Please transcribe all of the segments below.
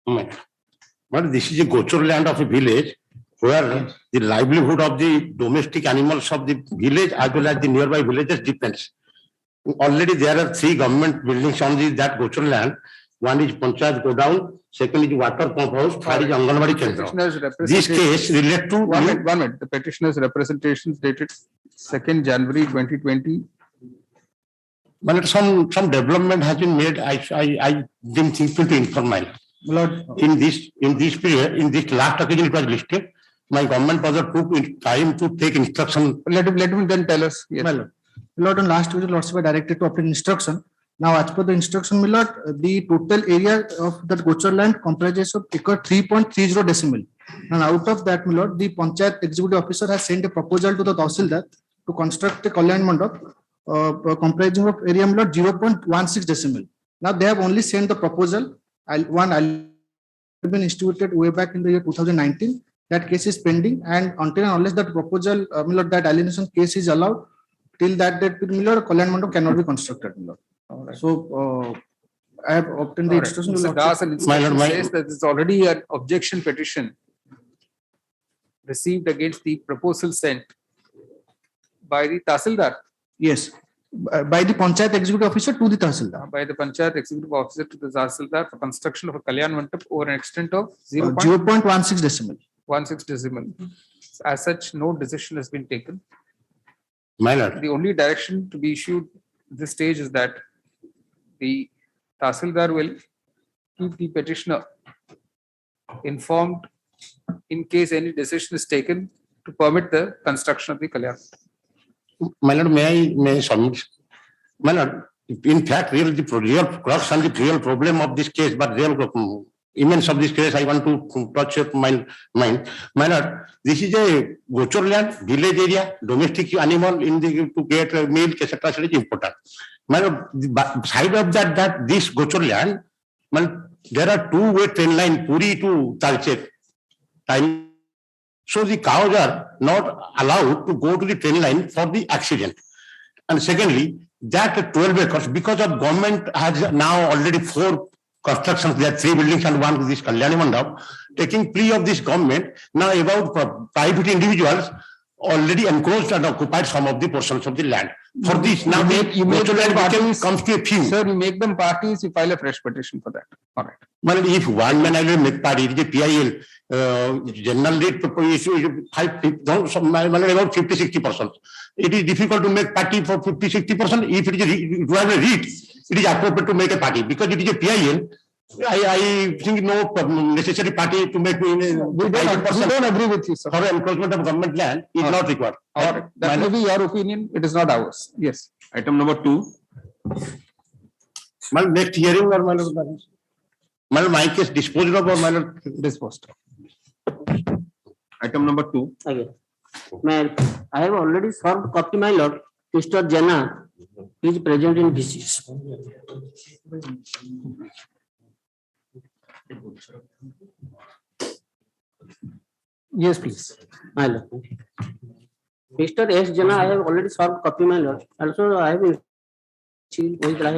But this is a gochur land of a village where the livelihood of the domestic animals of the village as well as the nearby villages depends. Already there are 3 government buildings on that gochur land. One is Panchayat Godown, second is water pump house, third is Anganwadi Kendra. This case relate to one minute. The petitioner's representations dated 2nd January 2020. But some development has been made. I didn't think to inform my Lord. In this period, in this last occasion it was listed. My government was took time to take instruction. Let me then tell us. Yes. Well, Lord, on last visit, Lordship directed to obtain instruction. Now, as per the instruction, my Lord, the total area of that gochur land comprises of acre 3.30 decimal. And out of that, my Lord, the Panchayat Executive Officer has sent a proposal to the Tahsildar to construct a Kalyan Mandap comprising of area, my Lord, 0.16 decimal. Now, they have only sent the proposal. One has been instituted way back in the year 2019. That case is pending, and until and unless that proposal, my Lord, that alienation case is allowed, till that date, my Lord, Kalyan Mandap cannot be constructed, my Lord. Right. So, I have obtained the instruction. Mr. Das, an instruction says that it's already an objection petition received against the proposal sent by the Tahsildar. Yes, by the Panchayat Executive Officer to the Tahsildar. By the Panchayat Executive Officer to the Tahsildar for construction of a Kalyan Mandap over an extent of 0.16 decimal. 16 decimal. As such, no decision has been taken. My Lord. The only direction to be issued at this stage is that the Tahsildar will keep the petitioner informed in case any decision is taken to permit the construction of the Kalyan. My Lord, may I submit? My Lord, in fact, really the real crux and the real problem of this case, but real immense of this case, I want to touch up my mind. My Lord, this is a gochur land, village area, domestic animal in the to get milk, etc. is important. My Lord, the side of that this gochur land, there are 2-way train line, Puri to Talcher. Time. So the cows are not allowed to go to the train line for the accident. And secondly, that 12 acres, because of government has now already 4 constructions, there are 3 buildings and 1 this Kalyani Mandap, taking plea of this government, now about private individuals already encroached and occupied some of the portions of the land. For this, now you make them parties, comes to a few. Sir, you make them parties, you file a fresh petition for that. All right. Well, if one man I will make party, it is a PIL, general rate issue about 50-60%. It is difficult to make party for 50-60%. If it is a REIT, it is appropriate to make a party because it is a PIL. I think no necessary party to make. We don't agree with you, sir. For encroachment of government land is not required. All right. That may be your opinion. It is not ours. Yes. Item number 2. My next hearing or my case disposed of or my Disposed. Item number 2. Okay. I have already served copy, my lord. Mr. Jana is present in VC. Yes, please. My lord. Mr. S. Jana, I have already served copy, my lord. Also, I have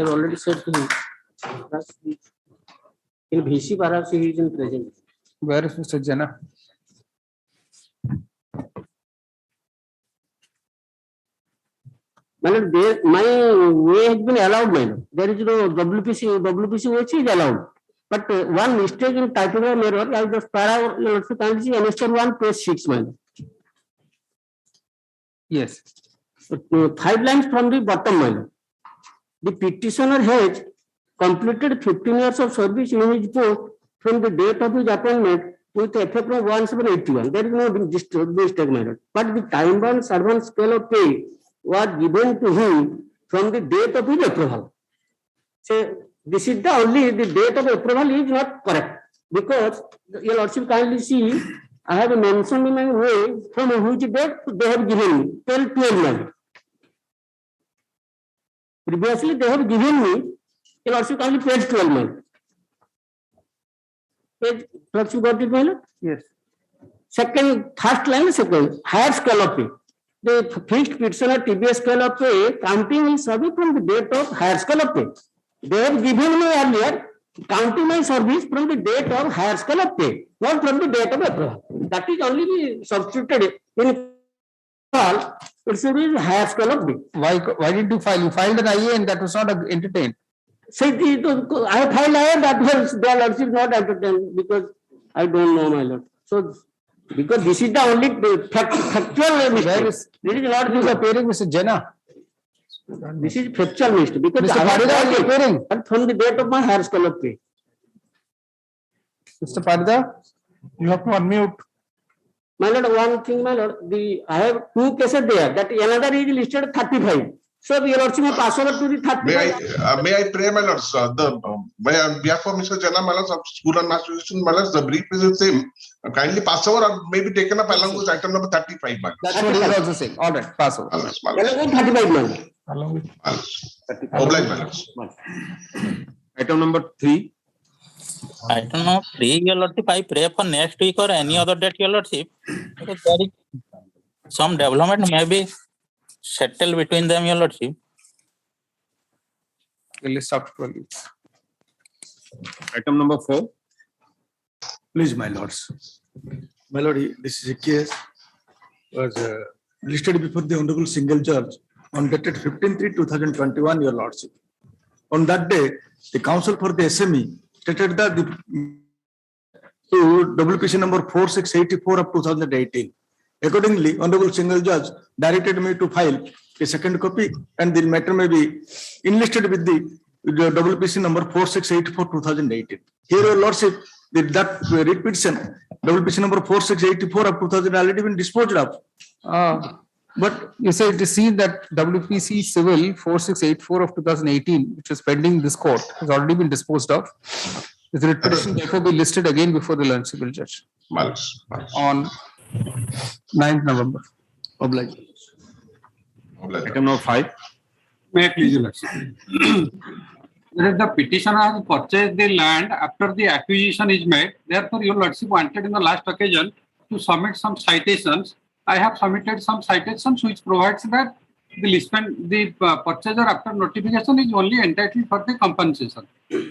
already said to him. In VC, perhaps he is in present. Where is Mr. Jana? My way has been allowed, my lord. There is no WPC which is allowed. But one mistake in typing of error, I just kindly understand 1 page 6, my lord. Yes. 5 lines from the bottom, my lord. The petitioner has completed 15 years of service in his post from the date of his appointment with effect from 1781. There is no mistake, my lord. But the time-bound servant scale of pay was given to him from the date of his approval. So, this is the only, the date of approval is not correct. Because, your lordship kindly see, I have mentioned in my way from which date they have given me, till 12 months. Previously, they have given me, your lordship kindly page 12 months. Page, lordship got it, my lord? Yes. First line, second, higher scale of pay. The fixed petitioner TBS scale of pay, counting is subject from the date of higher scale of pay. They have given me earlier counting my service from the date of higher scale of pay, not from the date of approval. That is only be substituted in all. It should be higher scale of pay. Why did you file? You filed an IA and that was not entertained. So I filed IA, that was their lordship not entertained because I don't know, my lord. So because this is the only factual mistake. This is not Who is appearing, Mr. Jena? This is factual mistake because Mr. I have Parida is appearing. and from the date of my higher scale of pay. Mr. Parida, you have to unmute. My lord, one thing, my lord, I have two cases there. That another is listed 35. So your lordship may pass over to the 35. May I pray, my lords? On behalf of Mr. Jana, my lords, of School and Master Education, my lords, the brief is the same. Kindly pass over or maybe taken up along with item number 35. That's what he was also saying. All right, pass over. My lords, Along with 35, my lord. Along with my lords. Oblige, my lords. Item number 3. I don't know, your lordship, I pray for next week or any other date, your lordship. Because there is some development may be settled between them, your lordship. the list after 12 weeks. Item number 4. Please, my lords. My lord, this is a case was listed before the Honorable Single Judge on dated 15/3/2021, your lordship. On that day, the counsel for the SME stated that the WPC number 4684 of 2018. Accordingly, Honorable Single Judge directed me to file a second copy and the matter may be enlisted with the WPC number 4684 2018. Here, your lordship, that writ petition, WPC number 4684 of 2000 already been disposed of. But you said to see that WPC Civil 4684 of 2018, which is pending in this court, has already been disposed of. The writ petition therefore be listed again before the learned civil judge My lords. on 9th November. Oblige. Item number 5. May I please, your lordship? Whereas the petitioner has purchased the land after the acquisition is made, therefore your lordship wanted in the last occasion to submit some citations. I have submitted some citations which provides that the purchaser after notification is only entitled for the compensation.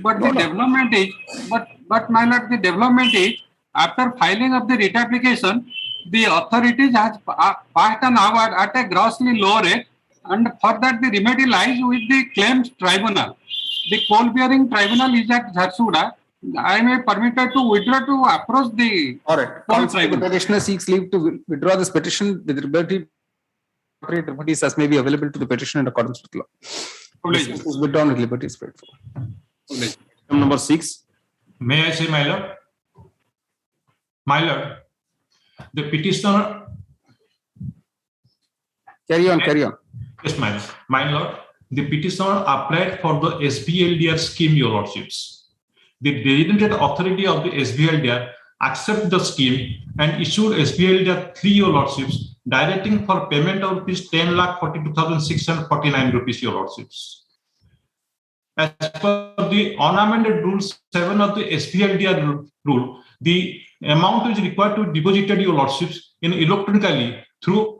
But the development is, but my lord, the development is after filing of the writ application, the authorities has passed an award at a grossly low rate, and for that the remedy lies with the claims tribunal. The coal bearing tribunal is at Jharsuguda. I may permitted to withdraw to approach the All right. coal The tribunal. petitioner seeks leave to withdraw this petition with liberty remedies as may be available to the petitioner in accordance with law. Oblige. This is withdrawn with liberty is paid for. Oblige. Item number 6. May I say, my lord? My lord, the petitioner, Carry on, carry on. yes, my lord, the petitioner applied for the SBLDR scheme, your lordships. The designated authority of the SBLDR accept the scheme and issued SBLDR 3, your lordships, directing for payment of rupees 10,42,649 rupees, your lordships. As per the unamended rule 7 of the SBLDR rule, the amount is required to be deposited, your lordships, in electronically through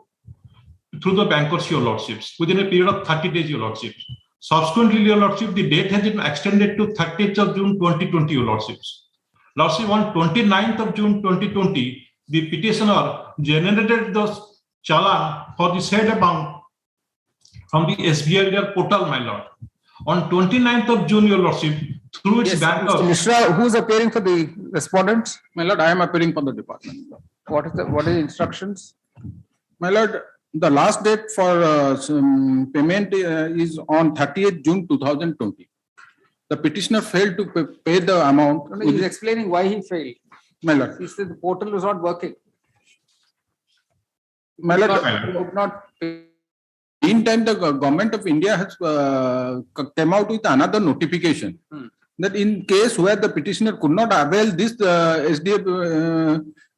the bankers, your lordships, within a period of 30 days, your lordships. Subsequently, your lordship, the date has been extended to 30th of June 2020, your lordships. Lordship, on 29th of June 2020, the petitioner generated the challan for the said amount from the SBLDR portal, my lord. On 29th of June, your lordship, through its Yes, banker. Mr. Mishra, who is appearing for the respondents? My lord, I am appearing for the department. What is the instructions? My lord, the last date for payment is on 30th June 2020. The petitioner failed to pay the amount. No, he's explaining why he failed. My lord, He said the portal was not working. my lord, Could not pay. meantime, the government of India has came out with another notification that in case where the petitioner could not avail this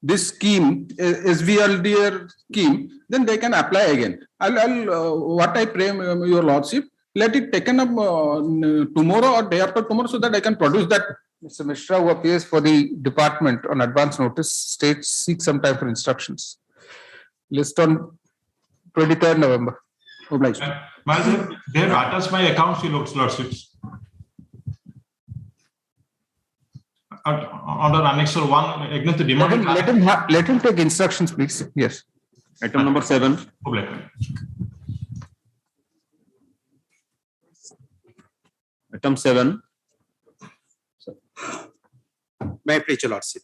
this scheme, SVLDR scheme, then they can apply again. What I pray, your lordship, let it taken up tomorrow or day after tomorrow so that I can produce that. Mr. Mishra, who appears for the department on advance notice, states seek some time for instructions. List on 23rd November. Obliged. My lord, they have attached my accounts, your lordships. under Annexure 1 against the demand. Let him take instructions, please. Yes. Item number 7. Item 7. May I please, your lordship?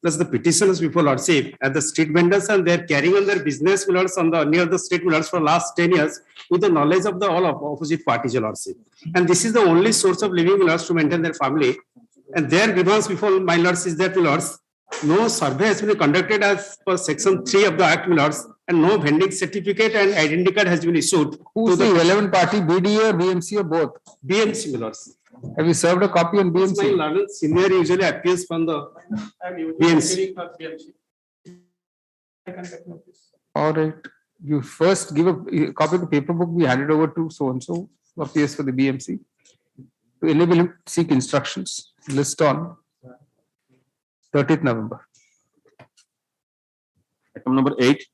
Plus the petitioners before lordship and the street vendors and they're carrying on their business millers on the near the street millers for last 10 years with the knowledge of the all of opposite parties, your lordship. And this is the only source of living millers to maintain their family. And their grievance before my lords is that millers, no survey has been conducted as per section 3 of the Act millers and no vending certificate and identity card has been issued. Who's the relevant party, BDA or BMC or both? BMC millers. Have you served a copy on BMC? My learned senior usually appears from the BMC. All right. You first give a copy of the paper book, we hand it over to so-and-so who appears for the BMC. To enable him to seek instructions, list on 30th November. Item number 8.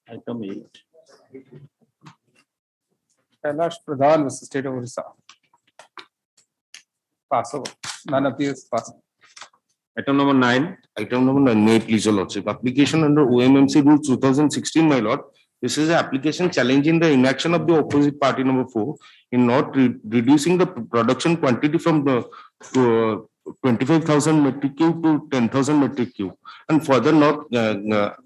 Item 8. Kailash Pradhan was the state of Orissa. Pass over. None appears. Pass. Item number 9. Item number 9, may I please, your lordship. Application under OMMC Rule 2016, my lord. This is an application challenging the inaction of the opposite party number 4 in not reducing the production quantity from the 25,000 metric cube to 10,000 metric cube, and further not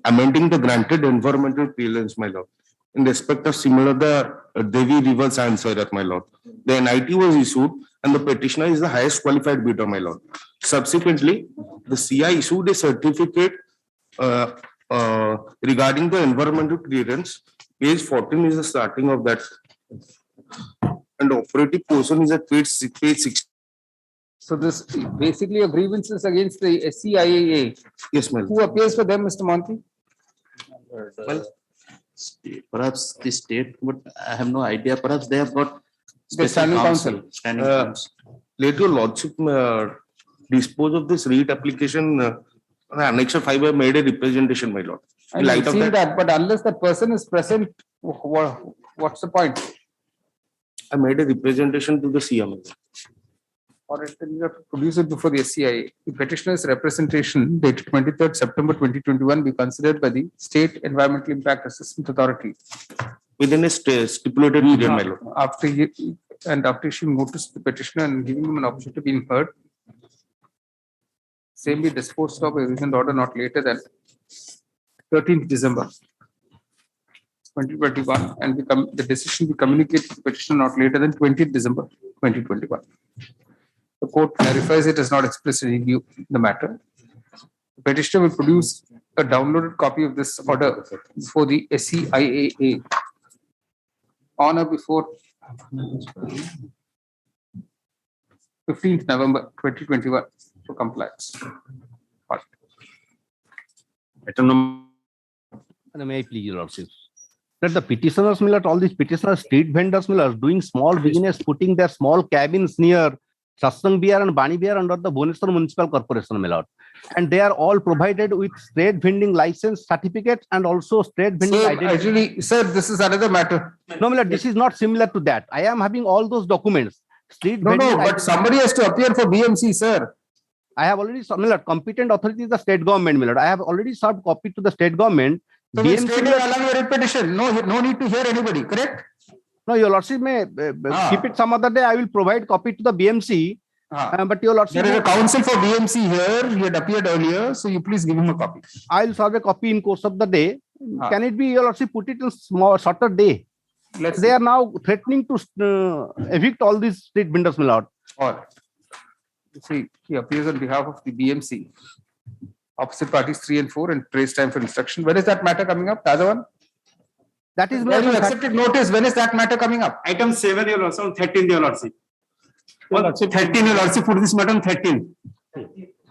amending the granted environmental clearance, my lord. In respect of similar the Devi River Science Area, my lord. The NIT was issued and the petitioner is the highest qualified bidder, my lord. Subsequently, the CI issued a certificate regarding the environmental clearance. Page 14 is the starting of that. And the operative portion is at page 6. So this basically a grievances against the SCIAA. Yes, ma'am. Who appears for them, Mr. Monty? Well, perhaps the state, but I have no idea. Perhaps they have got The standing council. Standing council. Let your lordship dispose of this REIT application. Annexure 5 have made a representation, my lord. I can see that, but unless that person is present, what's the point? I made a representation to the CM. Or then you have to produce it before the SCIA. The petitioner's representation dated 23rd September 2021 be considered by the State Environmental Impact Assessment Authority. Within a stipulated period, my lord. After issuing notice to the petitioner and giving him an opportunity to be heard, same be disposed of a reasoned order not later than 13th December 2021, and the decision be communicated to the petitioner not later than 20th December 2021. The court clarifies it does not explicitly review the matter. The petitioner will produce a downloaded copy of this order for the SCIAA on or before 15th November 2021 for compliance. Item number. May I please, your lordship? That the petitioners, all these petitioners, street vendors, doing small business, putting their small cabins near Satsang Bihar and Bani Bihar under the Bhubaneswar Municipal Corporation, and they are all provided with street vending license certificates and also street vending identity. Actually, sir, this is another matter. No, this is not similar to that. I am having all those documents. Street No, vending but somebody has to appear for BMC, sir. I have already, competent authority is the state government, I have already served copy to the state government. So the state will allow your petition. No need to hear anybody, correct? No, your lordship may keep it some other day. I will provide copy to the BMC. But your lordship, there is a counsel for BMC here. He had appeared earlier, so you please give him a copy. I will serve a copy in course of the day. Can it be, your lordship, put it in shorter day? They are now threatening to evict all these street vendors, my lord. All right. See, he appears on behalf of the BMC. Opposite parties 3 and 4 and trace time for instruction. When is that matter coming up? The other one? That is when you accepted notice. When is that matter coming up? Item 7, your lordship, 13, your lordship. 13, your lordship, put this matter on 13.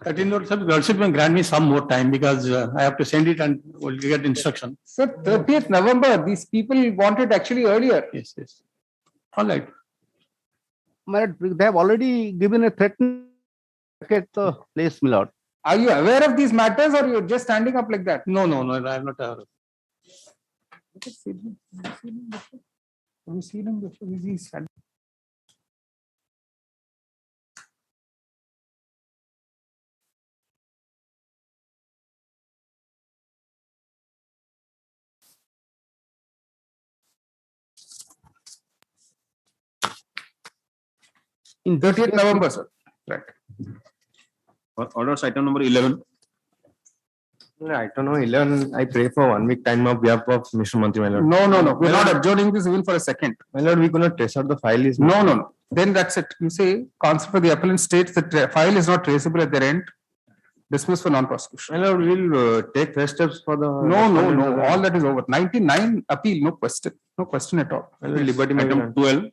13, lordship may grant me some more time because I have to send it and we'll get instruction. So 30th November, these people wanted actually earlier. Yes. All right. They have already given a threaten at the place, my lord. Are you aware of these matters or you're just standing up like that? No, I am not aware. Have you seen him before? He's In 30th November, sir. Right. Orders item number 11. Item number 11, I pray for 1 week time of behalf of Mr. Mantri, my lord. No. We're not adjourning this even for a second. My lord, we could not trace out the file is. No. Then that's it. You say, counsel for the appellant states that the file is not traceable at their end. Dismiss for non-prosecution. My lord, we'll take first steps for the. No. All that is over. 99 appeal, no question. No question at all. My lord, liberty, my Item lord. 12.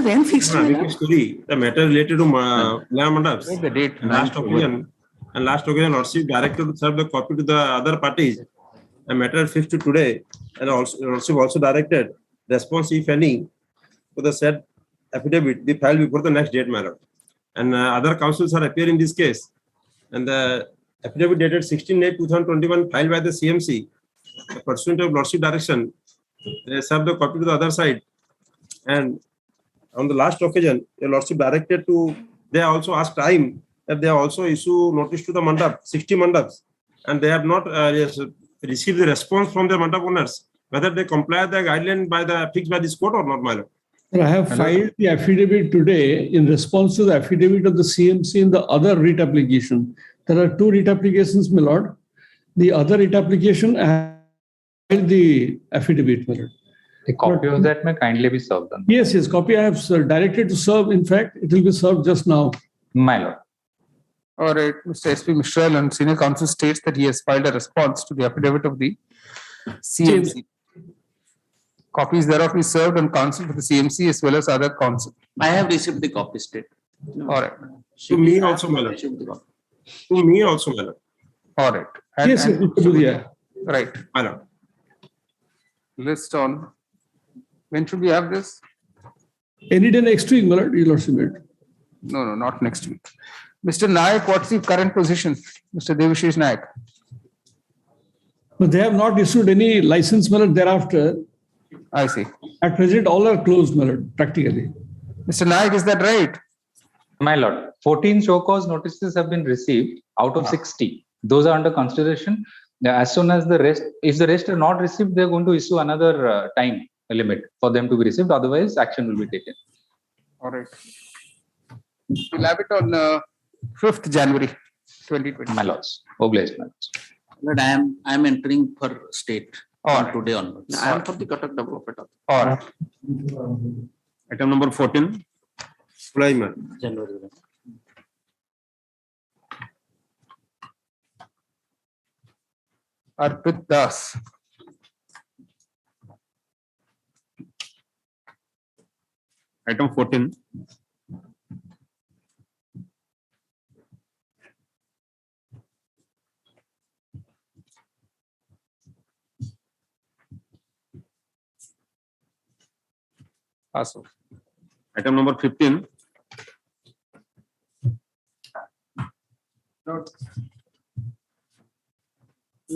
When fixed? Story, the matter related to land mandaps. Take the date. Last occasion, Lordship directed to serve the copy to the other parties. A matter fixed to today, and Lordship also directed response, if any, to the said affidavit be filed before the next date matter. And other counsels are appearing in this case. And the affidavit dated 16/8/2021 filed by the CMC, pursuant of Lordship direction, they serve the copy to the other side. And on the last occasion, your Lordship directed to, they also asked time that they also issue notice to the mandap, 60 mandaps, and they have not received the response from the mandap owners, whether they comply the guideline by the fixed by this court or not, my lord. I have filed the affidavit today in response to the affidavit of the CMC in the other writ application. There are 2 writ applications, my lord. The other writ application, I have filed the affidavit, my lord. A copy of that may kindly be served on. Yes, copy I have directed to serve. In fact, it will be served just now. My lord. All right, Mr. S.P. Mistral and senior counsel states that he has filed a response to the affidavit of the CMC. Copies thereof is served on counsel for the CMC as well as other counsel. I have received the copy state. All right. To me also, my lord. To me also, my lord. All right. Yes, yeah. Right. My lord. List on. When should we have this? Any day next week, my lord, your lordship. No, not next week. Mr. Nayak, what's the current position? Mr. Devashish Nayak. But they have not issued any license, my lord, thereafter. I see. At present, all are closed, my lord, practically. Mr. Nayak, is that right? My lord, 14 show cause notices have been received out of 60. Those are under consideration. As soon as the rest, if the rest are not received, they're going to issue another time limit for them to be received. Otherwise, action will be taken. All right. We'll have it on 5th January 2020. My lords, obliged, my lords. But I am entering for state Or today onwards. I am for the Cuttack Development Authority. Or Item number 14. Sulaiman. January. Arpit Das. Item 14. Asu. Item number 15.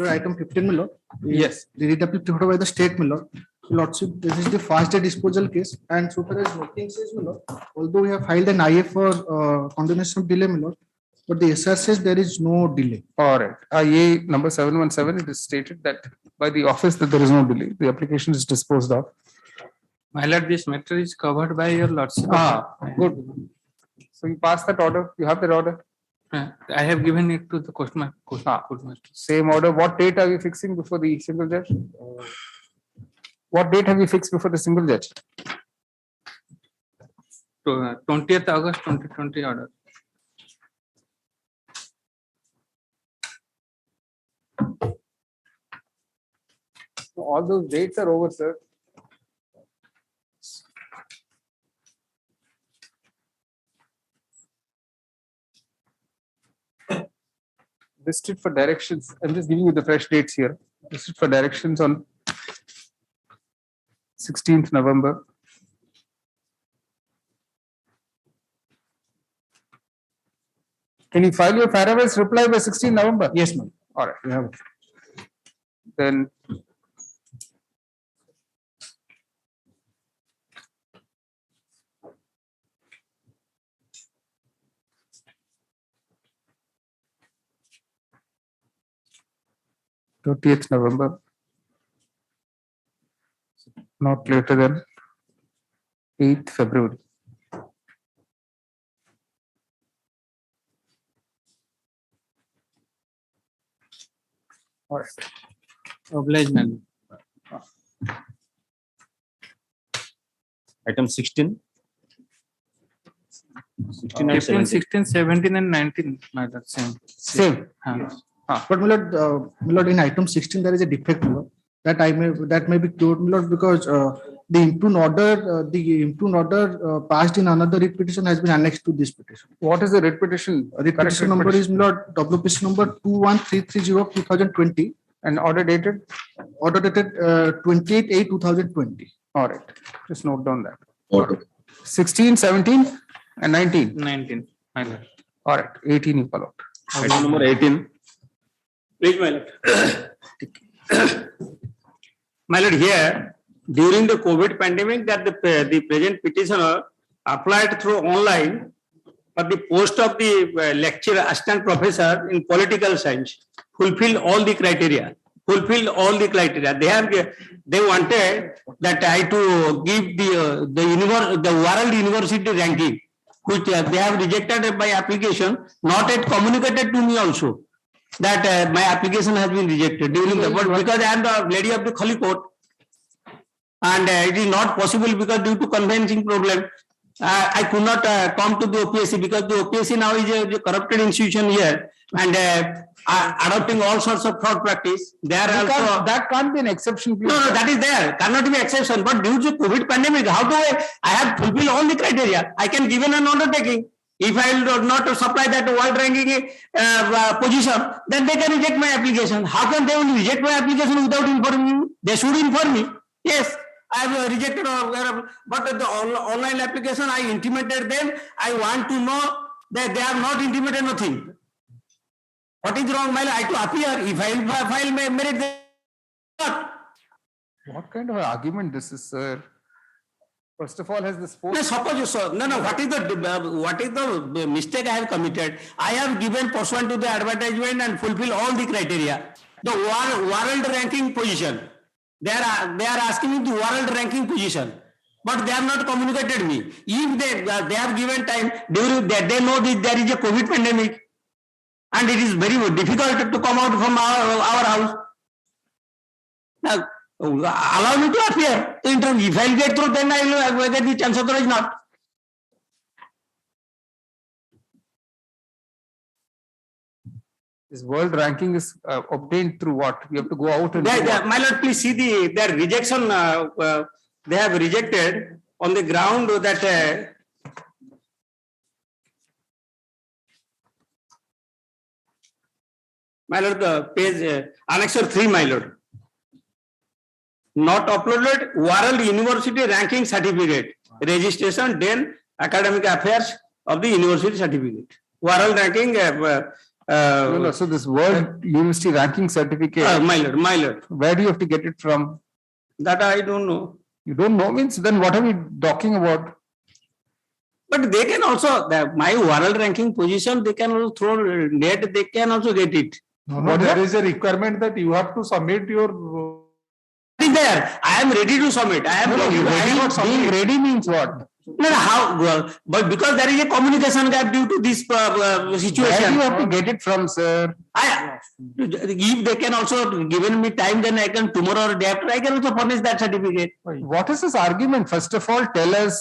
Item 15, my lord. Yes. The writ application by the state, my lord. Lordship, this is the fast day disposal case, and so far as nothing says, my lord, although we have filed an IA for condemnation of delay, my lord, but the SR says there is no delay. All right. IA number 717, it is stated that by the office that there is no delay. The application is disposed of. My lord, this matter is covered by your lordship. Good. So you pass that order, you have that order? I have given it to the court master. Same order, what date are we fixing before the single judge? What date have you fixed before the single judge? 20th August 2020 order. All those dates are over, sir. Listed for directions. I'm just giving you the fresh dates here. Listed for directions on 16th November. Can you file your farewell's reply by 16th November? Yes, ma'am. All right. Then (30th November), not later than 8th February. All right. Obligement. Item 16. 16 and 15, 17. 16, 17 and 19. Same. Same. But my lord, in item 16 there is a defect, my lord, that may be cured, my lord, because the impugned order passed in another writ petition has been annexed to this petition. What is the writ petition? Writ petition number is, my lord, WPC number 21330 of 2020 and order dated 28/8/2020. All right. Just note down that. Order. 16, 17 and 19. 19. All right. 18 you follow. Item number 18. Please, my lord. My lord, here, during the COVID pandemic, that the present petitioner applied through online for the post of the lecturer, assistant professor in political science, fulfill all the criteria. They wanted that I to give the world university ranking, which they have rejected by application, not yet communicated to me also, that my application has been rejected during the, but because I am the lady of the Khali court, and it is not possible because due to conveyancing problem, I could not come to the OPSC, because the OPSC now is a corrupted institution here, and adopting all sorts of fraud practice. That can't be an exception. Please. No, that is there. Cannot be exception. But due to COVID pandemic, how do I have fulfilled all the criteria? I can give an undertaking. If I will not supply that world ranking position, then they can reject my application. How can they will reject my application without informing me? They should inform me. Yes, I have rejected, but the online application, I intimated them. I want to know that they have not intimated nothing. What is wrong? I to appear. If I file merit, what kind of argument this is, sir? First of all, has this no, suppose you saw. No. What is the mistake I have committed? I have given pursuant to the advertisement and fulfill all the criteria. The world ranking position. They are asking me the world ranking position, but they have not communicated me. If they have given time during that, they know that there is a COVID pandemic, and it is very difficult to come out from our house. Now, allow me to appear. If I will get through, then I will get the chance, otherwise not. This world ranking is obtained through what? We have to go out and. My lord, please see their rejection. They have rejected on the ground that. My lord, the page annexure 3, my lord. Not uploaded World University Ranking Certificate, registration, then academic affairs of the university certificate. World Ranking. So this World University Ranking Certificate. My lord. Where do you have to get it from? That I don't know. You don't know means then what are we talking about? But they can also, my world ranking position, they can also throw net, they can also get it. No, there is a requirement that you have to submit your. It is there. I am ready to submit. I am Being ready means what? No, how? But because there is a communication gap due to this situation. Where do you have to get it from, sir? If they can also given me time, then I can tomorrow or day after I can also furnish that certificate. What is this argument? First of all, tell us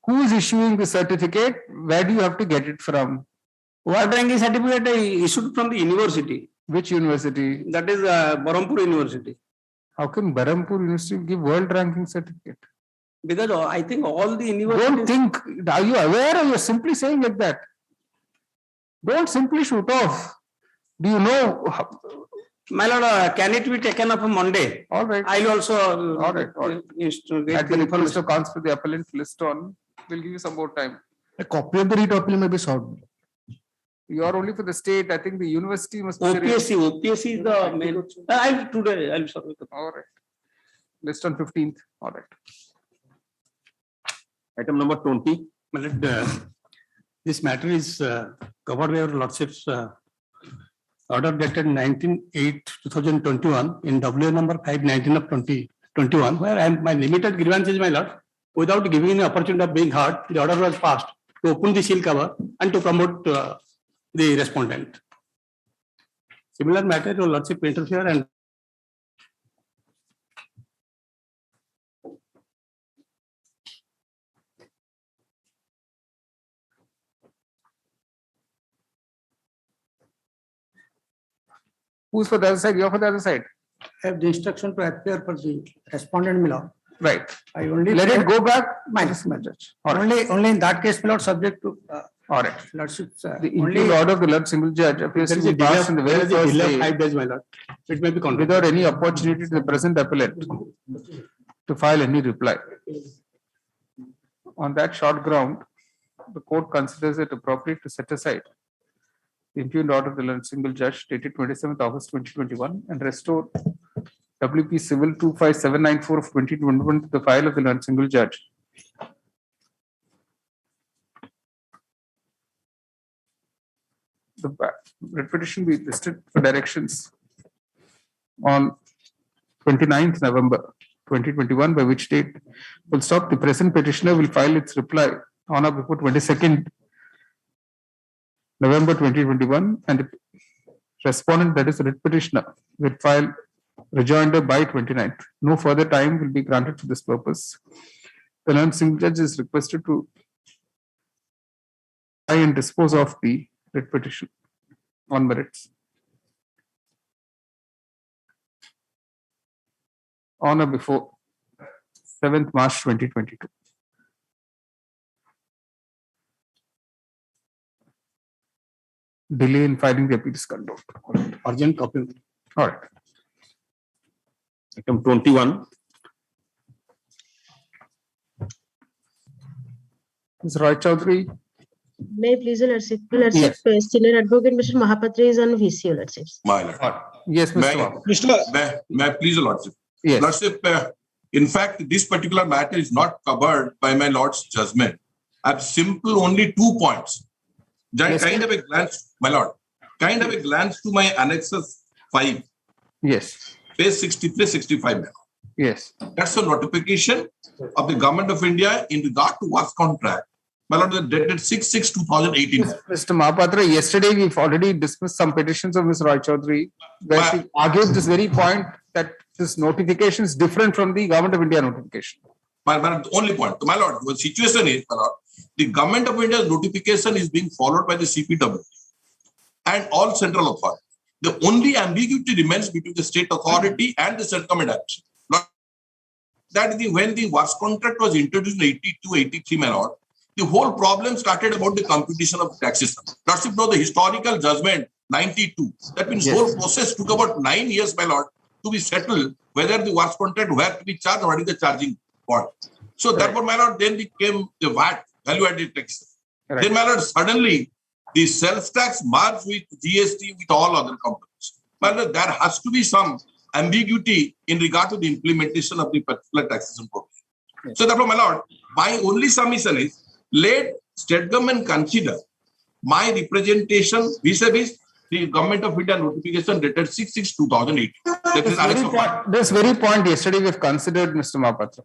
who is issuing the certificate. Where do you have to get it from? World ranking certificate issued from the university. Which university? That is Berhampur University. How can Berhampur University give world ranking certificate? Because I think all the universities. Don't think. Are you aware, or you're simply saying like that? Don't simply shoot off. Do you know? My lord, can it be taken up on Monday? All right. I'll also. All right. At the request of counsel, the appellant list on. We'll give you some more time. A copy of the writ appeal may be sought. You are only for the state. I think the university must be. OPSC is the main. I'll sorry. All right. List on 15th. All right. Item number 20. This matter is covered by your lordship's order dated 19/8/2021 in WA number 519 of 2021, where my limited grievance is, my lord, without giving an opportunity of being heard, the order was passed to open the seal cover and to promote the respondent. Similar matter, your lordship interfere and Who's for the other side? You're for the other side. I have the instruction to appear for the respondent, my lord. Right. I only let it go back. My judge. Only in that case, my lord, subject to. All right. Lordship's, The impugned order of the Lord Single Judge appears to be passed in the very first day 5 days, my lord. It may be without any opportunity to the present appellant to file any reply. On that short ground, the court considers it appropriate to set aside the impugned order of the Lord Single Judge dated 27th August 2021 and restore WP Civil 25794 of 2021 to the file of the Lord Single Judge. The writ petition be listed for directions on 29th November 2021, by which date will stop. The present petitioner will file its reply on or before 22nd November 2021, and the respondent, that is the writ petitioner, will file rejoinder by 29th. No further time will be granted for this purpose. The learned single judge is requested to try and dispose of the writ petition on merits on or before 7th March 2022. Delay in filing the appeal is condoned. urgent copy. All right. Item 21. Ms. Roy Chaudhary. May I please, your lordship, senior advocate Mr. Mahapatra is on VC, your lordship. My lord. Yes, May I please, your lordship? Yes. Lordship, in fact, this particular matter is not covered by my lord's judgment. I have simple only 2 points. Kind of a glance, my lord. Kind of a glance to my annexes 5. Yes. Page 63, 65. Yes. That's a notification of the government of India in regard to work contract. My lord, dated 6/6/2018. Mr. Mahapatra, yesterday we've already dismissed some petitions of Ms. Roy Chaudhary, where she argued this very point that this notification is different from the government of India notification. My lord, the only point. My lord, the situation is, my lord, the government of India's notification is being followed by the CPW and all central authorities. The only ambiguity remains between the state authority and the central government action. That is when the works contract was introduced in 82-83, my lord, the whole problem started about the computation of taxes. That's if know the historical judgment 92. That means whole process took about 9 years, my lord, to be settled whether the works contract where to be charged or what is the charging point. So therefore, my lord, then became the VAT, value-added tax. Then, my lord, suddenly the sales tax merged with GST with all other companies. My lord, there has to be some ambiguity in regard to the implementation of the particular taxation program. So therefore, my lord, my only submission is let state government consider my representation vis-a-vis the government of India notification dated 6/6/2018. This very point yesterday we have considered, Mr. Mahapatra.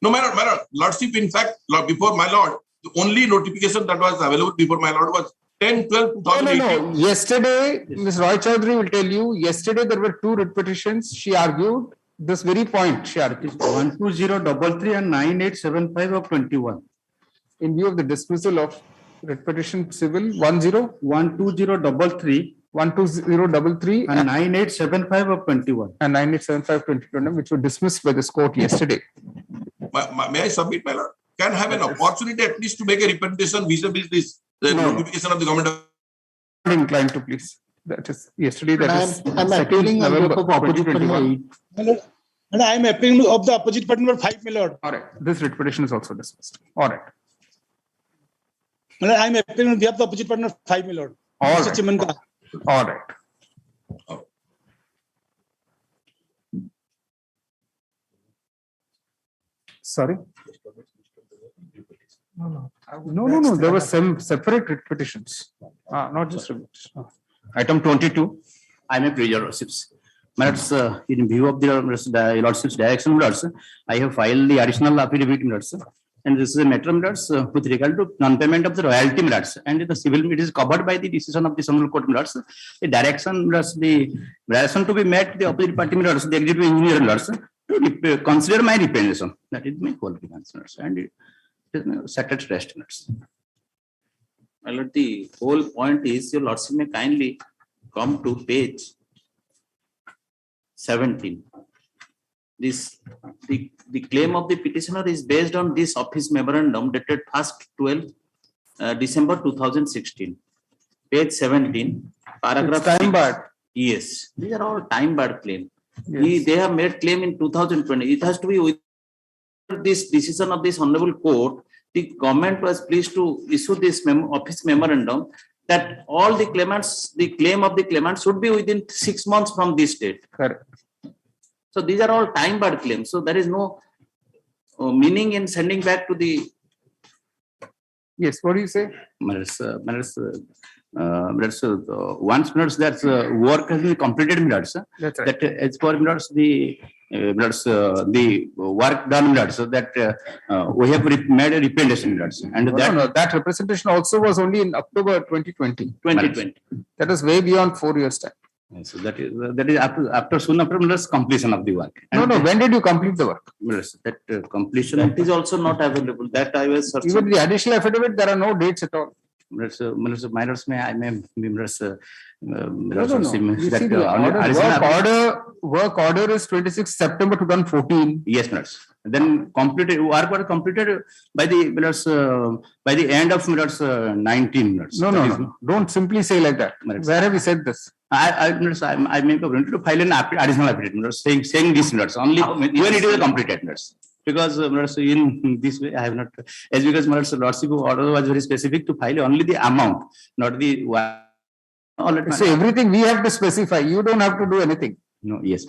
No, my lord, lordship, in fact, before my lord, the only notification that was available before my lord was 10/12/2018. No. Yesterday, Ms. Roy Chaudhary will tell you, yesterday there were two writ petitions. She argued this very point. She argued 12033 and 9875 of 21. In view of the dismissal of writ petition civil 12033 12033 and 9875 of 21. and 9875 2020, which were dismissed by this court yesterday. May I submit, my lord? Can have an opportunity at least to make a representation vis-a-vis this notification of the government. Not inclined to please. That is yesterday. That is I'm appealing on behalf of opposite party. And I am appealing of the opposite party number 5, my lord. All right. This writ petition is also dismissed. All right. I am appealing on behalf of the opposite party number 5, my lord. All right. All right. Sorry. No. There were some separate writ petitions. Not just writ petition. Item 22, I may please your lordships. Minutes, in view of the lordship's direction, minutes, I have filed the additional affidavit, minutes, and this is a matter, minutes, with regard to non-payment of the royalty, minutes, and the civil, it is covered by the decision of the Honorable Court, minutes. The direction, minutes, the direction to be met, the opposite party, minutes, the executive engineer, minutes, to consider my representation. That is my qualifications, minutes, and it is set at rest, minutes. My lord, the whole point is your lordship may kindly come to page 17. The claim of the petitioner is based on this office memorandum dated 1st 12 December 2016. Page 17, paragraph. It's time barred. Yes, these are all time barred claim. Yes. They have made claim in 2020. It has to be with this decision of this honorable court. The government was pleased to issue this office memorandum that all the claimants, the claim of the claimant should be within 6 months from this date. Correct. So these are all time barred claims. So there is no meaning in sending back to the. Yes, what do you say? Once minutes that work has been completed, minutes, That's right. that as for minutes the work done, minutes, that we have made a representation, minutes, and that representation also was only in October 2020. 2020. That is way beyond 4 years time. So that is after soon after minutes completion of the work. No. When did you complete the work? Minutes, that completion. That is also not available. That I was searching. Even the additional affidavit, there are no dates at all. Minutes, may I may minutes. No. You see, the work order is 26 September 2014. Yes, minutes. Then completed work was completed by the minutes by the end of minutes 19 minutes. No. Don't simply say like that. Where have you said this? I may be going to file an additional affidavit, saying this minutes only when it is completed, minutes. Because in this way I have not, as because lordship order was very specific to file only the amount, not the. So everything we have to specify. You don't have to do anything. No. Yes.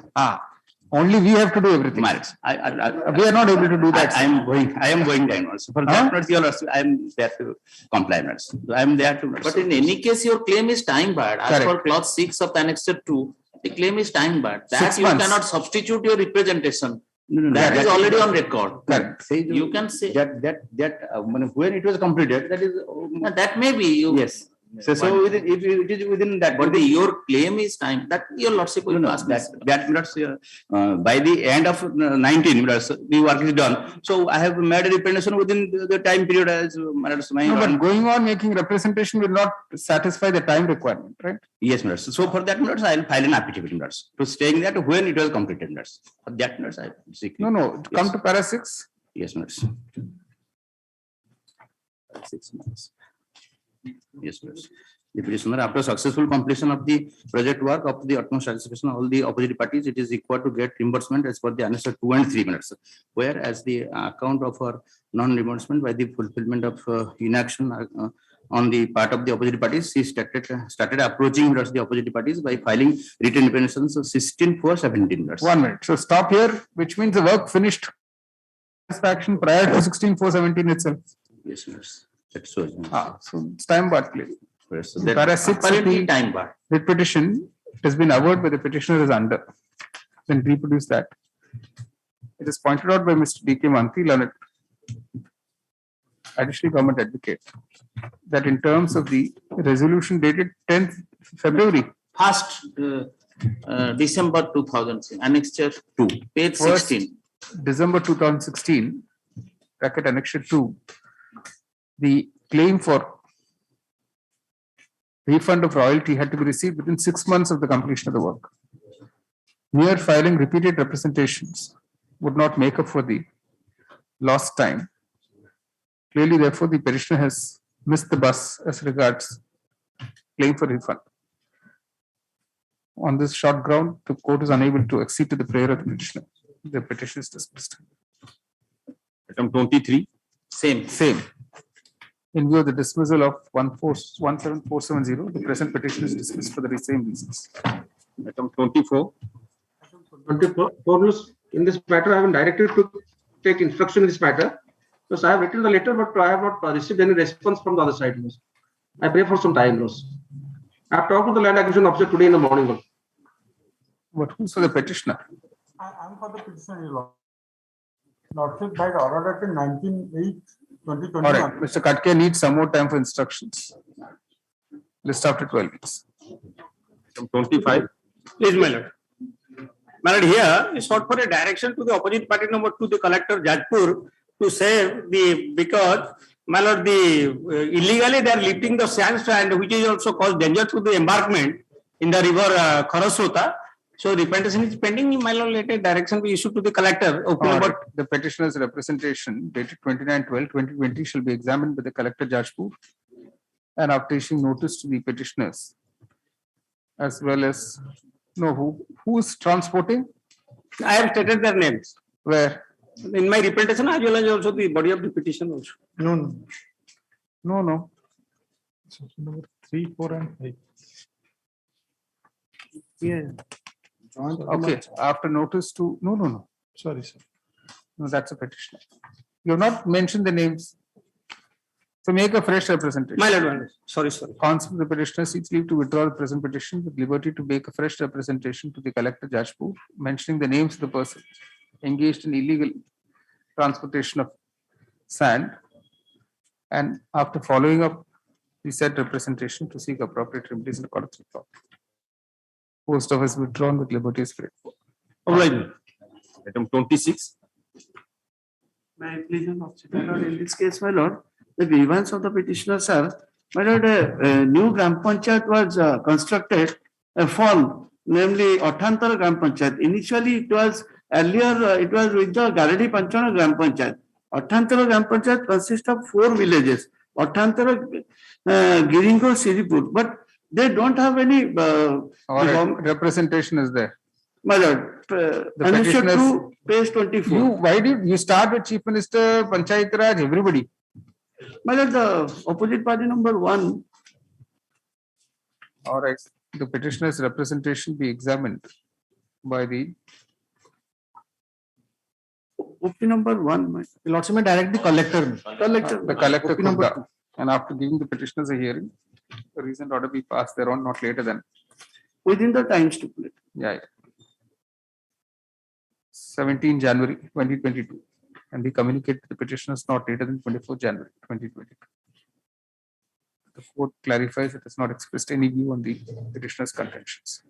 Only we have to do everything. We are not able to do that. I am going down also. For that, I am there to comply. I am there to. But in any case, your claim is time barred. As per clause 6 of Annexure 2, the claim is time barred. That you cannot substitute your representation. That is already on record. You can say that when it was completed, that is that may be you. Yes. So if it is within that, but your claim is time that your lordship will ask that minutes by the end of 19 minutes the work is done. So I have made a representation within the time period as minutes. But going on making representation will not satisfy the time requirement, right? Yes, minutes. So for that minutes I will file an affidavit, minutes, to saying that when it was completed, minutes. For that minutes I seek. No. Come to para 6. Yes, minutes. 6 months. Yes, yes. The petitioner, after successful completion of the project work of the utmost satisfaction, all the opposite parties, it is required to get reimbursement as per the Annexure 2 and 3 minutes. Whereas the account of non-reimbursement by the fulfillment of inaction on the part of the opposite parties, she started approaching the opposite parties by filing written representations 16/4/17 minutes. 1 minute. So stop here, which means the work finished satisfaction prior to 16/4/17 itself. Yes, yes. That's so. So it's time barred, please. So Para 6 apparently time barred. The petition has been averred by the petitioner is under. then reproduce that. It is pointed out by Mr. D.K. Mantri, learned additional government advocate, that in terms of the resolution dated 10th February, 1st December 2000, Annexure 2, page 16. December 2016, bracket Annexure 2, the claim for refund of royalty had to be received within 6 months of the completion of the work. Mere filing repeated representations would not make up for the lost time. Clearly, therefore, the petitioner has missed the bus as regards claim for refund. On this short ground, the court is unable to accede to the prayer of the petitioner. The petition is dismissed. Item 23. Same. In view of the dismissal of 17470, the present petition is dismissed for the same reasons. Item 24. 24, in this matter, I have been directed to take instruction in this matter. Because I have written the letter, but I have not received any response from the other side. I pray for some time. I have talked to the land acquisition officer today in the morning. But who's for the petitioner? I'm for the petitioner, Your Lord. Lordship by the order dated 19/8/2021. All right, Mr. Katke needs some more time for instructions. List after 12 weeks. Item 25. Please, my lord. My lord, here is sought for a direction to the opposite party number 2, the collector Jajpur, to save the, because, my lord, the illegally they are lifting the sand which is also cause danger to the embankment in the river Kharasrota. So representation is pending. My lord, let a direction be issued to the collector. Right. The petitioner's representation dated 29/12/2020 shall be examined by the collector Jajpur, and after issuing notice to the petitioners, as well as who is transporting? I have stated their names. Where? In my representation, as well as also the body of the petition also. No. So, number 3, 4, and 5. Yeah. Okay, after notice to, no. Sorry, sir. No, that's a petitioner. You have not mentioned the names. So make a fresh representation. My lord, sorry. Counsel the petitioner seeks leave to withdraw the present petition with liberty to make a fresh representation to the collector Jajpur, mentioning the names of the persons engaged in illegal transportation of sand, and after following up the said representation to seek appropriate remedies in accordance with law. Post office withdrawn with liberty is grateful. Item 26. May I please, my lord, in this case, my lord, the grievance of the petitioner, sir, my lord, a new Gram Panchayat was constructed, a form, namely Athantar Gram Panchayat. Initially, it was earlier, it was with the Garadi Panchana Gram Panchayat. Athantar Gram Panchayat consists of 4 villages, Athantar, Giringo, Siripur, but they don't have any representation is there. My lord, Annexure 2, page 24. Why did you start with Chief Minister, Panchayat Raj, everybody? My lord, the opposite party number 1. All right, the petitioner's representation be examined by the OP number 1. My lordship may direct the collector. The collector number 2. And after giving the petitioners a hearing, the recent order be passed thereon not later than within the time stipulated. Yeah. 17 January 2022, and we communicate to the petitioners not later than 24 January 2022. The court clarifies it has not expressed any view on the petitioner's contentions.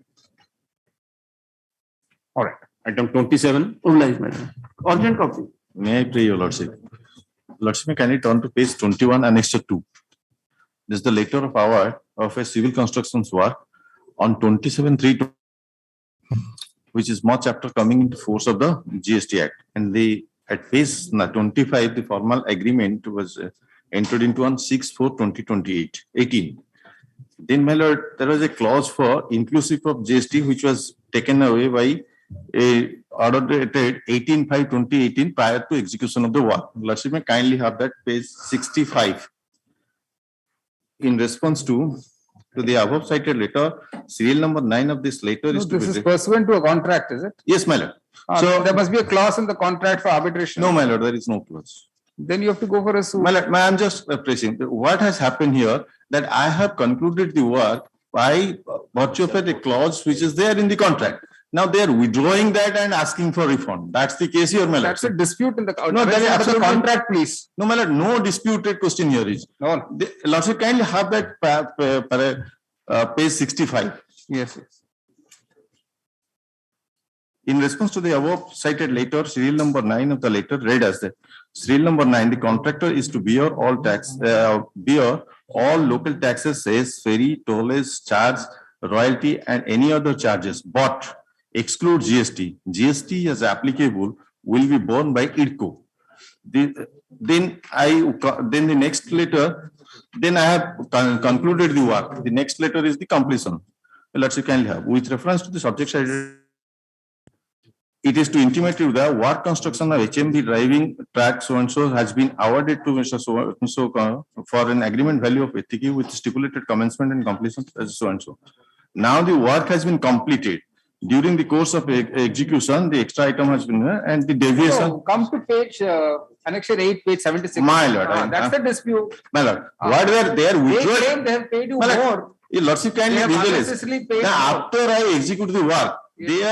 All right. Item 27. Urgent copy. May I pray, Your Lordship? Lordship, can you turn to page 21, Annexure 2? This is the letter of award of a civil constructions work on 27/3, which is March chapter coming into force of the GST Act. And at page 25, the formal agreement was entered into on 6/4/2018. Then, my lord, there was a clause for inclusive of GST, which was taken away by a order dated 18/5/2018 prior to execution of the work. Lordship, may kindly have that page 65. In response to the above cited letter, serial number 9 of this letter is to this is pursuant to a contract, is it? Yes, my lord. So there must be a clause in the contract for arbitration. No, my lord, there is no clause. Then you have to go for a suit. My lord, I'm just pressing. What has happened here that I have concluded the work by virtue of a clause which is there in the contract. Now they are withdrawing that and asking for refund. That's the case here, my lord. That's a dispute in the. No, that is absolutely contract, please. No, my lord, no disputed question here is. No. Lordship, kindly have that page 65. Yes. In response to the above cited letter, serial number 9 of the letter read as that serial number 9, the contractor is to bear all local taxes, cess, ferry, tollage, charge, royalty, and any other charges, but exclude GST. GST as applicable will be borne by IDCO. Then the next letter, then I have concluded the work. The next letter is the completion. Let's see, kindly have. With reference to the subject side, it is to intimate you the work construction of HMB driving track so and so has been awarded to Mr. So and so for an agreement value of 80K with stipulated commencement and completion as so and so. Now the work has been completed. During the course of execution, the extra item has been and the deviation. So come to page annexure 8, page 76. My lord, that's the dispute. My lord, what were there? They claim they have paid you more. Lordship kindly visualize. Now after I execute the work, they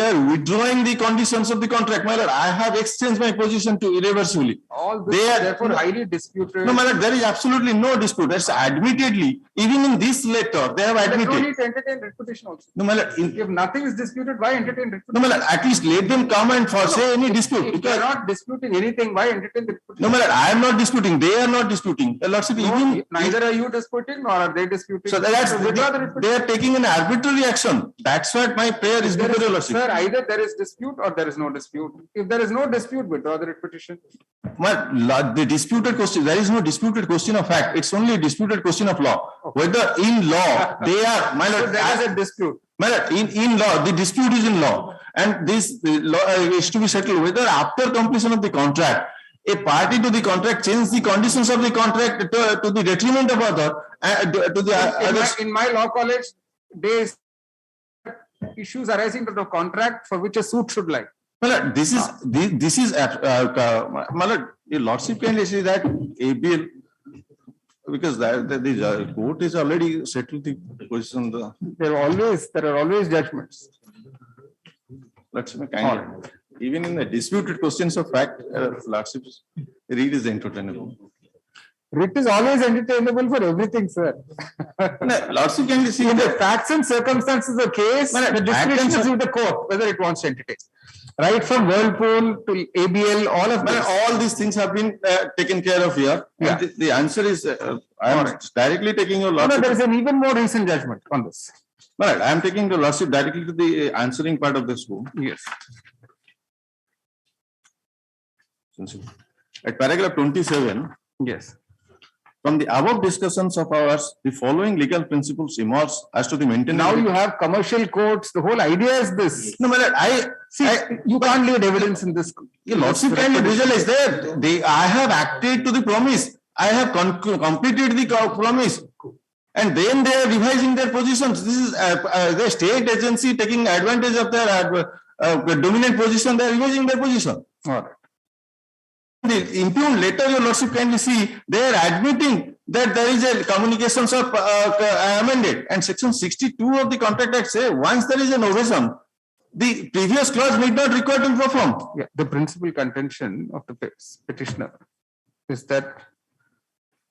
are withdrawing the conditions of the contract. My lord, I have exchanged my position to irreversibly. All this is therefore highly disputed. No, my lord, there is absolutely no dispute. That's admittedly, even in this letter, they have admitted. They don't need to entertain reputation also. No, my lord, if nothing is disputed, why entertain reputation? No, my lord, at least let them come and say any dispute. If they are not disputing anything, why entertain the reputation? No, my lord, I am not disputing. They are not disputing. Lordship, even neither are you disputing, nor are they disputing. So that's they are taking an arbitrary action. That's what my prayer is before your lordship. Sir, either there is dispute or there is no dispute. If there is no dispute, withdraw the petition. The disputed question, there is no disputed question of fact. It's only a disputed question of law. Okay. Whether in law they are, my lord, so there is a dispute. My lord, in law, the dispute is in law, and this law is to be settled whether after completion of the contract, a party to the contract change the conditions of the contract to the detriment of other. In my law college, there is issues arising to the contract for which a suit should lie. My lord, this is my lord, your lordship can say that ABL because the court is already settled the position. There are always judgments. Let's make kind. Even in the disputed questions of fact, lordship read is entertainable. Writ is always entertainable for everything, sir. No, lordship can see in the facts and circumstances of the case, the discretion is with the court whether it wants to entertain. Right from Whirlpool to ABL, all these things have been taken care of here. Yeah. The answer is I am directly taking your lordship. No, there is an even more recent judgment on this. Right, I am taking the lordship directly to the answering part of this book. Yes. At paragraph 27. Yes. From the above discussions of ours, the following legal principles emerge as to the maintenance. Now you have commercial courts. The whole idea is this. No, but you can't leave evidence in this. Your lordship can visualize that. I have acted to the promise. I have completed the promise. And then they are revising their positions. This is the state agency taking advantage of their dominant position. They are revising their position. All right. The impugned letter, your lordship kindly see, they are admitting that there is a communications of amended, and section 62 of the Contract Act say once there is an ovation, the previous clause need not require to be performed. Yeah, the principal contention of the petitioner is that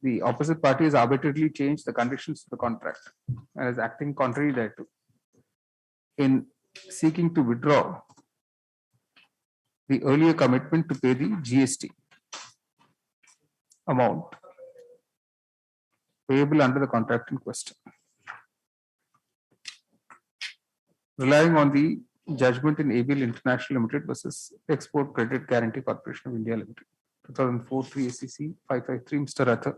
the opposite party has arbitrarily changed the conditions of the contract and is acting contrary thereto in seeking to withdraw the earlier commitment to pay the GST amount payable under the contract in question. Relying on the judgment in ABL International Limited versus Export Credit Guarantee Corporation of India Limited, 2004 3 ACC 553, Mr. Ratha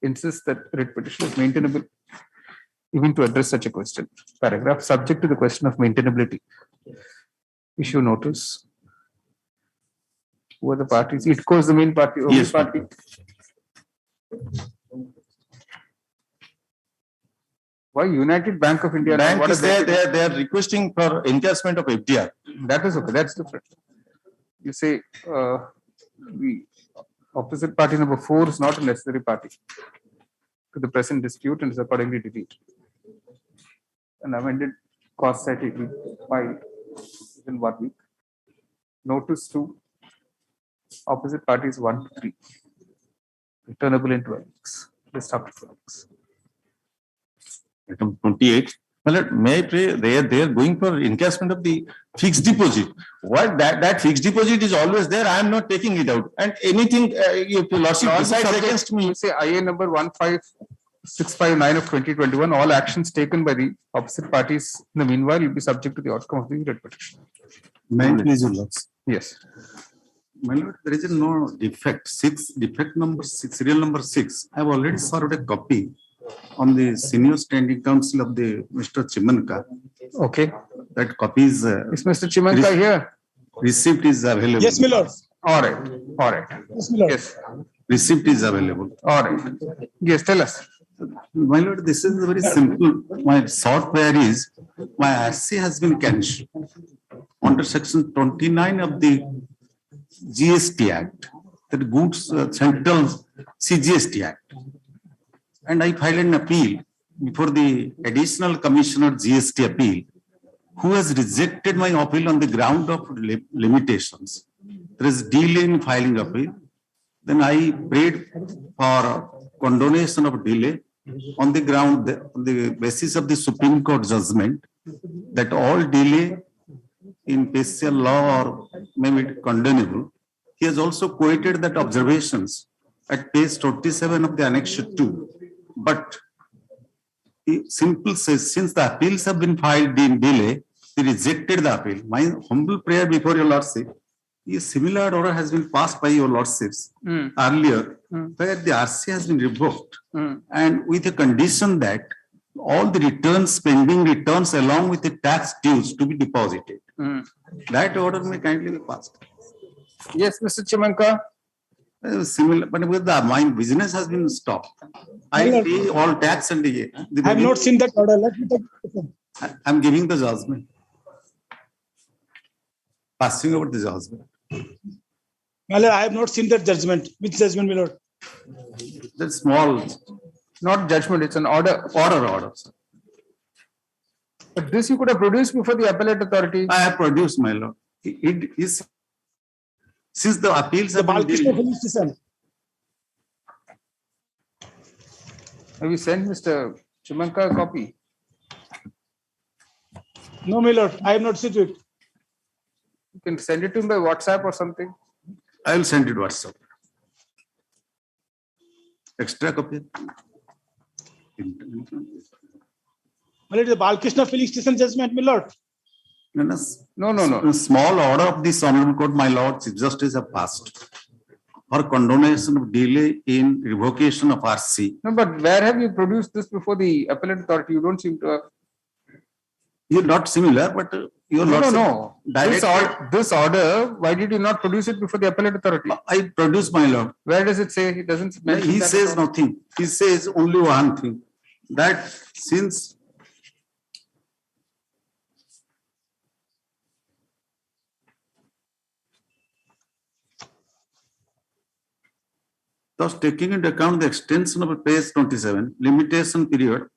insists that writ petition is maintainable even to address such a question. Paragraph subject to the question of maintainability. Issue notice. Who are the parties? It goes the main party. Yes. Party. Why United Bank of India? Bank what is there. They are requesting for encashment of FDR. That is okay. That's different. You say the opposite party number 4 is not a necessary party to the present dispute and is accordingly deleted. An amended cost cited by within 1 week. Notice to opposite parties 1 to 3. Returnable in 12 weeks. List after 12 weeks. Item 28. Well, may I pray, they are going for encashment of the fixed deposit. What that fixed deposit is always there. I am not taking it out. And anything, if the lordship decides against me. Say IA number 15659 of 2021, all actions taken by the opposite parties in the meanwhile will be subject to the outcome of the writ petition. May I please, your lords? Yes. My lord, there is no defect. Defect number 6, serial number 6. I have already served a copy on the senior standing council of the Mr. Chimanka. Okay. That copy is. Is Mr. Chimanka here? Receipt is available. Yes, my lord. All right. All right. Yes, my lord. Yes. Receipt is available. All right. Yes, tell us. My lord, this is very simple. My short query is, my RC has been cancelled under section 29 of the GST Act, that Goods Central CGST Act. And I filed an appeal before the additional commissioner GST appeal, who has rejected my appeal on the ground of limitations. There is delay in filing appeal. Then I prayed for condonation of delay on the ground, on the basis of the Supreme Court judgment, that all delay in special law or maybe condemnable. He has also quoted that observations at page 27 of the Annex 2. But he simply says, since the appeals have been filed in delay, he rejected the appeal. My humble prayer before your lordship, a similar order has been passed by your lordships earlier, where the RC has been revoked, and with a condition that all the returns, pending returns along with the tax dues to be deposited. That order may kindly be passed. Yes, Mr. Chimanka. Similar, but with my business has been stopped. I pay all tax and the I have not seen that order. Let me take it. I am giving the judgment. Passing over the judgment. My lord, I have not seen that judgment. Which judgment, my lord? That small. Not judgment, it's an order. Order. Sir. But this you could have produced before the appellate authority. I have produced, my lord. It is. Since the appeals have been delayed. Have you sent Mr. Chimanka a copy? No, my lord, I have not seen it. You can send it to him by WhatsApp or something. I will send it WhatsApp. Extra copy. My lord, the Balkrishna filling station judgment, my lord. No. A small order of this Honorable Court, my Lord Chief Justice, have passed for condonation of delay in revocation of RC. No, but where have you produced this before the appellate authority? You don't seem to have. You're not similar, but you're not. No. This order, why did you not produce it before the appellate authority? I produced, my Lord. Where does it say? It doesn't mention. He says nothing. He says only one thing, that since thus, taking into account the extension of page 27, limitation period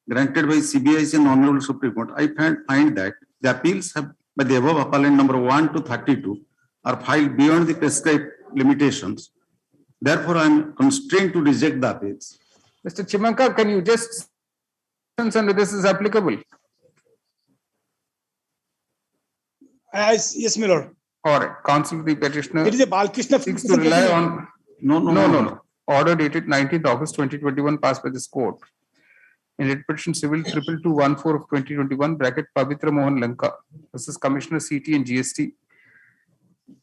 granted by CBIC and Honorable Supreme Court, I find that the appeals have, by the above appellant number 1 to 32 are filed beyond the prescribed limitations. Therefore, I am constrained to reject the appeals. Mr. Chimanka, can you just under this is applicable? Yes, my lord. All right. Counsel the petitioner. It is a Balkrishna seeks to rely on. No. Order dated 19th August 2021 passed by this court. In writ petition civil 22214 of 2021 bracket Pavitra Mohan Lanka versus Commissioner CT and GST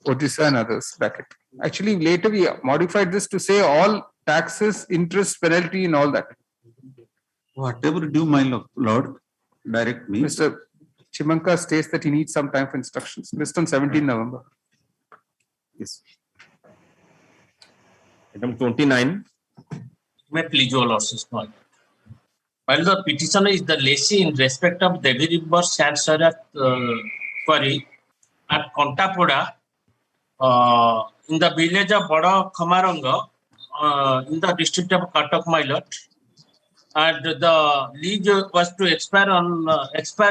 Orissa and others bracket. Actually, later we modified this to say all taxes, interest, penalty, and all that. Whatever due, my lord, direct me. Mr. Chimanka states that he needs some time for instructions. List on 17 November. Yes. Item 29. May please your lordship's point. While the petitioner is the lessee in respect of Devi River Sand Sarat quarry at Kontapoda in the village of Bada Khamaranga in the district of Cuttack, my lord. And the lease was to expire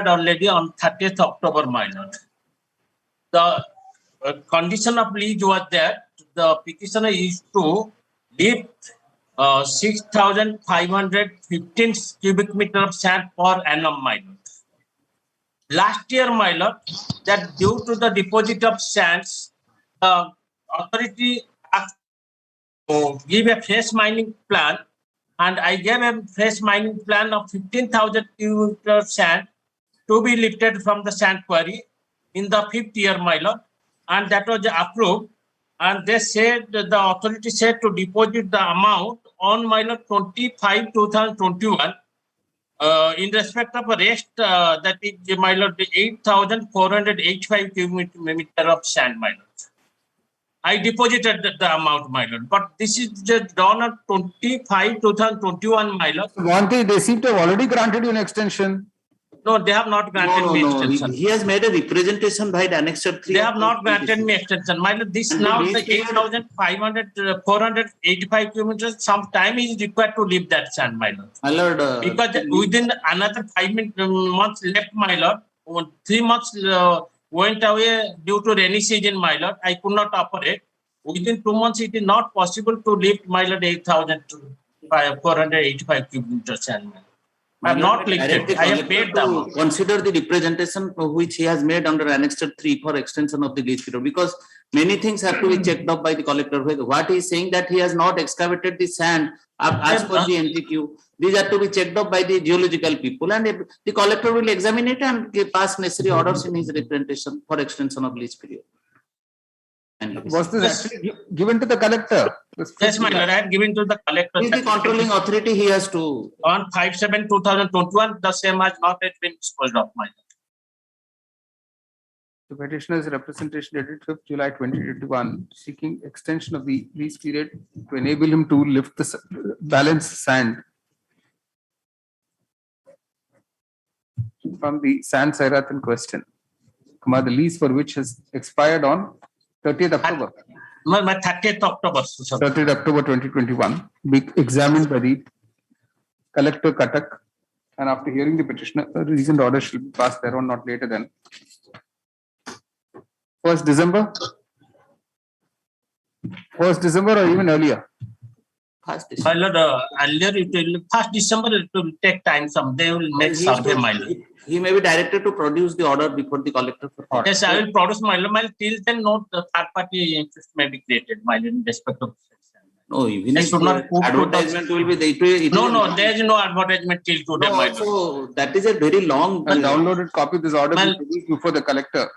already on 30th October, my lord. the condition of lease was that the petitioner is to lift 6,515 cubic meter of sand per annum, my lord. Last year, my lord, that due to the deposit of sands, the authority asked to give a fresh mining plan, and I gave a fresh mining plan of 15,000 cubic meter of sand to be lifted from the sand quarry in the 5th year, my lord, and that was approved. And they said, the authority said to deposit the amount on, my lord, 25/2021 in respect of a rest that is, my lord, 8,485 cubic meter of sand, my lord. I deposited the amount, my lord, but this is just done on 25/2021, my lord. Monty, they seem to have already granted you an extension. No, they have not granted me extension. He has made a representation by the annexure 3. They have not granted me extension. My lord, this And now the the 485 kilometers, some time is required to leave that sand, my lord. My lord, Because within another 5 months left, my lord, 3 months went away due to rainy season, my lord. I could not operate. Within 2 months, it is not possible to lift, my lord, 8,485 kilometers sand, my lord. I have not lifted. I have paid the amount. Consider the representation which he has made under annexure 3 for extension of the lease period, because many things have to be checked up by the collector. What he is saying that he has not excavated the sand as per the NTQ. These are to be checked up by the geological people, and the collector will examine it and pass necessary orders in his representation for extension of lease period. Was this actually given to the collector? Yes, my lord, I had given to the collector. He is the controlling authority, he has to. On 5/7/2021, the same has not yet been disposed of, my lord. The petitioner's representation dated 5th July 2021, seeking extension of the lease period to enable him to lift the balance sand from the sand Sairat in question, the lease for which has expired on 30th October. My 30th October. 30th October 2021, be examined by the collector Cuttack, and after hearing the petitioner, a reasoned order shall be passed thereon not later than 1st December? 1st December or even earlier? My lord, earlier it will, 1st December, it will take time. Some they will make survey, my lord. He may be directed to produce the order before the collector. Yes, I will produce, my lord. Till then, no third party interest may be created, my lord, in respect of. No, even They if should not put advertisement will be No, there is no advertisement till today, my lord. So that is a very long. A downloaded copy of this order will be released before the collector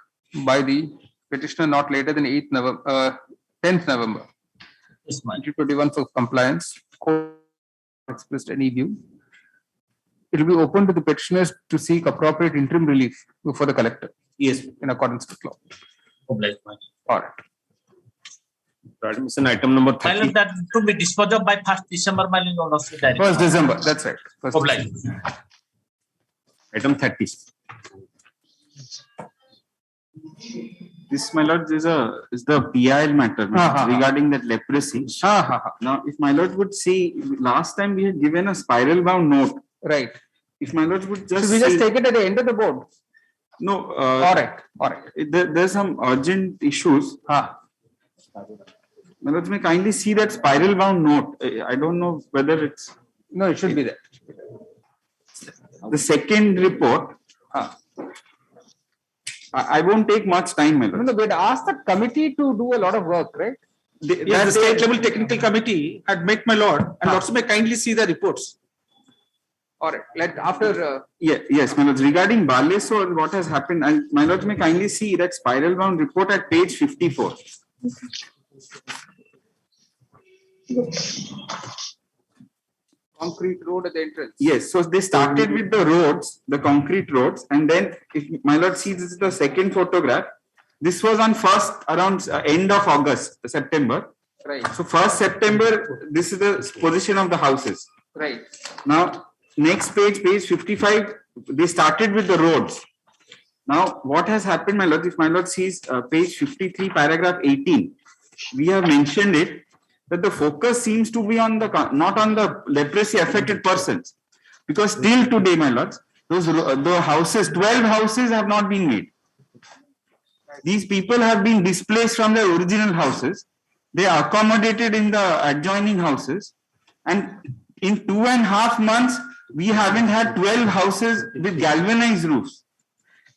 by the petitioner not later than 10th November. 2021 for compliance. Court expressed any view. It will be open to the petitioners to seek appropriate interim relief before the collector. Yes, in accordance with law. All right. Admission item number 30. My lord, that to be disposed of by 1st December, my lord. 1st December, that's right. Item 30. This, my lord, is the PIL matter regarding that leprosy. Now, if my lord would see, last time we had given a spiral bound note. Right. If my lord would just we just take it at the end of the board? No. All right. There's some urgent issues. My lord, may kindly see that spiral bound note. I don't know whether it's. No, it should be there. The second report. I won't take much time, my lord. No, we'd ask the committee to do a lot of work, right? The state level technical committee had met, my lord, and also may kindly see the reports. All right. After. Yes, my lord. Regarding Baleswar, what has happened, my lord, may kindly see that spiral bound report at page 54. Concrete road at the entrance. Yes, so they started with the roads, the concrete roads, and then if my lord sees, this is the second photograph. This was on around end of August, September. Right. So 1st September, this is the position of the houses. Right. Now, next page 55, they started with the roads. Now, what has happened, my lord, if my lord sees page 53, paragraph 18, we have mentioned it, that the focus seems to be on not on the leprosy affected persons, because till today, my lords, the houses, 12 houses have not been made. These people have been displaced from their original houses. They are accommodated in the adjoining houses. And in 2.5 months, we haven't had 12 houses with galvanized roofs.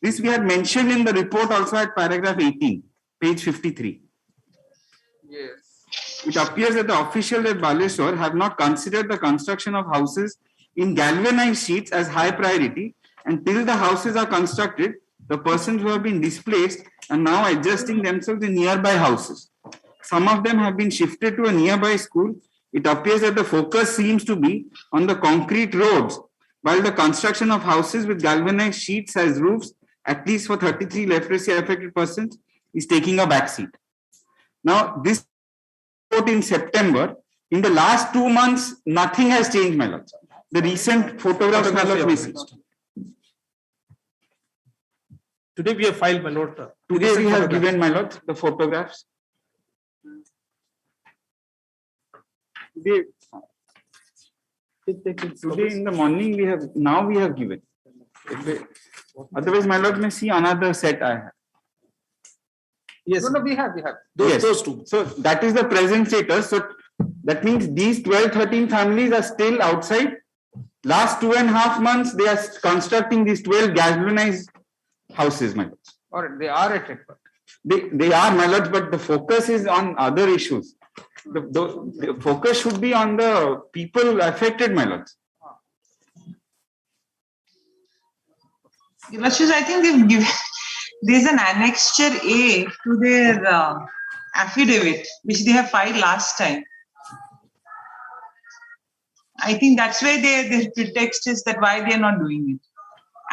This we had mentioned in the report also at paragraph 18, page 53. Yes. It appears that the officials at Baleshwar have not considered the construction of houses in galvanized sheets as high priority, and till the houses are constructed, the persons who have been displaced are now adjusting themselves in nearby houses. Some of them have been shifted to a nearby school. It appears that the focus seems to be on the concrete roads, while the construction of houses with galvanized sheets as roofs, at least for 33 leprosy affected persons, is taking a backseat. Now, this report in September, in the last 2 months, nothing has changed, my lord. The recent photographs, my lord, we see. Today we have filed, my lord. Today we have given, my lord, the photographs. Today in the morning we have given. Otherwise, my lord may see another set I have. Yes. No, we have. Those two. So that is the present status. So that means these 12, 13 families are still outside. Last 2.5 months, they are constructing these 12 galvanized houses, my lord. Or they are at it. They are, my lord, but the focus is on other issues. The focus should be on the people affected, my lord. Your Lordships, I think they've given, there's an annexure A to their affidavit, which they have filed last time. I think that's why their pretext is that why they are not doing it.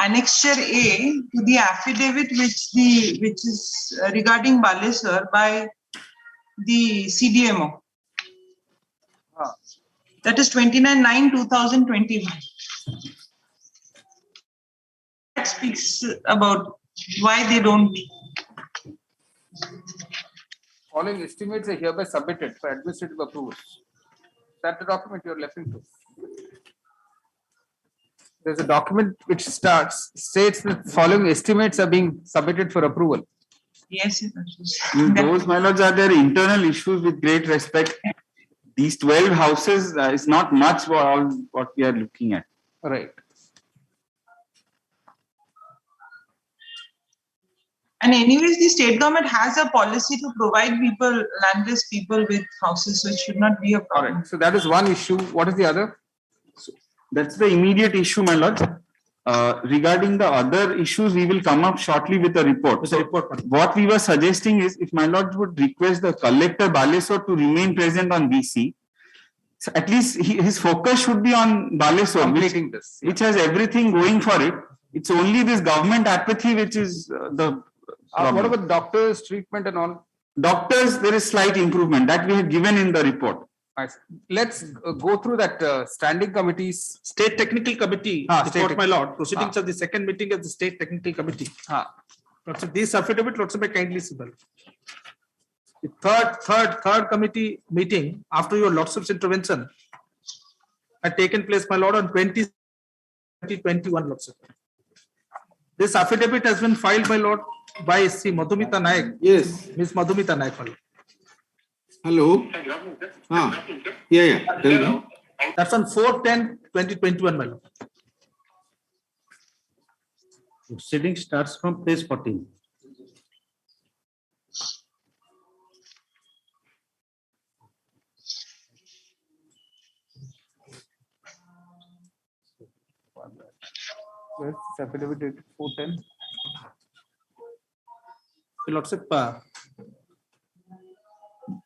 Annexure A to the affidavit which is regarding Baleshwar by the CDMO. That is 29/9/2021. That speaks about why they don't. Following estimates are hereby submitted for administrative approval. That's the document you're referring to. There's a document which states that following estimates are being submitted for approval. Yes, those, my lords, are their internal issues with great respect. These 12 houses is not much for what we are looking at. Right. And anyways, the state government has a policy to provide people, landless people with houses, so it should not be a problem. Right. So that is one issue. What is the other? That's the immediate issue, my lords. Regarding the other issues, we will come up shortly with a report. So what we were suggesting is, if my lords would request the collector Baleshwar to remain present on BC, so at least his focus should be on Baleshwar, which has everything going for it. It's only this government apathy which is the problem. What about doctors' treatment and all? Doctors, there is slight improvement that we have given in the report. Nice. Let's go through that standing committees. State Technical Committee, report, my lord. Proceedings Ah. of the second meeting of the State Technical Committee. So this affidavit, Lord Sabha, kindly see. The third committee meeting after your Lordship's intervention had taken place, my lord, on 2021, Lordship. This affidavit has been filed, my lord, by C. Madhumita Naik. Yes. Ms. Madhumita Naik, my lord. Hello. Yeah. Tell me. That's on 4/10/2021, my lord. Proceeding starts from page 14. Yes, affidavit dated 4/10. Lordship,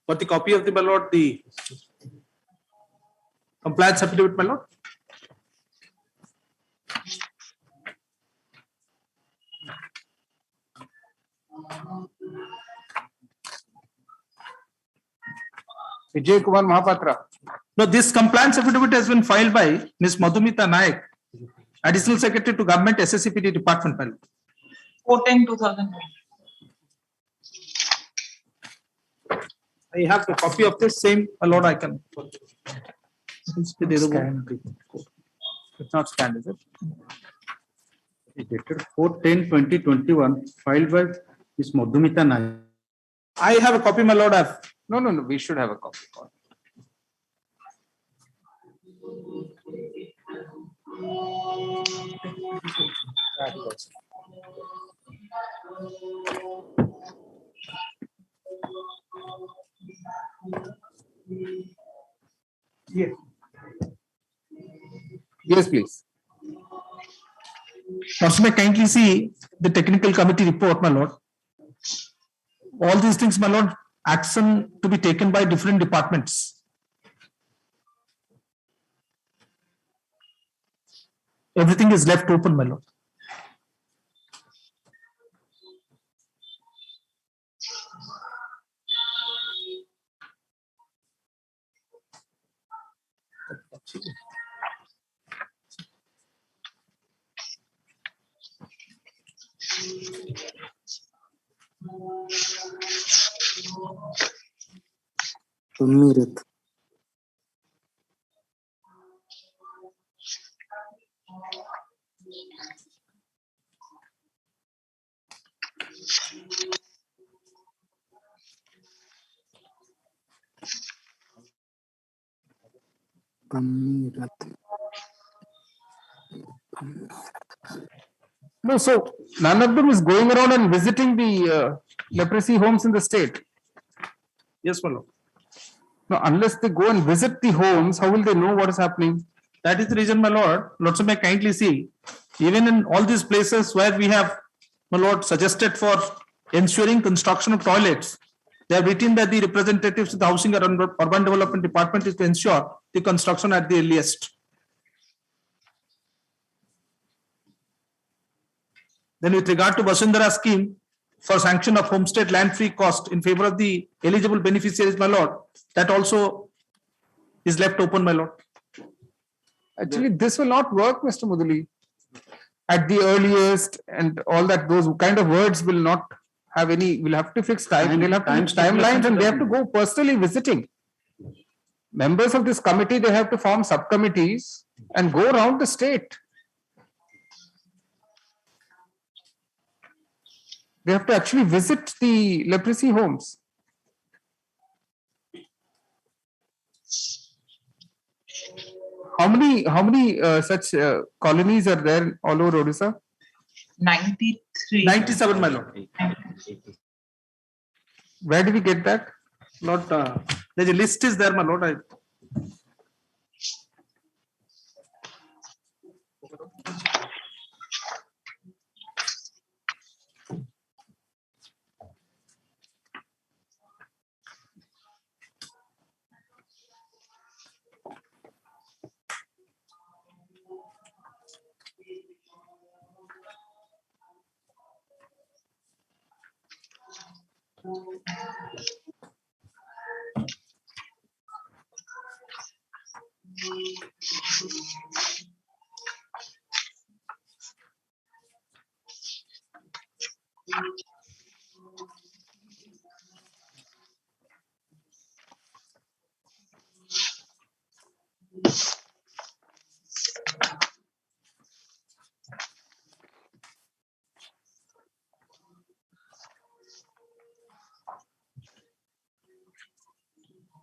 for the copy of the, my lord, the compliance affidavit, my lord. Vijay Kumar Mahapatra. No, this compliance affidavit has been filed by Ms. Madhumita Naik, Additional Secretary to Government SSCPD Department, my lord. 4/10/2020. I have a copy of this same, my lord, I can. It's not scanned, is it? Dated 4/10/2021, filed by Ms. Madhumita Nayak. I have a copy, my lord. No, we should have a copy. Yes. Yes, please. Lordship may kindly see the technical committee report, my lord. All these things, my lord, action to be taken by different departments. Everything is left open, my lord. Amirat. No, so none of them is going around and visiting the leprosy homes in the state. Yes, my lord. No, unless they go and visit the homes, how will they know what is happening? That is the reason, my lord. Lordship may kindly see, even in all these places where we have, my lord, suggested for ensuring construction of toilets, they have written that the representatives of the Housing and Urban Development Department is to ensure the construction at the earliest. Then with regard to Vasundhara scheme for sanction of homestead land free cost in favor of the eligible beneficiaries, my lord, that also is left open, my lord. Actually, this will not work, Mr. Mudali. At the earliest and all that, those kind of words will not have any, we'll have to fix time. They'll have to fix timelines and they have to go personally visiting. Members of this committee, they have to form subcommittees and go around the state. They have to actually visit the leprosy homes. How many such colonies are there all over Orissa? 93. 97, my lord. Where do we get that? Lord, the list is there, my lord.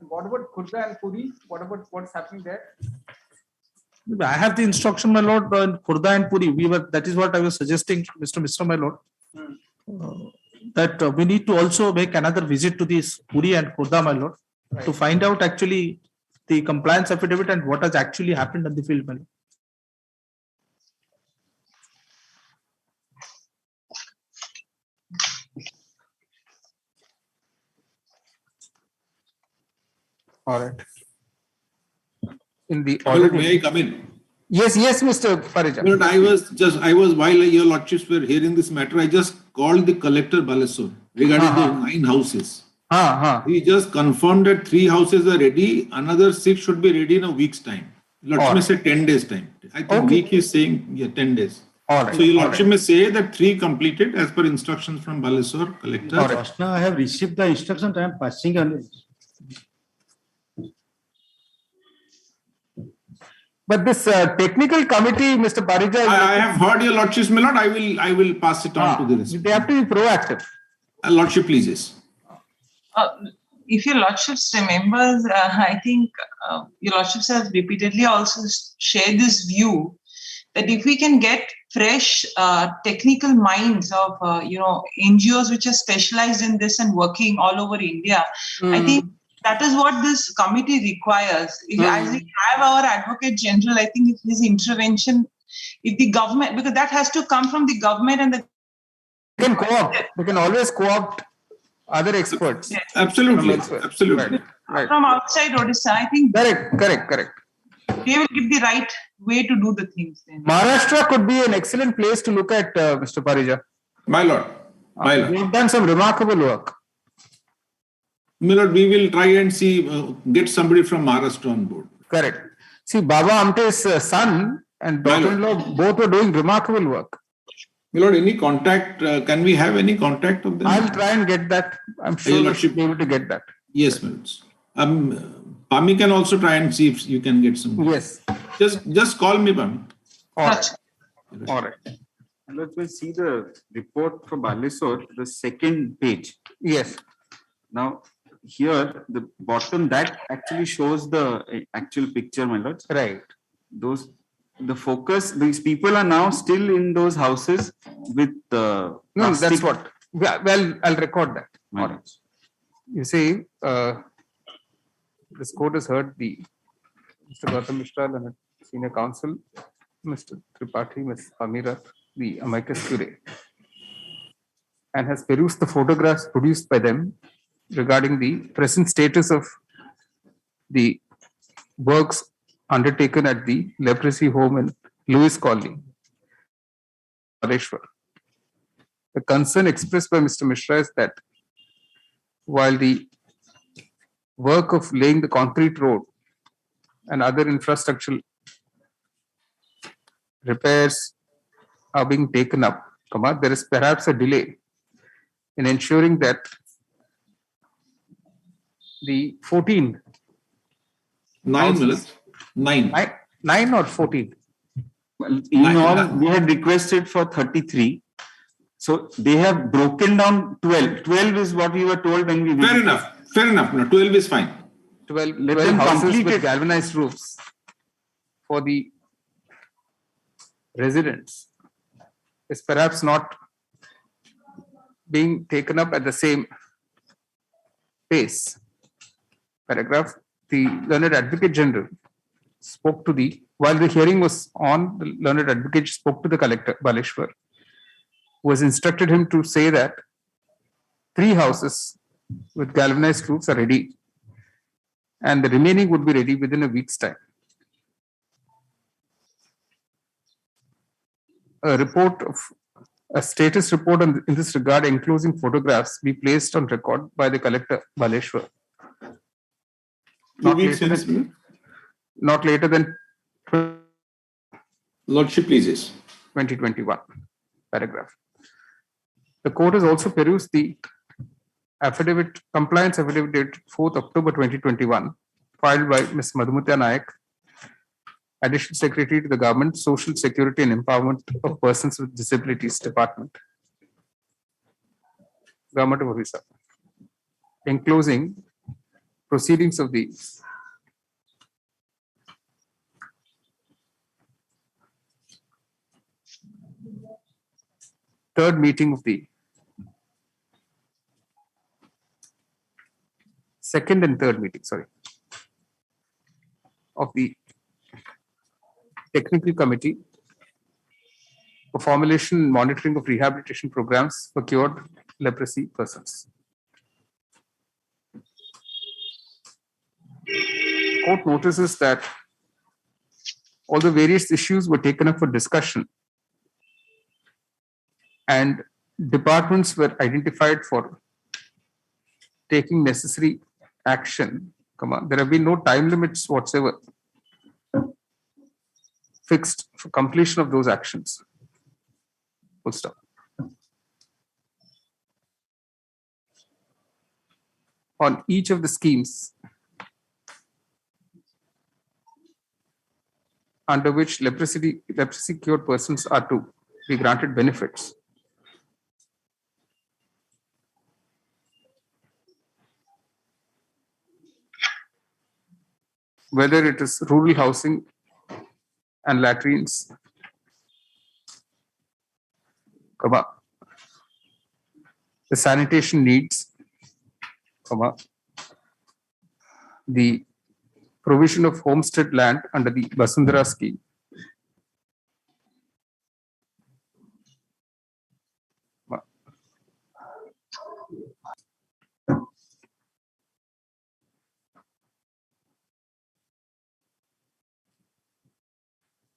What about Khurda and Puri? What about what's happening there? I have the instruction, my lord, in Khurda and Puri. That is what I was suggesting, Mr. Mishra, my lord. That we need to also make another visit to this Puri and Khurda, my lord, to find out actually the compliance affidavit and what has actually happened on the field, my lord. All right. In the Well, may I come in? Yes, Mr. Parija. But I was while your lordships were hearing this matter, I just called the collector Balesur regarding the 9 houses. He just confirmed that 3 houses are ready, another 6 should be ready in a week's time. Lordship may say 10 days time. I think week is saying 10 days. All right. So your lordship may say that 3 completed as per instructions from Balesur collector. Just now I have received the instructions, I am passing on it. But this technical committee, Mr. Parija, I have heard your lordships, my lord. I will pass it on to the rest. They have to be proactive. Lordship pleases. If your lordships remembers, I think your lordships have repeatedly also shared this view that if we can get fresh technical minds of NGOs which are specialized in this and working all over India, I think that is what this committee requires. As we have our Advocate General, I think if his intervention, if the government, because that has to come from the government and the they can always co-opt other experts. Absolutely, absolutely. Right. From outside Odisha, I think Correct. they will give the right way to do the things. Then. Maharashtra could be an excellent place to look at, Mr. Parija. My lord, We've done some remarkable work. My lord, we will try and see, get somebody from Maharashtra on board. Correct. See, Baba Amte's son and daughter-in-law both were doing remarkable work. My lord, any contact, can we have any contact of them? I'll try and get that. I'm sure we should be able to get that. Yes, my lords. Pami can also try and see if you can get some. Yes. Just call me, Pami. All right. Let's see the report from Balesur, the second page. Yes. Now, here, the bottom, that actually shows the actual picture, my lords. Right. The focus, these people are now still in those houses with No, that's what. Well, I'll record that. All right. You see, this court has heard the Mr. Gautam Mishra and senior counsel, Mr. Tripathi, Ms. Amira, the amicus curiae, and has perused the photographs produced by them regarding the present status of the works undertaken at the leprosy home in Lewis Colony, Baleshwar. The concern expressed by Mr. Mishra is that while the work of laying the concrete road and other infrastructural repairs are being taken up, there is perhaps a delay in ensuring that the 14 9 or 14. Well, in all, we had requested for 33. So they have broken down 12. 12 is what we were told when we. Fair enough. No, 12 is fine. 12 Let them houses complete with it. galvanized roofs for the residents is perhaps not being taken up at the same pace. Paragraph, the Learned Advocate General spoke to while the hearing was on, the Learned Advocate spoke to the collector, Baleshwar, who has instructed him to say that 3 houses with galvanized roofs are ready and the remaining would be ready within a week's time. A status report in this regard, enclosing photographs, be placed on record by the collector, Baleshwar. Not later than Lordship pleases. 2021. Paragraph. The court has also perused the compliance affidavit dated 4th October 2021, filed by Ms. Madhumita Nayak, Additional Secretary to the Government, Social Security and Empowerment of Persons with Disabilities Department, Government of Orissa, enclosing proceedings of the third meeting of the second and third meeting, of the Technical Committee for Formulation and Monitoring of Rehabilitation Programs for Cured Leprosy Persons. Court notices that although various issues were taken up for discussion and departments were identified for taking necessary action, there have been no time limits whatsoever fixed for completion of those actions. Full stop. On each of the schemes under which leprosy cured persons are to be granted benefits, whether it is rural housing and latrines, the sanitation needs, the provision of homestead land under the Basundhara scheme,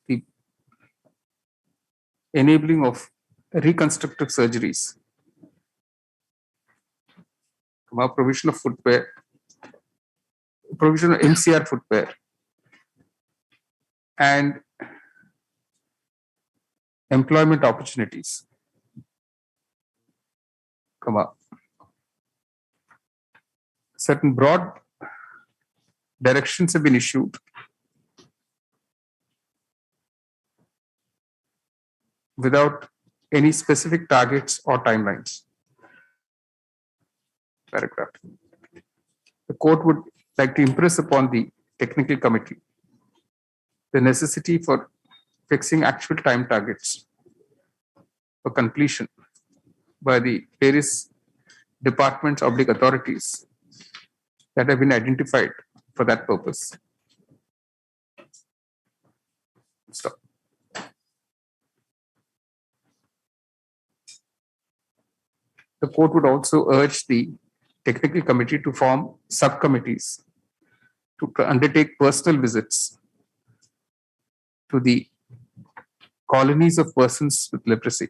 the enabling of reconstructive surgeries, provision of footwear, provision of MCR footwear, and employment opportunities, certain broad directions have been issued without any specific targets or timelines. Paragraph. The court would like to impress upon the technical committee the necessity for fixing actual time targets for completion by the various departments or authorities that have been identified for that purpose. Stop. The court would also urge the technical committee to form subcommittees to undertake personal visits to the colonies of persons with leprosy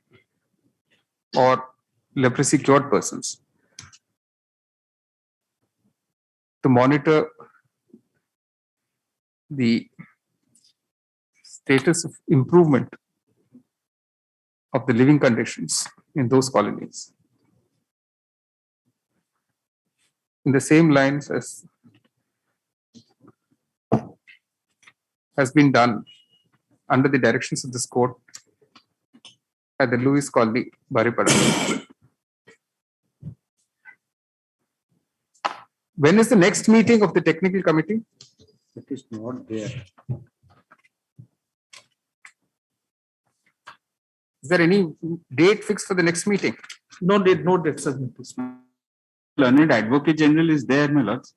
or leprosy cured persons to monitor the status of improvement of the living conditions in those colonies. In the same lines as has been done under the directions of this court at the Lewis Colony, Baripada. When is the next meeting of the technical committee? It is not there. Is there any date fixed for the next meeting? No date, no date. Learned Advocate General is there, my lords.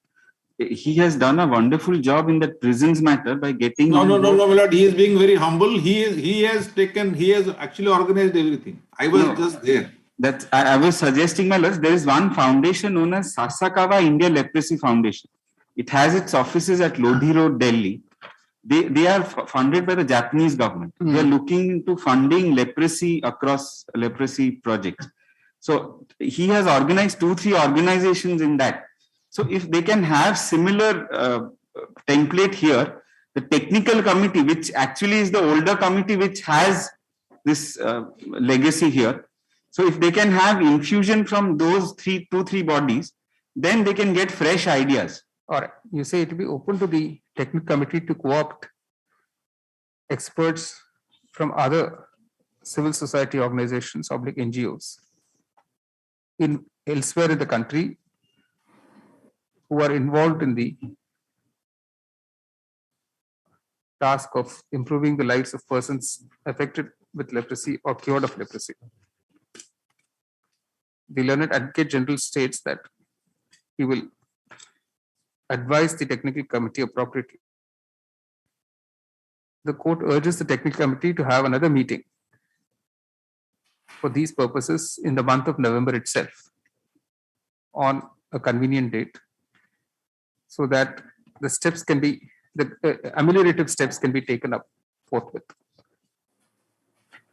He has done a wonderful job in that prisons matter by getting. No, my lord. He is being very humble. He has actually organized everything. I was just there. That I was suggesting, my lords, there is one foundation known as Sasakawa India Leprosy Foundation. It has its offices at Lodhi Road, Delhi. They are funded by the Japanese government. They are looking into funding leprosy across leprosy projects. So he has organized 2-3 organizations in that. So if they can have similar template here, the technical committee, which actually is the older committee which has this legacy here. So if they can have infusion from those 2-3 bodies, then they can get fresh ideas. All right. You say it will be open to the technical committee to co-opt experts from other civil society organizations, NGOs, in elsewhere in the country who are involved in the task of improving the lives of persons affected with leprosy or cured of leprosy. The Learned Advocate General states that he will advise the technical committee appropriately. The court urges the technical committee to have another meeting for these purposes in the month of November itself on a convenient date, so that the steps can be, the ameliorative steps can be taken up forthwith.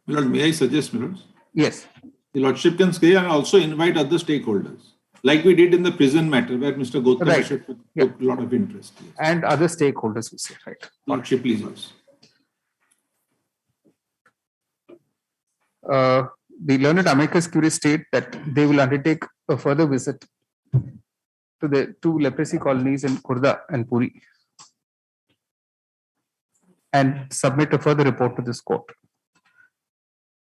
My lord, may I suggest, my lords? Yes. The lordship can stay and also invite other stakeholders, like we did in the prison matter, where Mr. Gautam took a lot of interest. Yes. And other stakeholders, we say, right? Lordship, please. Yes. The Learned Amicus Curiae state that they will undertake a further visit to the 2 leprosy colonies in Khurda and Puri and submit a further report to this court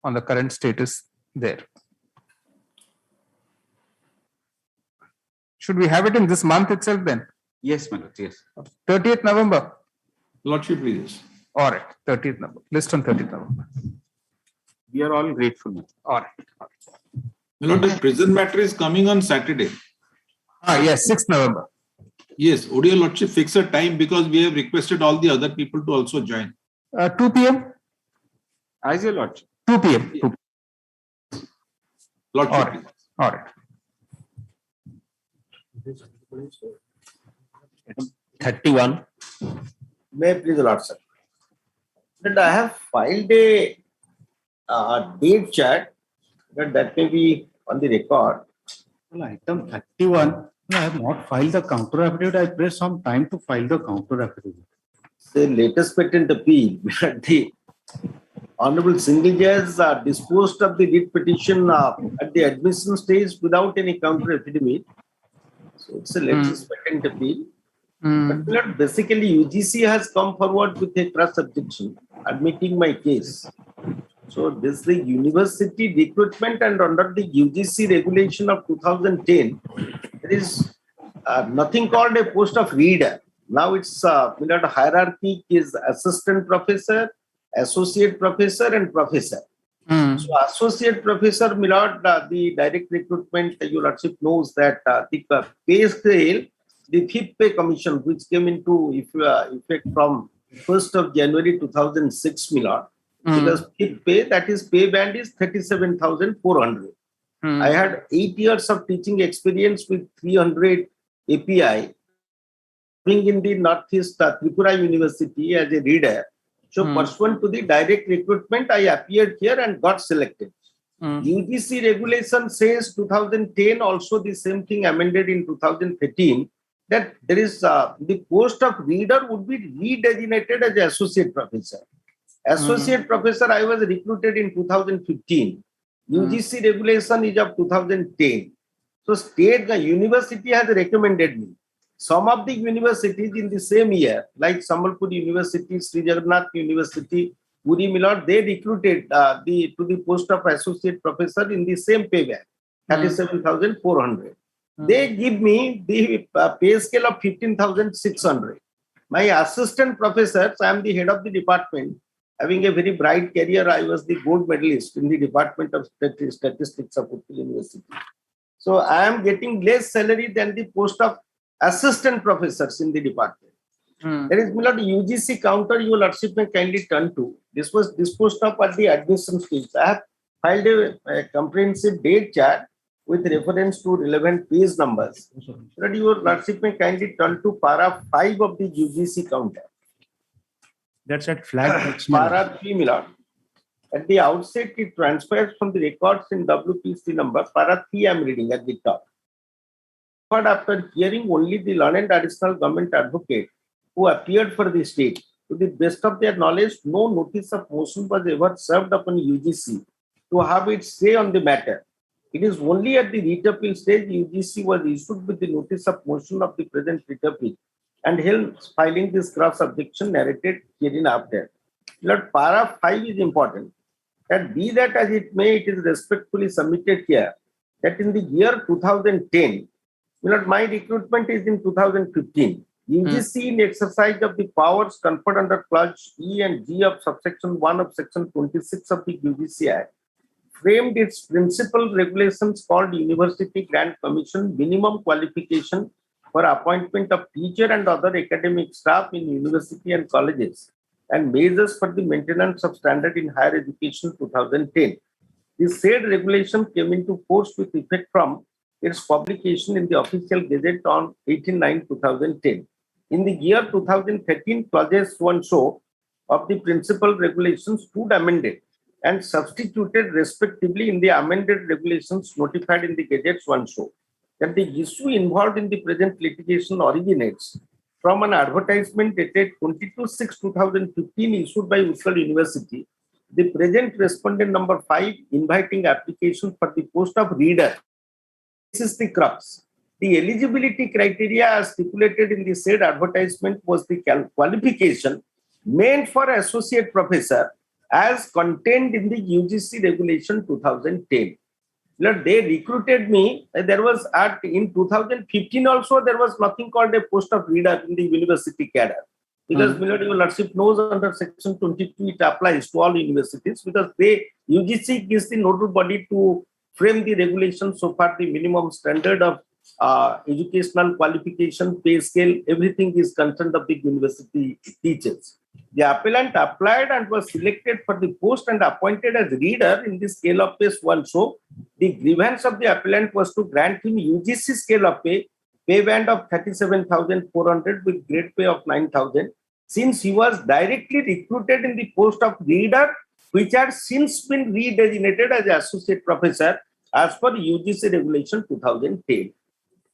on the current status there. Should we have it in this month itself then? Yes, my lord, yes. 30th November. Lordship, please. All right, 30th November. List on 30th November. We are all grateful. All right. My lord, the present matter is coming on Saturday. Yes, 6th November. Yes, would your lordship fix a time because we have requested all the other people to also join. 2 p.m. As your lordship. 2 p.m. Lordship, All right. please. All right. 31. May please, Lordship. That I have filed a date chart that may be on the record. Well, item 31, I have not filed the counter affidavit. I pressed some time to file the counter affidavit. The latest patent appeal, the Honorable Single Judge disposed of the writ petition at the admission stage without any counter affidavit. So it's a latest patent appeal. But basically, UGC has come forward with a cross objection admitting my case. So this is the university recruitment, and under the UGC regulation of 2010, there is nothing called a post of reader. Now it's hierarchy is assistant professor, associate professor, and professor. So associate professor, the direct recruitment, your lordship knows that the pay scale, the fifth pay commission, which came into effect from 1st of January 2006, because fifth pay, that is pay band is 37,400. I had 8 years of teaching experience with 300 API, being in the Northeast Tripura University as a reader. So pursuant to the direct recruitment, I appeared here and got selected. UGC regulation says 2010, also the same thing amended in 2013, that there is the post of reader would be redesignated as associate professor. Associate professor, I was recruited in 2015. UGC regulation is of 2010. So state, the university has recommended me. Some of the universities in the same year, like Sambalpur University, Sri Jagannath University, Puri Milord, they recruited to the post of associate professor in the same pay band, 37,400. They give me the pay scale of 15,600. My assistant professors, I am the head of the department, having a very bright career. I was the gold medalist in the Department of Statistics of Uttal University. So I am getting less salary than the post of assistant professors in the department. There is UGC counter, your lordship may kindly turn to. This was disposed of at the admission stage. I have filed a comprehensive date chart with reference to relevant page numbers. That your lordship may kindly turn to para 5 of the UGC counter. That's at flag. Para 3, Milord. At the outset, it transfers from the records in WPC number. Para 3, I am reading at the top. But after hearing only the learned additional government advocate who appeared for the state, to the best of their knowledge, no notice of motion was ever served upon UGC to have its say on the matter. It is only at the writ appeal stage UGC was issued with the notice of motion of the present writ appeal, and hence filing this cross objection narrated herein after. Lord, para 5 is important. That be that as it may, it is respectfully submitted here that in the year 2010, my recruitment is in 2015. UGC in exercise of the powers conferred under clause E and G of subsection 1 of section 26 of the UGC Act framed its principal regulations called University Grant Commission minimum qualification for appointment of teacher and other academic staff in university and colleges and measures for the maintenance of standard in higher education 2010. The said regulation came into force with effect from its publication in the official gazette on 18/9/2010. In the year 2013, clauses 1 so of the principal regulations stood amended and substituted respectively in the amended regulations notified in the gazettes 1 so that the issue involved in the present litigation originates from an advertisement dated 22/6/2015 issued by Uttal University, the present respondent number 5 inviting application for the post of reader. This is the crux. The eligibility criteria as stipulated in the said advertisement was the qualification meant for associate professor as contained in the UGC regulation 2010. Lord, they recruited me. There was in 2015 also, there was nothing called a post of reader in the university cadre. Because your Lordship knows under section 22, it applies to all universities because UGC is the nodal body to frame the regulations so far the minimum standard of educational qualification, pay scale, everything is concerned of the university teachers. The appellant applied and was selected for the post and appointed as reader in the scale of pay 1. So the grievance of the appellant was to grant him UGC scale of pay band of 37,400 with grade pay of 9,000. Since he was directly recruited in the post of reader, which had since been redesignated as associate professor as per UGC regulation 2010.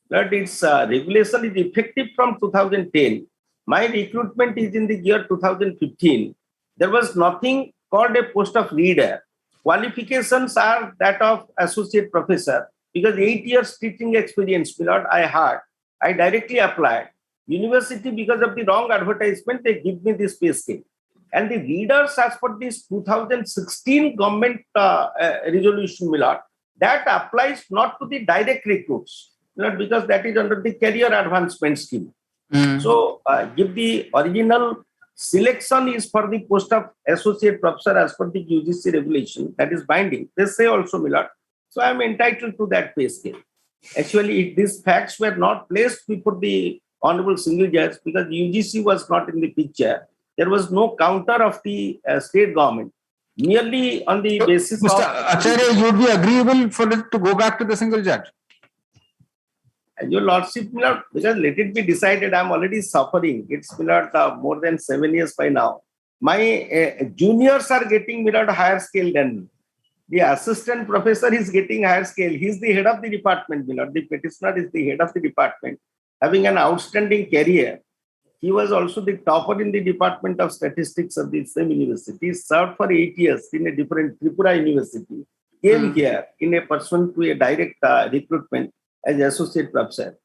But its regulation is effective from 2010. My recruitment is in the year 2015. There was nothing called a post of reader. Qualifications are that of associate professor because 8 years teaching experience, I had. I directly applied. University, because of the wrong advertisement, they give me this pay scale. And the readers, as per this 2016 government resolution, that applies not to the direct recruits, because that is under the career advancement scheme. So, if the original selection is for the post of associate professor as per the UGC regulation, that is binding. They say also, so I am entitled to that pay scale. Actually, these facts were not placed before the Honorable Single Judge because UGC was not in the picture. There was no counter of the state government. Merely on the basis Mr. of... Acharya, you would be agreeable for it to go back to the single judge? Your Lordship, because let it be decided, I am already suffering. It's more than 7 years by now. My juniors are getting higher scale than me. The assistant professor is getting higher scale. He is the head of the department. The petitioner is the head of the department, having an outstanding career. He was also the topper in the Department of Statistics of the same university. He served for 8 years in a different Tripura university. Came here in a pursuant to a direct recruitment as associate professor.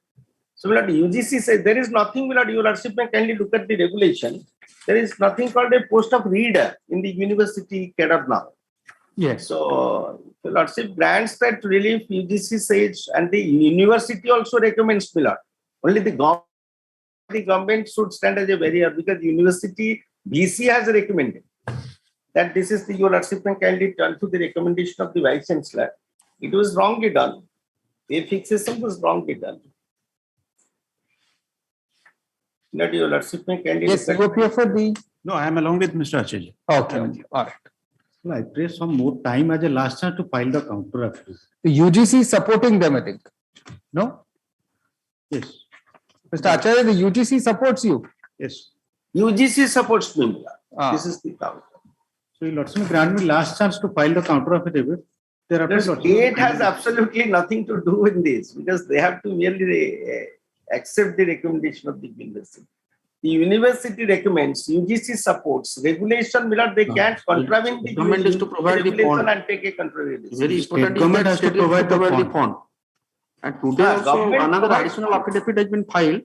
So, UGC says there is nothing. Your Lordship may kindly look at the regulation. There is nothing called a post of reader in the university cadre now. Yes. So, the Lordship grants that relief, UGC says, and the university also recommends only the government should stand as a barrier because university BC has recommended that this is the Your Lordship may kindly turn to the recommendation of the Vice Chancellor. It was wrongly done. The fixation was wrongly done. Your Lordship may kindly. Yes, you appear for the. No, I am along with Mr. Acharya. Okay, all right. I pray some more time as a last chance to file the counter affidavit. The UGC is supporting them, I think. No? Yes. Mr. Acharya, the UGC supports you. Yes. UGC supports me. This is the counter. So, Your Lordship grant me last chance to file the counter affidavit. The state has absolutely nothing to do with this because they have to merely accept the recommendation of the university. The university recommends, UGC supports, regulation, they can't contravene the government is to provide the regulation fund. And take a contrary decision. Very important. Government has to provide the fund. And today also another additional affidavit has been filed.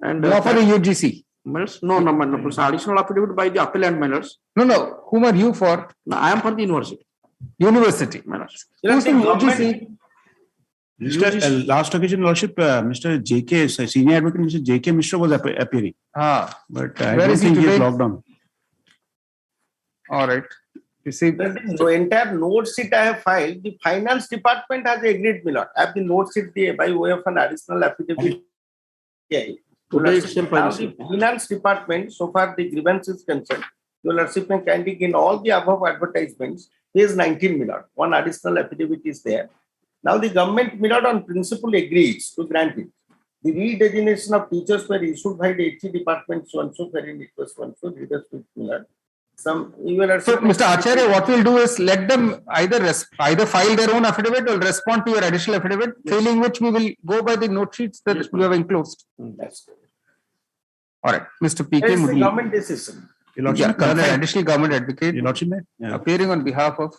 And for the UGC. No. So additional affidavit by the appellant matters. No. Whom are you for? No, I am for the university. University. Who's the UGC? Mr. Last occasion, Lordship, Mr. JK, Senior Advocate Mr. JK Mishra was appearing. But I don't think he is locked down. All right. You see, the entire note sheet I have filed, the finance department has agreed, I have the note sheet by way of an additional affidavit. Today itself, now the finance department, so far the grievance is concerned, Your Lordship may kindly in all the above advertisements, page 19, one additional affidavit is there. Now the government, on principle agrees to grant it. The redesignation of teachers were issued by the HE department, so and so, wherein it was so and so, readers with So, Mr. Acharya, what we'll do is let them either file their own affidavit or respond to your additional affidavit, failing which we will go by the note sheets that we have enclosed. That's good. All right, Mr. PK It's the Murli. government decision. Additional government advocate Your Lordship, appearing on behalf of.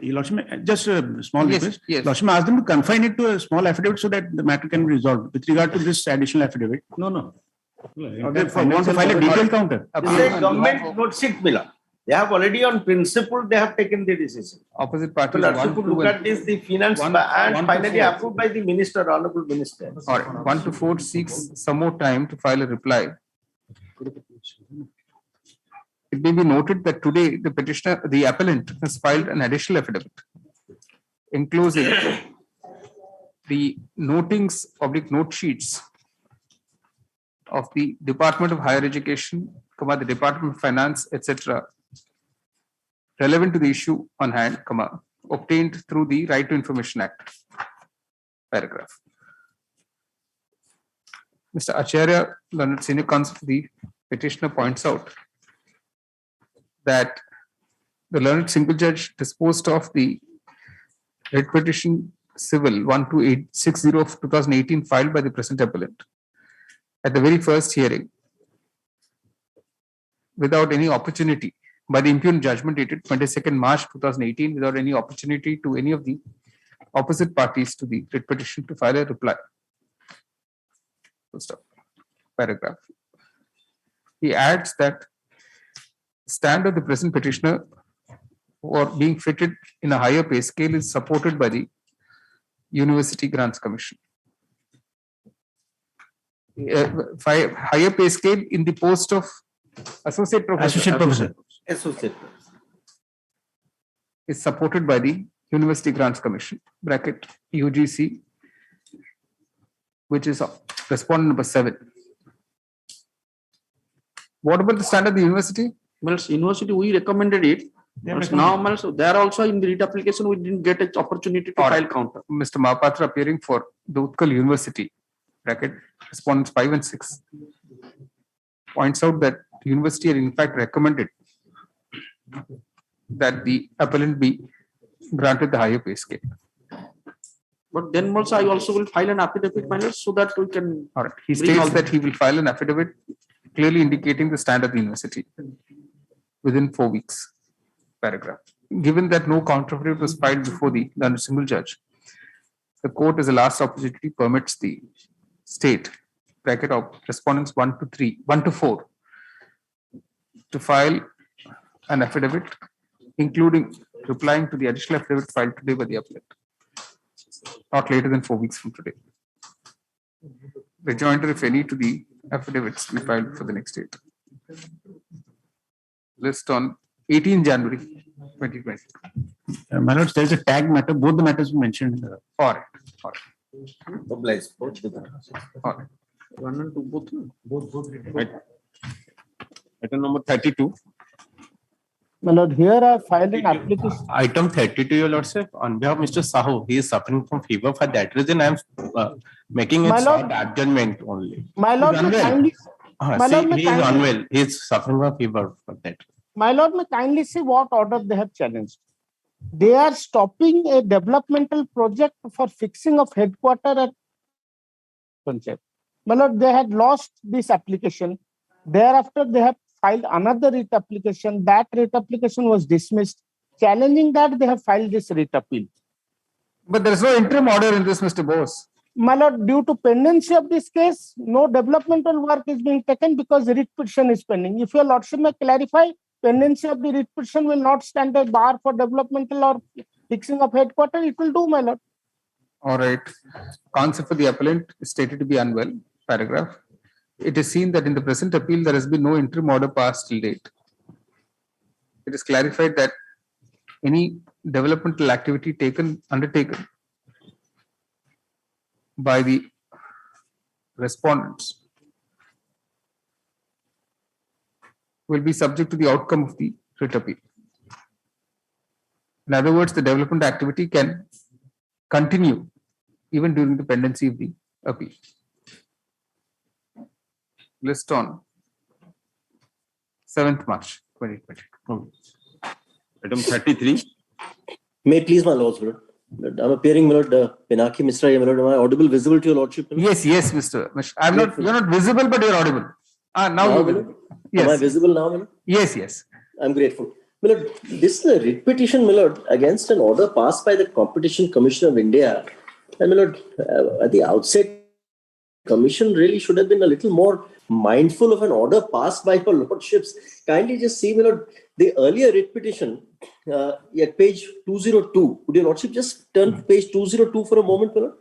Your Lordship, just a small request. Yes. Lordship, ask them to confine it to a small affidavit so that the matter can be resolved with regard to this additional affidavit. No. Or they want to file a detailed counter. It's a government note sheet, They have already on principle, they have taken the decision. Opposite parties. Well, also to look at this, the finance and finally approved by the minister, honorable minister. All right, 1 to 4 seeks some more time to file a reply. It may be noted that today the petitioner, the appellant, has filed an additional affidavit enclosing the notings, public note sheets of the Department of Higher Education, the Department of Finance, etc., relevant to the issue on hand, obtained through the Right to Information Act. Paragraph. Mr. Acharya, learned senior counsel for the petitioner, points out that the learned single judge disposed of the writ petition civil 12860 of 2018 filed by the present appellant at the very first hearing without any opportunity by the impugned judgment dated 22nd March 2018 without any opportunity to any of the opposite parties to the writ petition to file a reply. Paragraph. He adds that stand of the present petitioner for being fitted in a higher pay scale is supported by the University Grants Commission. Higher pay scale in the post of associate professor. Associate professor. Associate professor. Is supported by the University Grants Commission, bracket UGC, which is respondent number 7. What about the standard of the university? Well, university, we recommended it. But now, so there also in the writ application, we didn't get an opportunity to file counter. Mr. Mahapatra appearing for the Utkal University, bracket respondents 5 and 6, points out that the university had in fact recommended that the appellant be granted the higher pay scale. But then also, I also will file an affidavit, so that we can. All right. He states that he will file an affidavit clearly indicating the stand of the university within 4 weeks. Paragraph. Given that no counter affidavit was filed before the learned single judge, the court as a last opportunity permits the state, bracket of respondents 1 to 4, to file an affidavit, including replying to the additional affidavit filed today by the appellant, not later than 4 weeks from today. Rejoinder, if any, to the affidavits to be filed for the next date. List on 18 January 2020. My lords, there is a tag matter. Both the matters were mentioned. All right. All right. All right. 1 and 2, both. Right. Item number 32. My lord, here I filed an application. Item 32, your lordship, on behalf of Mr. Sahu, he is suffering from fever. For that reason, I am making a short adjournment only. My lord, may kindly. He is unwell. He is suffering from fever for that. My lord, may kindly see what order they have challenged. They are stopping a developmental project for fixing of headquarter at Panchayat. My lord, they had lost this application. Thereafter, they have filed another writ application. That writ application was dismissed. Challenging that, they have filed this writ appeal. But there is no interim order in this, Mr. Bose. My lord, due to pendency of this case, no developmental work is being taken because the writ petition is pending. If your lordship may clarify, pendency of the writ petition will not stand a bar for developmental or fixing of headquarter. It will do, my lord. All right. Counsel for the appellant is stated to be unwell. Paragraph. It is seen that in the present appeal, there has been no interim order passed till date. It is clarified that any developmental activity undertaken by the respondents will be subject to the outcome of the writ appeal. In other words, the development activity can continue even during the pendency of the appeal. List on 7th March 2020. Item 33. May it please my lords, my lord. I'm appearing, my lord, Pinaki Mishra, my lord. Am I audible, visible to your lordship? Yes, Mr. I'm not. You're not visible, but you're audible. Now you're visible. Yes. Am I visible now, my lord? Yes. I'm grateful. My lord, this is a writ petition, my lord, against an order passed by the Competition Commission of India. And my lord, at the outset, Commission really should have been a little more mindful of an order passed by your lordships, kindly just see, the earlier writ petition at page 202. Would your lordship just turn to page 202 for a moment, my lord?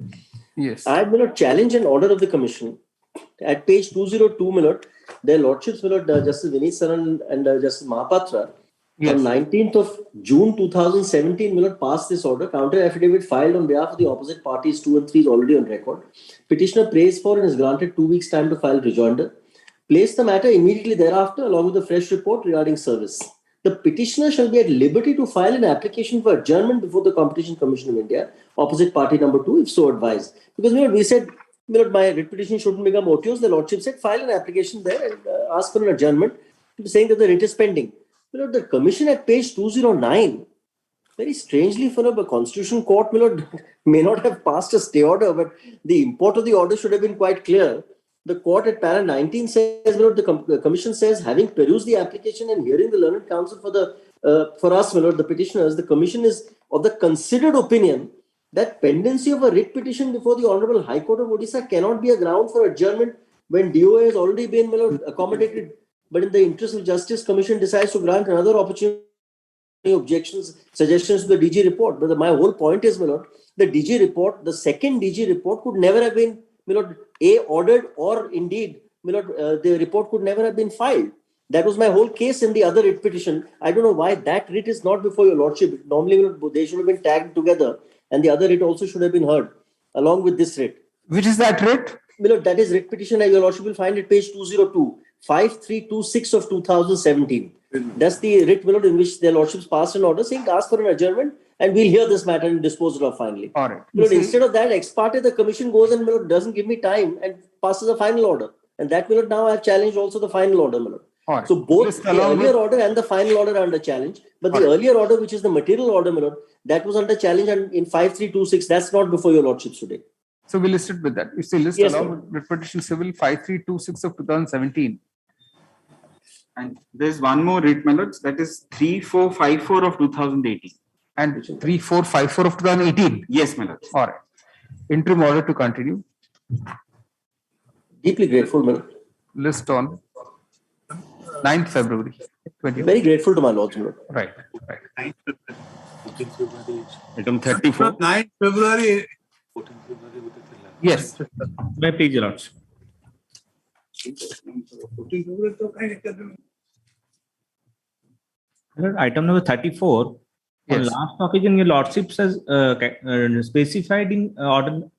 Yes. I have challenge an order of the commission. At page 202, my lord, their lordships, my lord, Justice Vineet Saran and Justice Mahapatra, on 19th of June 2017, my lord, passed this order. Counter affidavit filed on behalf of the opposite parties 2 and 3 is already on record. Petitioner prays for and is granted 2 weeks' time to file rejoinder. Place the matter immediately thereafter along with a fresh report regarding service. The petitioner shall be at liberty to file an application for adjournment before the Competition Commission of India, opposite party number 2, if so advised. Because we said, my writ petition shouldn't become otious. The lordship said file an application there and ask for an adjournment, saying that the writ is pending. The commission at page 209, very strangely for a constitutional court, may not have passed a stay order, but the import of the order should have been quite clear. The court at para 19 says, the commission says, having perused the application and hearing the learned counsel for us, the petitioners, the commission is of the considered opinion that pendency of a writ petition before the Honorable High Court of Odisha cannot be a ground for adjournment when DOA has already been accommodated. But in the interest of justice, commission decides to grant another opportunity, objections, suggestions to the DG report. But my whole point is, the DG report, the second DG report could never have been, ordered, or indeed, the report could never have been filed. That was my whole case in the other writ petition. I don't know why that writ is not before your lordship. Normally, they should have been tagged together, and the other writ also should have been heard along with this writ. Which is that writ? That is writ petition, and your lordship will find it page 202, 5326 of 2017. That's the writ in which their lordships passed an order saying ask for an adjournment and we'll hear this matter and dispose it of finally. All right. Instead of that, ex parte, the commission goes and doesn't give me time and passes a final order. And that now I have challenged also the final order. Right. So both the earlier order and the final order are under challenge. But the earlier order, which is the material order, that was under challenge and in 5326. That's not before your lordships today. So we listed with that. You say list along with writ petition civil 5326 of 2017. And there's one more writ, my lords, that is 3454 of 2018. And 3454 of 2018? Yes, my lords. All right. Interim order to continue. Deeply grateful, my lord. List on 9th February. 20. Very grateful to my lords, my lord. Right. Item 34. 9th February. Yes. May please, your lords. Item number 34. Yes. On last occasion, your lordships has specified in order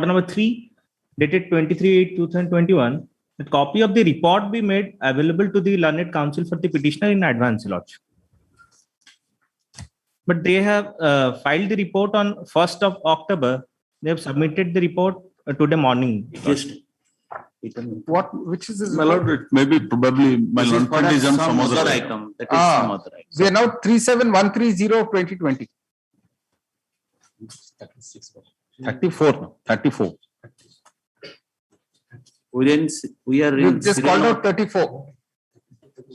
number 3, dated 23/8/2021, that copy of the report be made available to the learned counsel for the petitioner in advance, lordship. But they have filed the report on 1st of October. They have submitted the report today morning. Yes. Which is this? My lord, it may be probably my lord is on some other item. That is some other item. We are now 37130 of 2020. 34. We are in. You just called out 34.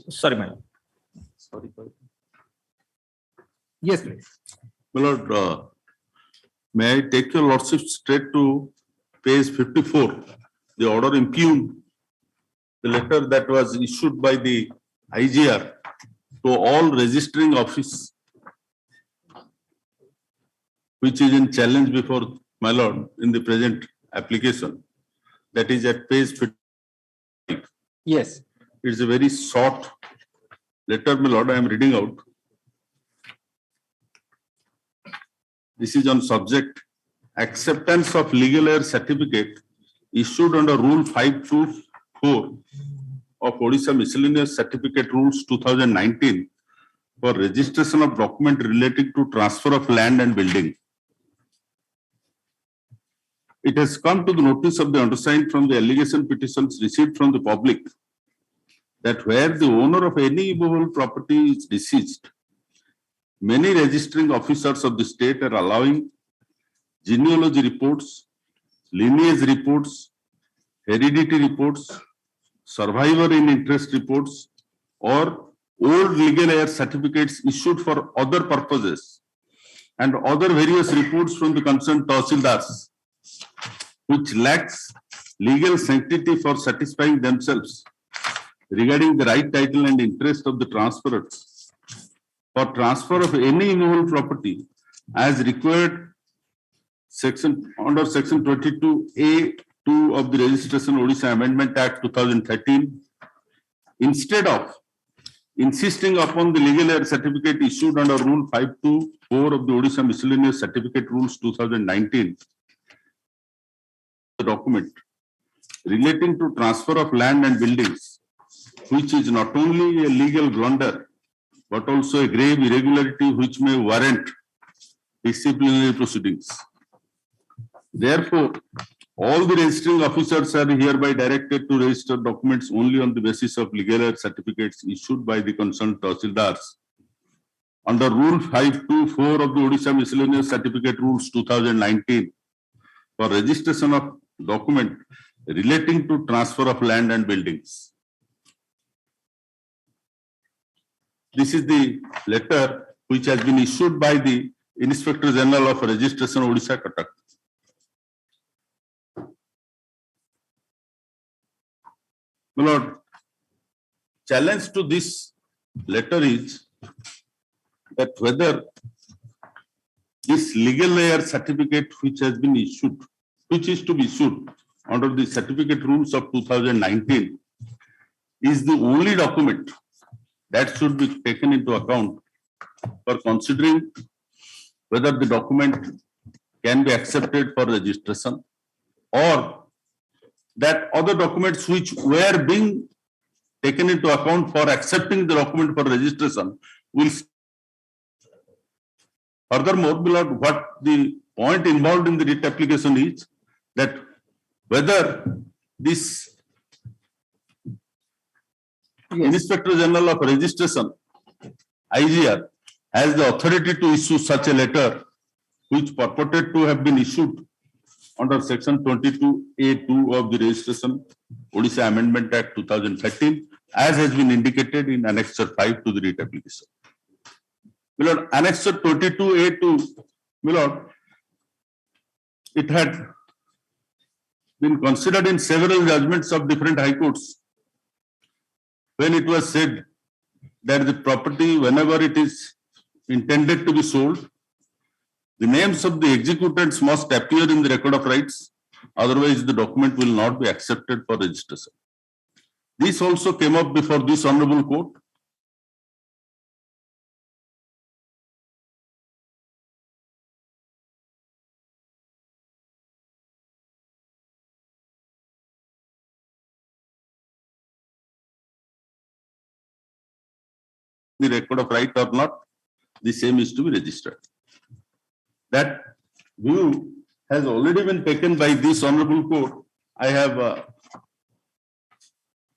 Sorry, my lord. Sorry. Yes, please. My lord, may I take your lordship straight to page 54? The order impugned, the letter that was issued by the IGR to all registering office, which is in challenge before my lord in the present application. That is at page 55. Yes. It's a very short letter, my lord, I am reading out. This is on subject acceptance of legal heir certificate issued under Rule 524 of Orissa Miscellaneous Certificate Rules 2019 for registration of document relating to transfer of land and building. It has come to the notice of the undersigned from the allegation petitions received from the public that where the owner of any movable property is deceased, many registering officers of the state are allowing genealogy reports, lineage reports, heredity reports, survivor in interest reports, or old legal heir certificates issued for other purposes, and other various reports from the concerned tahsildars, which lacks legal sanctity for satisfying themselves regarding the right title and interest of the transferors for transfer of any immovable property as required under section 22A(2) of the Registration Odisha Amendment Act 2013, instead of insisting upon the legal heir certificate issued under Rule 524 of the Odisha Miscellaneous Certificate Rules 2019, the document relating to transfer of land and buildings, which is not only a legal blunder, but also a grave irregularity which may warrant disciplinary proceedings. Therefore, all the registering officers are hereby directed to register documents only on the basis of legal heir certificates issued by the concerned tahsildars under Rule 524 of the Odisha Miscellaneous Certificate Rules 2019 for registration of document relating to transfer of land and buildings. This is the letter which has been issued by the Inspector General of Registration Odisha, Cuttack. My Lord, challenge to this letter is that whether this legal heir certificate which has been issued, which is to be issued under the certificate rules of 2019, is the only document that should be taken into account for considering whether the document can be accepted for registration, or that other documents which were being taken into account for accepting the document for registration will. Furthermore, beloved, what the point involved in the writ application is that whether this Inspector General of Registration, IGR, has the authority to issue such a letter which purported to have been issued under section 22A(2) of the Registration Odisha Amendment Act 2013, as has been indicated in Annexure 5 to the writ application. Milord, Annexure 22A(2), Milord, it had been considered in several judgments of different high courts when it was said that the property, whenever it is intended to be sold, the names of the executants must appear in the record of rights, otherwise the document will not be accepted for registration. This also came up before this honorable court. The record of right or not, the same is to be registered. That view has already been taken by this honorable court. I have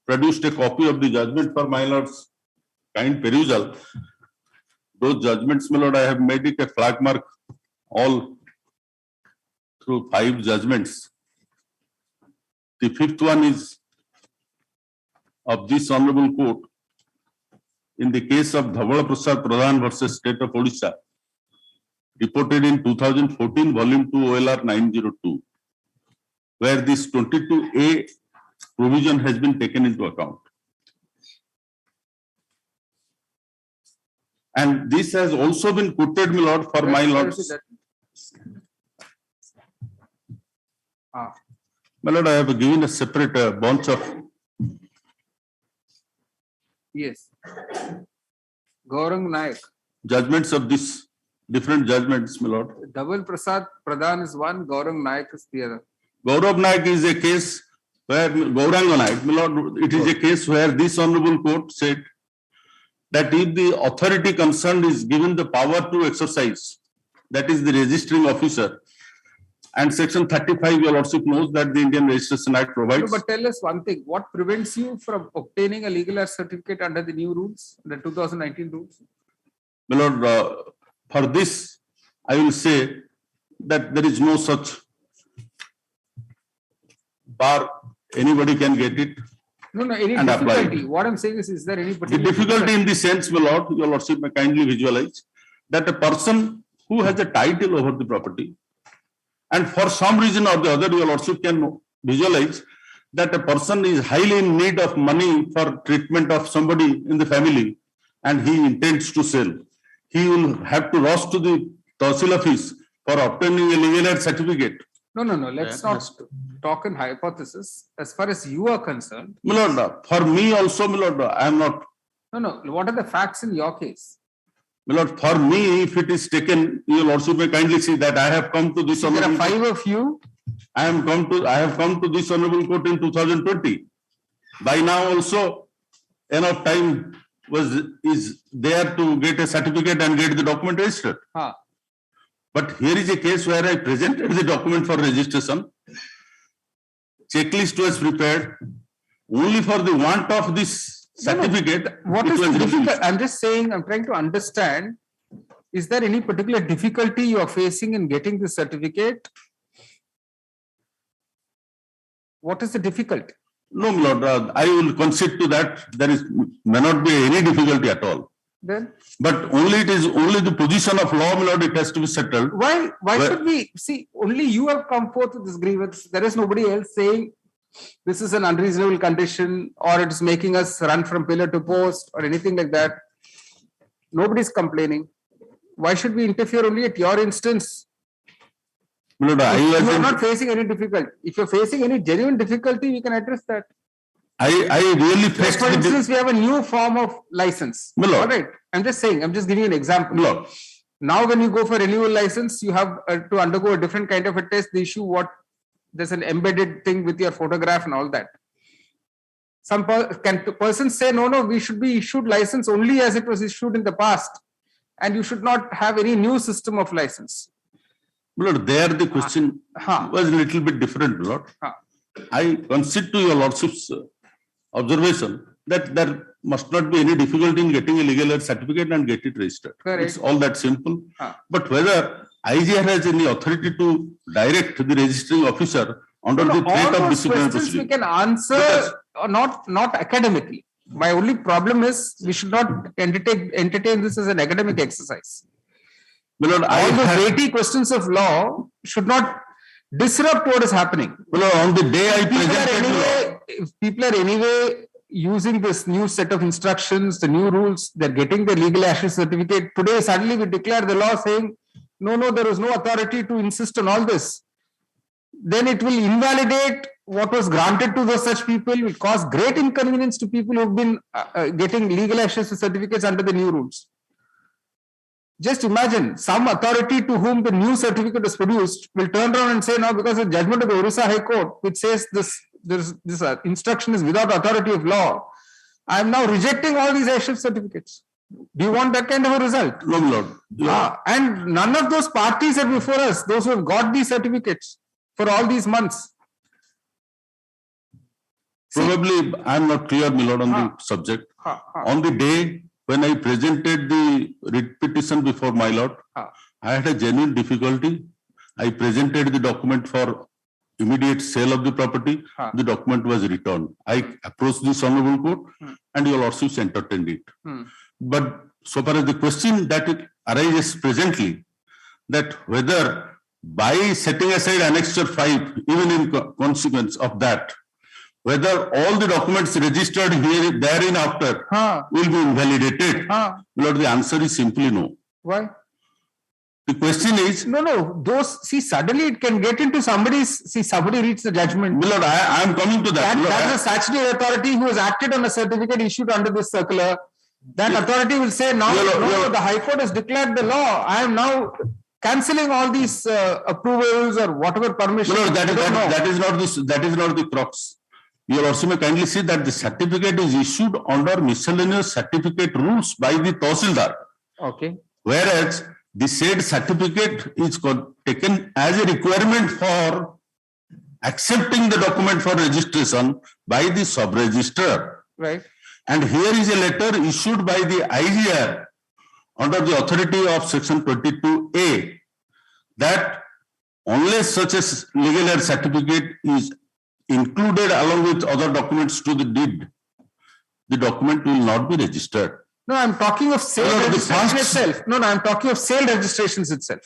produced a copy of the judgment for my lord's kind perusal. Those judgments, my lord, I have made it a flag mark all through 5 judgments. The 5th one is of this honorable court in the case of Dhavala Prasad Pradhan versus State of Odisha, reported in 2014, volume 2, OLR 902, where this 22A provision has been taken into account. And this has also been quoted, my lord, for my lords. My lord, I have given a separate bunch of. Yes. Gaurang Naik. Judgments of this, different judgments, my lord. Dhaval Prasad Pradhan is one, Gaurang Naik is the other. Gaurav Naik is a case where, Gauranga Naik, my lord, it is a case where this honorable court said that if the authority concerned is given the power to exercise, that is the registering officer, and section 35, your lordship knows that the Indian Registration Act provides. No, but tell us one thing, what prevents you from obtaining a legal heir certificate under the new rules, the 2019 rules? My lord, for this, I will say that there is no such bar, anybody can get it. No, any and difficulty. apply. What I'm saying is there any The particular difficulty in the sense, my lord, your lordship may kindly visualize that a person who has a title over the property, and for some reason or the other, your lordship can visualize that a person is highly in need of money for treatment of somebody in the family and he intends to sell, he will have to rush to the Tahsil office for obtaining a legal aid certificate. No, let's not talk in hypothesis. As far as you are concerned. My Lord, for me also, my Lord, I am not. No, what are the facts in your case? My Lord, for me, if it is taken, your Lordship may kindly see that I have come to this There honorable. are 5 of you. I have come to this honorable court in 2020. By now also, enough time is there to get a certificate and get the document registered. But here is a case where I presented the document for registration. Checklist was prepared only for the want of this certificate. What it is was the difficult? refused. I'm just saying, I'm trying to understand. Is there any particular difficulty you are facing in getting this certificate? What is the difficulty? No, my Lord, I will concede to that. There may not be any difficulty at all. Then But it is only the position of law, my Lord, it has to be settled. why should we see? Only you have come forth with this grievance. There is nobody else saying this is an unreasonable condition or it is making us run from pillar to post or anything like that. Nobody is complaining. Why should we interfere only at your instance? My Lord, You are not facing any difficulty. If you're facing any genuine difficulty, we can address that. I really Like faced for the instance, we have a new form of license. My Lord. All right. I'm just saying, I'm just giving you an example. My Lord. Now, when you go for renewal license, you have to undergo a different kind of a test. They issue there's an embedded thing with your photograph and all that. Some persons say, no, we should be issued license only as it was issued in the past. And you should not have any new system of license. My Lord, there the question was a little bit different, my Lord. I concede to your Lordship's observation that there must not be any difficulty in getting a legal aid certificate and get it registered. Correct. It's all that simple. But whether IGR has any authority to direct the registering officer under the threat of disciplinary Questions we proceeding. can answer not academically. My only problem is we should not entertain this as an academic exercise. My Lord, all those 80 questions of law should not disrupt what is happening. My Lord, on the day I presented If people are anyway using this new set of instructions, the new rules, they're getting the legal access certificate. Today, suddenly we declare the law saying, no, there is no authority to insist on all this. Then it will invalidate what was granted to those such people, will cause great inconvenience to people who've been getting legal access certificates under the new rules. Just imagine some authority to whom the new certificate is produced will turn around and say, now because of judgment of the Orissa High Court, which says this instruction is without authority of law, I am now rejecting all these access certificates. Do you want that kind of a result? No, Lord. And none of those parties are before us, those who have got these certificates for all these months. Probably I am not clear, my Lord, on the subject. On the day when I presented the writ petition before my Lord, I had a genuine difficulty. I presented the document for immediate sale of the property. The document was returned. I approached this honorable court and your lordships entertained it. But so far as the question that arises presently, that whether by setting aside annexure 5, even in consequence of that, whether all the documents registered here, therein after will be invalidated. Lord, the answer is simply no. Why? The question is... No, suddenly it can get into somebody reads the judgment. Lord, I am coming to that. That's a statutory authority who has acted on a certificate issued under this circular. That authority will say, no, the High Court has declared the law. I am now cancelling all these approvals or whatever permissions. Lord, that is not the crux. You also may kindly see that the certificate is issued under miscellaneous certificate rules by the Tahsildar. Okay. Whereas the said certificate is taken as a requirement for accepting the document for registration by the sub-registrar. Right. And here is a letter issued by the IGR under the authority of section 22A that unless such a legal aid certificate is included along with other documents to the deed, the document will not be registered. No, I'm talking of sale registration itself. No, I'm talking of sale registrations itself.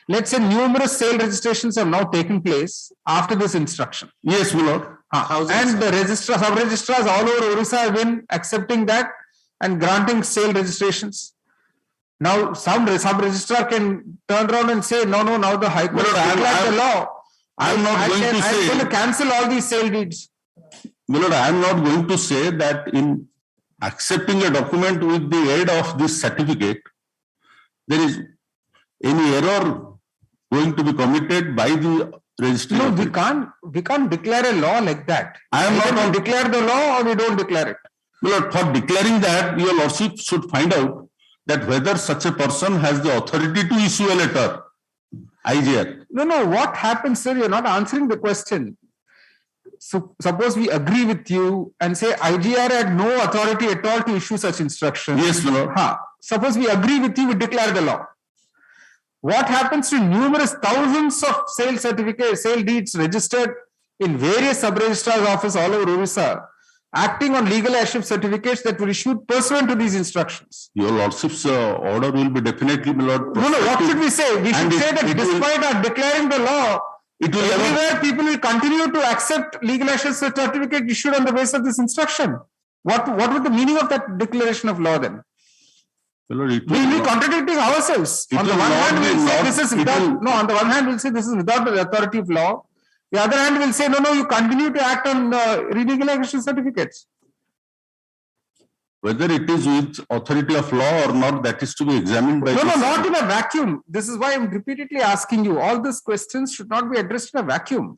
Let's say numerous sale registrations have now taken place after this instruction. Yes, my Lord. And the registrar, sub-registrars all over Orissa have been accepting that and granting sale registrations. Now, some sub-registrar can turn around and say, no, now the High Court has declared the law. I'm going to cancel all these sale deeds. Milord, I am not going to say that in accepting a document with the aid of this certificate, there is any error going to be committed by the registry. No, we can't declare a law like that. I am Either not we declare the law or we don't declare it. Milord, for declaring that, your lordship should find out that whether such a person has the authority to issue a letter. IGR. No, what happens, sir? You're not answering the question. So suppose we agree with you and say IGR had no authority at all to issue such instructions. Yes, Milord. Suppose we agree with you, we declare the law. What happens to numerous thousands of sale certificates, sale deeds registered in various sub-registrar's office all over Orissa, acting on legal heirship certificates that were issued pursuant to these instructions? Your lordship's order will be definitely, Milord. No, what should we say? We should say that despite our declaring the law, everywhere people will continue to accept legal heirship certificate issued on the basis of this instruction. What would the meaning of that declaration of law then? Milord, We'll be contradicting ourselves. On the one hand, we'll say this is without, no, on the one hand, we'll say this is without the authority of law. The other hand will say, no, you continue to act on legalization certificates. Whether it is with authority of law or not, that is to be examined by. No, not in a vacuum. This is why I'm repeatedly asking you. All these questions should not be addressed in a vacuum.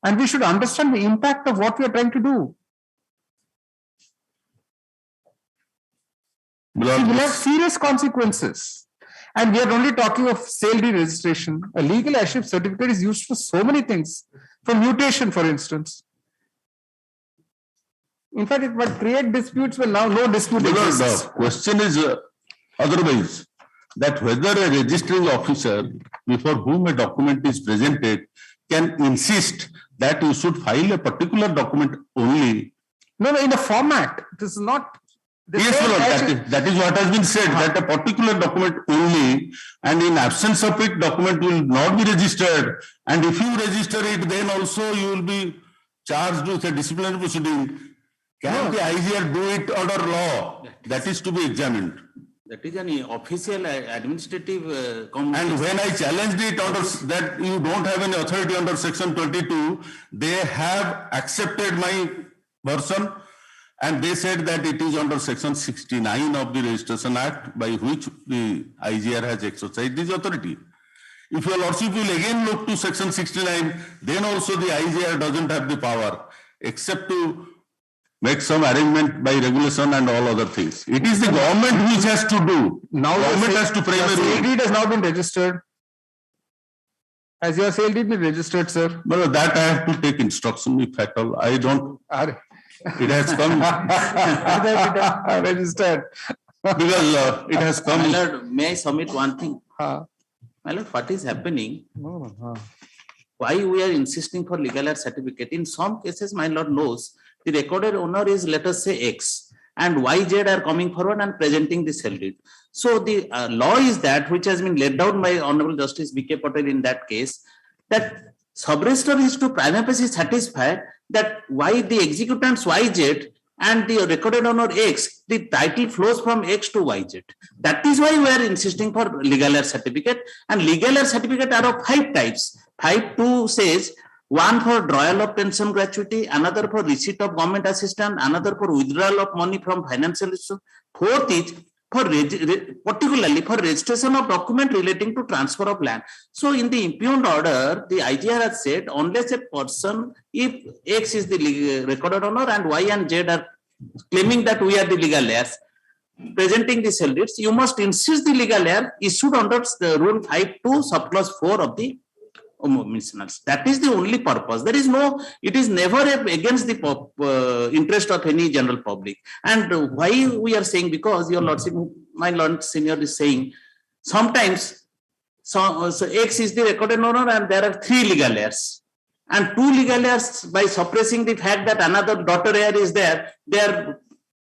And we should understand the impact of what we are trying to do. It will have serious consequences. And we are only talking of sale deed registration. A legal heirship certificate is used for so many things. For mutation, for instance. In fact, it might create disputes when now no dispute exists. The question is otherwise, that whether a registering officer before whom a document is presented can insist that you should file a particular document only. No, in a format. This is not. Yes, Lord, that is what has been said, that a particular document only, and in absence of it, document will not be registered. And if you register it, then also you will be charged with a disciplinary proceeding. Can the IGR do it under law? That is to be examined. That is an official administrative and when I challenged it under that you don't have any authority under section 22, they have accepted my version. And they said that it is under section 69 of the Registration Act by which the IGR has exercised this authority. If your lordship will again look to section 69, then also the IGR doesn't have the power except to make some arrangement by regulation and all other things. It is the government which has to do. Now government has to frame a rule. Sale deed has now been registered. Has your sale deed been registered, sir? No, that I have to take instruction if at all. I don't. It has come. Registered. Because it has come. My Lord, may I submit one thing? My Lord, what is happening? Why we are insisting for legal heir certificate? In some cases, my Lord knows the recorded owner is, let us say, X, and Y, Z are coming forward and presenting the sale deed. So the law is that which has been laid down by Honorable Justice B.K. Patel in that case, that sub-registrar is to prima facie satisfy that why the executants YZ and the recorded owner X, the title flows from X to YZ. That is why we are insisting for legal heir certificate, and legal heir certificate are of 5 types. 5.2 says, one for drawal of pension gratuity, another for receipt of government assistance, another for withdrawal of money from financial institution. 4th is for particularly for registration of document relating to transfer of land. So in the impugned order, the IGR has said unless a person, if X is the recorded owner and Y and Z are claiming that we are the legal heirs, presenting the sale deeds, you must insist the legal heir issued under the rule 5.2 subclause 4 of the missioners. That is the only purpose. There is no, it is never against the interest of any general public. And why we are saying, because your lordship, my lord senior is saying, sometimes so X is the recorded owner and there are 3 legal heirs. And 2 legal heirs, by suppressing the fact that another daughter heir is there, they are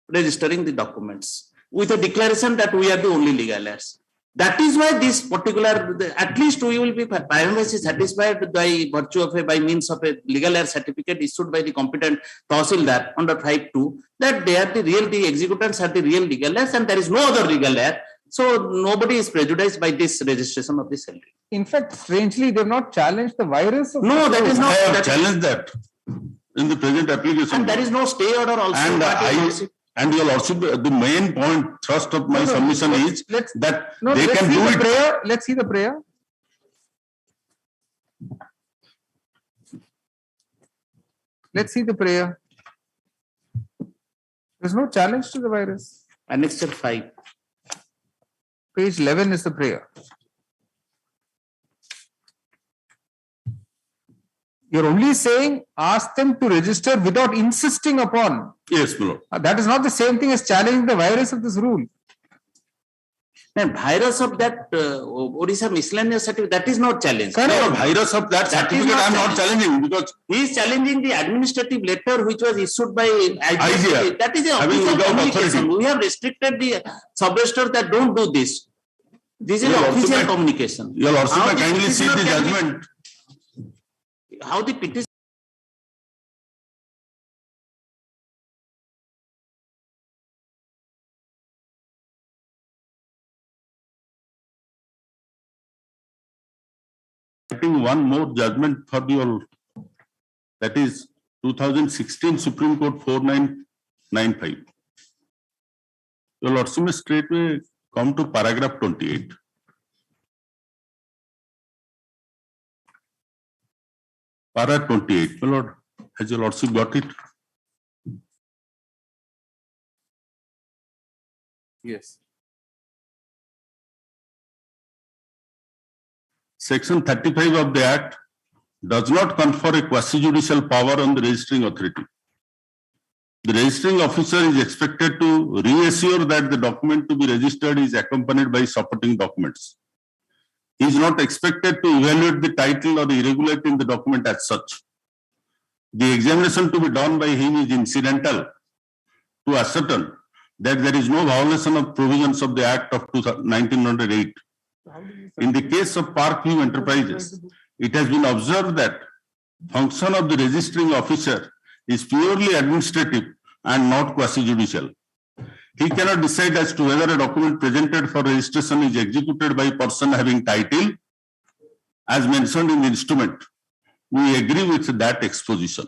registering the documents with a declaration that we are the only legal heirs. That is why this particular, at least we will be primarily satisfied by virtue of by means of a legal heir certificate issued by the competent Tahsildar under 5.2 that they are the executants are the real legal heirs and there is no other legal heir. So nobody is prejudiced by this registration of the salary. In fact, strangely, they have not challenged the virus. Of No, that is not. I have challenged that in the present application. And there is no stay order also. And your lordship, the main point thrust of my submission is that they can do it. Prayer. Let's see the prayer. Let's see the prayer. There's no challenge to the virus. Annexure 5. Page 11 is the prayer. You're only saying ask them to register without insisting upon. Yes, my lord. That is not the same thing as challenging the virus of this rule. The virus of that Orissa miscellaneous certificate, that is not challenged. No, virus of that certificate I am not challenging because he is challenging the administrative letter which was issued by IGR. That is the official communication. We have restricted the sub-registers that don't do this. This is official communication. Your lordship, I kindly see the judgment. How the petition one more judgment for your, that is 2016 Supreme Court 4995. Your lordship may straightway come to paragraph 28. Para 28, my lord, has your lordship got it? Yes. Section 35 of the Act does not confer a quasi-judicial power on the registering authority. The registering officer is expected to reassure that the document to be registered is accompanied by supporting documents. He is not expected to evaluate the title or the irregularity in the document as such. The examination to be done by him is incidental to ascertain that there is no violation of provisions of the Act of 1908. In the case of Parkview Enterprises, it has been observed that function of the registering officer is purely administrative and not quasi-judicial. He cannot decide as to whether a document presented for registration is executed by a person having title as mentioned in the instrument. We agree with that exposition.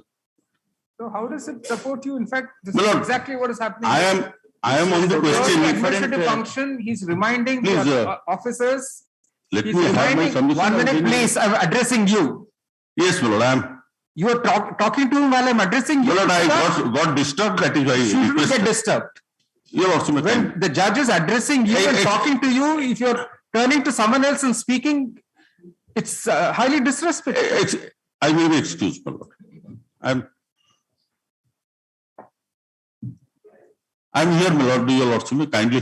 So how does it support you? In fact, this My is lord, exactly what is happening. I am on the question. Administrative function, he's reminding Please, the officers. Let He's me have my reminding, submission. 1 minute please, I'm addressing you. Yes, my lord, I am. You are talking to him while I'm addressing you. My lord, I got disturbed, that is why I Shouldn't requested. get disturbed. You're also my time. When the judge is addressing you and talking to you, if you're turning to someone else and speaking, it's highly disrespectful. I will be excused, my lord. I'm here, my lord, do your lordship, kindly.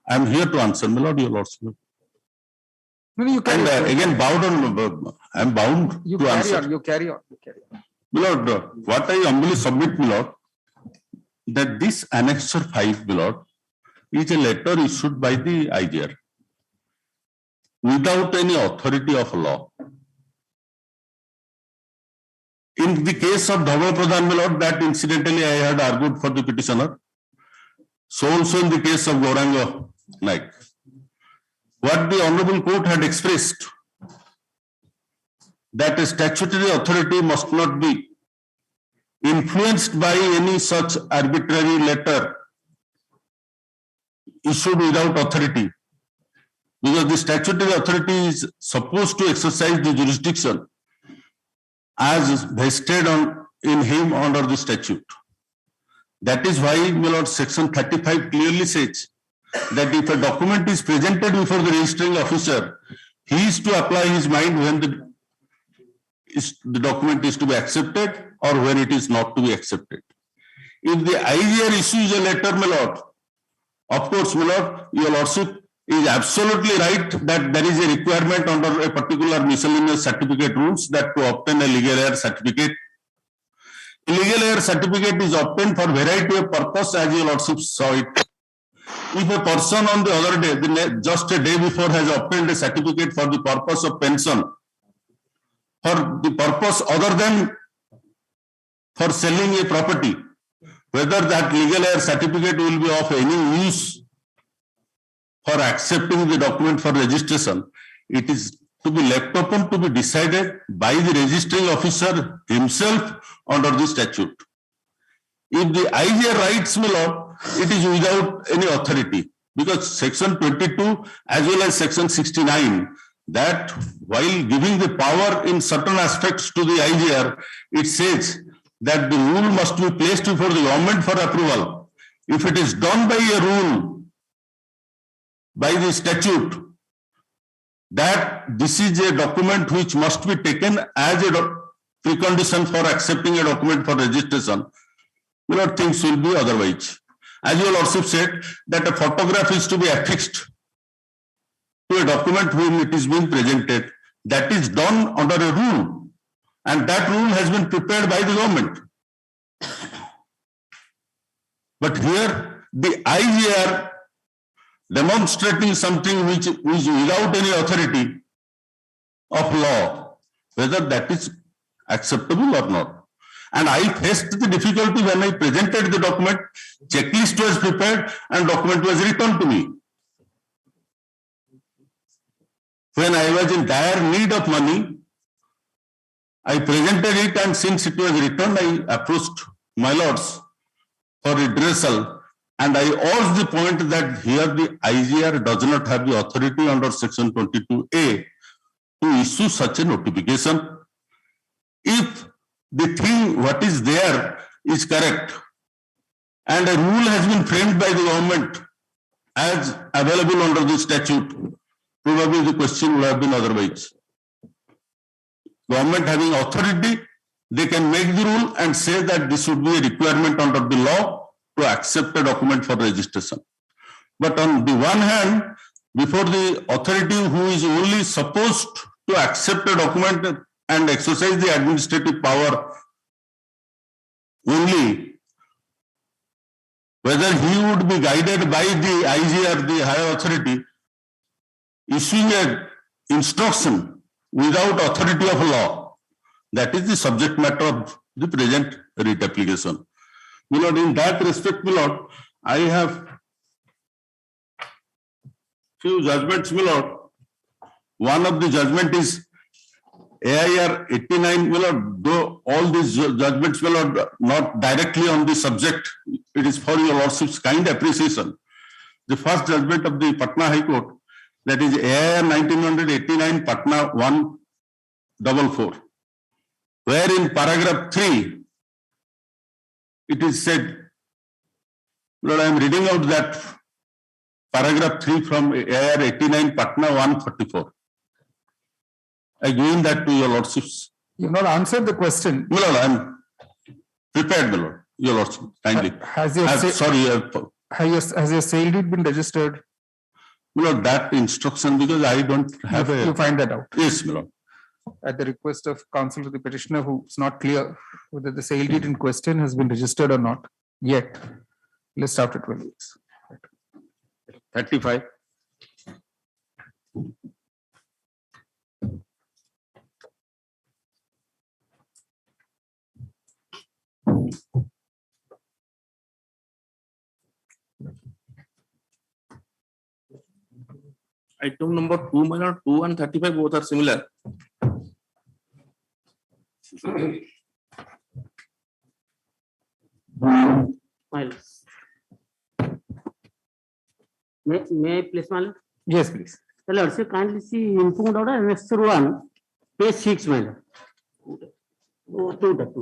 I'm here to answer, my lord, your lordship. No, you and again, I'm bound you to carry answer. on, you carry on. My lord, what I humbly submit, my lord, that this Annexure 5, my lord, is a letter issued by the IGR without any authority of law. In the case of Dhaval Pradhan, my lord, that incidentally I had argued for the petitioner. So also in the case of Gauranga Naik. What the Honorable Court had expressed, that a statutory authority must not be influenced by any such arbitrary letter issued without authority, because the statutory authority is supposed to exercise the jurisdiction as vested in him under the statute. That is why, my lord, section 35 clearly says that if a document is presented before the registering officer, he is to apply his mind when the document is to be accepted or when it is not to be accepted. If the IGR issues a letter, my lord, of course, my lord, your lordship is absolutely right that there is a requirement under a particular miscellaneous certificate rules that to obtain a legal heir certificate. A legal heir certificate is obtained for variety of purpose as your lordship saw it. If a person on the other day, just a day before, has obtained a certificate for the purpose of pension, for the purpose other than for selling a property, whether that legal heir certificate will be of any use for accepting the document for registration, it is to be left open to be decided by the registering officer himself under the statute. If the IGR writes, my lord, it is without any authority, because section 22 as well as section 69, that while giving the power in certain aspects to the IGR, it says that the rule must be placed before the government for approval. If it is done by a rule, by the statute, that this is a document which must be taken as a precondition for accepting a document for registration, things will be otherwise. As your lordship said, that a photograph is to be affixed to a document when it is being presented. That is done under a rule, and that rule has been prepared by the government. But here, the IGR demonstrating something which is without any authority of law, whether that is acceptable or not. And I faced the difficulty when I presented the document, checklist was prepared and document was returned to me. When I was in dire need of money, I presented it, and since it was returned, I approached my lords for redressal. And I urged the point that here the IGR does not have the authority under section 22A to issue such a notification. If the thing what is there is correct and a rule has been framed by the government as available under the statute, probably the question would have been otherwise. Government having authority, they can make the rule and say that this would be a requirement under the law to accept a document for registration. But on the one hand, before the authority who is only supposed to accept a document and exercise the administrative power only, whether he would be guided by the IGR, the higher authority, issuing an instruction without authority of law, that is the subject matter of the present writ application. My lord, in that respect, my lord, I have few judgments, my lord. One of the judgment is AIR 89, my lord, though all these judgments, my lord, not directly on the subject, it is for your lordship's kind appreciation. The first judgment of the Patna High Court, that is AIR 1989, Patna 144, where in paragraph 3, it is said, Lord, I am reading out that paragraph 3 from AIR 89, Patna 144. I give that to your lordships. You have not answered the question. My lord, I am prepared, my lord, your lordship, kindly. Has your sale deed been registered? My lord, that instruction, because I don't have You find that out. Yes, my lord. At the request of counsel to the petitioner, who is not clear whether the sale deed in question has been registered or not yet, list after 12 weeks. 35. Item number 2, my lord, 2 and 35 both are similar. May I please, my lord? Yes, please. My lord, so kindly see informed order annexure 1, page 6, my lord.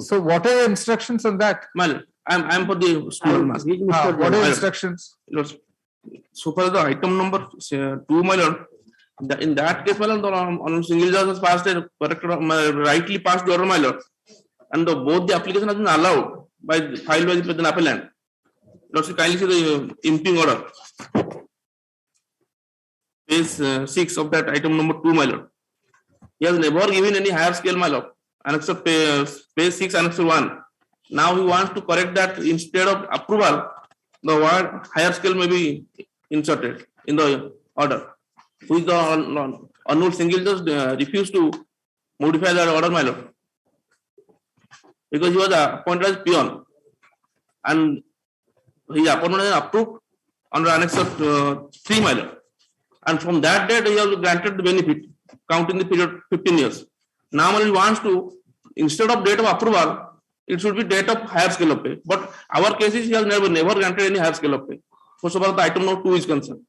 So what are the instructions on that? My lord, I'm for the small mask. What are the instructions? So far the item number 2, my lord, in that case, my lord, on single judge has passed a rightly passed the order, my lord, and both the application has been allowed by filed by the appellant. Lord, so kindly see the imping order. Page 6 of that item number 2, my lord. He has never given any higher scale, my lord. Annexure page 6, annexure 1. Now he wants to correct that instead of approval, the word higher scale may be inserted in the order. Which the Honorable Single Judge refused to modify that order, my lord. Because he was appointed as peon and his appointment is approved under Annex 3, my lord. And from that date, he has granted the benefit, counting the period 15 years. Now he wants to, instead of date of approval, it should be date of higher scale of pay. But our case is he has never granted any higher scale of pay. So far the item note 2 is concerned.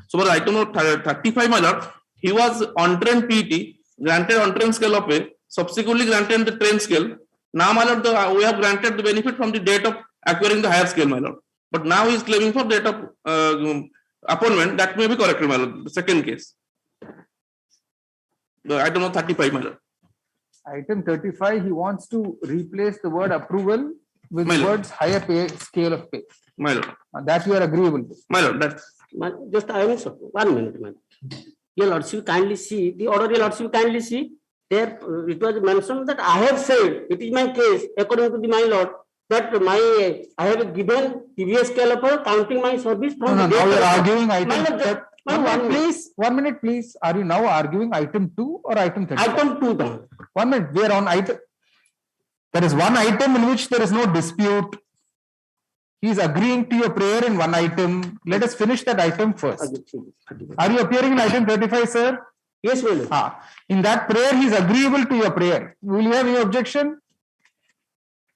So far item note 35, my lord, he was on train PT, granted on train scale of pay, subsequently granted the train scale. Now, my lord, we have granted the benefit from the date of acquiring the higher scale, my lord. But now he is claiming for date of appointment. That may be corrected, my lord. The second case. The item of 35, my lord. Item 35, he wants to replace the word approval with the words higher pay scale of pay. My lord. That you are agreeable with. My lord, that's Just I will, 1 minute, man. Your lordship kindly see, the order, your lordship kindly see, there it was mentioned that I have said, it is my case, according to the my lord, that I have given previous scale of pay, counting my service from No, the now date you of- are arguing My item. lord, One minute, please. Are you now arguing item 2 or item 35? Item 2, then. 1 minute. We are on item. There is one item in which there is no dispute. He is agreeing to your prayer in one item. Let us finish that item first. Are you appearing in item 35, sir? Yes, my lord. In that prayer, he is agreeable to your prayer. Will you have any objection?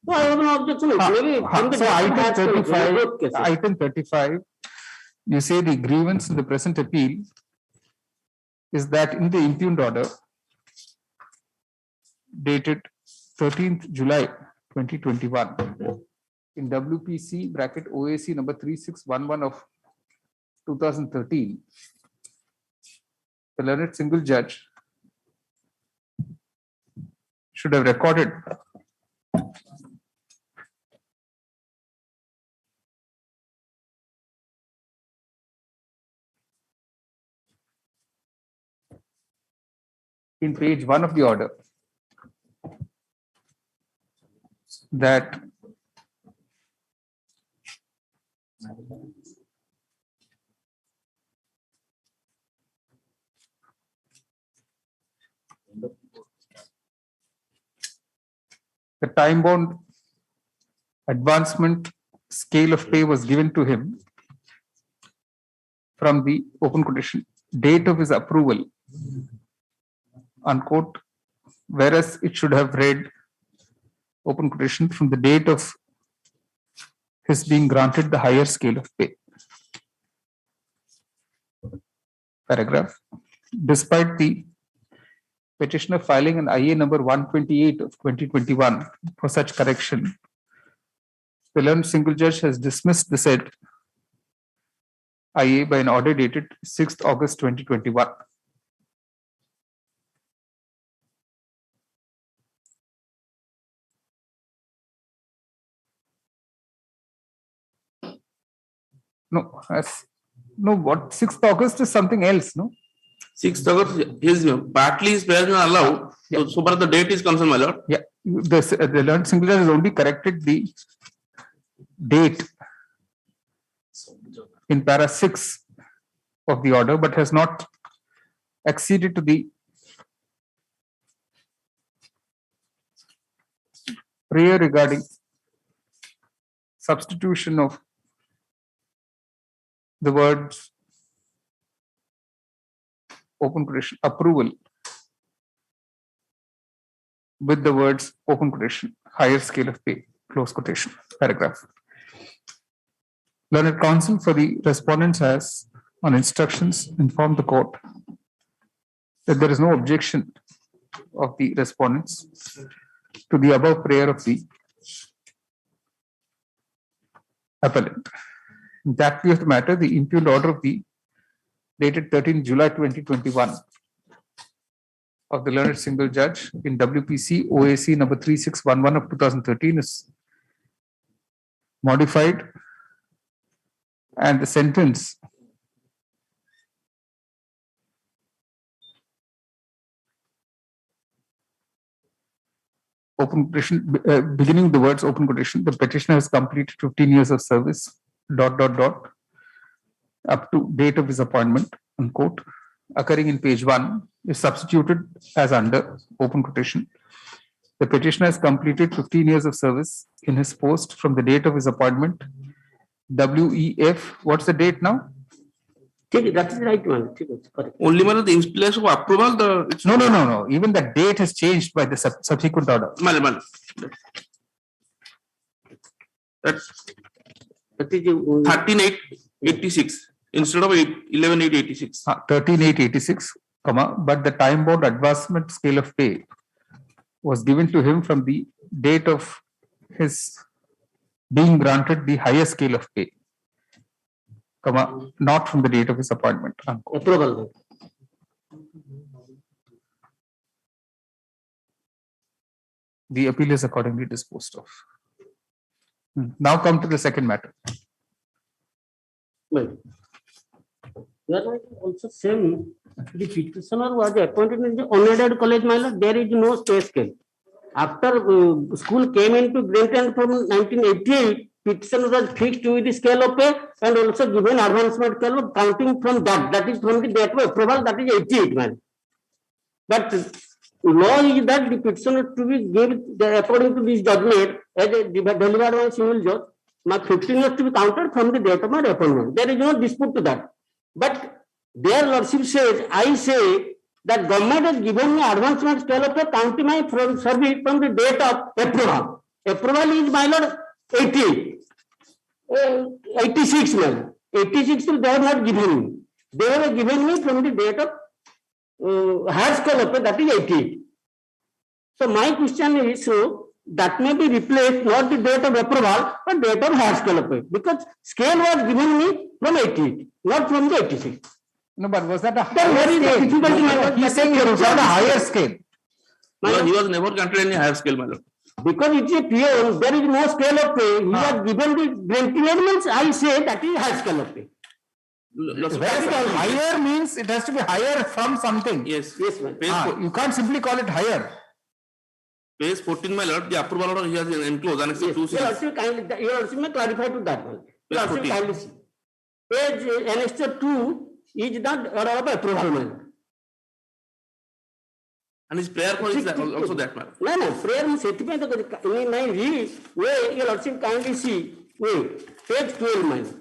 No, I have no objection. Maybe from the So document item has to be 35, both cases. item 35, you say the grievance in the present appeal is that in the impugned order dated 13th July 2021 in WPC bracket OAC number 3611 of 2013, the learned single judge should have recorded in page 1 of the order that the time bound advancement scale of pay was given to him from the open quotation date of his approval, unquote, whereas it should have read open quotation from the date of his being granted the higher scale of pay. Paragraph. Despite the petitioner filing an IA number 128 of 2021 for such correction, the learned single judge has dismissed the said IA by an order dated 6th August 2021. No, what 6th August is something else, no? 6th August is partly his prayer is allowed. So far the date is concerned, my lord. Yeah, the learned single judge has only corrected the date in para 6 of the order, but has not acceded to the prayer regarding substitution of the words open quotation approval with the words open quotation higher scale of pay close quotation. Paragraph. Learned counsel for the respondents has on instructions informed the court that there is no objection of the respondents to the above prayer of the appellant. In that view of the matter, the impugned order of the dated 13 July 2021 of the learned single judge in WPC OAC number 3611 of 2013 is modified, and the sentence open quotation, beginning with the words open quotation, the petitioner has completed 15 years of service up to date of his appointment, unquote, occurring in page 1 is substituted as under open quotation. The petitioner has completed 15 years of service in his post from the date of his appointment. WEF, what's the date now? That is right one. Correct. Only one of the in place of approval. No. Even the date has changed by the subsequent order. That's 13/8/86 instead of 11/8/86. 13/8/86, but the time bound advancement scale of pay was given to him from the date of his being granted the higher scale of pay, not from the date of his appointment. Approval. The appeal is accordingly disposed of. Now come to the second matter. Well, you are also saying the petitioner was appointed in the unaided college, my lord. There is no pay scale. After school came into Grant from 1988, petitioner was fixed with the scale of pay and also given advancement scale of counting from that. That is from the date of approval, that is 88, man. But law is that the petitioner to be given according to this judgment as a delivered by civil judge, my 15 years to be counted from the date of my appointment. There is no dispute to that. But their lordship says, I say that government has given me advancement scale of pay counting my from service from the date of approval. Approval is, my lord, 86, man. 86 they have not given me. They have given me from the date of higher scale of pay, that is 88. So my question is, so that may be replaced not the date of approval, but date of higher scale of pay, because scale was given me from 88, not from the 86. No, but was that a higher scale? He's saying it was not a higher scale. He was never granted any higher scale, my lord. Because it's a peer, there is no scale of pay. He was given the granting elements. I say that is high scale of pay. Higher means it has to be higher from something. Yes. Yes, ma'am. You can't simply call it higher. Page 14, my lord, the approval order he has enclosed. Annex 2. You also may clarify to that one. You also kindly see. Page Annex 2 is not order of approval, man. And his prayer for is also that, man. No, prayer means certificate. In my read, you also kindly see. Page 12, man.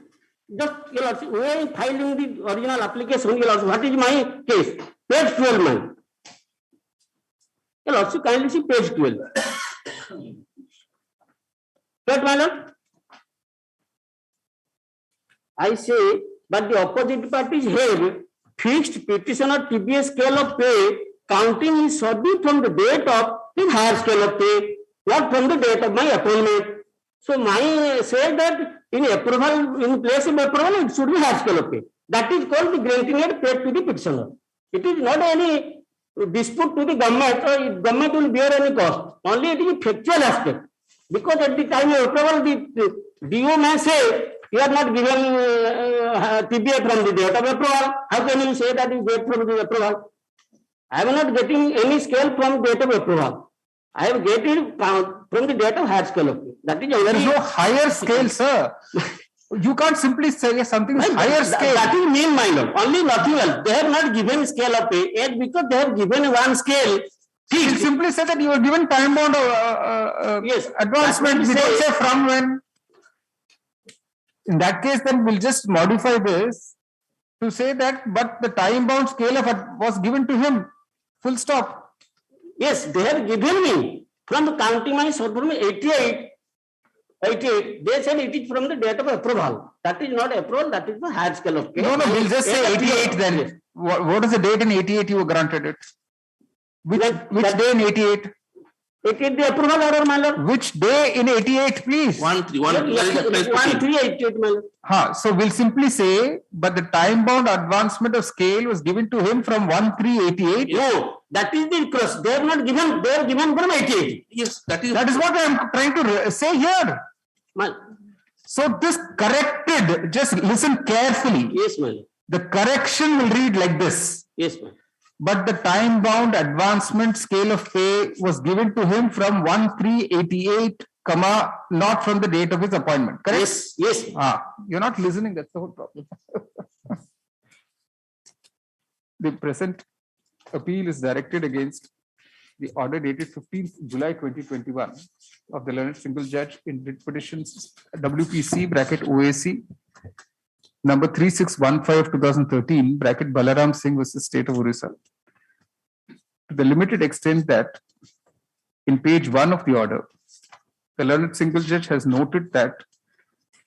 Just you also filing the original application. You also, what is my case? Page 12, man. You also kindly see page 12. Right, my lord? I say, but the opposite parties have fixed petitioner TBS scale of pay, counting his service from the date of the higher scale of pay, not from the date of my appointment. So my say that in approval, in place of approval, it should be higher scale of pay. That is called the granting aid paid to the petitioner. It is not any dispute to the government, or government will bear any cost. Only it is a factual aspect. Because at the time of approval, the DO may say, you are not given TBA from the date of approval. How can you say that you get from the approval? I am not getting any scale from date of approval. I am getting from the date of higher scale of pay. That is there is no higher scale, sir. You can't simply say something is higher scale. That is mean, my lord. Only nothing else. They have not given scale of pay, yet because they have given one scale. You simply say that you are given time bound yes, advancement. We don't say from when. In that case, then we'll just modify this to say that, but the time bound scale of was given to him. Full stop. Yes, they have given me from the counting my from 88. They said it is from the date of approval. That is not approval, that is the higher scale of pay. No, we'll just say 88 then. Yes. What is the date in 88 you were granted it? Which day in 88? 88 the approval order, my lord. Which day in 88, please? 1388, my lord. So we'll simply say, but the time bound advancement of scale was given to him from 1388. No, that is the cross. They are not given, they are given from 88. Yes, that is what I am trying to say here. So this corrected, just listen carefully. Yes, ma'am. The correction will read like this. Yes, ma'am. But the time bound advancement scale of pay was given to him from 1388 comma, not from the date of his appointment, correct? Yes, yes. You're not listening, that's the whole problem. The present appeal is directed against the order dated 15th July 2021 of the learned single judge in writ petitions WPC bracket OAC number 3615 of 2013 bracket Balaram Singh versus State of Orissa. To the limited extent that in page 1 of the order, the learned single judge has noted that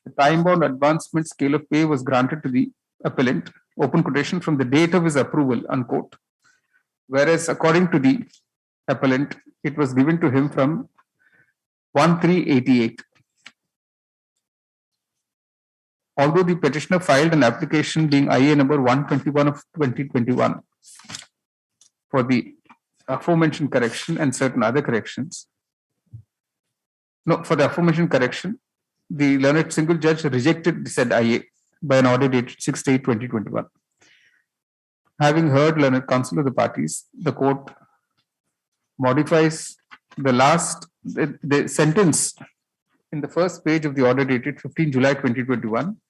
the time-bound advancement scale of pay was granted to the appellant, open quotation, from the date of his approval, unquote. Whereas according to the appellant, it was given to him from 1/3/88. Although the petitioner filed an application being IA number 121 of 2021 for the aforementioned correction and certain other corrections. No, for the aforementioned correction, the learned single judge rejected said IA by an order dated 6/8/2021. Having heard learned counsel of the parties, the court modifies the sentence in the first page of the order dated 15 July 2021,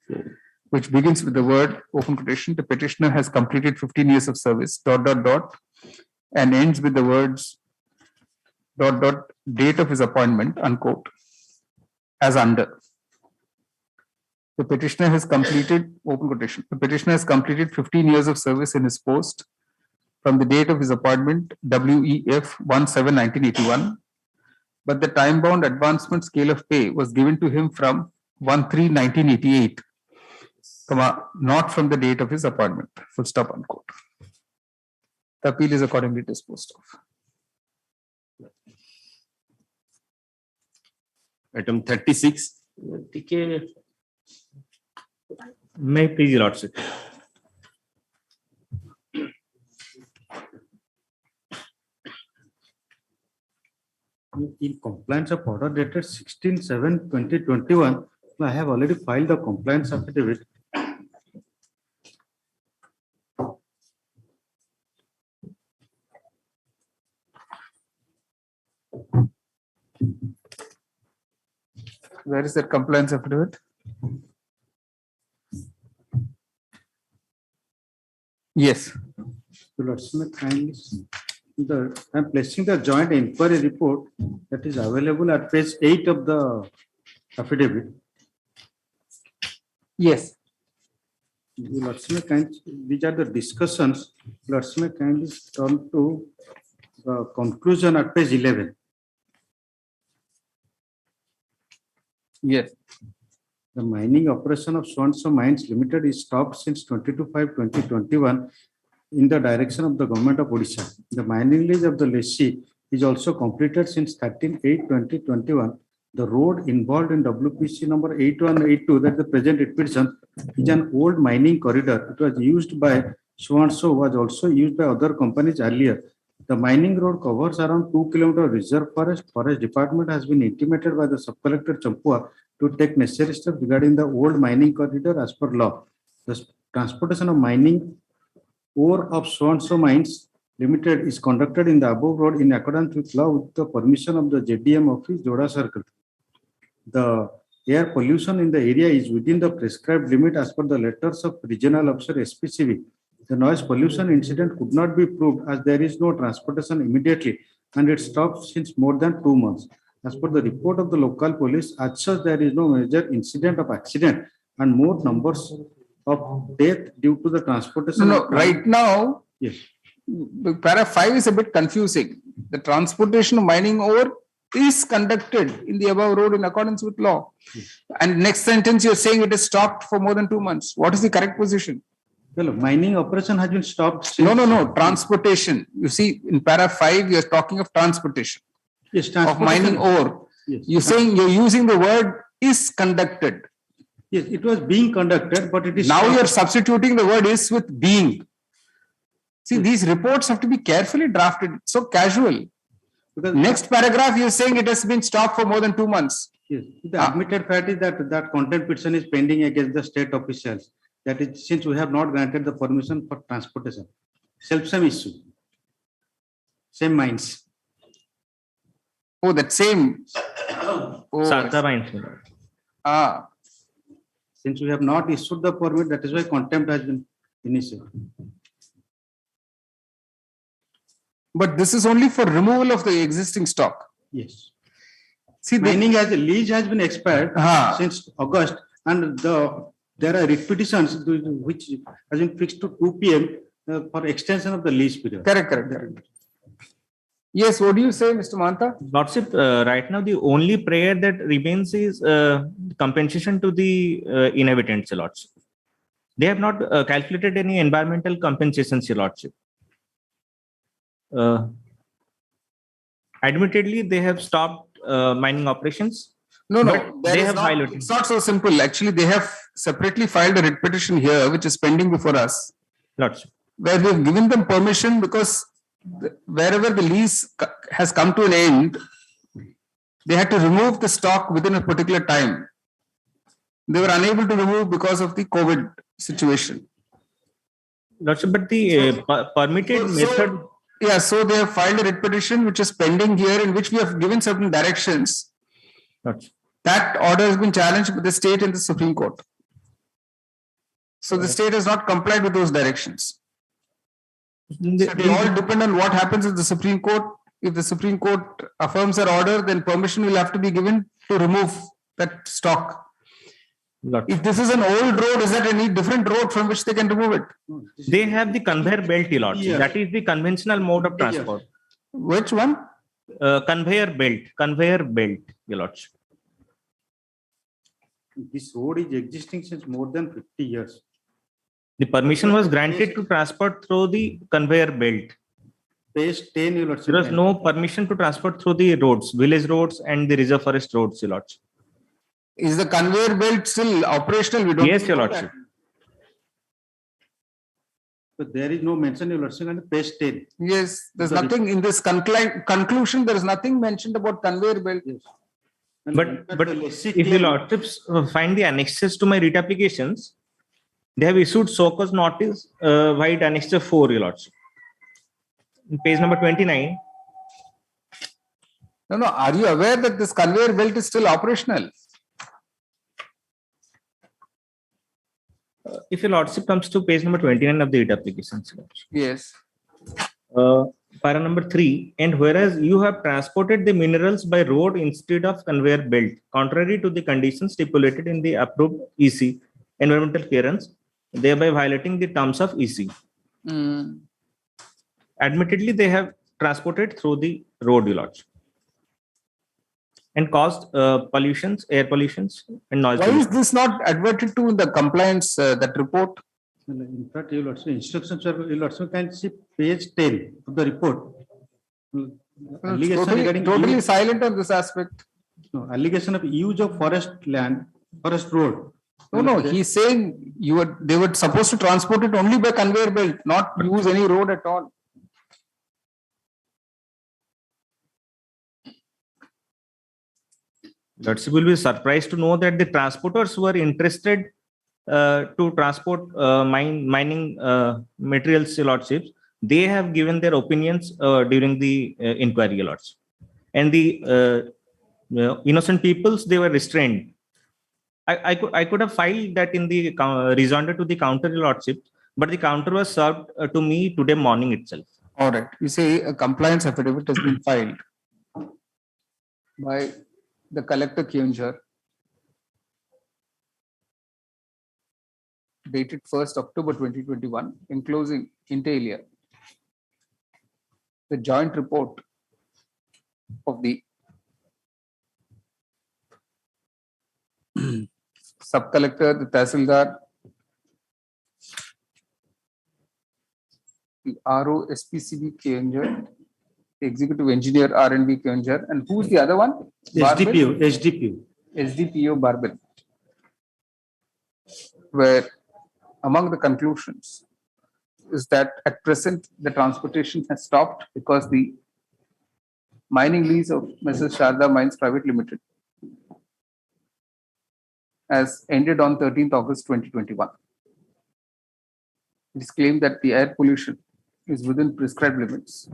which begins with the word, open quotation, the petitioner has completed 15 years of service, ... and ends with the words, ... date of his appointment, unquote, as under. The petitioner has completed, open quotation, the petitioner has completed 15 years of service in his post from the date of his appointment, WEF 17/1981, but the time-bound advancement scale of pay was given to him from 1/3/1988, not from the date of his appointment, full stop, unquote. The appeal is accordingly disposed of. Item 36. May please, Your Lordship. In compliance of order dated 16/7/2021, I have already filed the compliance affidavit. Where is that compliance affidavit? Yes. I'm placing the joint inquiry report that is available at page 8 of the affidavit. Yes. These are the discussions. Let's make kindly turn to the conclusion at page 11. Yes. The mining operation of so-and-so Mines Limited is stopped since 22/5/2021 in the direction of the government of Orissa. The mining lease of the lessee is also completed since 13/8/2021. The road involved in WPC number 8182, that the present petition, is an old mining corridor. It was used by so-and-so, was also used by other companies earlier. The mining road covers around 2 km reserve forest. Forest department has been intimated by the sub-collector Champua to take necessary steps regarding the old mining corridor as per law. The transportation of mining ore of so-and-so Mines Limited is conducted in the above road in accordance with law with the permission of the JDM office, Joda Circle. The air pollution in the area is within the prescribed limit as per the letters of Regional Officer SPCV. The noise pollution incident could not be proved as there is no transportation immediately and it stopped since more than 2 months. As per the report of the local police, as such there is no major incident of accident and more numbers of death due to the transportation. No, right now, yes, para 5 is a bit confusing. The transportation of mining ore is conducted in the above road in accordance with law. And next sentence you're saying it is stopped for more than 2 months. What is the correct position? Well, mining operation has been stopped. Since no. Transportation. You see, in para 5, you're talking of transportation. Yes, of mining ore. Yes. You're saying you're using the word is conducted. Yes, it was being conducted, but it is now stopped. You're substituting the word is with being. See, these reports have to be carefully drafted. It's so casual. Because next paragraph, you're saying it has been stopped for more than 2 months. Yes, the admitted fact is that content petition is pending against the state officials. That is, since we have not granted the permission for transportation. Same issue. Same mines. Oh, that same. Oh, Sarda Mines, my lord. Ah, Since we have not issued the permit, that is why contempt has been initiated. but this is only for removal of the existing stock. Yes. See, Mining as a lease has been expired since August, and there are writ petitions which has been fixed to 2 p.m. For extension of the lease period. Correct. Yes, what do you say, Mr. Manta? Lordship, right now the only prayer that remains is compensation to the inhabitants, Your Lordship. They have not calculated any environmental compensations, Your Lordship. Admittedly, they have stopped mining operations. No, but that they is have not, violated. it's not so simple. Actually, they have separately filed a writ petition here, which is pending before us, Lordship. where we have given them permission because wherever the lease has come to an end, they had to remove the stock within a particular time. They were unable to remove because of the COVID situation. Lordship, but the permitted method. Yeah, so they have filed a writ petition which is pending here, in which we have given certain directions. Lordship. That order has been challenged by the state in the Supreme Court. So the state has not complied with those directions. So they all depend on what happens in the Supreme Court. If the Supreme Court affirms their order, then permission will have to be given to remove that stock. If this is an old road, is that any different road from which they can remove it? They have the conveyor belt, Your Lordship. Yeah. That is the conventional mode of transport. Which one? Conveyor belt, Your Lordship. This road is existing since more than 50 years. The permission was granted to transport through the conveyor belt. Page 10, Your Lordship. There was no permission to transport through the roads, village roads and the reserve forest roads, Your Lordship. Is the conveyor belt still operational? We don't Yes, Your know Lordship. But there is no mention, Your Lordship, on page 10. Yes, there's nothing in this conclusion. There is nothing mentioned about conveyor belt. Yes. But if the Lordships find the annexes to my writ applications, they have issued so-called notice vide annexure 4, Your Lordship. In page number 29. No. Are you aware that this conveyor belt is still operational? If your Lordship comes to page number 29 of the writ applications. Yes. Para number 3, and whereas you have transported the minerals by road instead of conveyor belt, contrary to the conditions stipulated in the approved EC, environmental clearance, thereby violating the terms of EC. Admittedly, they have transported through the road, Your Lordship, and caused pollutions, air pollutions, and noise. Why is this not adverted to in the compliance that report? In fact, Your Lordship, instructions, Your Lordship, can see page 10 of the report. It's totally silent on this aspect. No, allegation of use of forest land, forest road. No, he's saying they were supposed to transport it only by conveyor belt, not use any road at all. Lordship will be surprised to know that the transporters were interested to transport mining materials, Your Lordship. They have given their opinions during the inquiry, Your Lordship. And the innocent peoples, they were restrained. I could have filed that in the rejoinder to the counter, Your Lordship, but the counter was served to me today morning itself. All right. You say a compliance affidavit has been filed by the collector Kyunjar, dated 1st October 2021, enclosing inter alia the joint report of the sub-collector, the Tahsildar, the RO SPCB Kyunjar, the executive engineer R&B Kyunjar, and who's the other one? SDPO Barbel, where among the conclusions is that at present the transportation has stopped because the mining lease of Mrs. Sharda Mines Private Limited has ended on 13th August 2021. It is claimed that the air pollution is within prescribed limits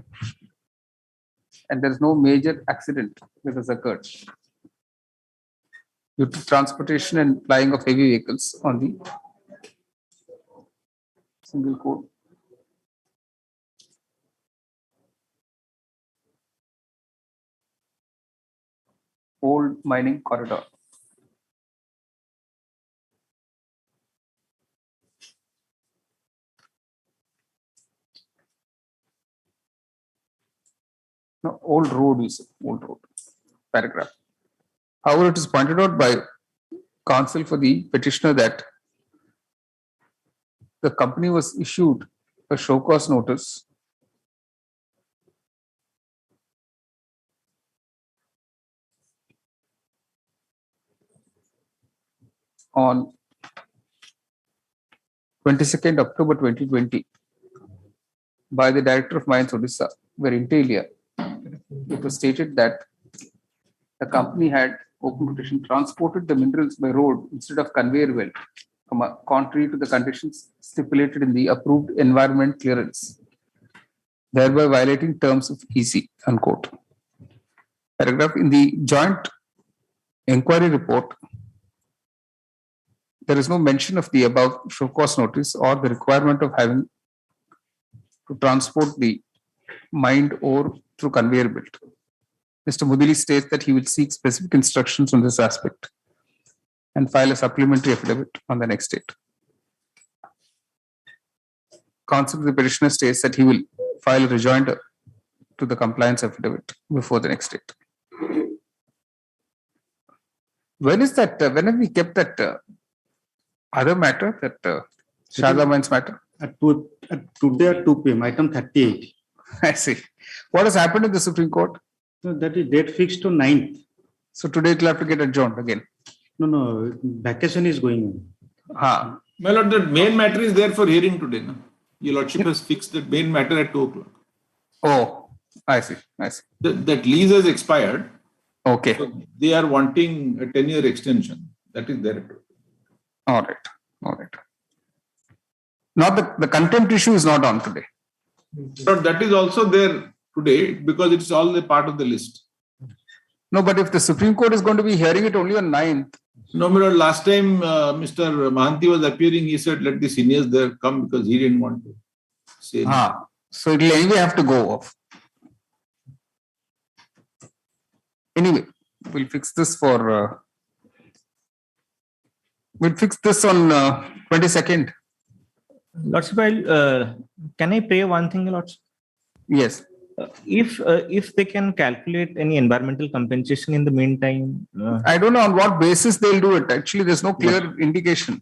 and there is no major accident that has occurred. due to transportation and flying of heavy vehicles on the single code. Old mining corridor. No, old road is old road paragraph. However, it is pointed out by counsel for the petitioner that the company was issued a show cause notice on 22nd October 2020 by the Director of Mines Orissa, where inter alia it was stated that the company had open quotation transported the minerals by road instead of conveyor belt, contrary to the conditions stipulated in the approved environment clearance, thereby violating terms of EC, unquote. Paragraph in the joint inquiry report, there is no mention of the above show cause notice or the requirement of having to transport the mined ore through conveyor belt. Mr. Mudili states that he will seek specific instructions on this aspect and file a supplementary affidavit on the next date. Counsel to the petitioner states that he will file a rejoinder to the compliance affidavit before the next date. When is that? When have we kept that other matter, that Sharda Mines matter? Today at 2 p.m., item 38. I see. What has happened in the Supreme Court? So that is date fixed to 9th. So today it will have to get adjourned again. No, vacation is going on. My lord, the main matter is there for hearing today. No? Your lordship has fixed the main matter at 2 o'clock. Oh, I see. That lease has expired. Okay. So they are wanting a 10-year extension. That is there. All right. Not the contempt issue is not on today. But that is also there today because it is all a part of the list. No, but if the Supreme Court is going to be hearing it only on 9th. No, my lord, last time Mr. Mahanti was appearing, he said, let the seniors there come because he didn't want to say anything. So it will anyway have to go off. Anyway, we'll fix this for, we'll fix this on 22nd. Lordship, can I pray one thing, Lordship? Yes. If they can calculate any environmental compensation in the meantime. I don't know on what basis they'll do it. Actually, there's no clear indication.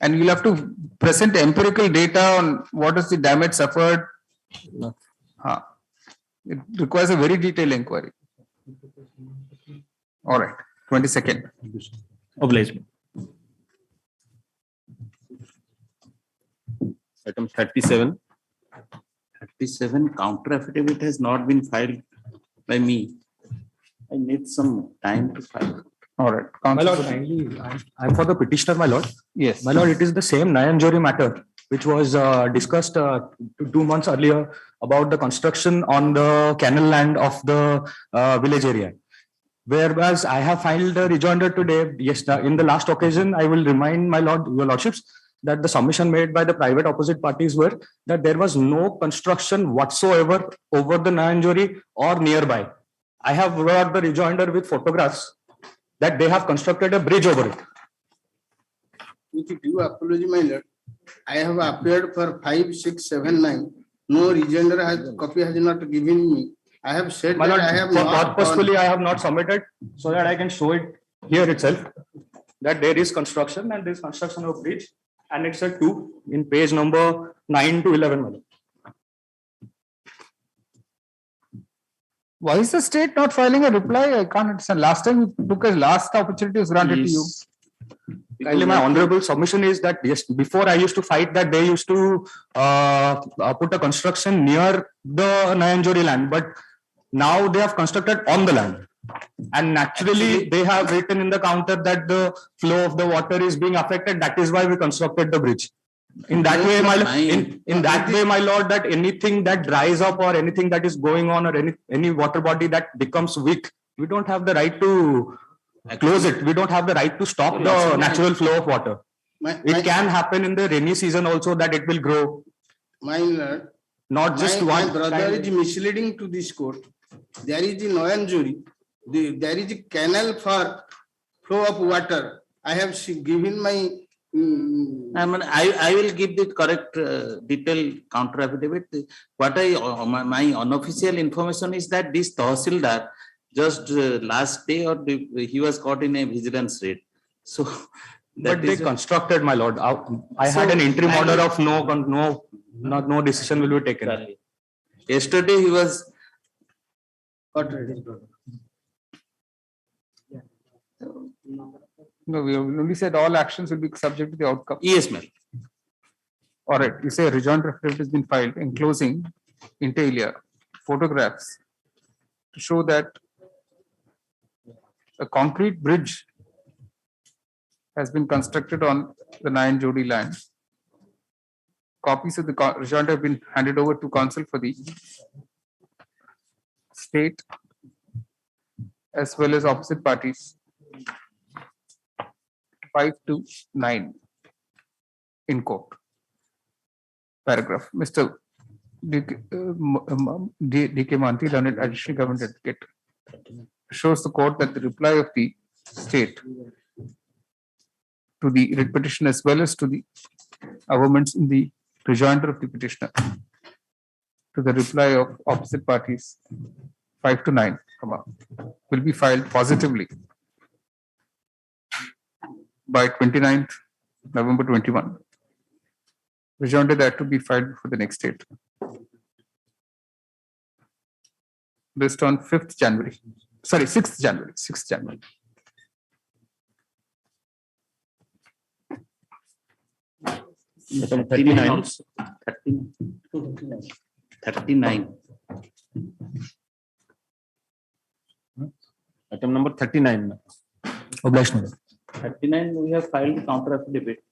And you'll have to present empirical data on what is the damage suffered. It requires a very detailed inquiry. All right, 22nd. Oblige. Item 37. 37 counter affidavit has not been filed by me. I need some time to file. All right. My lord, kindly, I'm for the petitioner, my lord. Yes. My lord, it is the same Nayanjori matter which was discussed 2 months earlier about the construction on the canal land of the village area. Whereas I have filed a rejoinder today. Yes, in the last occasion, I will remind my lord, your lordships, that the submission made by the private opposite parties were that there was no construction whatsoever over the Nayanjori or nearby. I have brought the rejoinder with photographs that they have constructed a bridge over it. With due apology, my lord, I have appeared for 5, 6, 7, 9. No rejoinder copy has not given me. I have said My that lord, I have not. purposefully I have not submitted so that I can show it here itself that there is construction and there is construction of bridge. Annexure 2 in page number 9 to 11. Madam. Why is the state not filing a reply? I can't understand. Last time we took a last opportunity was granted to you. Kindly, my honorable submission is that yes, before I used to fight that they used to put a construction near the Nayanjori land, but now they have constructed on the land. And naturally, they have written in the counter that the flow of the water is being affected. That is why we constructed the bridge. In that way, my lord, that anything that dries up or anything that is going on or any water body that becomes weak, we don't have the right to close it. We don't have the right to stop the natural flow of water. It can happen in the rainy season also that it will grow. My lord, Not just my one brother kind. is misleading to this court. There is the Noyanjuri. There is a canal for flow of water. I have given my. I will give the correct detailed counter affidavit. What my unofficial information is that this Tahsildar just last day or he was caught in a vigilance raid. So. But they constructed, my lord. I had an interim order of no decision will be taken. Yesterday he was. No, we only said all actions will be subject to the outcome. Yes, ma'am. All right, you say a rejoinder affidavit has been filed enclosing inter alia photographs to show that a concrete bridge has been constructed on the 9 Jodi land. Copies of the rejoinder have been handed over to counsel for the state as well as opposite parties. 5 to 9 in court. Paragraph. Mr. D.K. Manti, learned additional government advocate, shows the court that the reply of the state to the writ petition as well as to the amendments in the rejoinder of the petitioner to the reply of opposite parties 5 to 9 will be filed positively by 29th November 21. Rejoinder that to be filed for the next date. Based on 5th January. Sorry, 6th January. 6th January. Item 39. 39. Item number 39. Obliged. 39, we have filed counter affidavit.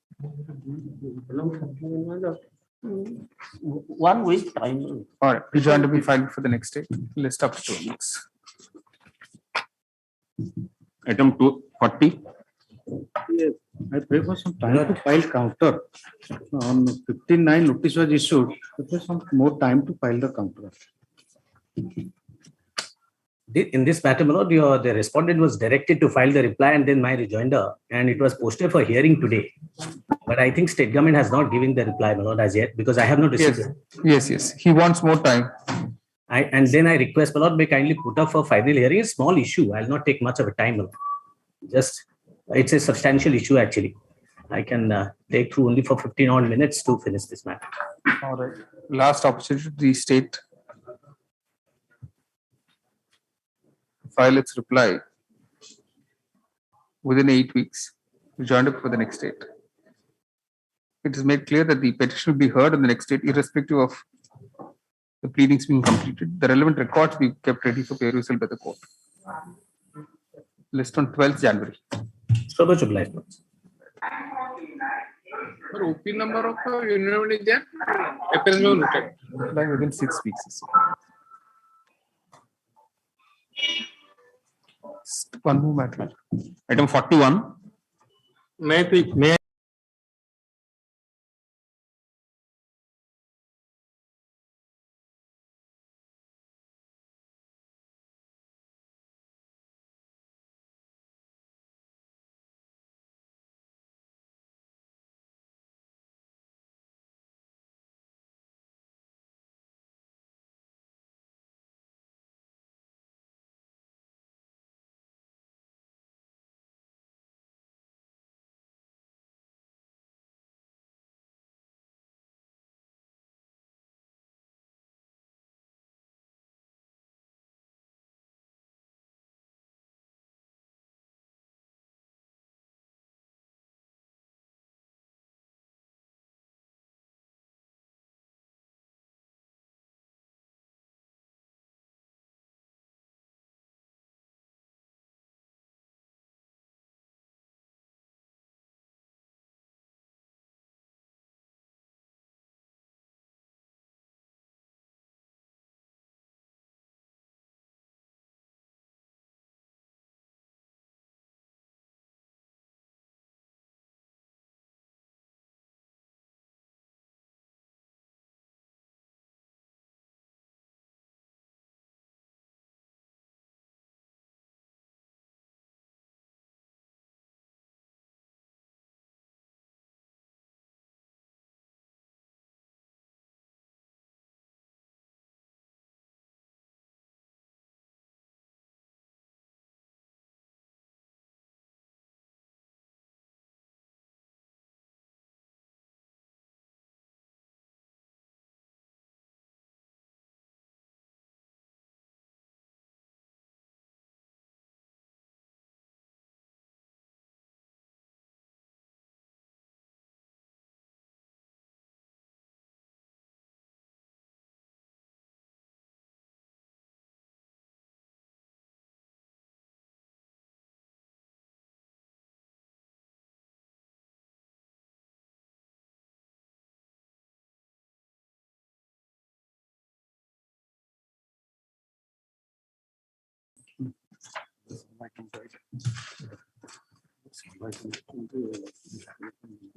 1 week time. All right, rejoinder to be filed for the next date. List up to 2 weeks. Item 240. Yes, I pray for some time to file counter. On 59 notice was issued. There was some more time to file the counter. In this matter, my lord, the respondent was directed to file the reply and then my rejoinder, and it was posted for hearing today. But I think state government has not given the reply, my lord, as yet, because I have not received it. Yes. He wants more time. And then I request, my lord, may kindly put up for final hearing a small issue. I'll not take much of a time, my lord. Just, it's a substantial issue, actually. I can take through only for 15 odd minutes to finish this matter. All right. Last opportunity to the state file its reply within 8 weeks, joined up for the next date. It is made clear that the petition will be heard on the next date, irrespective of the pleadings being completed. The relevant records be kept ready for perusal by the court. List on 12th January. So much obliged. OP number of union is there? April में noted. Like within 6 weeks. One more matter. Item 41. May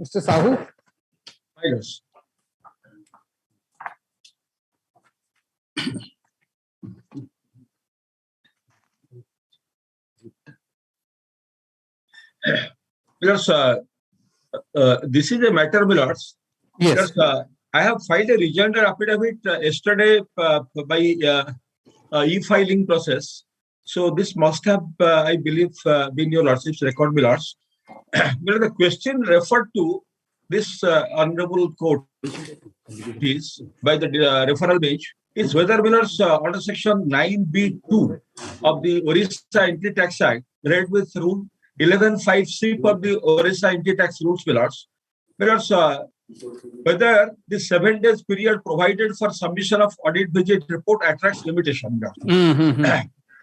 Mr. Sahu? Yes. Because this is a matter, Millards. Yes. Because I have filed a rejoinder affidavit yesterday by e-filing process. So this must have, I believe, been your lordship's record, Millards. But the question referred to this honorable court is by the referral bench is whether Millards under section 9B2 of the Orissa Entry Tax Act, read with rule 11(5)(c) of the Orissa Entry Tax Rules, Millards, whether the 7 days period provided for submission of audit visit report attracts limitation.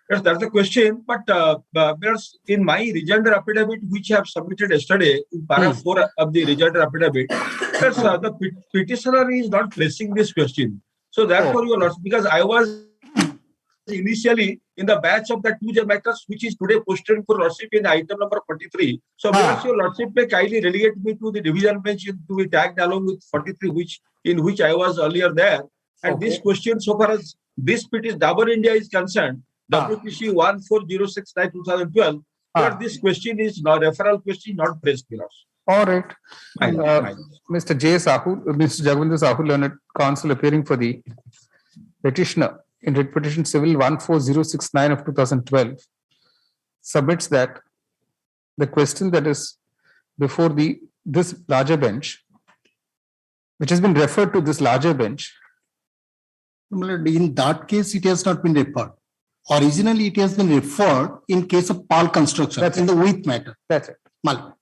Yes, that's the question. But in my rejoinder affidavit, which I have submitted yesterday, in paragraph 4 of the rejoinder affidavit, the petitioner is not pressing this question. So therefore, your lordship, because I was initially in the batch of the 2 matters, which is today posted for lordship in item number 43. So because your lordship may kindly relegate me to the division bench to be tagged along with 43, in which I was earlier there. And this question, so far as this petition Dabur India is concerned, WPC 14069/2012, but this question is not referral question, not pressed. All right. Mr. J. Sahu, Mr. Jagvindra Sahu, learned counsel appearing for the petitioner in writ petition civil 14069/2012, submits that the question that is before this larger bench, which has been referred to this larger bench. In that case, it has not been referred. Originally, it has been referred in case of PAL construction. That's in the with matter. That's it. Mal.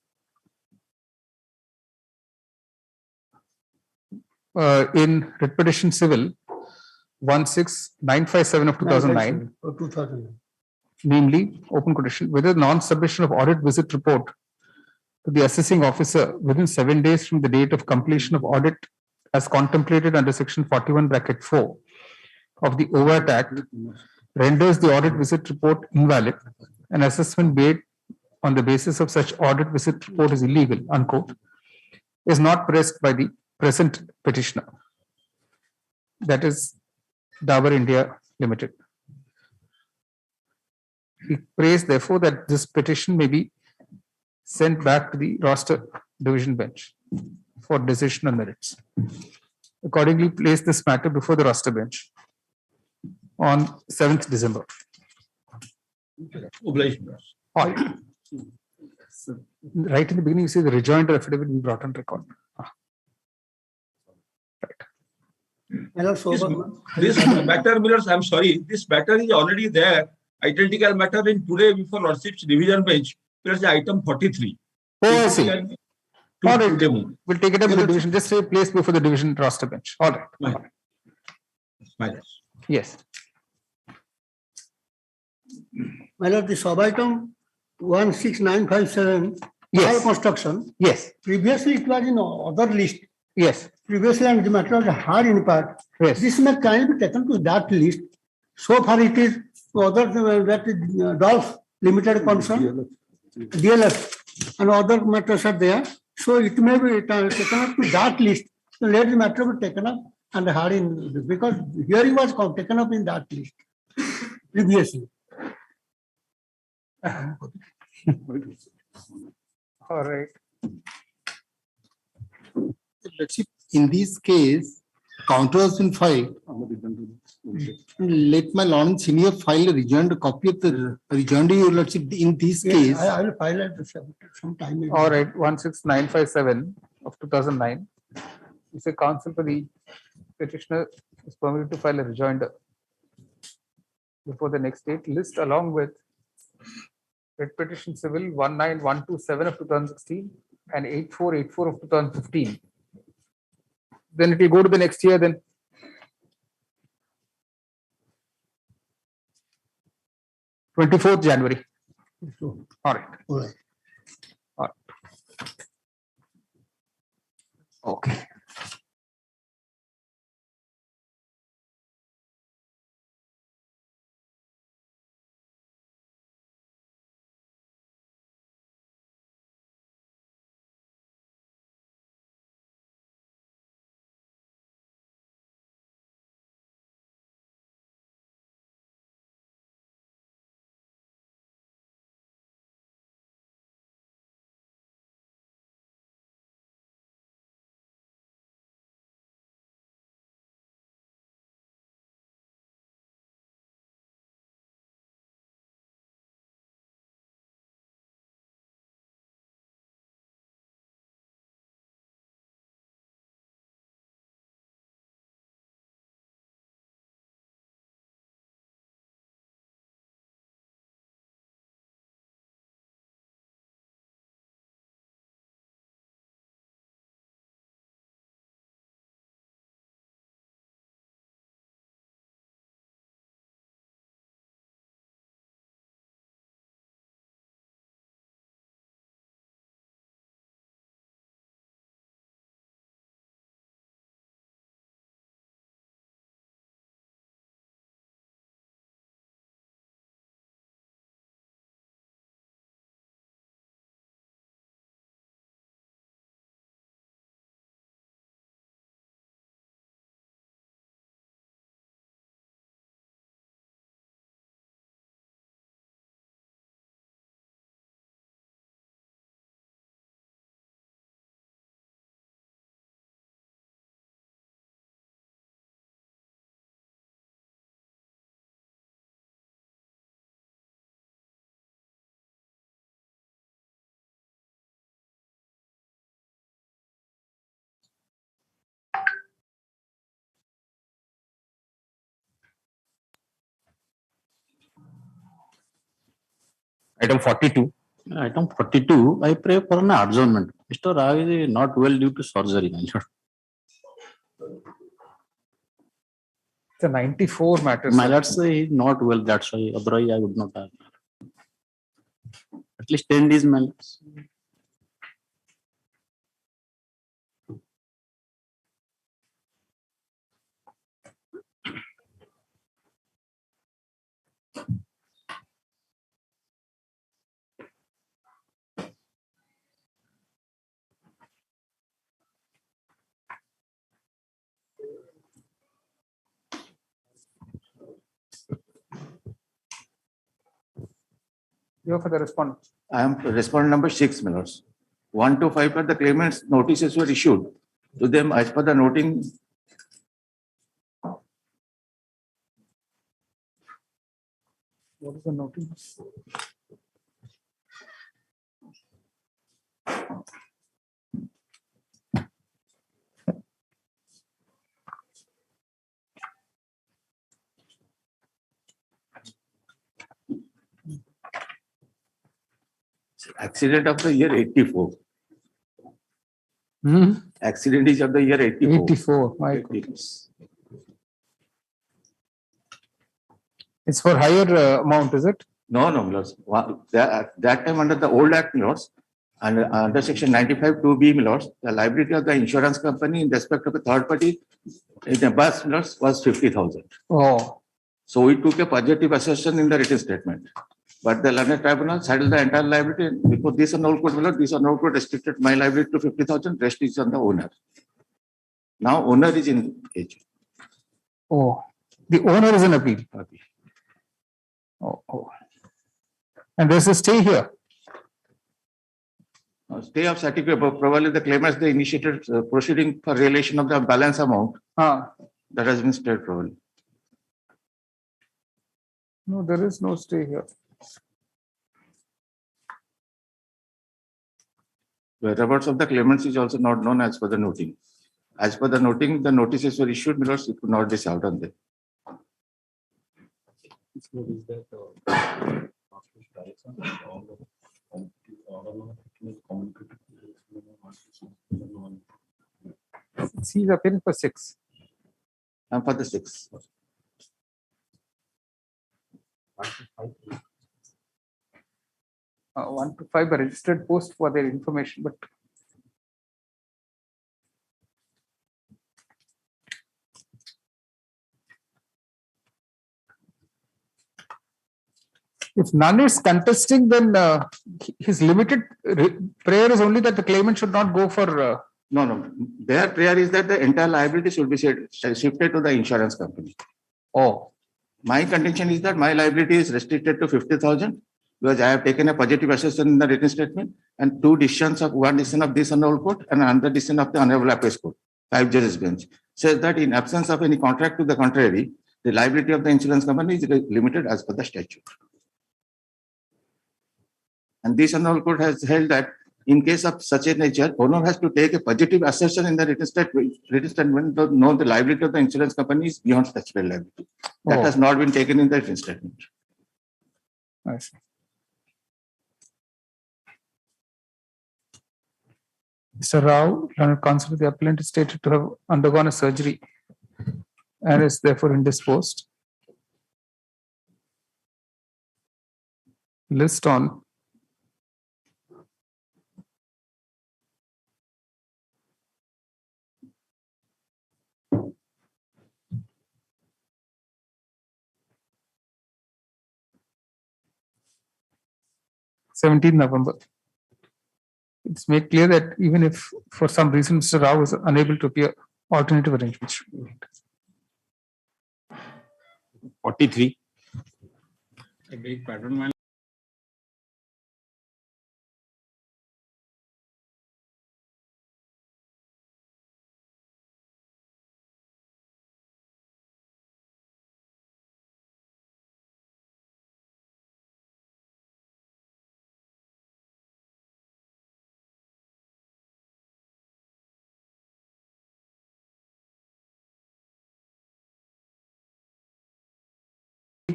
In writ petition civil 16957/2009, namely, open quotation, whether non-submission of audit visit report to the assessing officer within 7 days from the date of completion of audit as contemplated under section 41(4) of the OVAT Act renders the audit visit report invalid. An assessment made on the basis of such audit visit report is illegal, unquote, is not pressed by the present petitioner. That is Dabur India Limited. He prays, therefore, that this petition may be sent back to the roster division bench for decision on merits. Accordingly, place this matter before the roster bench on 7th December. All right. Right in the beginning, you say the rejoinder affidavit we brought on record. This matter, Millers, I'm sorry, this matter is already there. Identical matter in today before lordship's division bench. There's item 43. Oh, I see. All right. We'll take it up with the division. Just say place before the division roster bench. All right. All right. Yes. My lord, the sub-item 16957, yes. Construction. Yes. Previously, it was in other list. Yes. Previously, and the matter of the hard impact. Yes. This may kindly be taken to that list. So far, it is other that is Dolph Limited Concern, DLF, and other matters are there. So it may be taken up to that list. So let the matter be taken up and hard in, because hearing was taken up in that list previously. All right. Let's see, in this case, counter has been filed. Let my Lord and Senior file a rejoinder copy of the rejoinder. Let's see, in this case. I will file it some time. All right. 16957/2009. You say counsel for the petitioner is permitted to file a rejoinder before the next date. List along with writ petition civil 19127/2016 and 8484/2015. Then it will go to the next year. Then 24th January. All right. All right. All right. Okay. Item 42. Item 42, I pray for an adjournment. Mr. Rao is not well due to surgery, my lord. The 94 matters. My lord, say he is not well, that's why, otherwise I would not have. At least 10 days, my lord. You are for the respondent. I am respondent number 6, my lords. 1 to 5 per the claimants notices were issued to them as per the noting. What is the notice? Accident of the year 84. Hmm? Accident is of the year 84. 84. My goodness. It's for higher amount, is it? No, no, my lords. That time under the old act, my lords, and under section 95 2B, my lords, the liability of the insurance company in respect of a third party in the bus, my lords, was 50,000. Oh. So we took a positive assertion in the written statement. But the learned tribunal settled the entire liability. Before this annual code, my lord, this annual code restricted my liability to 50,000, rest is on the owner. Now owner is in age. Oh. The owner is in appeal. Oh, oh. And there's a stay here. Stay of certificate, but probably the claimants, they initiated proceeding for relation of the balance amount. That has been stayed probably. No, there is no stay here. Whereabouts of the claimants is also not known as per the noting. As per the noting, the notices were issued, my lords, it could not be served on them. He's appearing for 6. And for the 6. 1 to 5 are registered post for their information, but if none is contesting, then his limited prayer is only that the claimant should not go for. No, no. Their prayer is that the entire liability should be shifted to the insurance company. Oh. My contention is that my liability is restricted to 50,000 because I have taken a positive assertion in the written statement and 2 decisions of one decision of this honorable court and another decision of the honorable appeals court, 5 judges bench, says that in absence of any contract to the contrary, the liability of the insurance company is limited as per the statute. And this honorable court has held that in case of such a nature, owner has to take a positive assertion in the written statement to know the liability of the insurance company is beyond statutory liability. That has not been taken in the written statement. I see. Mr. Rao, Learned Counsel, the appellant is stated to have undergone a surgery and is therefore indisposed. List on November 17th. It's made clear that even if for some reason Mr. Rao is unable to appear, alternative arrangements should be made. 43. A big pattern, my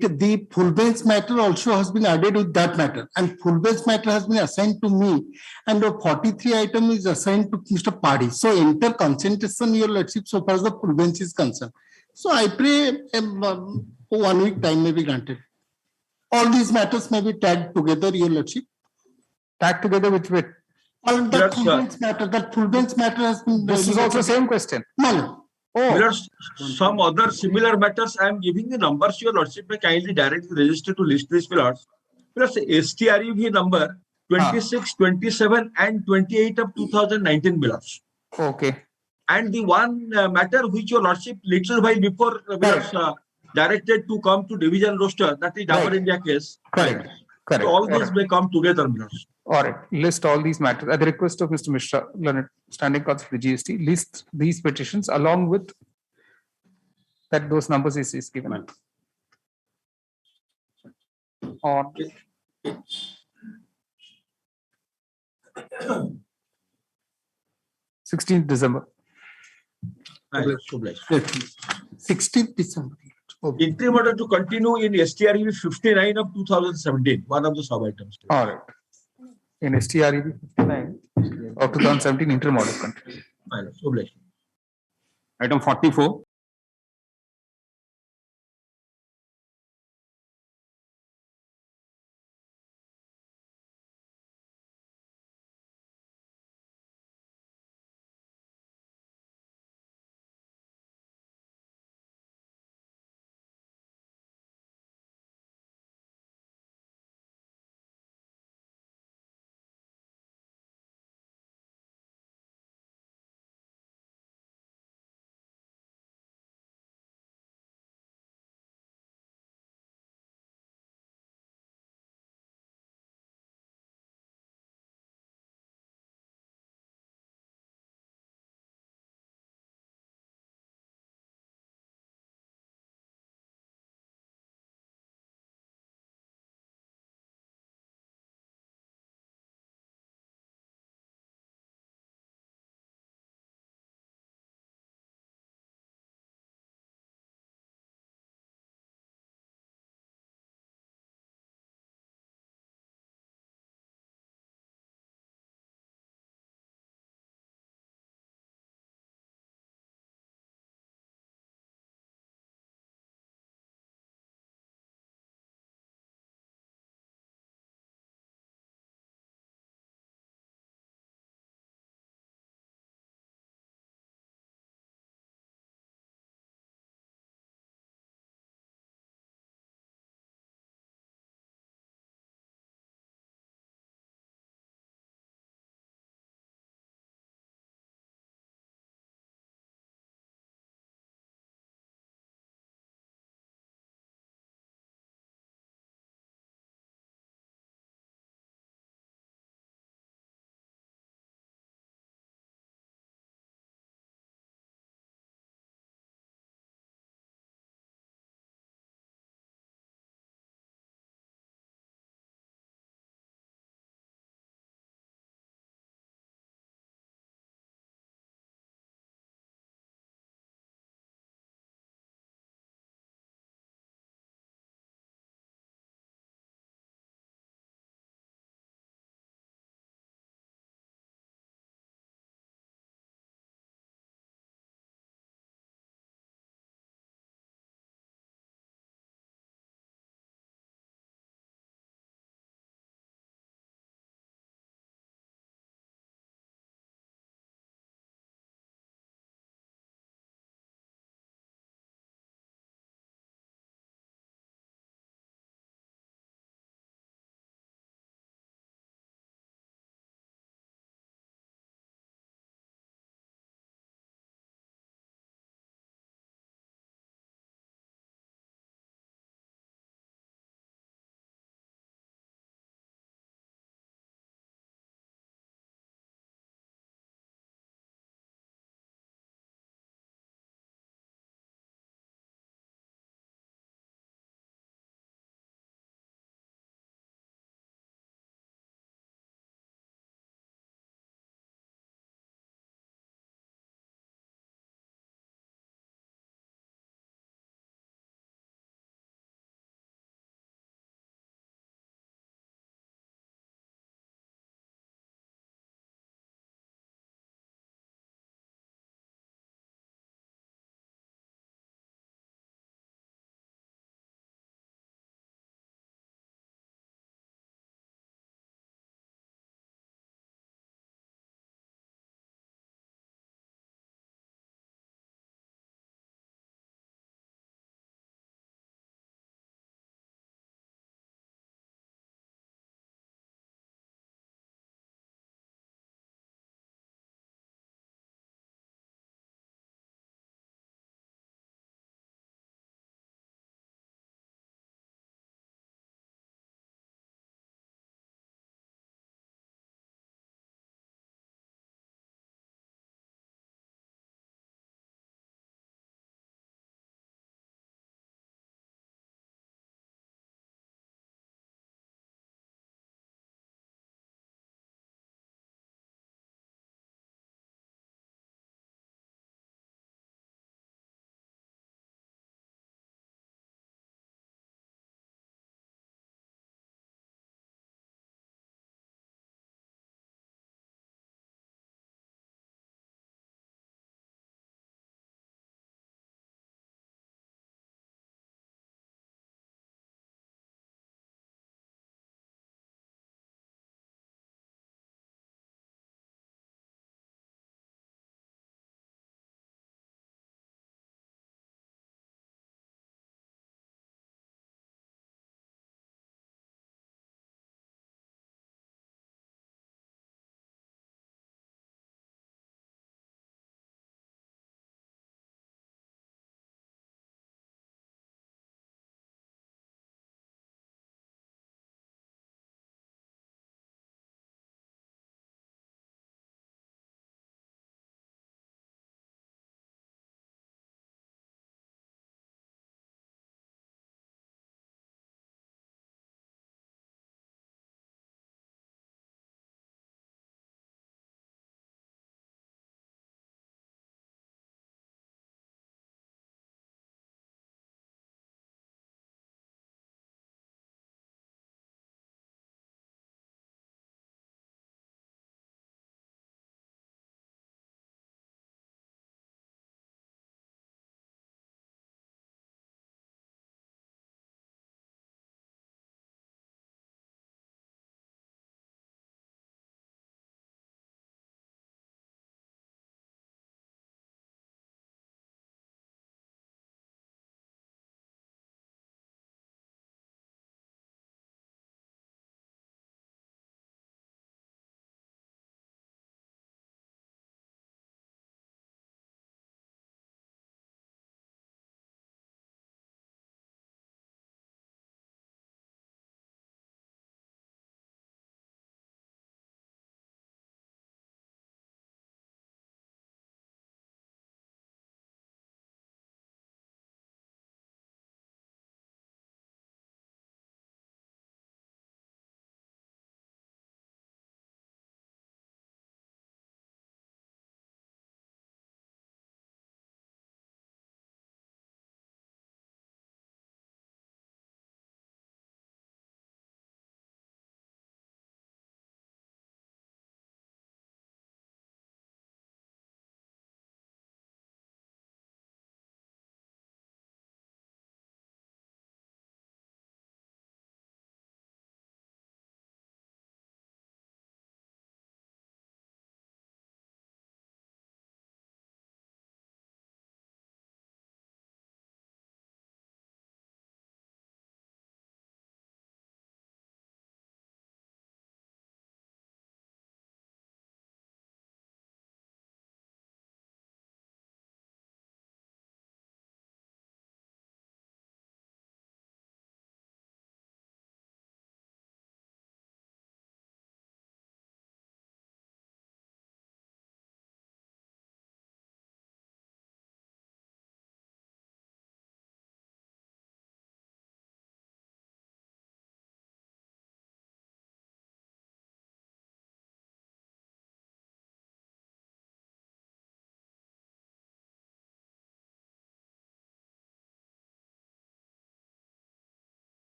the full bench matter also has been added with that matter, and full bench matter has been assigned to me, and the 43 item is assigned to Mr. Paddy. So enter concentration, your lordship, so far as the full bench is concerned. So I pray 1 week time may be granted. All these matters may be tagged together, your lordship. Tagged together with which? All that full bench matter, that full bench matter has been. This is also same question. No. Some other similar matters, I am giving the numbers. Your lordship may kindly direct the register to list these pillars. Plus STRUV number 26, 27, and 28 of 2019 pillars. Okay. And the one matter which your lordship little while before directed to come to division roster, that is Dabur India case. Correct. Correct. So all these may come together, pillars. All right, list all these matters. At the request of Mr. Mishra, Learned Standing Counsel for the GST, list these petitions along with that those numbers is given. On 16th December. 16th December. Interim order to continue in STRUV 59 of 2017, one of the sub items. All right. In STRUV 59 of 2017 interim order continue. Item 44.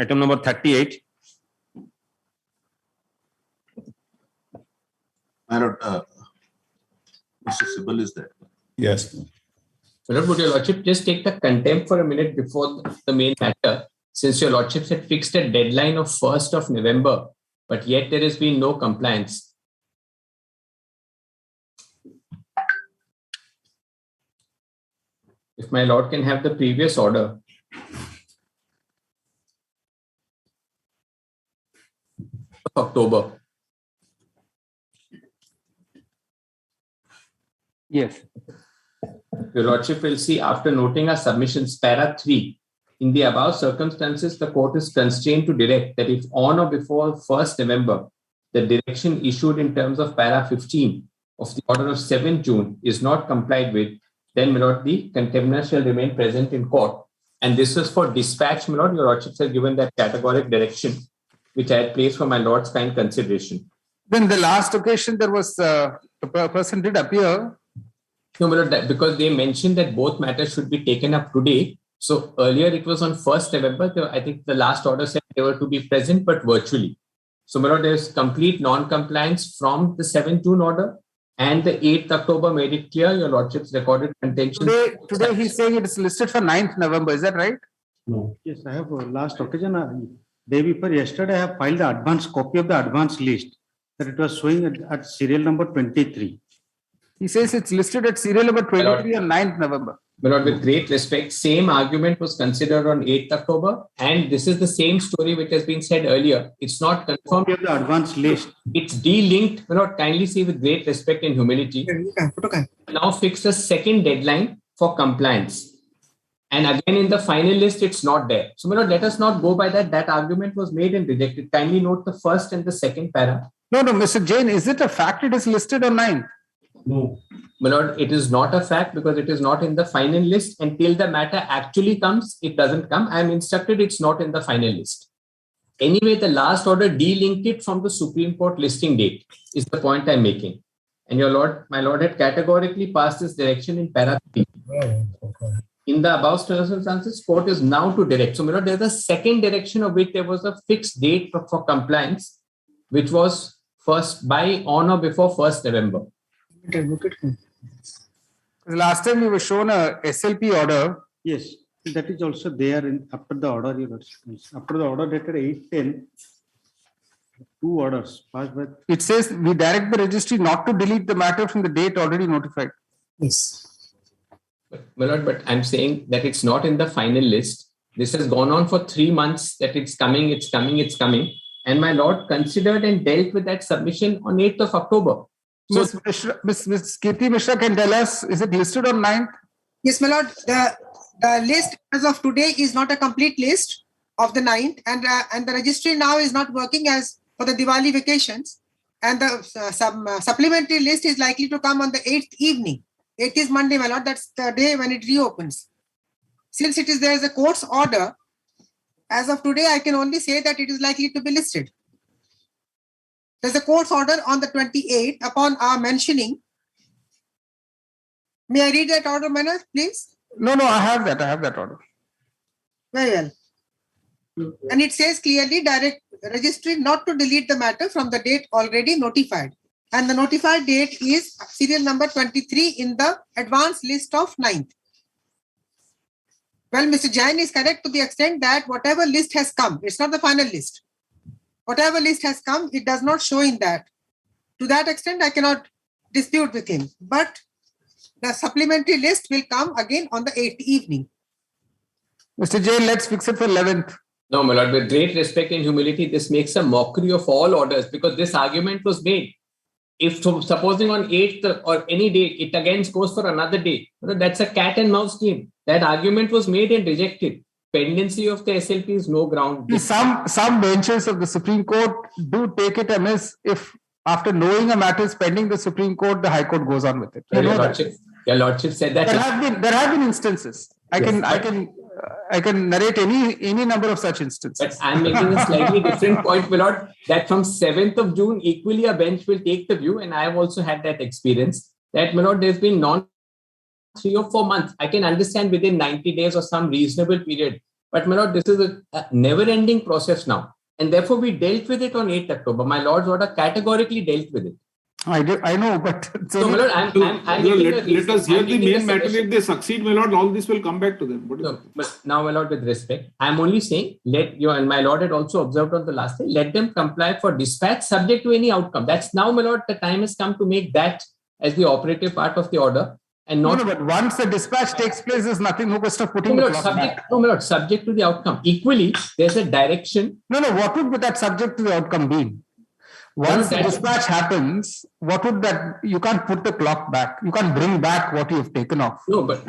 Item number 38. My lord, Mr. Sibal is there. Yes. Would your lordship just take the contempt for a minute before the main matter, since your lordships had fixed a deadline of 1st of November, but yet there has been no compliance. If my lord can have the previous order. October. Yes. Your lordship will see, after noting our submissions, para 3, in the above circumstances, the court is constrained to direct that if on or before 1st November, the direction issued in terms of para 15 of the order of 7th June is not complied with, then, my lord, the contemner shall remain present in court. And this is for dispatch, my lord. Your lordships have given that categoric direction, which I had placed for my lord's kind consideration. Then the last occasion, there was, the person did appear. No, my lord, because they mentioned that both matters should be taken up today. So earlier it was on 1st November. I think the last order said they were to be present, but virtually. So, my lord, there's complete non-compliance from the 7th June order, and the 8th October made it clear your lordship's recorded contention. Today he's saying it is listed for 9th November. Is that right? No. Yes, I have last occasion, day before yesterday, I have filed the advance copy of the advance list that it was showing at serial number 23. He says it's listed at serial number 23 on 9th November. My lord, with great respect, same argument was considered on 8th October, and this is the same story which has been said earlier. It's not confirmed. The advance list. It's de-linked. My lord, kindly see with great respect and humility. Now fix a second deadline for compliance. And again, in the final list, it's not there. So, my lord, let us not go by that. That argument was made and rejected. Kindly note the first and the second para. No, Mr. Jain, is it a fact it is listed on 9th? No. My lord, it is not a fact because it is not in the final list. Until the matter actually comes, it doesn't come. I am instructed it's not in the final list. Anyway, the last order de-linked it from the Supreme Court listing date is the point I'm making. And your lord, my lord had categorically passed this direction in para 3. In the above circumstances, court is now to direct. So, my lord, there's a second direction of which there was a fixed date for compliance, which was first by, on or before 1st November. Last time we were shown a SLP order. Yes, that is also there in after the order. After the order dated 8/10, 2 orders passed by. It says we direct the registry not to delete the matter from the date already notified. Yes. My lord, but I'm saying that it's not in the final list. This has gone on for 3 months that it's coming, it's coming, it's coming. And my lord considered and dealt with that submission on 8th of October. So, Ms. Kirti Mishra can tell us, is it listed on 9th? Yes, my lord. The list as of today is not a complete list of the 9th, and the registry now is not working as for the Diwali vacations. And the supplementary list is likely to come on the 8th evening. 8th is Monday, my lord. That's the day when it reopens. Since there is a court's order, as of today, I can only say that it is likely to be listed. There's a court's order on the 28th upon our mentioning. May I read that order, Manoj, please? No, I have that. I have that order. Very well. And it says clearly, direct registry not to delete the matter from the date already notified. And the notified date is serial number 23 in the advance list of 9th. Well, Mr. Jain is correct to the extent that whatever list has come, it's not the final list. Whatever list has come, it does not show in that. To that extent, I cannot dispute with him. But the supplementary list will come again on the 8th evening. Mr. Jain, let's fix it for 11th. No, my lord, with great respect and humility, this makes a mockery of all orders because this argument was made. If supposing on 8th or any day, it again goes for another day. That's a cat and mouse game. That argument was made and rejected. Pendency of the SLP is no ground. Some benches of the Supreme Court do take it amiss if after knowing a matter is pending the Supreme Court, the High Court goes on with it. Your lordship said that. There have been instances. I can narrate any number of such instances. But I'm making a slightly different point, my lord, that from 7th of June, equally a bench will take the view, and I have also had that experience, that, my lord, there's been 3 or 4 months. I can understand within 90 days or some reasonable period, But my lord, this is a never-ending process now. And therefore, we dealt with it on 8th October. My lord's order categorically dealt with it. I know, but so, my lord, I'm let us hear the main matter. If they succeed, my lord, all this will come back to them. No, but now, my lord, with respect, I'm only saying, let you, and my lord had also observed on the last day, let them comply for dispatch subject to any outcome. That's now, my lord, the time has come to make that as the operative part of the order. And not, no, but once the dispatch takes place, there's nothing, no question of putting no, the clock back. No, my lord, subject to the outcome. Equally, there's a direction. No, what would that subject to the outcome be? Once the dispatch happens, what would that, you can't put the clock back. You can't bring back what you've taken off. No, but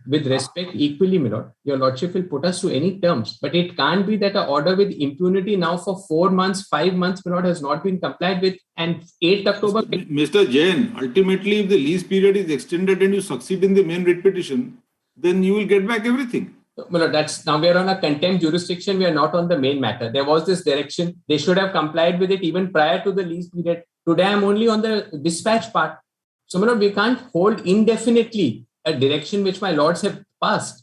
with respect, equally, my lord, your lordship will put us to any terms, but it can't be that an order with impunity now for 4 months, 5 months, my lord, has not been complied with, and 8th October. Mr. Jain, ultimately, if the lease period is extended and you succeed in the main writ petition, then you will get back everything. Well, that's now we are on a contempt jurisdiction. We are not on the main matter. There was this direction. They should have complied with it even prior to the lease period. Today, I'm only on the dispatch part. So, my lord, we can't hold indefinitely a direction which my lords have passed.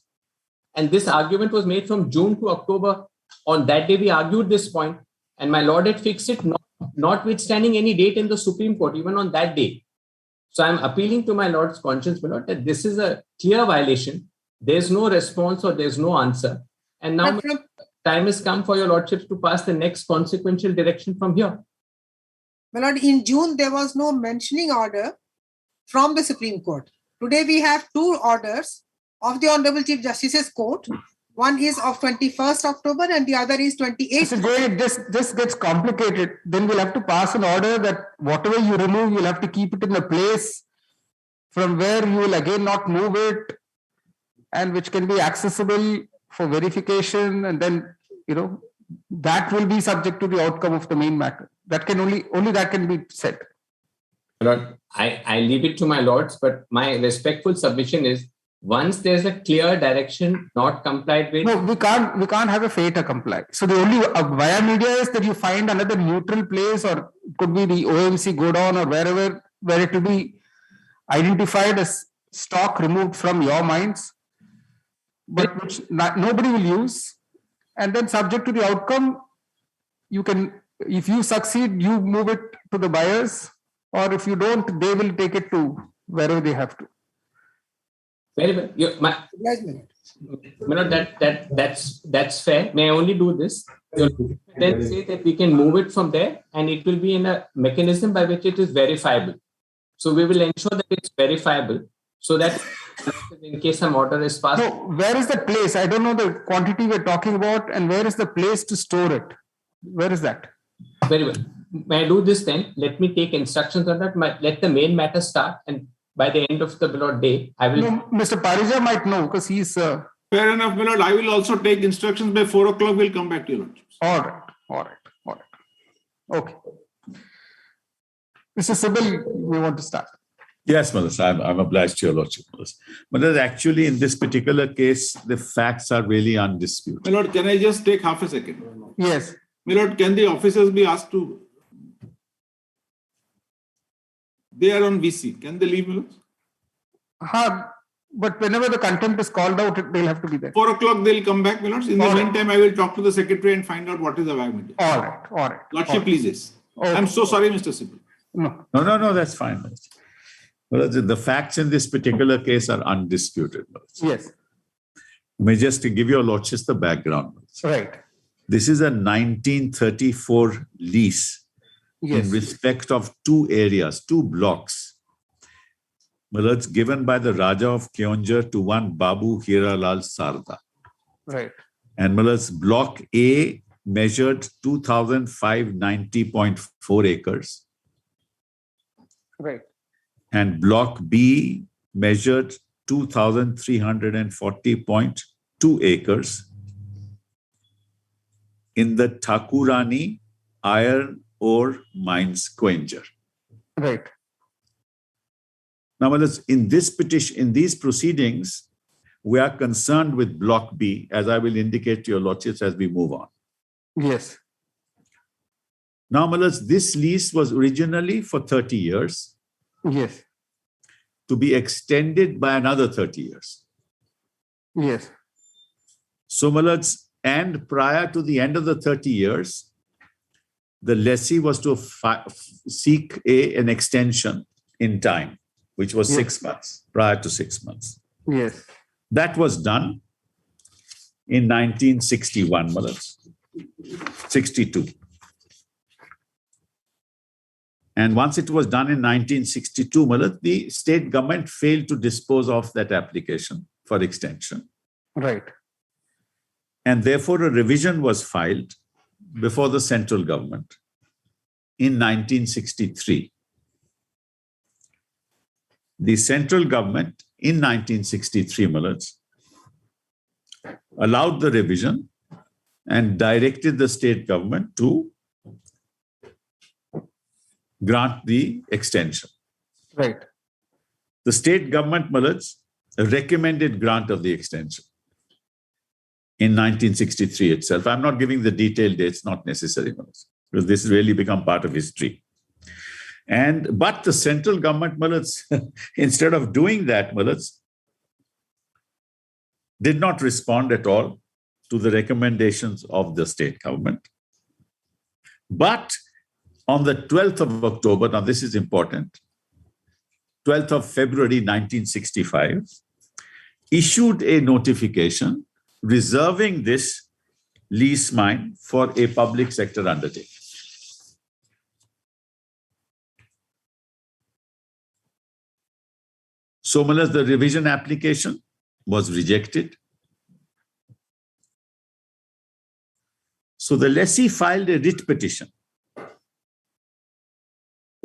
And this argument was made from June to October. On that day, we argued this point, and my lord had fixed it, notwithstanding any date in the Supreme Court, even on that day. So, I'm appealing to my lord's conscience, my lord, that this is a clear violation. There's no response or there's no answer. And now time has come for your lordships to pass the next consequential direction from here. My lord, in June, there was no mentioning order from the Supreme Court. Today, we have 2 orders of the Honorable Chief Justice's Court. One is of 21st October and the other is 28th. So this gets complicated. Then we'll have to pass an order that whatever you remove, you'll have to keep it in a place from where you will again not move it, and which can be accessible for verification, and then, that will be subject to the outcome of the main matter. That can only that can be said. Lord, I leave it to my lords, but my respectful submission is, once there's a clear direction not complied with. No, we can't have a fate to comply. So the only via media is that you find another neutral place, or it could be the OMC godown or wherever, where it will be identified as stock removed from your mines, but which nobody will use. And then subject to the outcome, you can, if you succeed, you move it to the buyers, or if you don't, they will take it to wherever they have to. Very well. That's fair. May I only do this? Then say that we can move it from there, and it will be in a mechanism by which it is verifiable. So we will ensure that it's verifiable, so that in case some order is passed. So where is the place? I don't know the quantity we're talking about, and where is the place to store it? Where is that? Very well. May I do this then? Let me take instructions on that. Let the main matter start, and by the end of the day, I will. No, Mr. Parija might know because he's. Fair enough, my lord. I will also take instructions by 4 o'clock. We'll come back to you. All right. Okay. Mr. Sibyl, we want to start. Yes, Melissa, I'm obliged to your lordship. But actually, in this particular case, the facts are really undisputed. My lord, can I just take half a second? Yes. My lord, can the officers be asked to? They are on VC. Can they leave, my lord? But whenever the contempt is called out, they'll have to be there. 4 o'clock, they'll come back, my lords. In the meantime, I will talk to the secretary and find out what is the vague. All right. Lordship pleases. Okay. I'm so sorry, Mr. Sibyl. No, that's fine. Well, the facts in this particular case are undisputed. Yes. May just to give your lordships the background. Right. This is a 1934 lease in respect of 2 areas, 2 blocks. Well, it's given by the Raja of Keonjhar to one Babu Hiralal Sarda. Right. And Miller's block A measured 2,590.4 acres. Right. And block B measured 2,340.2 acres in the Thakurani Iron Ore Mines, Keonjhar. Right. Now, in this petition, in these proceedings, we are concerned with block B, as I will indicate to your lordships as we move on. Yes. Now, this lease was originally for 30 years. Yes. To be extended by another 30 years. Yes. So, my lords, and prior to the end of the 30 years, the lessee was to seek an extension in time, which was 6 months, prior to 6 months. Yes. That was done in 1961, my lords. 62. And once it was done in 1962, my lords, the state government failed to dispose of that application for extension. Right. And therefore, a revision was filed before the central government in 1963. The central government in 1963, my lords, allowed the revision and directed the state government to grant the extension. Right. The state government, my lords, recommended grant of the extension in 1963 itself. I'm not giving the detailed dates, not necessary, my lords, because this has really become part of history. But the central government, my lords, instead of doing that, my lords, did not respond at all to the recommendations of the state government. But on the 12th of October, now this is important, 12th of February 1965, issued a notification reserving this lease mine for a public sector undertaking. So, my lords, the revision application was rejected. So the lessee filed a writ petition,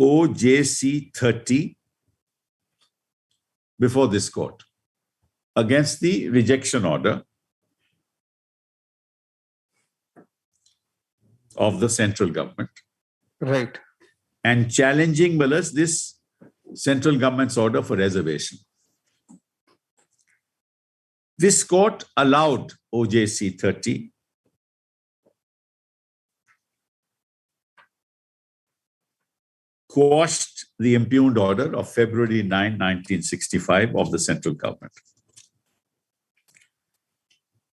OJC 30, before this court against the rejection order of the central government. Right. And challenging, my lords, this central government's order for reservation. This court allowed OJC 30 quashed the impugned order of February 9, 1965 of the central government.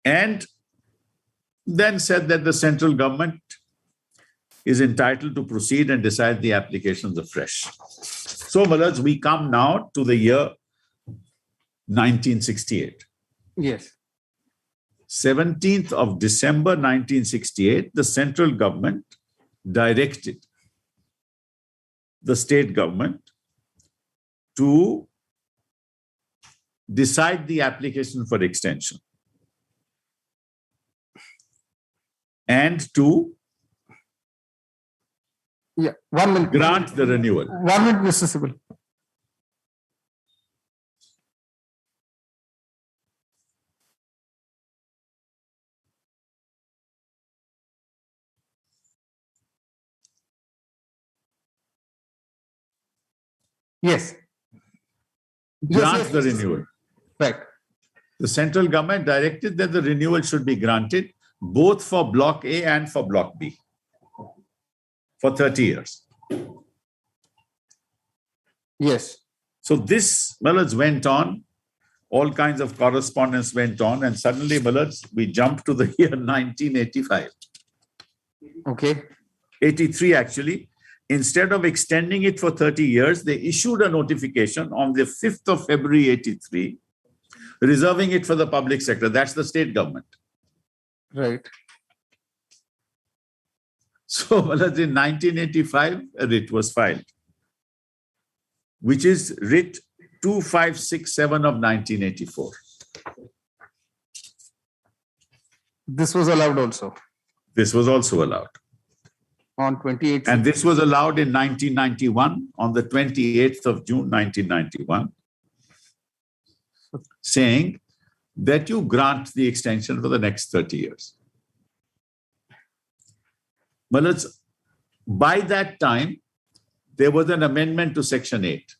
And then said that the central government is entitled to proceed and decide the applications afresh. So, my lords, we come now to the year 1968. Yes. 17th of December 1968, the central government directed the state government to decide the application for extension and to 1 minute. Grant the renewal. 1 minute, Mr. Sibyl. Yes. Grant the renewal. Right. The central government directed that the renewal should be granted both for Block A and for Block B for 30 years. Yes. So this, my lords, went on. All kinds of correspondence went on. And suddenly, my lords, we jumped to the year 1985. Okay. 83, actually. Instead of extending it for 30 years, they issued a notification on the 5th of February 83, reserving it for the public sector. That's the state government. Right. So, in 1985, a writ was filed, which is writ 2567 of 1984. This was allowed also. This was also allowed. On 28th. And this was allowed in 1991, on the 28th of June, 1991, saying that you grant the extension for the next 30 years. But by that time, there was an amendment to Section 8,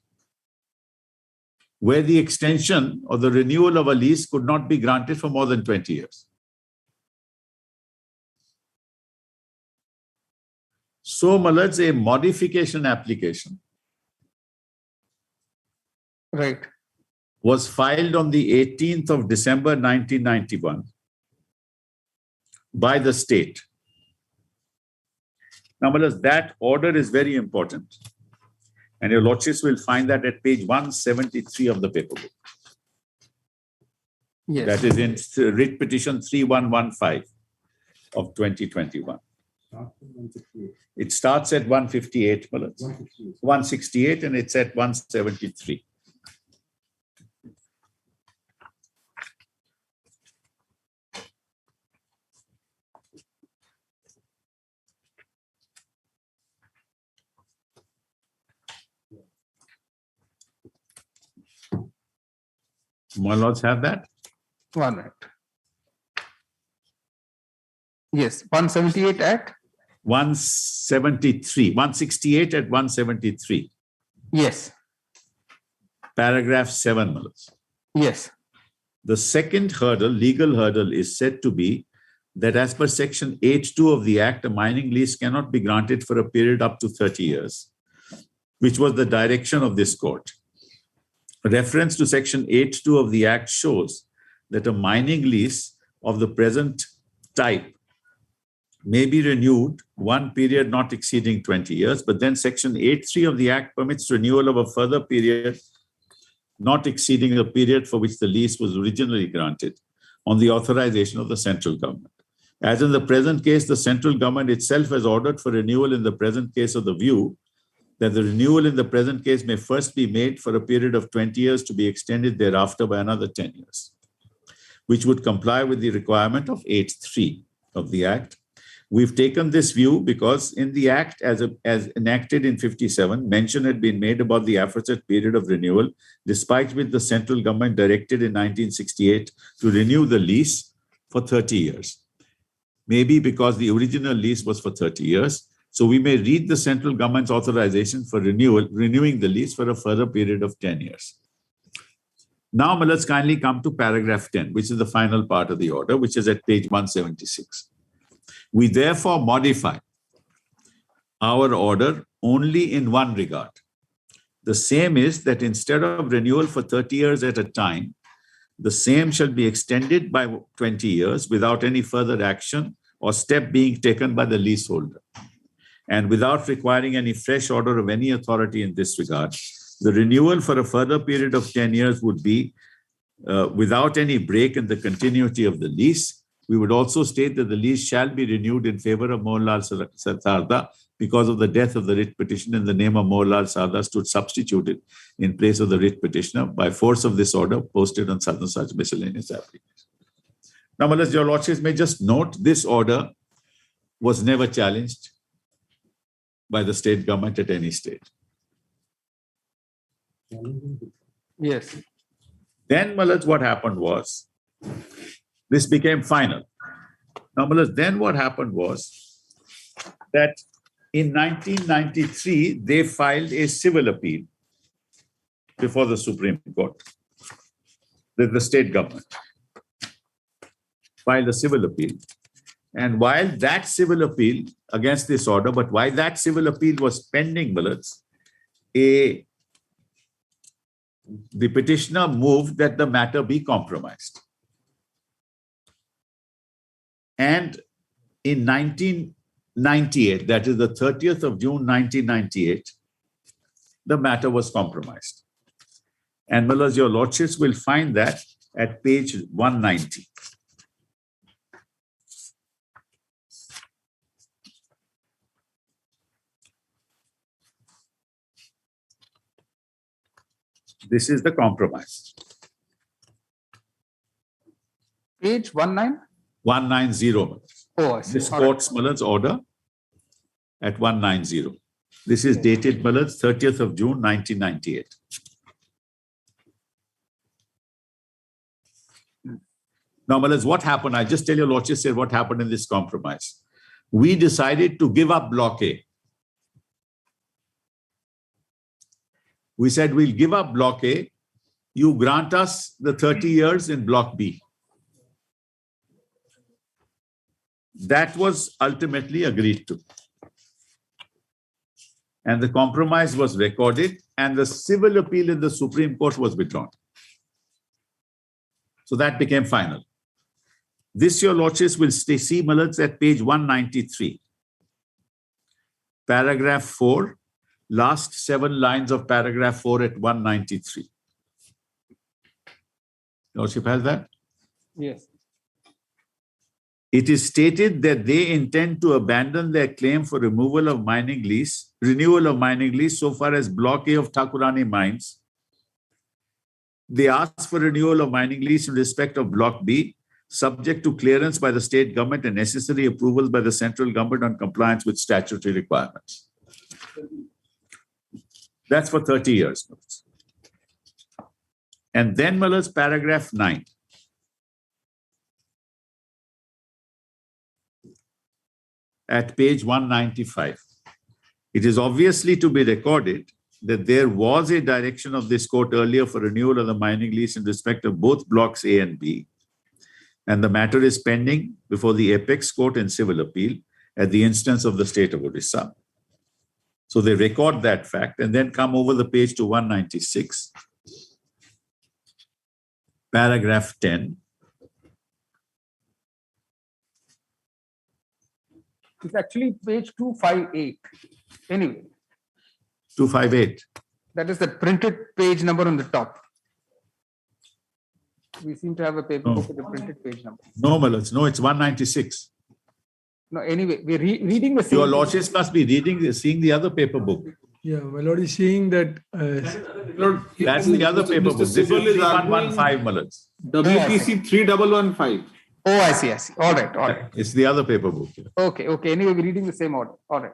where the extension or the renewal of a lease could not be granted for more than 20 years. So, Malaj, a modification application right. was filed on the 18th of December 1991 by the state. Now, that order is very important. And your lordships will find that at page 173 of the paper book. Yes. That is in writ petition 3115 of 2021. It starts at 158, 168, and it's at 173. My lords have that? One minute. Yes, 178 at? 173, 168 at 173. Yes. Paragraph 7, my lords. Yes. The second hurdle, legal hurdle, is said to be that as per section 8(2) of the Act, a mining lease cannot be granted for a period up to 30 years, which was the direction of this court. Reference to section 8(2) of the Act shows that a mining lease of the present type may be renewed one period not exceeding 20 years, but then section 8(3) of the Act permits renewal of a further period not exceeding the period for which the lease was originally granted on the authorization of the central government. As in the present case, the central government itself has ordered for renewal in the present case of the view that the renewal in the present case may first be made for a period of 20 years to be extended thereafter by another 10 years, which would comply with the requirement of 8(3) of the Act. We've taken this view because in the Act, as enacted in 57, mention had been made about the aforesaid period of renewal, despite which the central government directed in 1968 to renew the lease for 30 years. Maybe because the original lease was for 30 years, so we may read the central government's authorization for renewing the lease for a further period of 10 years. Now, let's kindly come to paragraph 10, which is the final part of the order, which is at page 176. We therefore modify our order only in one regard. The same is that instead of renewal for 30 years at a time, the same shall be extended by 20 years without any further action or step being taken by the leaseholder. And without requiring any fresh order of any authority in this regard, the renewal for a further period of 10 years would be without any break in the continuity of the lease. We would also state that the lease shall be renewed in favor of Mohanlal Sarda because of the death of the writ petitioner in the name of Mohanlal Sarda stood substituted in place of the writ petitioner by force of this order posted on certain such miscellaneous applications. Now, your lordships may just note this order was never challenged by the state government at any stage. Yes. Then, what happened was, this became final. Now, then what happened was that in 1993, they filed a civil appeal before the Supreme Court. The state government filed a civil appeal. And while that civil appeal against this order, but while that civil appeal was pending, the petitioner moved that the matter be compromised. And in 1998, that is the 30th of June, 1998, the matter was compromised. And your lordships will find that at page 190. This is the compromise. Page 19? 190. Oh, I see. This court's order at 190. This is dated 30th of June, 1998. Now, what happened? I just tell your lordship said what happened in this compromise. We decided to give up Block A. We said, we'll give up Block A. You grant us the 30 years in Block B. That was ultimately agreed to. And the compromise was recorded, and the civil appeal in the Supreme Court was withdrawn. So that became final. This, your lordships, will see, my lords, at page 193. Paragraph 4, last 7 lines of paragraph 4 at 193. Lordship has that? Yes. It is stated that they intend to abandon their claim for renewal of mining lease so far as Block A of Thakurani mines. They ask for renewal of mining lease in respect of Block B, subject to clearance by the state government and necessary approvals by the central government on compliance with statutory requirements. That's for 30 years. And then, Muller's paragraph 9. At page 195. It is obviously to be recorded that there was a direction of this court earlier for renewal of the mining lease in respect of both blocks A and B, and the matter is pending before the apex court in civil appeal at the instance of the state of Orissa. So they record that fact and then come over the page to 196, paragraph 10. It's actually page 258. Anyway. 258. That is the printed page number on the top. We seem to have a paper book with the printed page number. No, Malats, no, it's 196. No, anyway, we're reading the same. Your lordships must be seeing the other paper book. Yeah, my lord is seeing that. Lord, that's the other paper book. This is 3115, Malats. WPC 3115. Oh, I see. All right. It's the other paper book. Okay. Anyway, we're reading the same order. All right.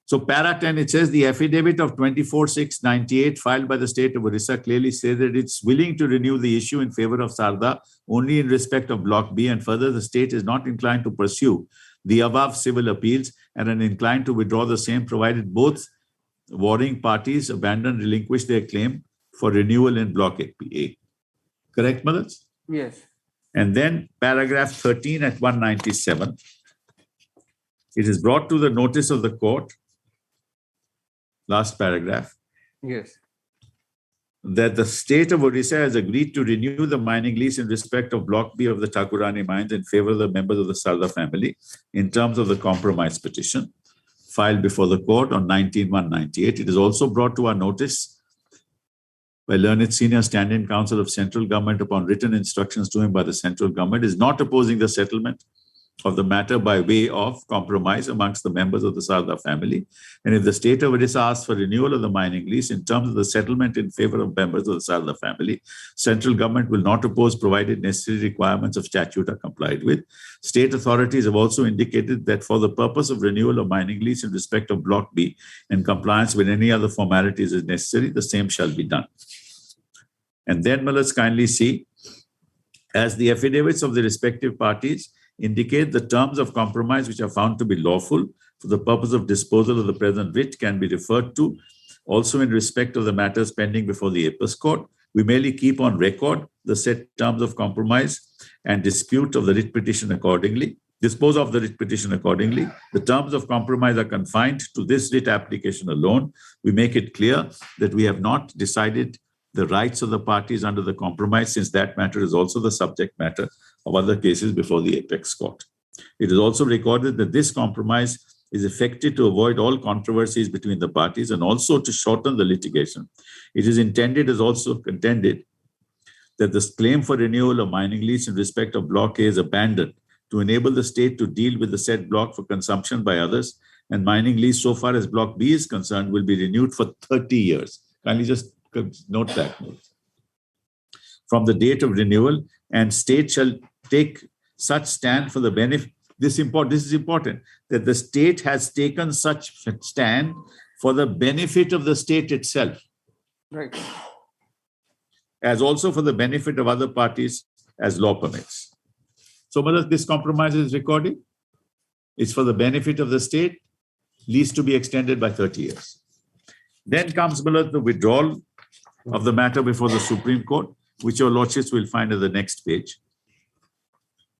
So para 10, it says the affidavit of 24/6/98 filed by the state of Orissa clearly says that it's willing to renew the issue in favor of Sarda only in respect of Block B, and further the state is not inclined to pursue the above civil appeals and are inclined to withdraw the same provided both warring parties relinquish their claim for renewal in Block A. Correct, Malats? Yes. And then paragraph 13 at 197. It is brought to the notice of the court, last paragraph. Yes. That the state of Orissa has agreed to renew the mining lease in respect of Block B of the Thakurani mines in favor of the members of the Sarda family in terms of the compromise petition filed before the court on 19/1/98. It is also brought to our notice by learned senior stand-in counsel of central government upon written instructions to him by the central government is not opposing the settlement of the matter by way of compromise amongst the members of the Sarda family. And if the state of Orissa asks for renewal of the mining lease in terms of the settlement in favor of members of the Sarda family, central government will not oppose provided necessary requirements of statute are complied with. State authorities have also indicated that for the purpose of renewal of mining lease in respect of Block B in compliance with any other formalities as necessary, the same shall be done. And then, let's kindly see, as the affidavits of the respective parties indicate the terms of compromise which are found to be lawful for the purpose of disposal of the present writ can be referred to also in respect of the matters pending before the apex court. We merely keep on record the set terms of compromise and dispute of the writ petition accordingly. Dispose of the writ petition accordingly. The terms of compromise are confined to this writ application alone. We make it clear that we have not decided the rights of the parties under the compromise, since that matter is also the subject matter of other cases before the apex court. It is also recorded that this compromise is effected to avoid all controversies between the parties and also to shorten the litigation. It is intended, as also contended, that this claim for renewal of mining lease in respect of Block A is abandoned to enable the state to deal with the said block for consumption by others, and mining lease so far as Block B is concerned will be renewed for 30 years. Kindly just note that. From the date of renewal, and state shall take such stand for the benefit. This is important, that the state has taken such stand for the benefit of the state itself. Right. As also for the benefit of other parties as law permits. So whether this compromise is recorded, it's for the benefit of the state, lease to be extended by 30 years. Then comes the withdrawal of the matter before the Supreme Court, which your lordships will find at the next page,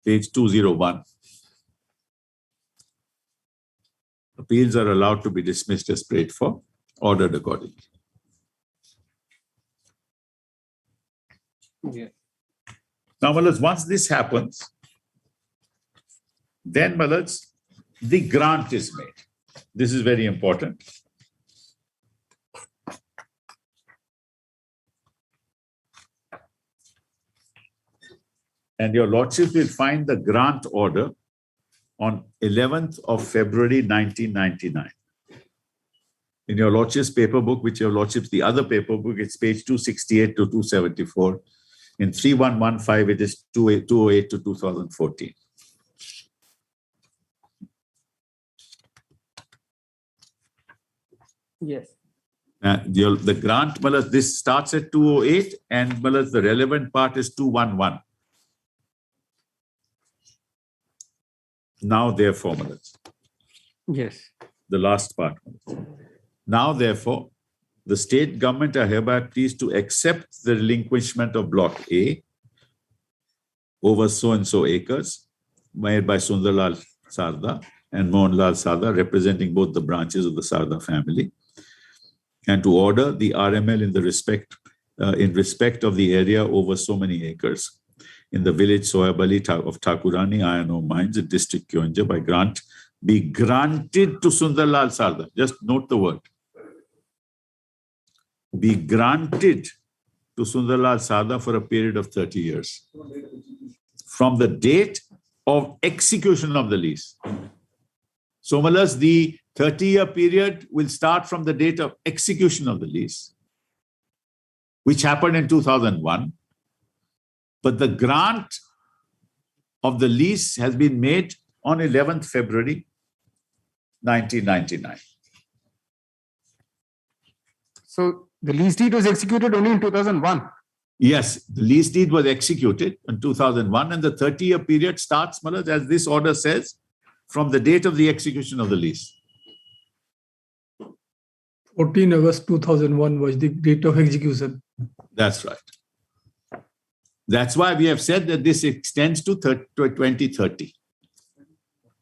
page 201. Appeals are allowed to be dismissed as prayed for, ordered accordingly. Yeah. Now, once this happens, Then, my lords, the grant is made. This is very important. And your lordship will find the grant order on 11th of February 1999. In your lordship's paper book, which your lordship's the other paper book, it's page 268 to 274. In 3115, it is 208 to 2014. Yes. The grant, Malas, this starts at 208 and Malas, the relevant part is 211. Now, therefore, Malas. Yes. The last part. Now, therefore, the state government are hereby pleased to accept the relinquishment of Block A over so-and-so acres made by Sundarlal Sarda and Mohanlal Sarda, representing both the branches of the Sarda family, and to order the RML in respect of the area over so many acres in the village Soyabali of Thakurani Iron Ore Mines in district Keonjhar by grant be granted to Sundarlal Sarda. Just note the word. Be granted to Sundarlal Sarda for a period of 30 years from the date of execution of the lease. So, Malas, the 30-year period will start from the date of execution of the lease, which happened in 2001. But the grant of the lease has been made on 11th February 1999. So the lease deed was executed only in 2001? Yes, the lease deed was executed in 2001 and the 30-year period starts, Malas, as this order says, from the date of the execution of the lease. 14 August 2001 was the date of execution. That's right. That's why we have said that this extends to 2030.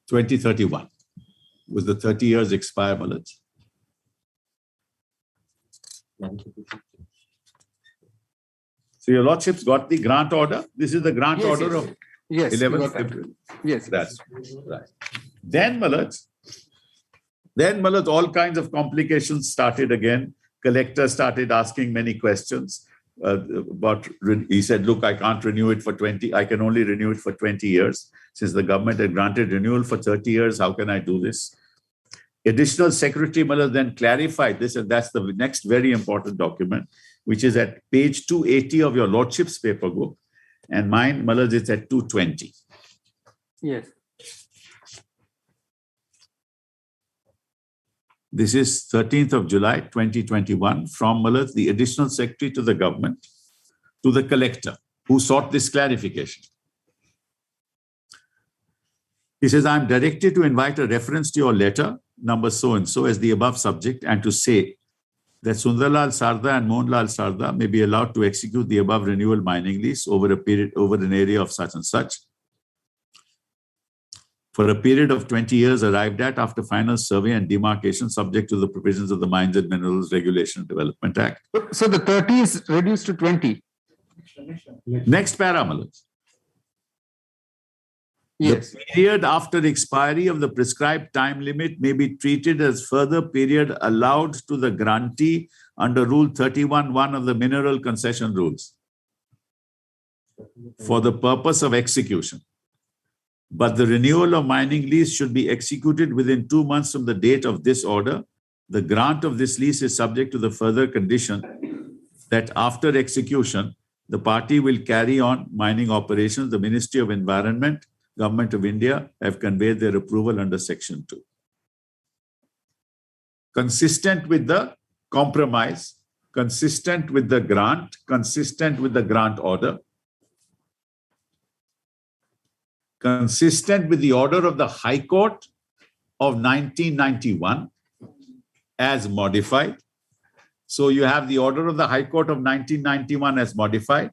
2031 was the 30 years expire, Malas. So your lordship's got the grant order. This is the grant order of 11th February. Yes. That's right. Then, Malas, all kinds of complications started again. Collector started asking many questions. But he said, look, I can't renew it for 20. I can only renew it for 20 years. Since the government had granted renewal for 30 years, how can I do this? Additional Secretary Malas then clarified this, and that's the next very important document, which is at page 280 of your lordship's paper book. And mine, Malas, it's at 220. Yes. This is 13th of July, 2021, from Malas, the additional secretary to the government, to the collector, who sought this clarification. He says, I'm directed to invite a reference to your letter, number so-and-so, as the above subject, and to say that Sundarlal Sarda and Mohanlal Sarda may be allowed to execute the above renewal mining lease over an area of such and such, for a period of 20 years arrived at after final survey and demarcation subject to the provisions of the Mines and Minerals Regulation and Development Act. So the 30 is reduced to 20. Next para, Malas. Yes. The period after expiry of the prescribed time limit may be treated as further period allowed to the grantee under Rule 31(1) of the Mineral Concession Rules for the purpose of execution. But the renewal of mining lease should be executed within 2 months from the date of this order. The grant of this lease is subject to the further condition that after execution, the party will carry on mining operations. The Ministry of Environment, Government of India have conveyed their approval under Section 2. Consistent with the compromise, consistent with the grant, consistent with the grant order, consistent with the order of the High Court of 1991 as modified. So you have the order of the High Court of 1991 as modified.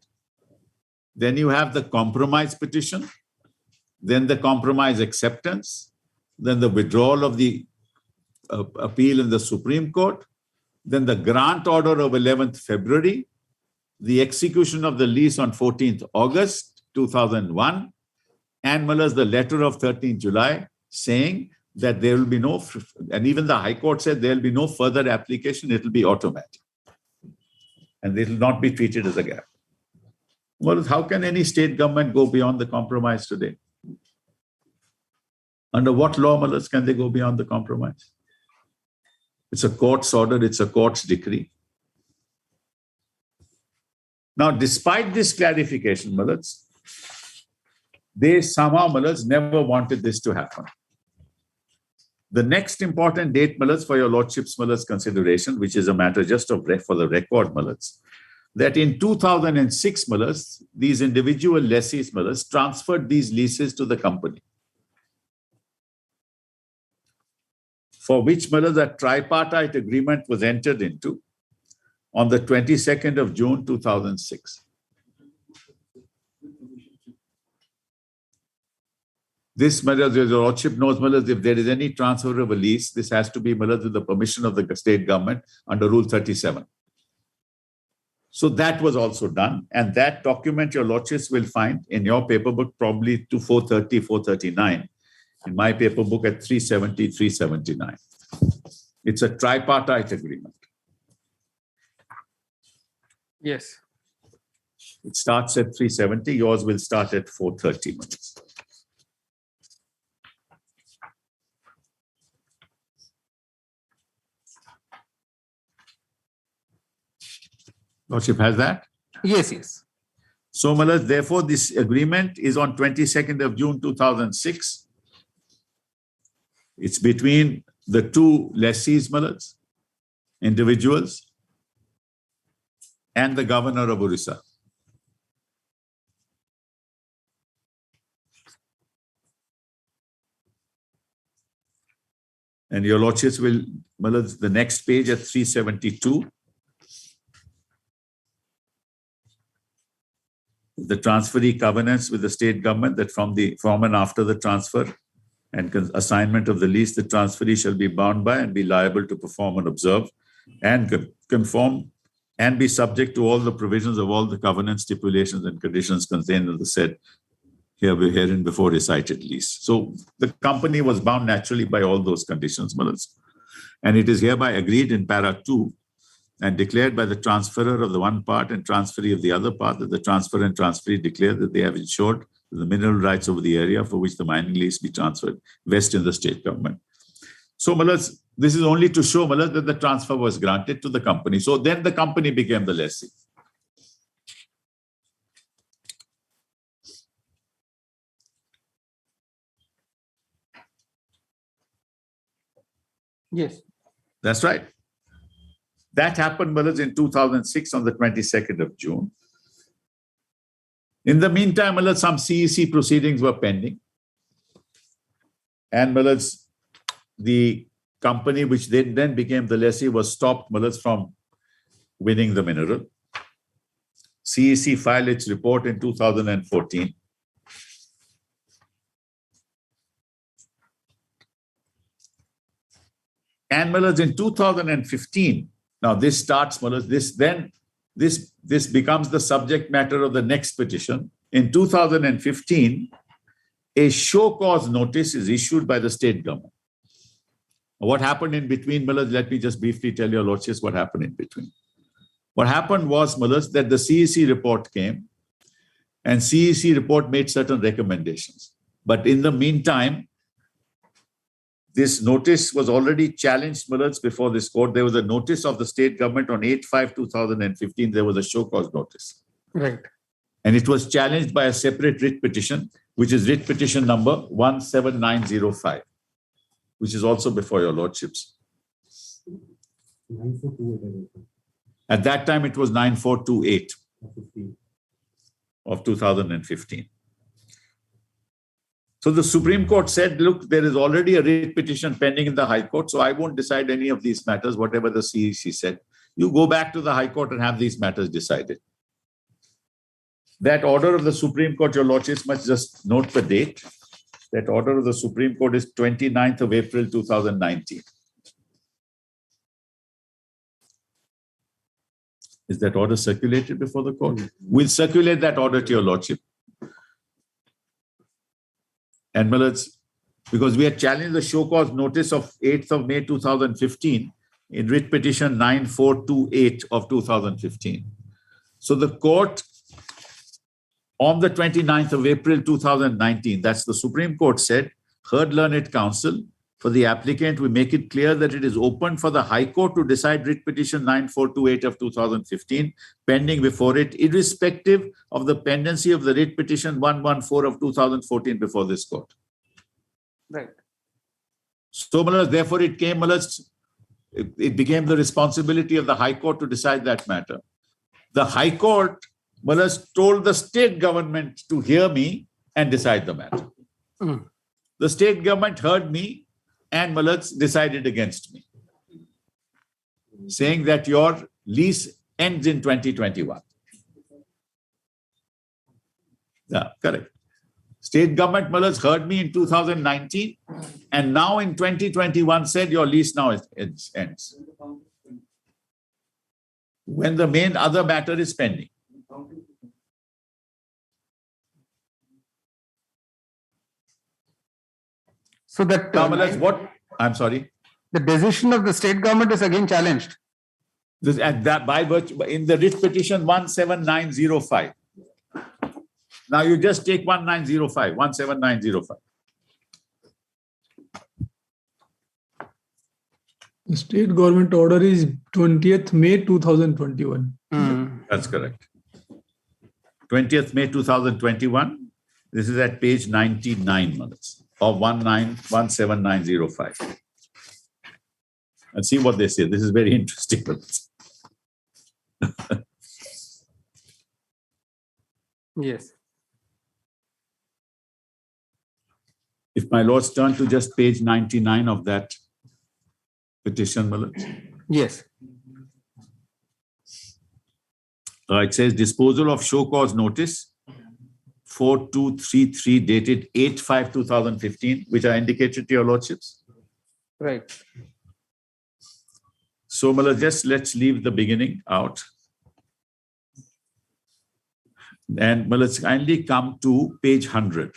Then you have the compromise petition, then the compromise acceptance, then the withdrawal of the appeal in the Supreme Court, then the grant order of 11th February, the execution of the lease on 14th August 2001, and the letter of 13th July saying that there will be no, and even the High Court said there will be no further application, it will be automatic. And it will not be treated as a gap. Well, how can any state government go beyond the compromise today? Under what law, can they go beyond the compromise? It's a court's order, it's a court's decree. Now, despite this clarification, they somehow, never wanted this to happen. The next important date, for your lordship's consideration, which is a matter just of for the record, that in 2006, these individual lessees, transferred these leases to the company, for which, a tripartite agreement was entered into on the 22nd of June, 2006. This, your lordship knows, if there is any transfer of a lease, this has to be, with the permission of the state government under Rule 37. So that was also done. And that document, your lordships will find in your paper book, probably to 430, 439. In my paper book at 370, 379. It's a tripartite agreement. Yes. It starts at 370. Yours will start at 430 minutes. Lordship has that? Yes, yes. So, therefore, this agreement is on 22nd of June, 2006. It's between the two lessees, individuals, and the governor of Orissa. And your lordships will, the next page at 372. The transferee covenants with the state government that from and after the transfer and assignment of the lease, the transferee shall be bound by and be liable to perform and observe and conform and be subject to all the provisions of all the covenants, stipulations, and conditions contained in the said herein before recited lease. So the company was bound naturally by all those conditions, and it is hereby agreed in para 2 and declared by the transferor of the one part and transferee of the other part that the transferor and transferee declare that they have ensured the mineral rights over the area for which the mining lease be transferred vest in the state government. So, this is only to show, that the transfer was granted to the company. So then the company became the lessee. Yes. That's right. That happened, in 2006 on the 22nd of June. In the meantime, some CEC proceedings were pending. And the company, which then became the lessee, was stopped from winning the mineral. CEC filed its report in 2014. And in 2015, now this starts, this becomes the subject matter of the next petition. In 2015, a show cause notice is issued by the state government. What happened in between, let me just briefly tell your lordships what happened in between. What happened was, that the CEC report came and CEC report made certain recommendations. But in the meantime, this notice was already challenged, before this court. There was a notice of the state government on 8/5/2015. There was a show cause notice. Right. And it was challenged by a separate writ petition, which is writ petition number 17905, which is also before your lordships. At that time, it was 9428 of 2015. So the Supreme Court said, look, there is already a writ petition pending in the High Court, so I won't decide any of these matters, whatever the CEC said. You go back to the High Court and have these matters decided. That order of the Supreme Court, your lordships must just note the date. That order of the Supreme Court is 29th of April, 2019. Is that order circulated before the court? We'll circulate that order to your lordship. And because we had challenged the show cause notice of 8th of May 2015 in writ petition 9428 of 2015. So the court on the 29th of April 2019, that's the Supreme Court said, heard learned counsel. For the applicant, we make it clear that it is open for the High Court to decide writ petition 9428 of 2015, pending before it, irrespective of the pendency of the writ petition 114 of 2014 before this court. Right. So, therefore, it became the responsibility of the High Court to decide that matter. The High Court told the state government to hear me and decide the matter. The state government heard me and decided against me, saying that your lease ends in 2021. Yeah, correct. State government heard me in 2019 and now in 2021 said your lease now ends. When the main other matter is pending. So that I'm sorry. The decision of the state government is again challenged. And that by virtue in the writ petition 17905. Now you just take 17905. The state government order is 20th May 2021. That's correct. 20th May 2021. This is at page 99 of 17905. And see what they say. This is very interesting. Yes. If my lords turn to just page 99 of that petition, yes. It says disposal of show cause notice 4233 dated 8/5/2015, which I indicated to your lordships. Right. So, just let's leave the beginning out. And let's kindly come to page 100.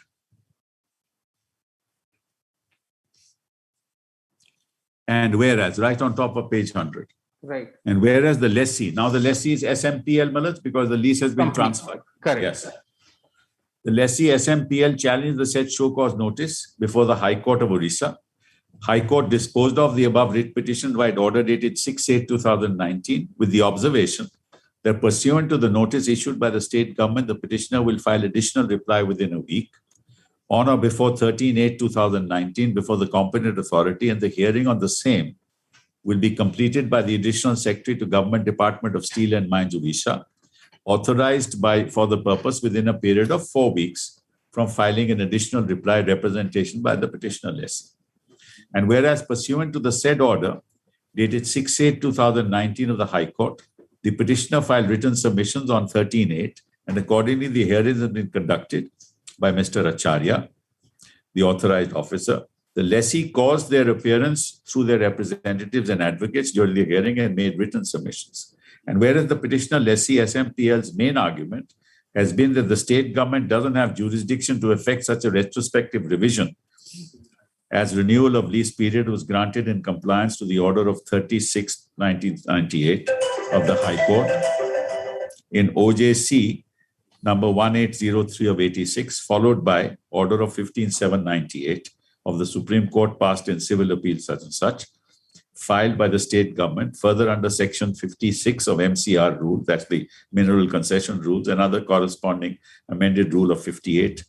And whereas, right on top of page 100. Right. And whereas the lessee, now the lessee is SMPL, because the lease has been transferred. Correct. Yes. The lessee SMPL challenged the said show cause notice before the High Court of Orissa. High Court disposed of the above writ petition by order dated 6/8/2019 with the observation that pursuant to the notice issued by the state government, the petitioner will file additional reply within a week on or before 13/8/2019 before the competent authority, and the hearing on the same will be completed by the Additional Secretary to Government Department of Steel and Mines, Orissa, authorized for the purpose within a period of 4 weeks from filing an additional reply representation by the petitioner lessee. And whereas pursuant to the said order, dated 6/8/2019 of the High Court, the petitioner filed written submissions on 13/8, and accordingly the hearings have been conducted by Mr. Acharya, the authorized officer. The lessee caused their appearance through their representatives and advocates during the hearing and made written submissions. And whereas the petitioner lessee SMPL's main argument has been that the state government doesn't have jurisdiction to effect such a retrospective revision, as renewal of lease period was granted in compliance to the order of 36/1998 of the High Court in OJC number 1803 of 86, followed by order of 15/798 of the Supreme Court passed in civil appeal such and such, filed by the state government, further under section 56 of MCR rule, that's the mineral concession rules, and other corresponding amended rule of 58,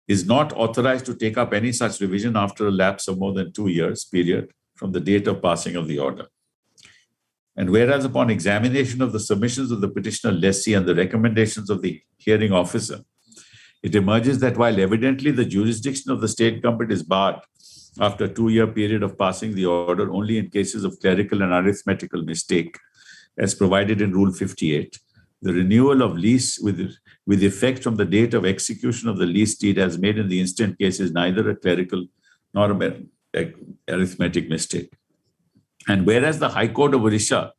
is not authorized to take up any such revision after a lapse of more than 2 years period from the date of passing of the order. And whereas upon examination of the submissions of the petitioner lessee and the recommendations of the hearing officer, it emerges that while evidently the jurisdiction of the state government is barred after a 2-year period of passing the order only in cases of clerical and arithmetical mistake, as provided in Rule 58, the renewal of lease with effect from the date of execution of the lease deed as made in the instant case is neither a clerical nor an arithmetic mistake. And whereas the High Court of Orissa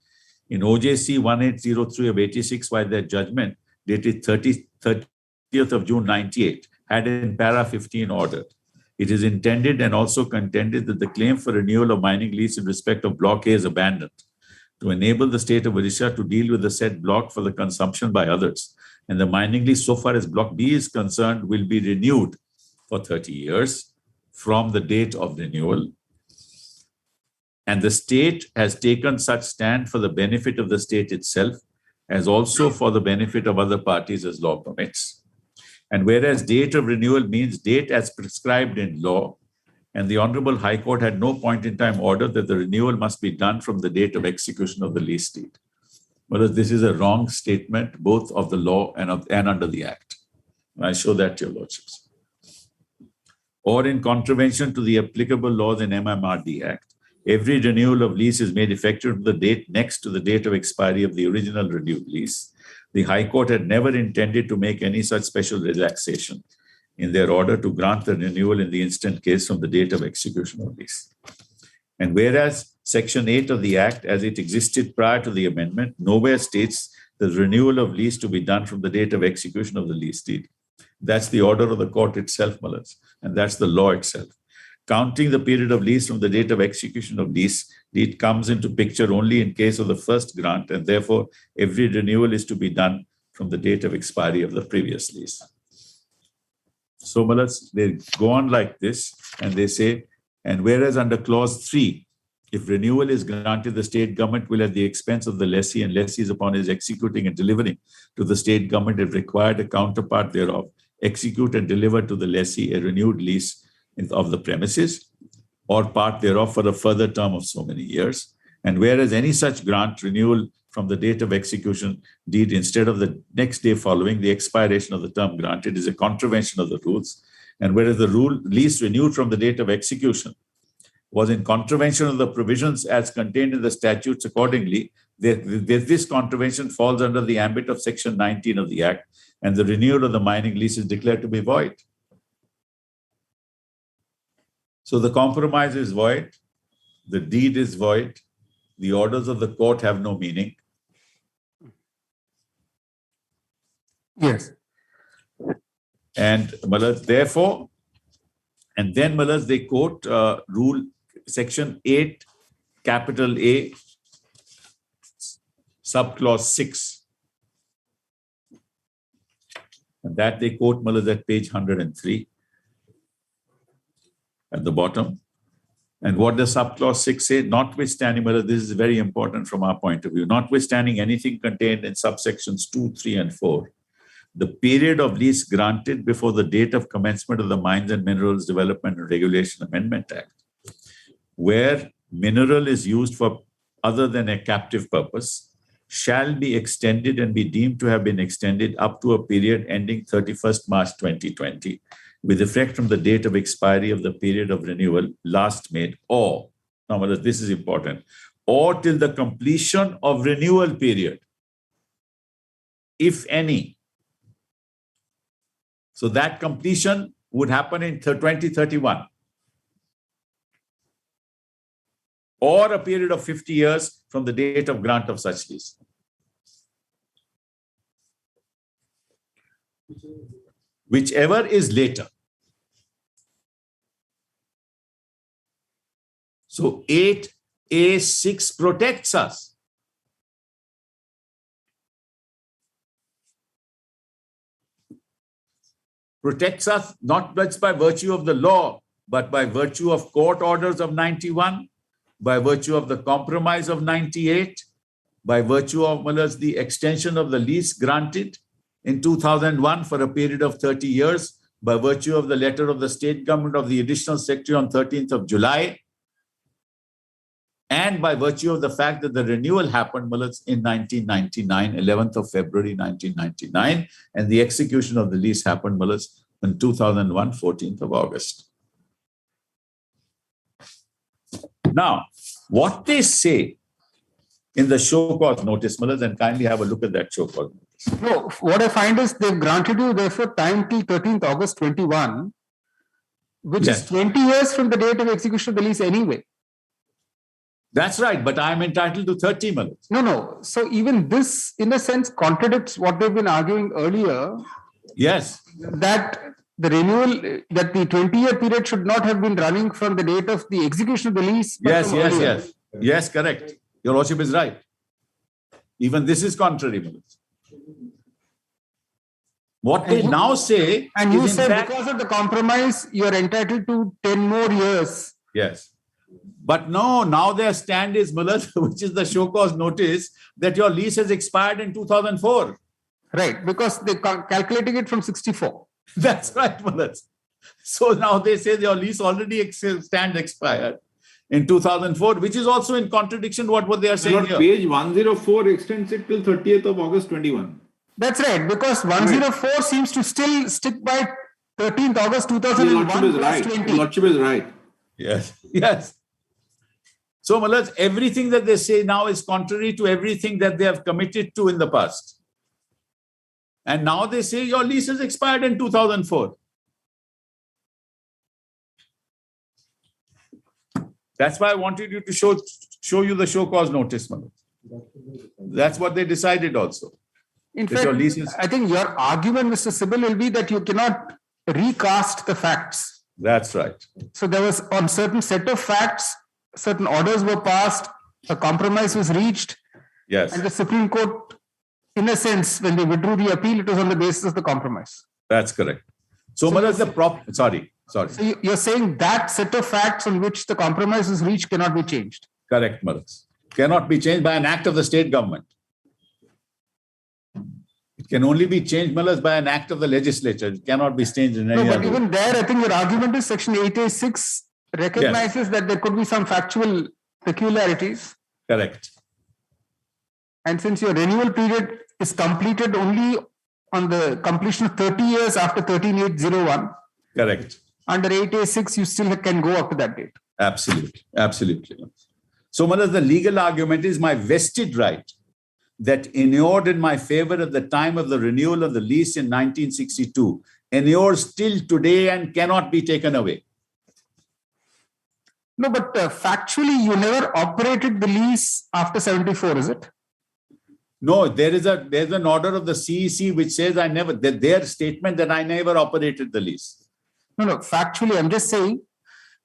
in OJC 1803 of 86, by their judgment dated 30th of June 98, had in para 15 ordered. It is intended and also contended that the claim for renewal of mining lease in respect of Block A is abandoned to enable the state of Orissa to deal with the said block for the consumption by others. And the mining lease, so far as Block B is concerned, will be renewed for 30 years from the date of renewal. And the state has taken such stand for the benefit of the state itself, as also for the benefit of other parties as law permits. And whereas date of renewal means date as prescribed in law, and the Honorable High Court had no point in time ordered that the renewal must be done from the date of execution of the lease deed. Whereas this is a wrong statement, both of the law and under the Act. I show that to your lordships. Or in contravention to the applicable laws in MMRD Act, every renewal of lease is made effective to the date next to the date of expiry of the original renewed lease. The High Court had never intended to make any such special relaxation in their order to grant the renewal in the instant case from the date of execution of lease. And whereas Section 8 of the Act, as it existed prior to the amendment, nowhere states the renewal of lease to be done from the date of execution of the lease deed. That's the order of the court itself, Mullahs, and that's the law itself. Counting the period of lease from the date of execution of lease deed comes into picture only in case of the first grant, and therefore every renewal is to be done from the date of expiry of the previous lease. So, Mullahs, they go on like this, and they say, and whereas under clause 3, if renewal is granted, the state government will, at the expense of the lessee and lessees upon his executing and delivering to the state government, if required, a counterpart thereof, execute and deliver to the lessee a renewed lease of the premises or part thereof for a further term of so many years. And whereas any such grant renewal from the date of execution deed instead of the next day following the expiration of the term granted is a contravention of the rules. And whereas the lease renewed from the date of execution was in contravention of the provisions as contained in the statutes accordingly, this contravention falls under the ambit of Section 19 of the Act, and the renewal of the mining lease is declared to be void. So the compromise is void, the deed is void, the orders of the court have no meaning. Yes. And Mullahs, therefore, and then Mullahs, they quote rule section 8, capital A, subclause 6. And that they quote, Mullahs, at page 103 at the bottom. And what does subclause 6 say? Notwithstanding, Mullahs, this is very important from our point of view, notwithstanding anything contained in subsections 2, 3, and 4, the period of lease granted before the date of commencement of the Mines and Minerals Development and Regulation Amendment Act, where mineral is used for other than a captive purpose, shall be extended and be deemed to have been extended up to a period ending 31st March 2020, with effect from the date of expiry of the period of renewal last made, or, now this is important, or till the completion of renewal period, if any. So that completion would happen in 2031. Or a period of 50 years from the date of grant of such lease. Whichever is later. So 8A6 protects us. Protects us not just by virtue of the law, but by virtue of court orders of 91, by virtue of the compromise of 98, by virtue of the extension of the lease granted in 2001 for a period of 30 years, by virtue of the letter of the state government of the additional secretary on 13th of July, and by virtue of the fact that the renewal happened in 1999, 11th of February 1999, and the execution of the lease happened in 2001, 14th of August. Now, what they say in the show cause notice, and kindly have a look at that show cause notice. No, what I find is they've granted you therefore time till 13th August 21, which is 20 years from the date of execution of the lease anyway. That's right, but I'm entitled to 30 months. No. So even this, in a sense, contradicts what they've been arguing earlier. Yes. That the renewal, that the 20-year period should not have been running from the date of the execution of the lease. But Yes, from yes, earlier. yes. Yes, correct. Your Lordship is right. Even this is contrary, my lords. What they now say And you is in say fact, because of the compromise, you are entitled to 10 more years. yes. But no, now their stand is, my lords, which is the show cause notice that your lease has expired in 2004. Right, because they calculating it from 64. That's right, my lords. So now they say your lease already expired in 2004, which is also in contradiction to what they are saying here. Page 104 extends it till 30th of August 21. That's right, because 104 seems to still stick by 13th August 2001 plus 20. Your Lordship is right. Yes, yes. So, my lords, everything that they say now is contrary to everything that they have committed to in the past. And now they say your lease has expired in 2004. That's why I wanted you to show you the show cause notice, my lords. That's what they decided also. In fact, I think your argument, Mr. Sybil, will be that you cannot recast the facts. That's right. So there was on certain set of facts, certain orders were passed, a compromise was reached. Yes. And the Supreme Court, in a sense, when they withdrew the appeal, it was on the basis of the compromise. That's correct. So my lords, sorry. So you're saying that set of facts on which the compromise is reached cannot be changed. Correct, my lords. Cannot be changed by an act of the state government. It can only be changed, my lords, by an act of the legislature. It cannot be changed in any No, but other even way. there, I think your argument is Section 8A6 recognizes that there could be some factual peculiarities. Correct. And since your renewal period is completed only on the completion of 30 years after 13801, Correct. under 8A6, you still can go up to that date. Absolutely. Absolutely. So, my lords, the legal argument is my vested right that inured in my favor at the time of the renewal of the lease in 1962 inures still today and cannot be taken away. No, but factually, you never operated the lease after 74, is it? No, there's an order of the CEC which says their statement that I never operated the lease. No, factually, I'm just saying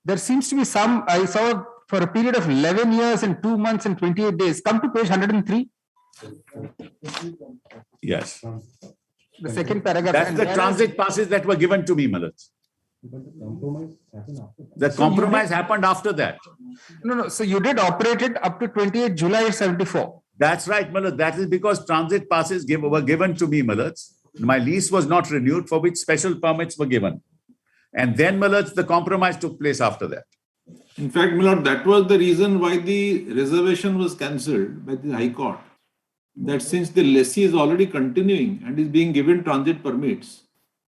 there seems to be some, I saw for a period of 11 years and 2 months and 28 days. Come to page 103. Yes. The second paragraph. That's the transit passes that were given to me, my lords. The compromise happened after that. No. So you did operate it up to 28 July 74. That's right, my lords. That is because transit passes were given to me, my lords. My lease was not renewed, for which special permits were given. And then, my lords, the compromise took place after that. In fact, my lord, that was the reason why the reservation was cancelled by the High Court. That since the lessee is already continuing and is being given transit permits,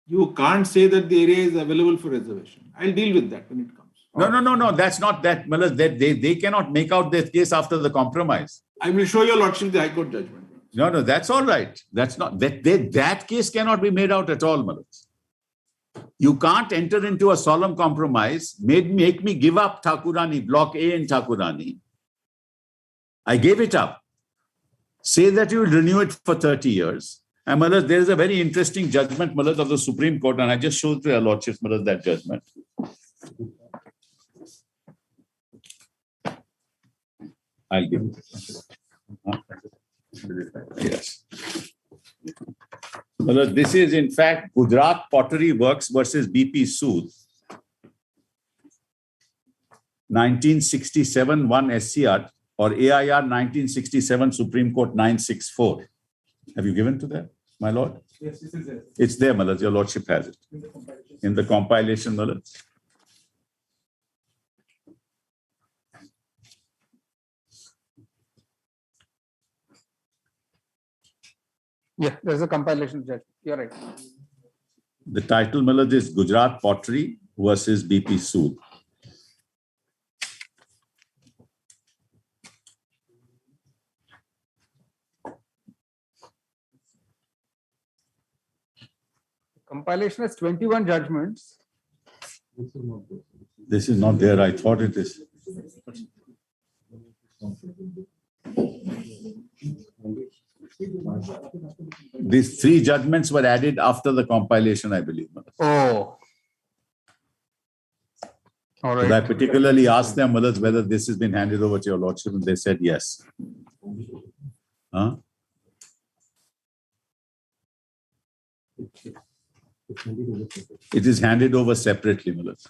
you can't say that the area is available for reservation. I'll deal with that when it comes. No. That's not that, my lords. They cannot make out their case after the compromise. I will show your lordship the High Court judgment. No, that's all right. That's not that case cannot be made out at all, my lords. You can't enter into a solemn compromise, make me give up Thakurani, Block A in Thakurani. I gave it up. Say that you will renew it for 30 years. And my lords, there is a very interesting judgment, my lords, of the Supreme Court, and I just showed to your lordships, my lords, that judgment. I'll give it. Yes. Well, this is in fact Gujarat Pottery Works versus BP Sood, 1967 1 SCR or AIR 1967 Supreme Court 964. Have you given to that, my lord? Yes, this is there. It's there, my lord. Your lordship has it. In the compilation, my lord. Yeah, there's a compilation judge. You're right. The title, my lord, is Gujarat Pottery versus BP Sood. Compilation has 21 judgments. This is not there. I thought it is. These 3 judgments were added after the compilation, I believe. Oh. Because I particularly asked them whether this has been handed over to your lordship, and they said yes. Huh? It is handed over separately, Mulad.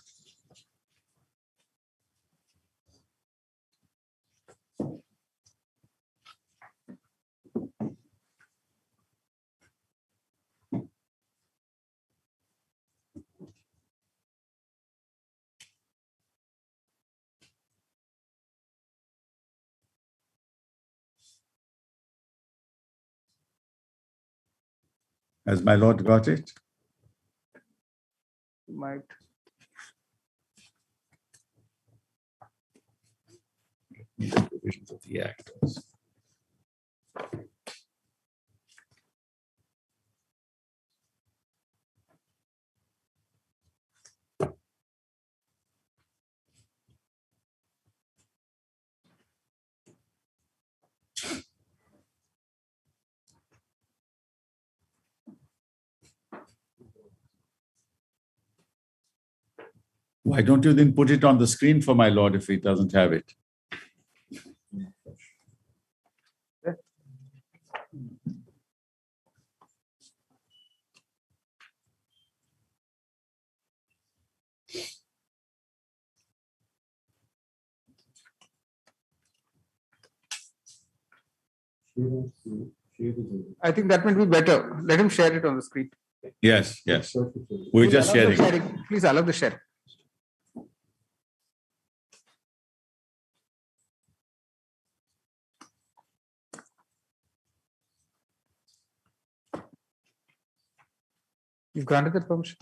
Has my lord got it? Might. The provisions of the Act. Why don't you then put it on the screen for my lord if he doesn't have it? I think that might be better. Let him share it on the screen. Yes, yes. We're just sharing. Please allow the share. You've granted that permission?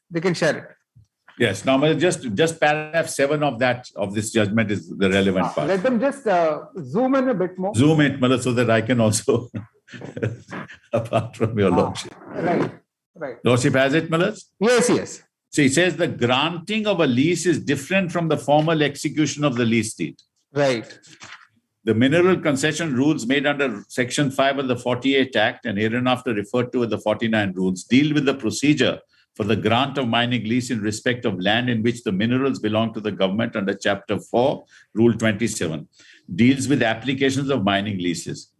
They can share it. Yes. Now, just paragraph 7 of this judgment is the relevant part. Let them just zoom in a bit more. Zoom it, Mala, so that I can also, apart from your lordship. Right. Lordship has it, Mala? Yes. So he says the granting of a lease is different from the formal execution of the lease deed. Right. The mineral concession rules made under Section 5 of the 48 Act and hereinafter referred to as the 49 rules deal with the procedure for the grant of mining lease in respect of land in which the minerals belong to the government under Chapter 4, Rule 27, deals with applications of mining leases.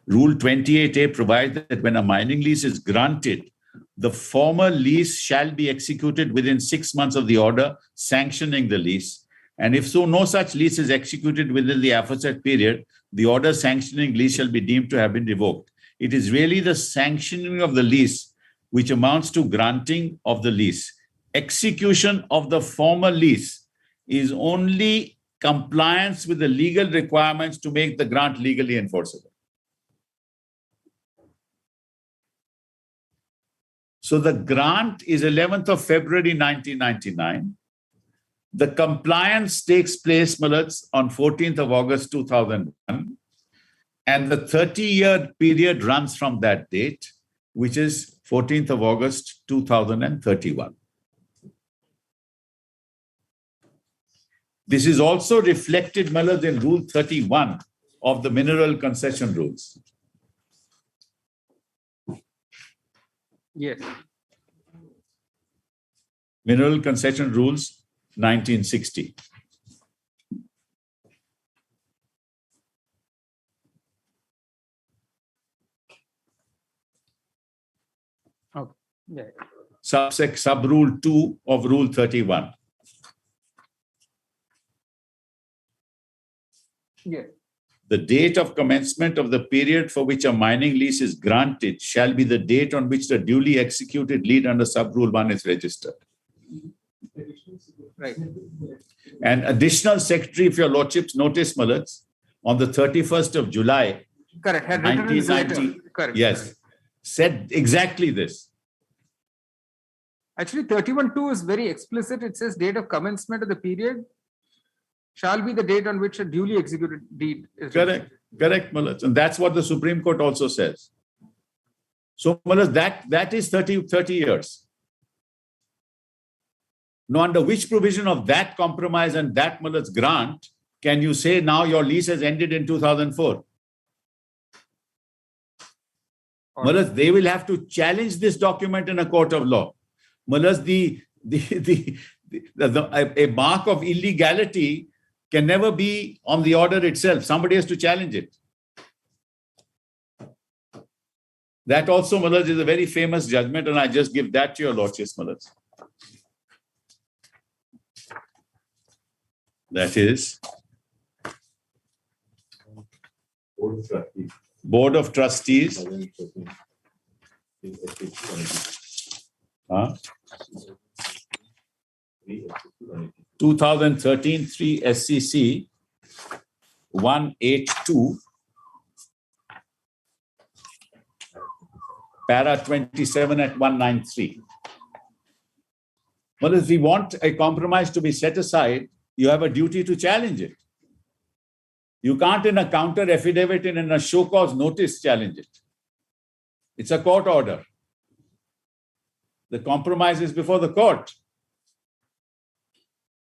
Rule 28A provides that when a mining lease is granted, the former lease shall be executed within 6 months of the order sanctioning the lease. And if so, no such lease is executed within the aforesaid period, the order sanctioning lease shall be deemed to have been revoked. It is really the sanctioning of the lease which amounts to granting of the lease. Execution of the former lease is only compliance with the legal requirements to make the grant legally enforceable. So the grant is 11th of February 1999. The compliance takes place, Malats, on 14th of August 2001. And the 30-year period runs from that date, which is 14th of August 2031. This is also reflected, Malats, in Rule 31 of the Mineral Concession Rules. Yes. Mineral Concession Rules, 1960. Okay. Yeah. Sub-rule 2 of Rule 31. Yeah. The date of commencement of the period for which a mining lease is granted shall be the date on which the duly executed lead under sub-rule 1 is registered. Right. And additional secretary, if your lordships notice, Malats, on the 31st of July, Correct. Had written in his letter. Correct. Yes, said exactly this. Actually, 31(2) is very explicit. It says date of commencement of the period shall be the date on which a duly executed deed is Correct, Malats. And that's what the Supreme Court also says. So, Malats, that is 30 years. Now, under which provision of that compromise and that Malats grant can you say now your lease has ended in 2004? Malats, they will have to challenge this document in a court of law. Malats, A mark of illegality can never be on the order itself. Somebody has to challenge it. That also, Malaj, is a very famous judgment, and I just give that to your lordship, Malaj. That is Board of Trustees. 2013 3 SCC 182 para 27 at 193. Well, if we want a compromise to be set aside, you have a duty to challenge it. You can't in a counter affidavit and in a show cause notice challenge it. It's a court order. The compromise is before the court.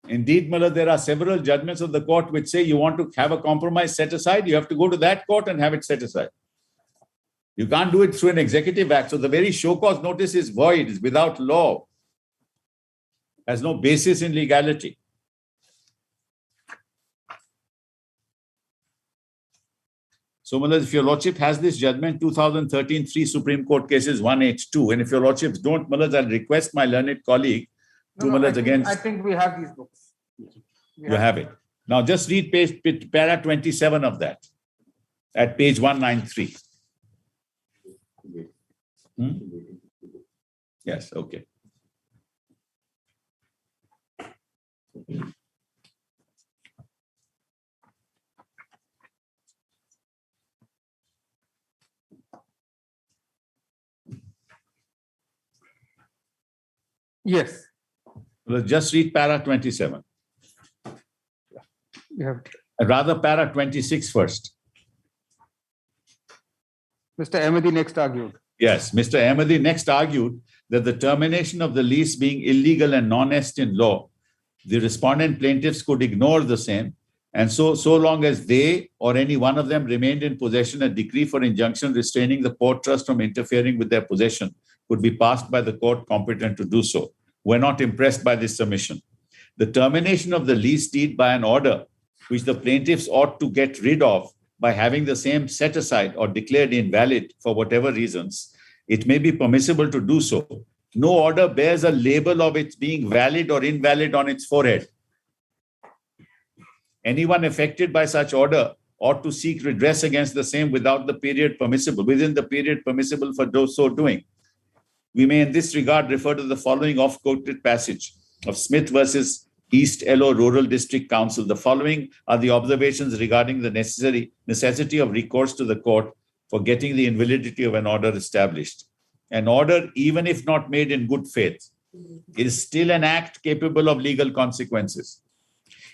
Indeed, Miller, there are several judgments of the court which say you want to have a compromise set aside, you have to go to that court and have it set aside. You can't do it through an executive act. So the very show cause notice is void, is without law, has no basis in legality. So, Miller, if your lordship has this judgment, 2013 3 Supreme Court cases 182, and if your lordships don't, Miller, I'll request my learned colleague to again. I think we have these books. You have it. Now just read para 27 of that at page 193. Yes, okay. Yes. Let's just read para 27. You have Rather, para 26 first. Mr. Ahmadi next argued. Yes, Mr. Ahmadi next argued that the termination of the lease being illegal and non-est in law, the respondent plaintiffs could ignore the same, and so long as they or any one of them remained in possession, a decree for injunction restraining the port trust from interfering with their possession could be passed by the court competent to do so. We're not impressed by this submission. The termination of the lease deed by an order, which the plaintiffs ought to get rid of by having the same set aside or declared invalid for whatever reasons, it may be permissible to do so. No order bears a label of its being valid or invalid on its forehead. Anyone affected by such order ought to seek redress against the same within the period permissible for so doing. We may in this regard refer to the following off-quoted passage of Smith versus East LO Rural District Council. The following are the observations regarding the necessity of recourse to the court for getting the invalidity of an order established. An order, even if not made in good faith, is still an act capable of legal consequences.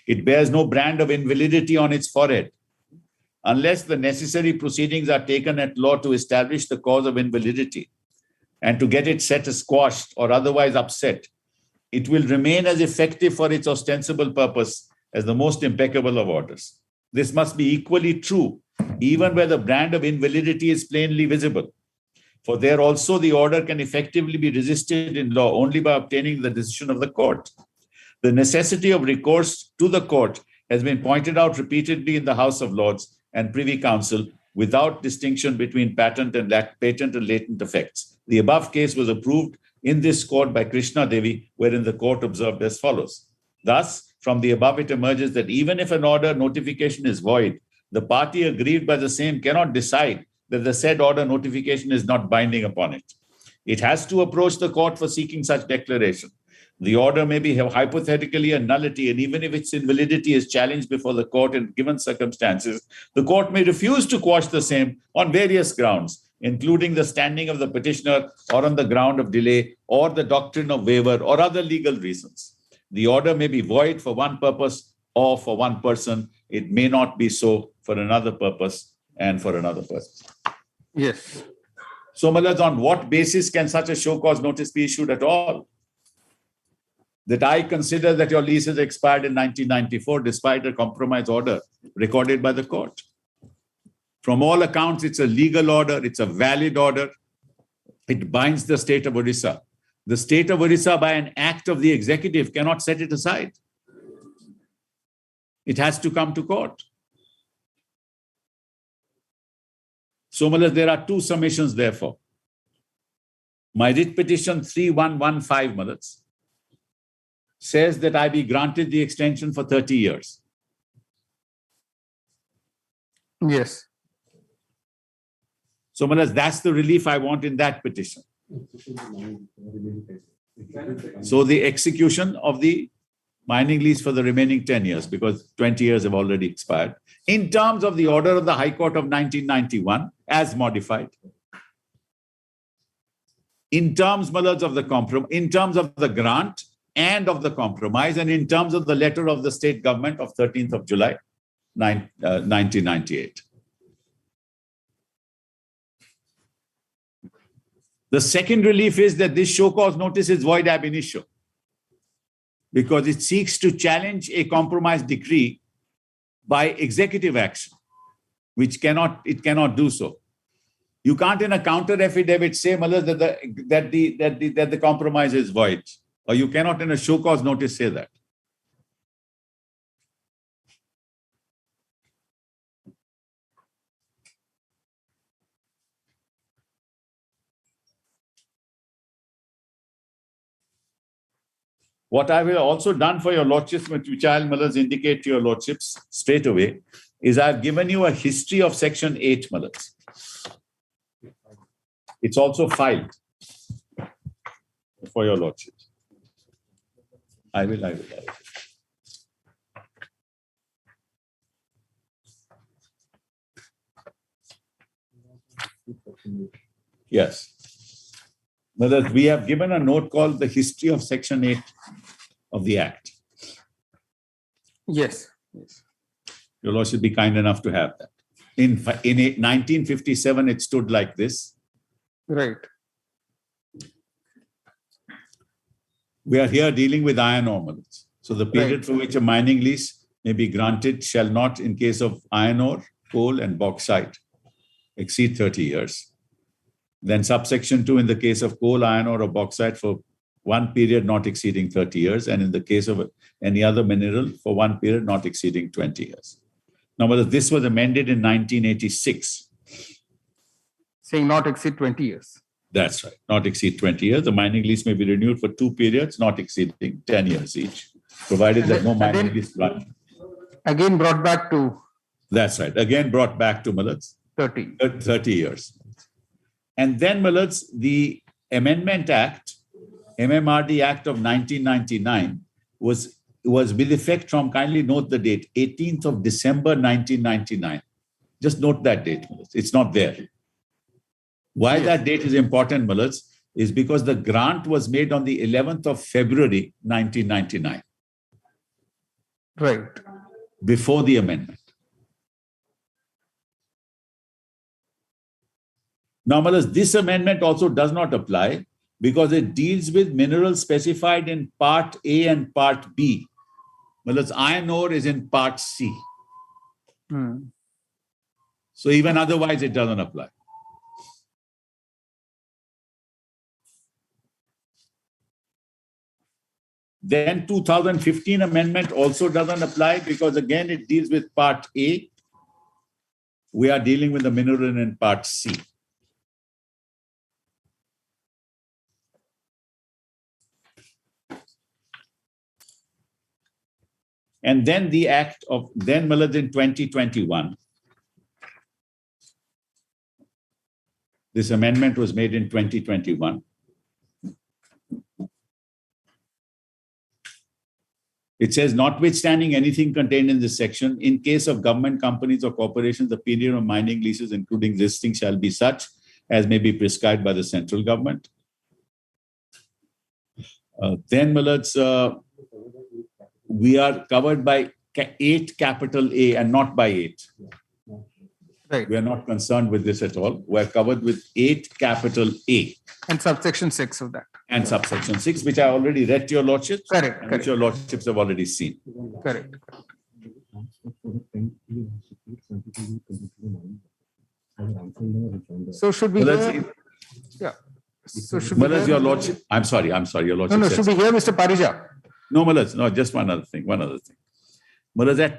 It bears no brand of invalidity on its forehead. Unless the necessary proceedings are taken at law to establish the cause of invalidity and to get it set as squashed or otherwise upset, it will remain as effective for its ostensible purpose as the most impeccable of orders. This must be equally true, even where the brand of invalidity is plainly visible. For there also the order can effectively be resisted in law only by obtaining the decision of the court. The necessity of recourse to the court has been pointed out repeatedly in the House of Lords and Privy Council without distinction between patent and latent effects. The above case was approved in this court by Krishna Devi, wherein the court observed as follows. Thus, from the above, it emerges that even if an order notification is void, the party aggrieved by the same cannot decide that the said order notification is not binding upon it. It has to approach the court for seeking such declaration. The order may be hypothetically a nullity, and even if its invalidity is challenged before the court in given circumstances, the court may refuse to quash the same on various grounds, including the standing of the petitioner or on the ground of delay or the doctrine of waiver or other legal reasons. The order may be void for one purpose or for one person. It may not be so for another purpose and for another person. Yes. So, Malaj, on what basis can such a show cause notice be issued at all? That I consider that your lease has expired in 1994 despite a compromise order recorded by the court. From all accounts, it's a legal order, it's a valid order. It binds the state of Orissa. The state of Orissa, by an act of the executive, cannot set it aside. It has to come to court. So, there are two submissions, therefore. My writ petition 3115, says that I be granted the extension for 30 years. Yes. So, that's the relief I want in that petition. So, the execution of the mining lease for the remaining 10 years, because 20 years have already expired, in terms of the order of the High Court of 1991, as modified. In terms, of the in terms of the grant and of the compromise, and in terms of the letter of the state government of 13th of July, 1998. The second relief is that this show cause notice is void ab initio, because it seeks to challenge a compromise decree by executive action, which it cannot do so. You can't, in a counter affidavit, say that the compromise is void, or you cannot, in a show cause notice, say that. What I will also done for your lordships, which I'll indicate to your lordships straight away, is I've given you a history of Section 8, It's also filed for your lordships. I will. Yes. We have given a note called the history of Section 8 of the Act. Yes. Your lordship be kind enough to have that. In 1957, it stood like this. Right. We are here dealing with iron ore. So the period for which a mining lease may be granted shall not, in case of iron ore, coal, and bauxite, exceed 30 years. Then subsection 2, in the case of coal, iron ore, or bauxite, for one period not exceeding 30 years, and in the case of any other mineral, for one period not exceeding 20 years. Now, this was amended in 1986. Saying not exceed 20 years. That's right, not exceed 20 years. The mining lease may be renewed for 2 periods, not exceeding 10 years each, provided that no mining lease run. Again brought back to... That's right, again brought back to 30 years. And then, the Amendment Act, MMRD Act of 1999, was with effect from, kindly note the date, 18th of December 1999. Just note that date, it's not there. Why that date is important, is because the grant was made on the 11th of February 1999. Right. Before the amendment. Now, this amendment also does not apply because it deals with minerals specified in Part A and Part B. Iron ore is in Part C. So even otherwise, it doesn't apply. Then 2015 amendment also doesn't apply because, again, it deals with Part A. We are dealing with the mineral in Part C. And then the act of, in 2021, this amendment was made in 2021. It says, notwithstanding anything contained in this section, in case of government companies or corporations, the period of mining leases, including listing, shall be such as may be prescribed by the central government. We are covered by 8 capital A and not by 8. Right. We are not concerned with this at all. We are covered with 8 capital A. And subsection 6 of that. And subsection 6, which I already read to your lordships. Correct. Which your lordships have already seen. Correct. So should we... So should we Malaz, hear- your lordship, I'm sorry, your lordship. No, said should we hear Mr. Parija? No, Malaz, no, just one other thing. Malaz,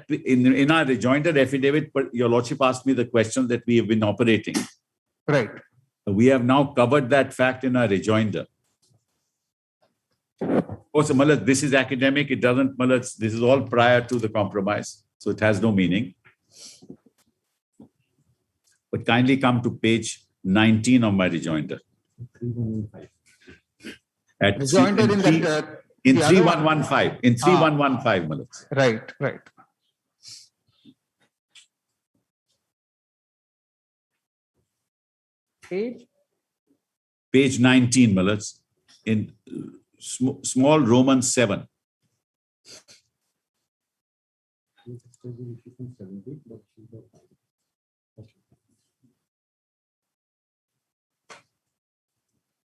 in our rejoinder affidavit, but your lordship asked me the question that we have been operating. Right. We have now covered that fact in our rejoinder. Also, Malaz, this is academic. It doesn't, Malaz, this is all prior to the compromise. So it has no meaning. But kindly come to page 19 of my rejoinder. At Rejoinder in that, in the other one. 3115. In 3115, Malaz. Right, right. Page 19, Malaz. In small Roman 7.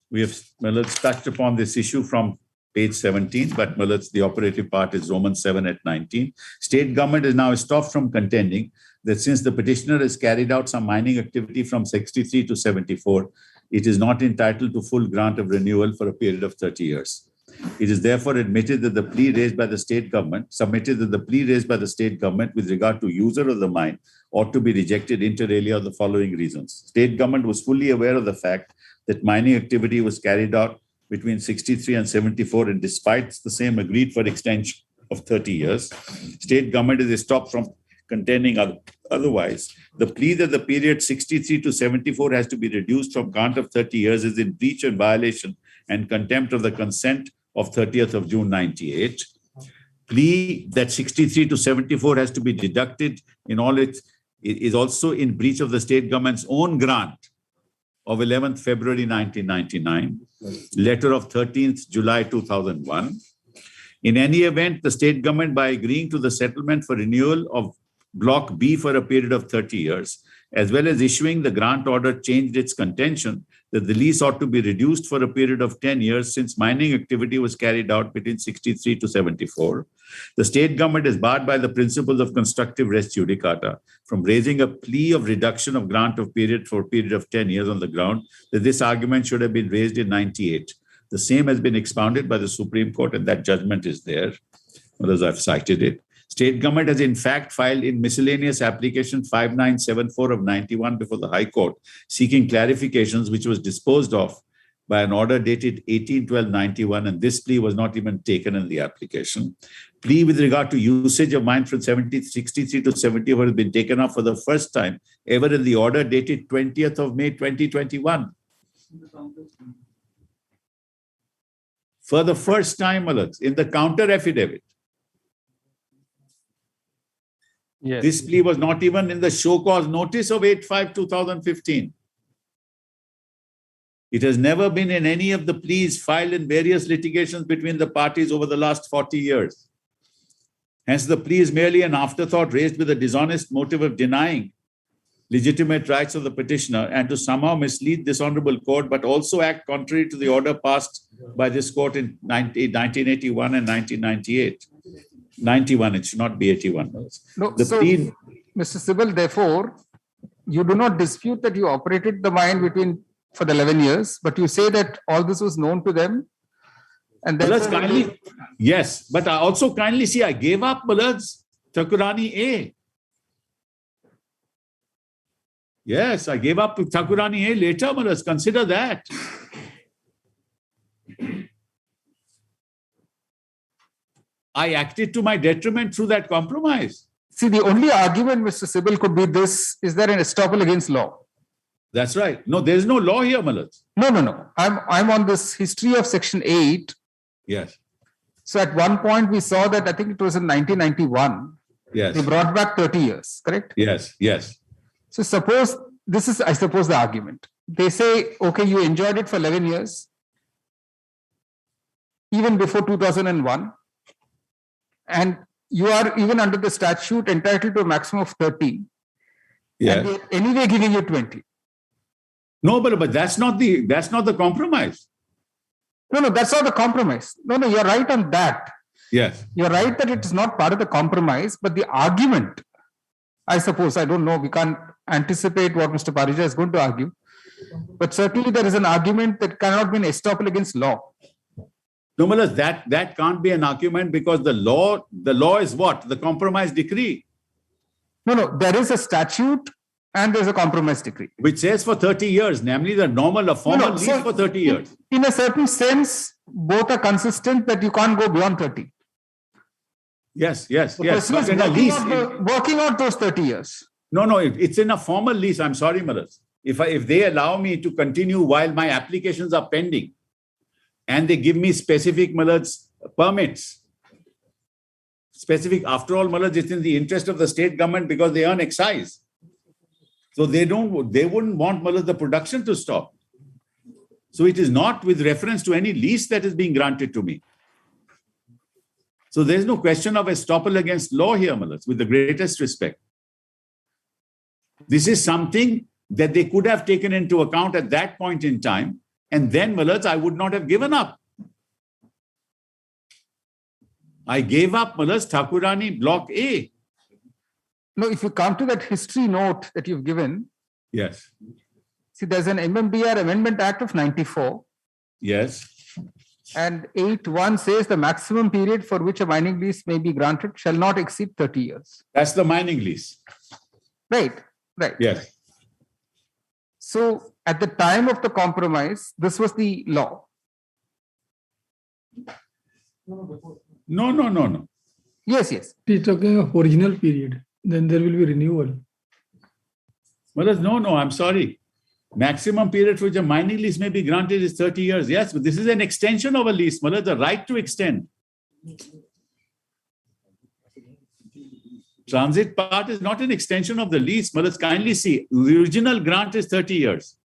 We have touched upon this issue from page 17, but the operative part is Roman 7 at 19. State government is now stopped from contending that since the petitioner has carried out some mining activity from 63 to 74, it is not entitled to full grant of renewal for a period of 30 years. It is therefore admitted that the plea raised by the state government, with regard to user of the mine ought to be rejected inter alia on the following reasons. State government was fully aware of the fact that mining activity was carried out between 63 and 74, and despite the same agreed for extension of 30 years, state government is stopped from contending otherwise. The plea that the period 63 to 74 has to be reduced from count of 30 years is in breach and violation and contempt of the consent of 30th of June 98. Plea that 63 to 74 has to be deducted in all its is also in breach of the state government's own grant of 11th February 1999, letter of 13th July 2001. In any event, the state government, by agreeing to the settlement for renewal of Block B for a period of 30 years, as well as issuing the grant order, changed its contention that the lease ought to be reduced for a period of 10 years since mining activity was carried out between 63 to 74. The state government is barred by the principles of constructive res judicata from raising a plea of reduction of grant of period for a period of 10 years on the ground that this argument should have been raised in 98. The same has been expounded by the Supreme Court, and that judgment is there, as I've cited it. State government has in fact filed in miscellaneous application 5974 of 91 before the High Court, seeking clarifications, which was disposed of by an order dated 18/12/91, and this plea was not even taken in the application. Plea with regard to usage of mine from 63 to 74 has been taken up for the first time ever in the order dated 20th of May 2021. For the first time, in the counter affidavit. Yes. This plea was not even in the show cause notice of 8/5/2015. It has never been in any of the pleas filed in various litigations between the parties over the last 40 years. Hence, the plea is merely an afterthought raised with a dishonest motive of denying legitimate rights of the petitioner and to somehow mislead this honorable court, but also act contrary to the order passed by this court in 1981 and 1998. 91, it should not be 81. No, so, Mr. Sibal, therefore, you do not dispute that you operated the mine for the 11 years, but you say that all this was known to them. And then yes, but I also kindly see I gave up Malad's Thakurani A. Yes, I gave up Thakurani A later, Malaz. Consider that. I acted to my detriment through that compromise. See, the only argument, Mr. Sibal, could be this: is there an estoppel against law? That's right. No, there is no law here, Malaz. No. I'm on this history of Section 8. Yes. So at one point we saw that, I think it was in 1991. Yes. They brought back 30 years, correct? Yes. So suppose, this is, I suppose, the argument. They say, okay, you enjoyed it for 11 years, even before 2001. And you are, even under the statute, entitled to a maximum of 30. Yes. And they're anyway giving you 20. No, but that's not the compromise. No, that's not the compromise. No, you're right on that. Yes. You're right that it is not part of the compromise, but the argument, I suppose, I don't know, we can't anticipate what Mr. Parija is going to argue. But certainly there is an argument that cannot be an estoppel against law. No, Malas, that can't be an argument because the law is what? The compromise decree. No, there is a statute and there's a compromise decree. Which says for 30 years, namely the normal, a formal lease for 30 years. In a certain sense, both are consistent that you can't go beyond 30. Yes. But in a lease, working out those 30 years. No, it's in a formal lease. I'm sorry, Malas. If they allow me to continue while my applications are pending and they give me specific Malas permits, after all, Malas, it's in the interest of the state government because they earn excise. So they wouldn't want Malas the production to stop. So it is not with reference to any lease that is being granted to me. So there's no question of estoppel against law here, Malas, with the greatest respect. This is something that they could have taken into account at that point in time. And then, Malas, I would not have given up. I gave up, Malas, Thakurani Block A. No, if you come to that history note that you've given. Yes. See, there's an MMBR Amendment Act of 94. Yes. And 8.1 says the maximum period for which a mining lease may be granted shall not exceed 30 years. That's the mining lease. Right. Yes. So at the time of the compromise, this was the law. No. Yes. He's talking of original period. Then there will be renewal. Well, no, I'm sorry. Maximum period for which a mining lease may be granted is 30 years. Yes, but this is an extension of a lease, Malas, the right to extend. Transit part is not an extension of the lease. Malas, kindly see, the original grant is 30 years.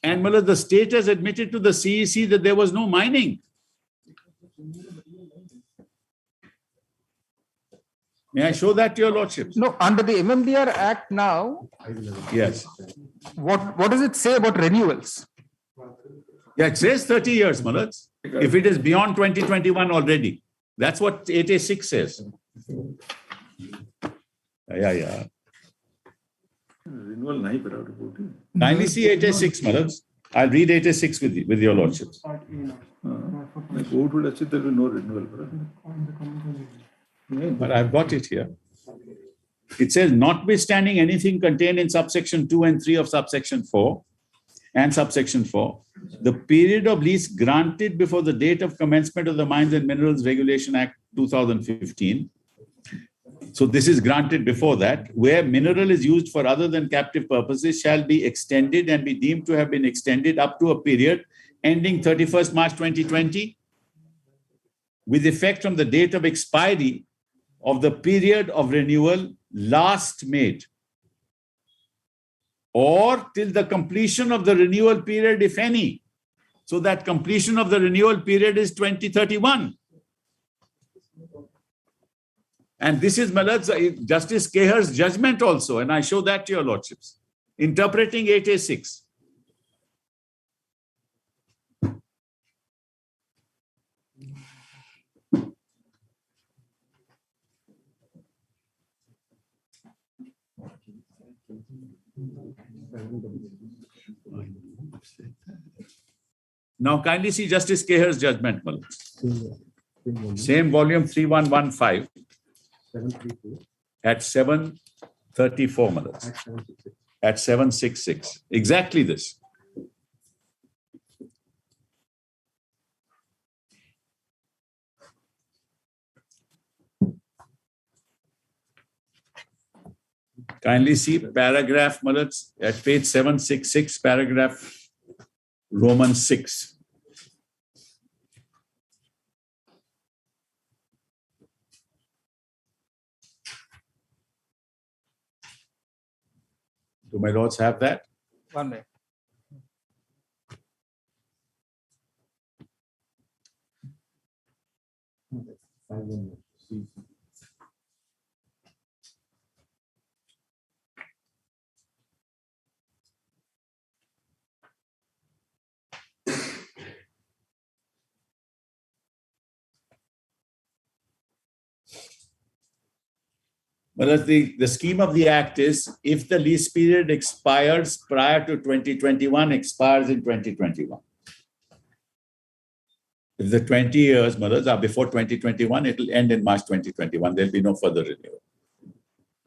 And Malas, the state has admitted to the CEC that there was no mining. May I show that to your lordships? No, under the MMDR Act now. Yes. What does it say about renewals? Yeah, it says 30 years, Malas. If it is beyond 2021 already. That's what 8A6 says. Yeah. Renewal nahi kara report. Kindly see 8A6, Malas. I'll read 8A6 with your lordships. The court would have said there will be no renewal. But I've got it here. It says, notwithstanding anything contained in subsection 2 and 3 of subsection 4 and subsection 4, the period of lease granted before the date of commencement of the Mines and Minerals Regulation Act 2015. So this is granted before that, where mineral is used for other than captive purposes shall be extended and be deemed to have been extended up to a period ending 31st March 2020 with effect from the date of expiry of the period of renewal last made, or till the completion of the renewal period, if any. So that completion of the renewal period is 2031. And this is Malas, Justice Kehar's judgment also, and I show that to your lordships, interpreting 8A6. Now kindly see Justice Kehar's judgment, Malas. Same volume 3115 at 734, Malas. At 766. Exactly this. Kindly see paragraph, Malas, at page 766, paragraph Roman 6. Do my lords have that? One minute. But the scheme of the act is if the lease period expires prior to 2021, expires in 2021. If the 20 years are before 2021, it will end in March 2021. There'll be no further renewal.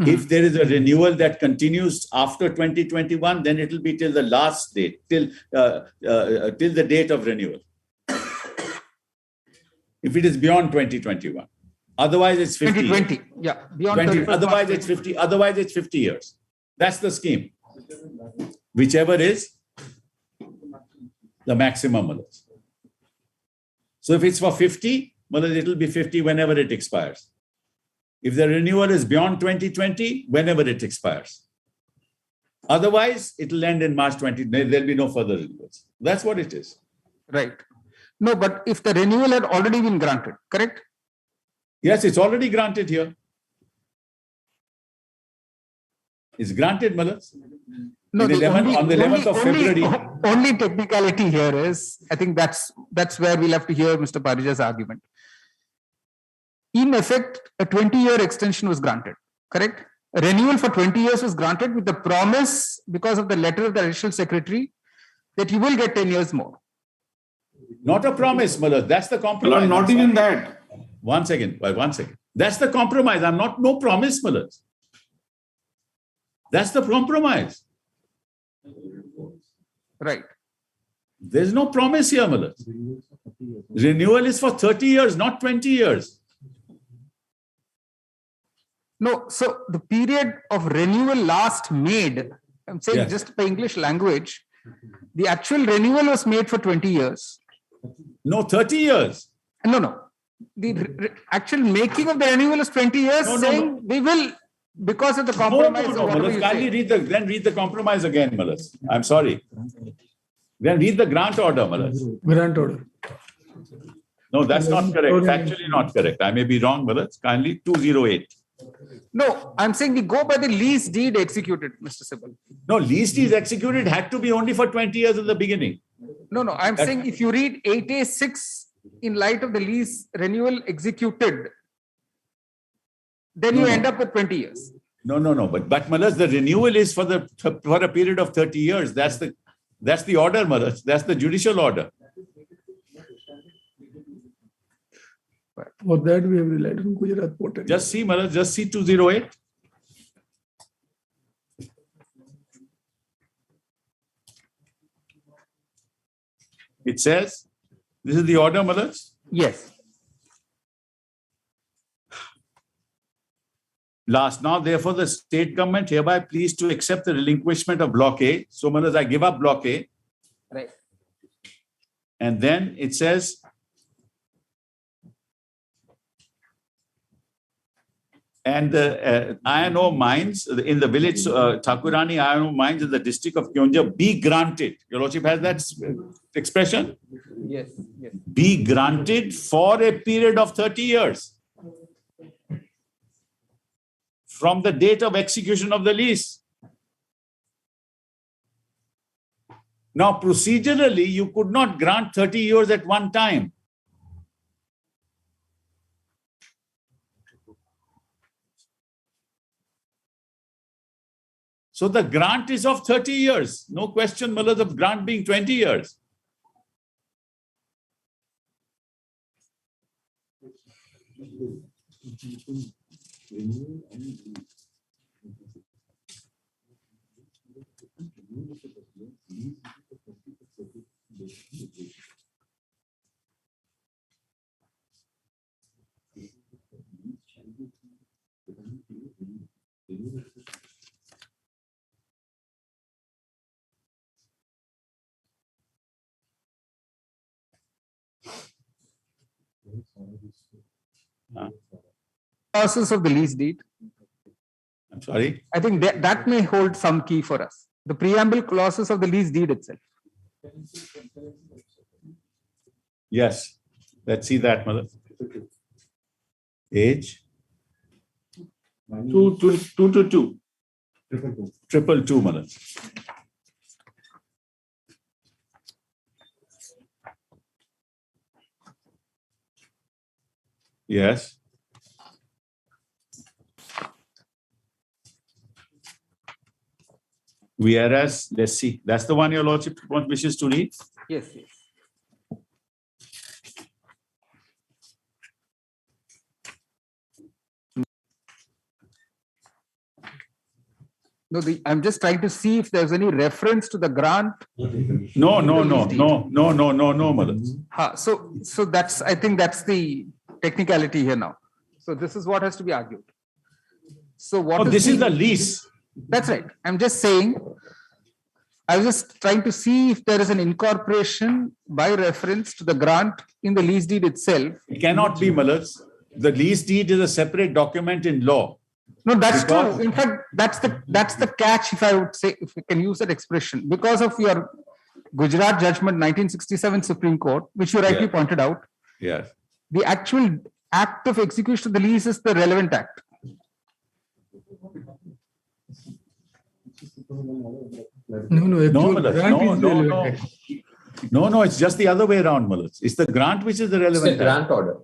If there is a renewal that continues after 2021, then it will be till the last date, till the date of renewal. If it is beyond 2021. Otherwise, it's 50 2020. years. Yeah. Beyond 20, 31st otherwise, March it's 50. Otherwise, it's 50 years. That's the scheme. Whichever is the maximum. So if it's for 50, it will be 50 whenever it expires. If the renewal is beyond 2020, whenever it expires. Otherwise, it will end in March 20. There'll be no further renewals. That's what it is. Right. No, but if the renewal had already been granted, correct? Yes, it's already granted here. It's granted, Malas. No, on the 11th of February. Only technicality here is, I think that's where we'll have to hear Mr. Parija's argument. In effect, a 20-year extension was granted, correct? A renewal for 20 years was granted with the promise, because of the letter of the additional secretary, that you will get 10 years more. Not a promise, Malas. That's the compromise. Not even that. One second. That's the compromise. No promise, Malas. That's the compromise. Right. There's no promise here, Malas. Renewal is for 30 years, not 20 years. No, so the period of renewal last made, I'm saying just by English language, the actual renewal was made for 20 years. No, 30 years. No. The actual making of the renewal is 20 years, we will, because of the compromise. Malas, kindly read the compromise again, Malas. I'm sorry. Then read the grant order, Malas. Grant order. No, that's not correct. It's actually not correct. I may be wrong, Malas. Kindly 208. No, I'm saying we go by the lease deed executed, Mr. Sibal. No, lease deed executed had to be only for 20 years at the beginning. No, I'm saying if you read 8A6 in light of the lease renewal executed, then you end up with 20 years. No. But Malas, the renewal is for a period of 30 years. That's the order, Malas. That's the judicial order. For that, we have relied on Gujarat Port. Just see, Malas, just see 208. It says, this is the order, Malas? Yes. Last, now, therefore, the state government hereby pleased to accept the relinquishment of Block A. So, Malas, I give up Block A. Right. And then it says, and the iron ore mines in the village, Thakurani iron ore mines in the district of Keonjhar be granted. Your Lordship has that expression? Yes. Be granted for a period of 30 years. From the date of execution of the lease. Now, procedurally, you could not grant 30 years at one time. So the grant is of 30 years. No question, Malas, of grant being 20 years. Clauses of the lease deed. I'm sorry? I think that may hold some key for us. The preamble clauses of the lease deed itself. Yes. Let's see that, Malas. Age? 222. 222, Malas. Yes. Whereas, let's see, that's the one your lordship wishes to read? Yes, yes. No, I'm just trying to see if there's any reference to the grant. No, Malad. So that's, I think that's the technicality here now. So this is what has to be argued. So what this is the lease. That's right. I'm just saying, I was just trying to see if there is an incorporation by reference to the grant in the lease deed itself. It cannot be, Malad. The lease deed is a separate document in law. No, that's true. In fact, that's the catch, if I would say, if we can use that expression, because of your Gujarat judgment, 1967 Supreme Court, which you rightly pointed out. Yes. The actual act of execution of the lease is the relevant act. No, it's just the other way around, Malad. It's the grant which is the relevant. It's a grant order.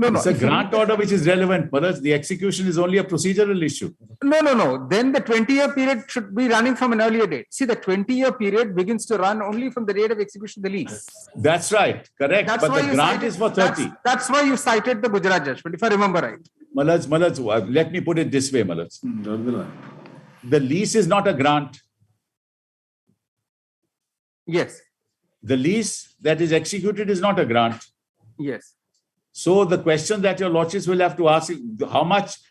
It's a grant order which is relevant, Malad. The execution is only a procedural issue. No. Then the 20-year period should be running from an earlier date. See, the 20-year period begins to run only from the date of execution of the lease. That's right, correct. But the grant is for 30. That's why you cited the Gujarat judgment, if I remember right. Malad, let me put it this way, Malad. The lease is not a grant. Yes. The lease that is executed is not a grant. Yes. So the question that your lordships will have to ask is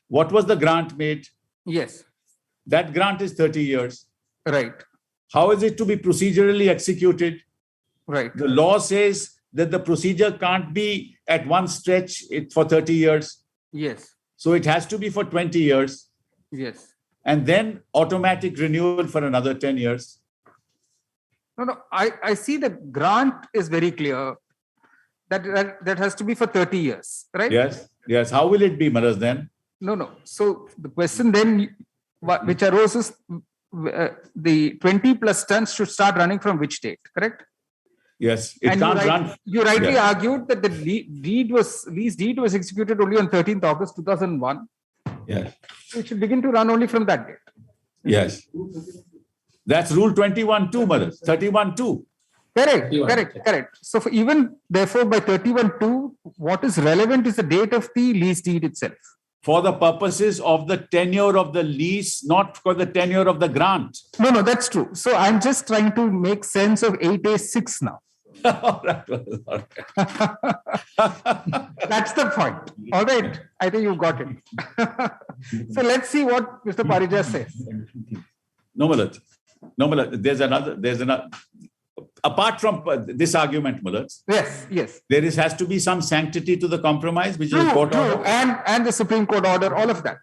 what was the grant made? Yes. That grant is 30 years. Right. How is it to be procedurally executed? Right. The law says that the procedure can't be at one stretch for 30 years. Yes. So it has to be for 20 years. Yes. And then automatic renewal for another 10 years. No, I see the grant is very clear. That has to be for 30 years, right? Yes. How will it be, Maharaj, then? No. So the question then, which arose is the 20 plus tons should start running from which date, correct? Yes, it can't run. You rightly argued that the lease deed was executed only on 13th August 2001. Yes. It should begin to run only from that date. Yes. That's rule 21.2, Maharaj. 31.2. Correct. So therefore by 31.2, what is relevant is the date of the lease deed itself. For the purposes of the tenure of the lease, not for the tenure of the grant. No, that's true. So I'm just trying to make sense of 8A6 now. All right. That's the point. All right. I think you got it. So let's see what Mr. Parija says. No, Maharaj. There's another. Apart from this argument, Maharaj. Yes. There has to be some sanctity to the compromise, which is court order. And the Supreme Court order, all of that.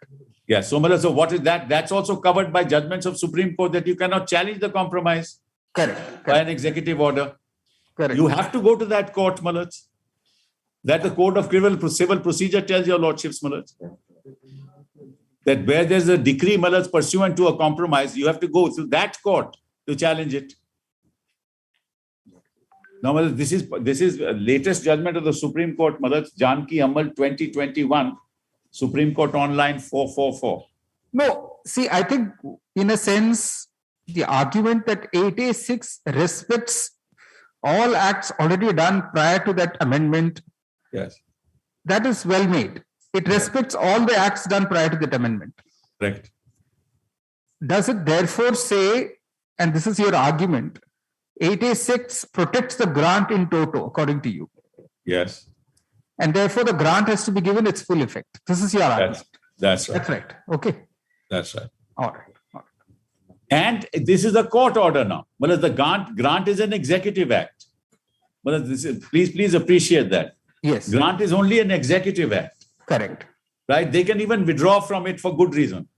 Yes. So, Maharaj, so what is that? That's also covered by judgments of Supreme Court that you cannot challenge the compromise. Correct. By an executive order. Correct. You have to go to that court, Maharaj. That the Code of Civil Procedure tells your lordships, Maharaj. That where there's a decree, Maharaj, pursuant to a compromise, you have to go to that court to challenge it. Now, Maharaj, this is latest judgment of the Supreme Court, Maharaj, Janki Amal 2021, Supreme Court Online 444. No, see, I think in a sense, the argument that 8A6 respects all acts already done prior to that amendment. Yes. That is well made. It respects all the acts done prior to that amendment. Correct. Does it therefore say, and this is your argument, 8A6 protects the grant in toto, according to you? Yes. And therefore the grant has to be given its full effect. This is your argument. That's right. That's right. Okay. That's right. All right. And this is a court order now. Well, the grant is an executive act. Well, please appreciate that. Yes. Grant is only an executive act. Correct. Right? They can even withdraw from it for good reason.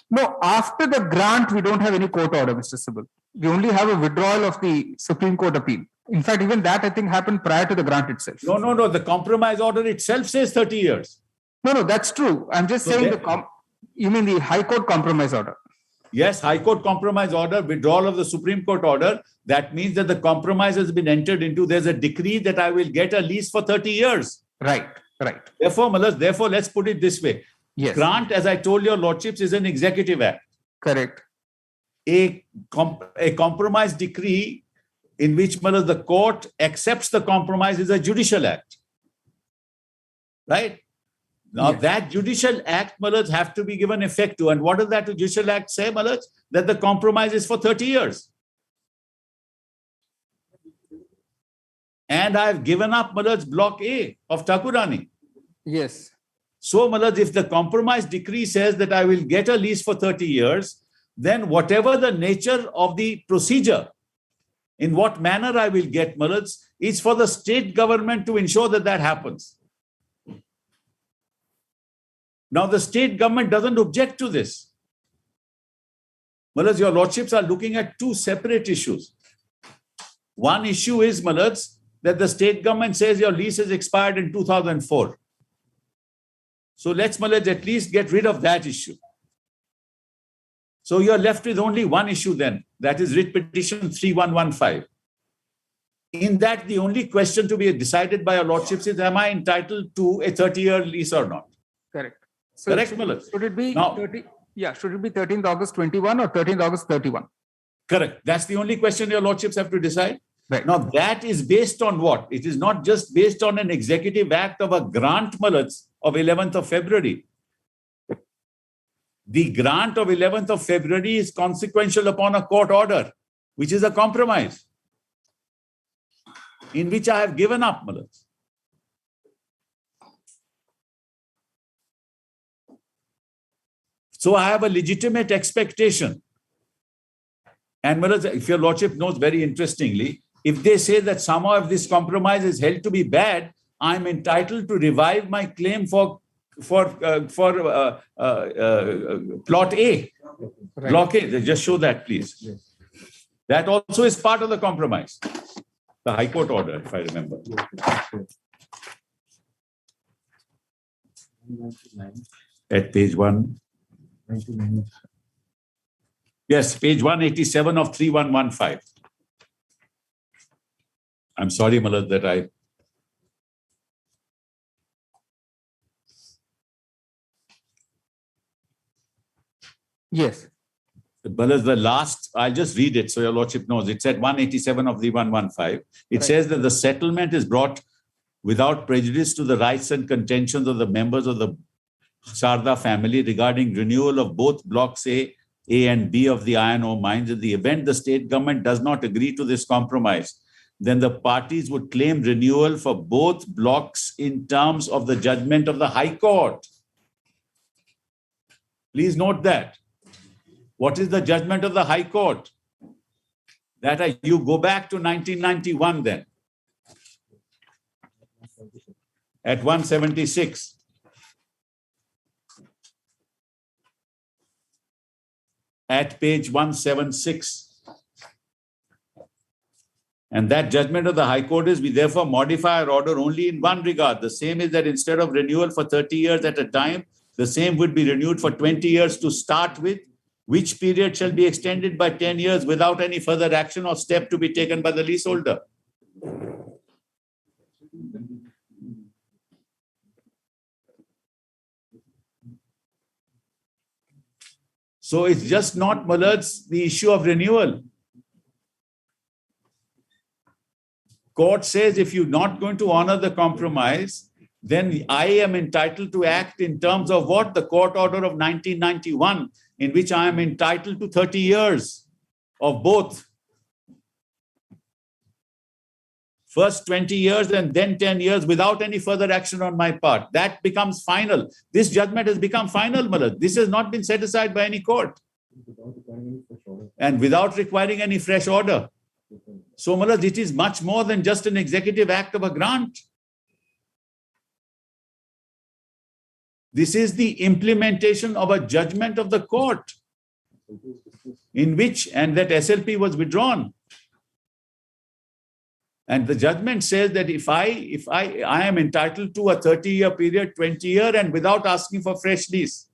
No, after the grant, we don't have any court order, Mr. Sibbal. We only have a withdrawal of the Supreme Court appeal. In fact, even that, I think, happened prior to the grant itself. No. The compromise order itself says 30 years. No, that's true. I'm just saying you mean the High Court compromise order? Yes, High Court compromise order, withdrawal of the Supreme Court order. That means that the compromise has been entered into. There's a decree that I will get a lease for 30 years. Right. Therefore, let's put it this way. Yes. Grant, as I told your lordships, is an executive act. Correct. a compromise decree in which the court accepts the compromise is a judicial act. Right? Now that judicial act, have to be given effect to. And what does that judicial act say, that the compromise is for 30 years. And I've given up Block A of Thakurani. Yes. So, if the compromise decree says that I will get a lease for 30 years, then whatever the nature of the procedure, in what manner I will get, is for the state government to ensure that that happens. Now, the state government doesn't object to this. Your lordships are looking at two separate issues. One issue is, that the state government says your lease has expired in 2004. So let's, at least get rid of that issue. So you're left with only one issue then, that is writ petition 3115. In that, the only question to be decided by your lordships is, am I entitled to a 30-year lease or not? Correct. So correct, should it be 13th August 21 or 13th August 31? Correct. That's the only question your lordships have to decide. Right. Now, that is based on what? It is not just based on an executive act of a grant, of 11th of February. The grant of 11th of February is consequential upon a court order, which is a compromise, in which I have given up, So I have a legitimate expectation. And if your lordship knows very interestingly, if they say that somehow if this compromise is held to be bad, I'm entitled to revive my claim for plot A, Right. block A. Just show that, please. Yes. That also is part of the compromise. The High Court order, if I remember. At page 1. Yes, page 187 of 3115. I'm sorry, that I... Yes. The last, I'll just read it so your lordship knows. It's at 187 of 3115. It says that the settlement is brought without prejudice to the rights and contentions of the members of the Sharda family regarding renewal of both blocks A and B of the iron ore mines. In the event the state government does not agree to this compromise, then the parties would claim renewal for both blocks in terms of the judgment of the High Court. Please note that. What is the judgment of the High Court? That you go back to 1991 then. At 176. At page 176. And that judgment of the High Court is, we therefore modify our order only in one regard. The same is that instead of renewal for 30 years at a time, the same would be renewed for 20 years to start with, which period shall be extended by 10 years without any further action or step to be taken by the leaseholder. So it's just not, the issue of renewal. Court says if you're not going to honor the compromise, then I am entitled to act in terms of what? The court order of 1991, in which I am entitled to 30 years of both. First 20 years and then 10 years without any further action on my part. That becomes final. This judgment has become final, This has not been set aside by any court. And without requiring any fresh order. So, it is much more than just an executive act of a grant. This is the implementation of a judgment of the court in which, and that SLP was withdrawn. And the judgment says that if I am entitled to a 30-year period, 20-year, and without asking for fresh lease.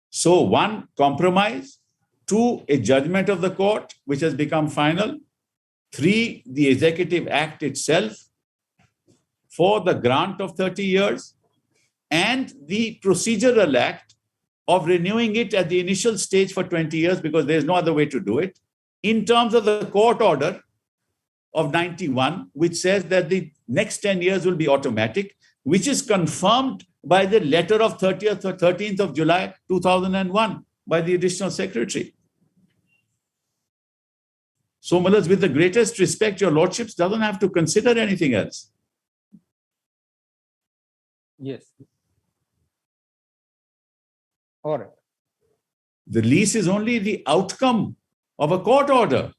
So, 1, compromise. 2, a judgment of the court, which has become final. 3, the executive act itself. 4, the grant of 30 years. And the procedural act, of renewing it at the initial stage for 20 years because there's no other way to do it, in terms of the court order of 91, which says that the next 10 years will be automatic, which is confirmed by the letter of 13th of July 2001 by the additional secretary. So, Mullahs, with the greatest respect, your lordships doesn't have to consider anything else. Yes. All right. The lease is only the outcome of a court order.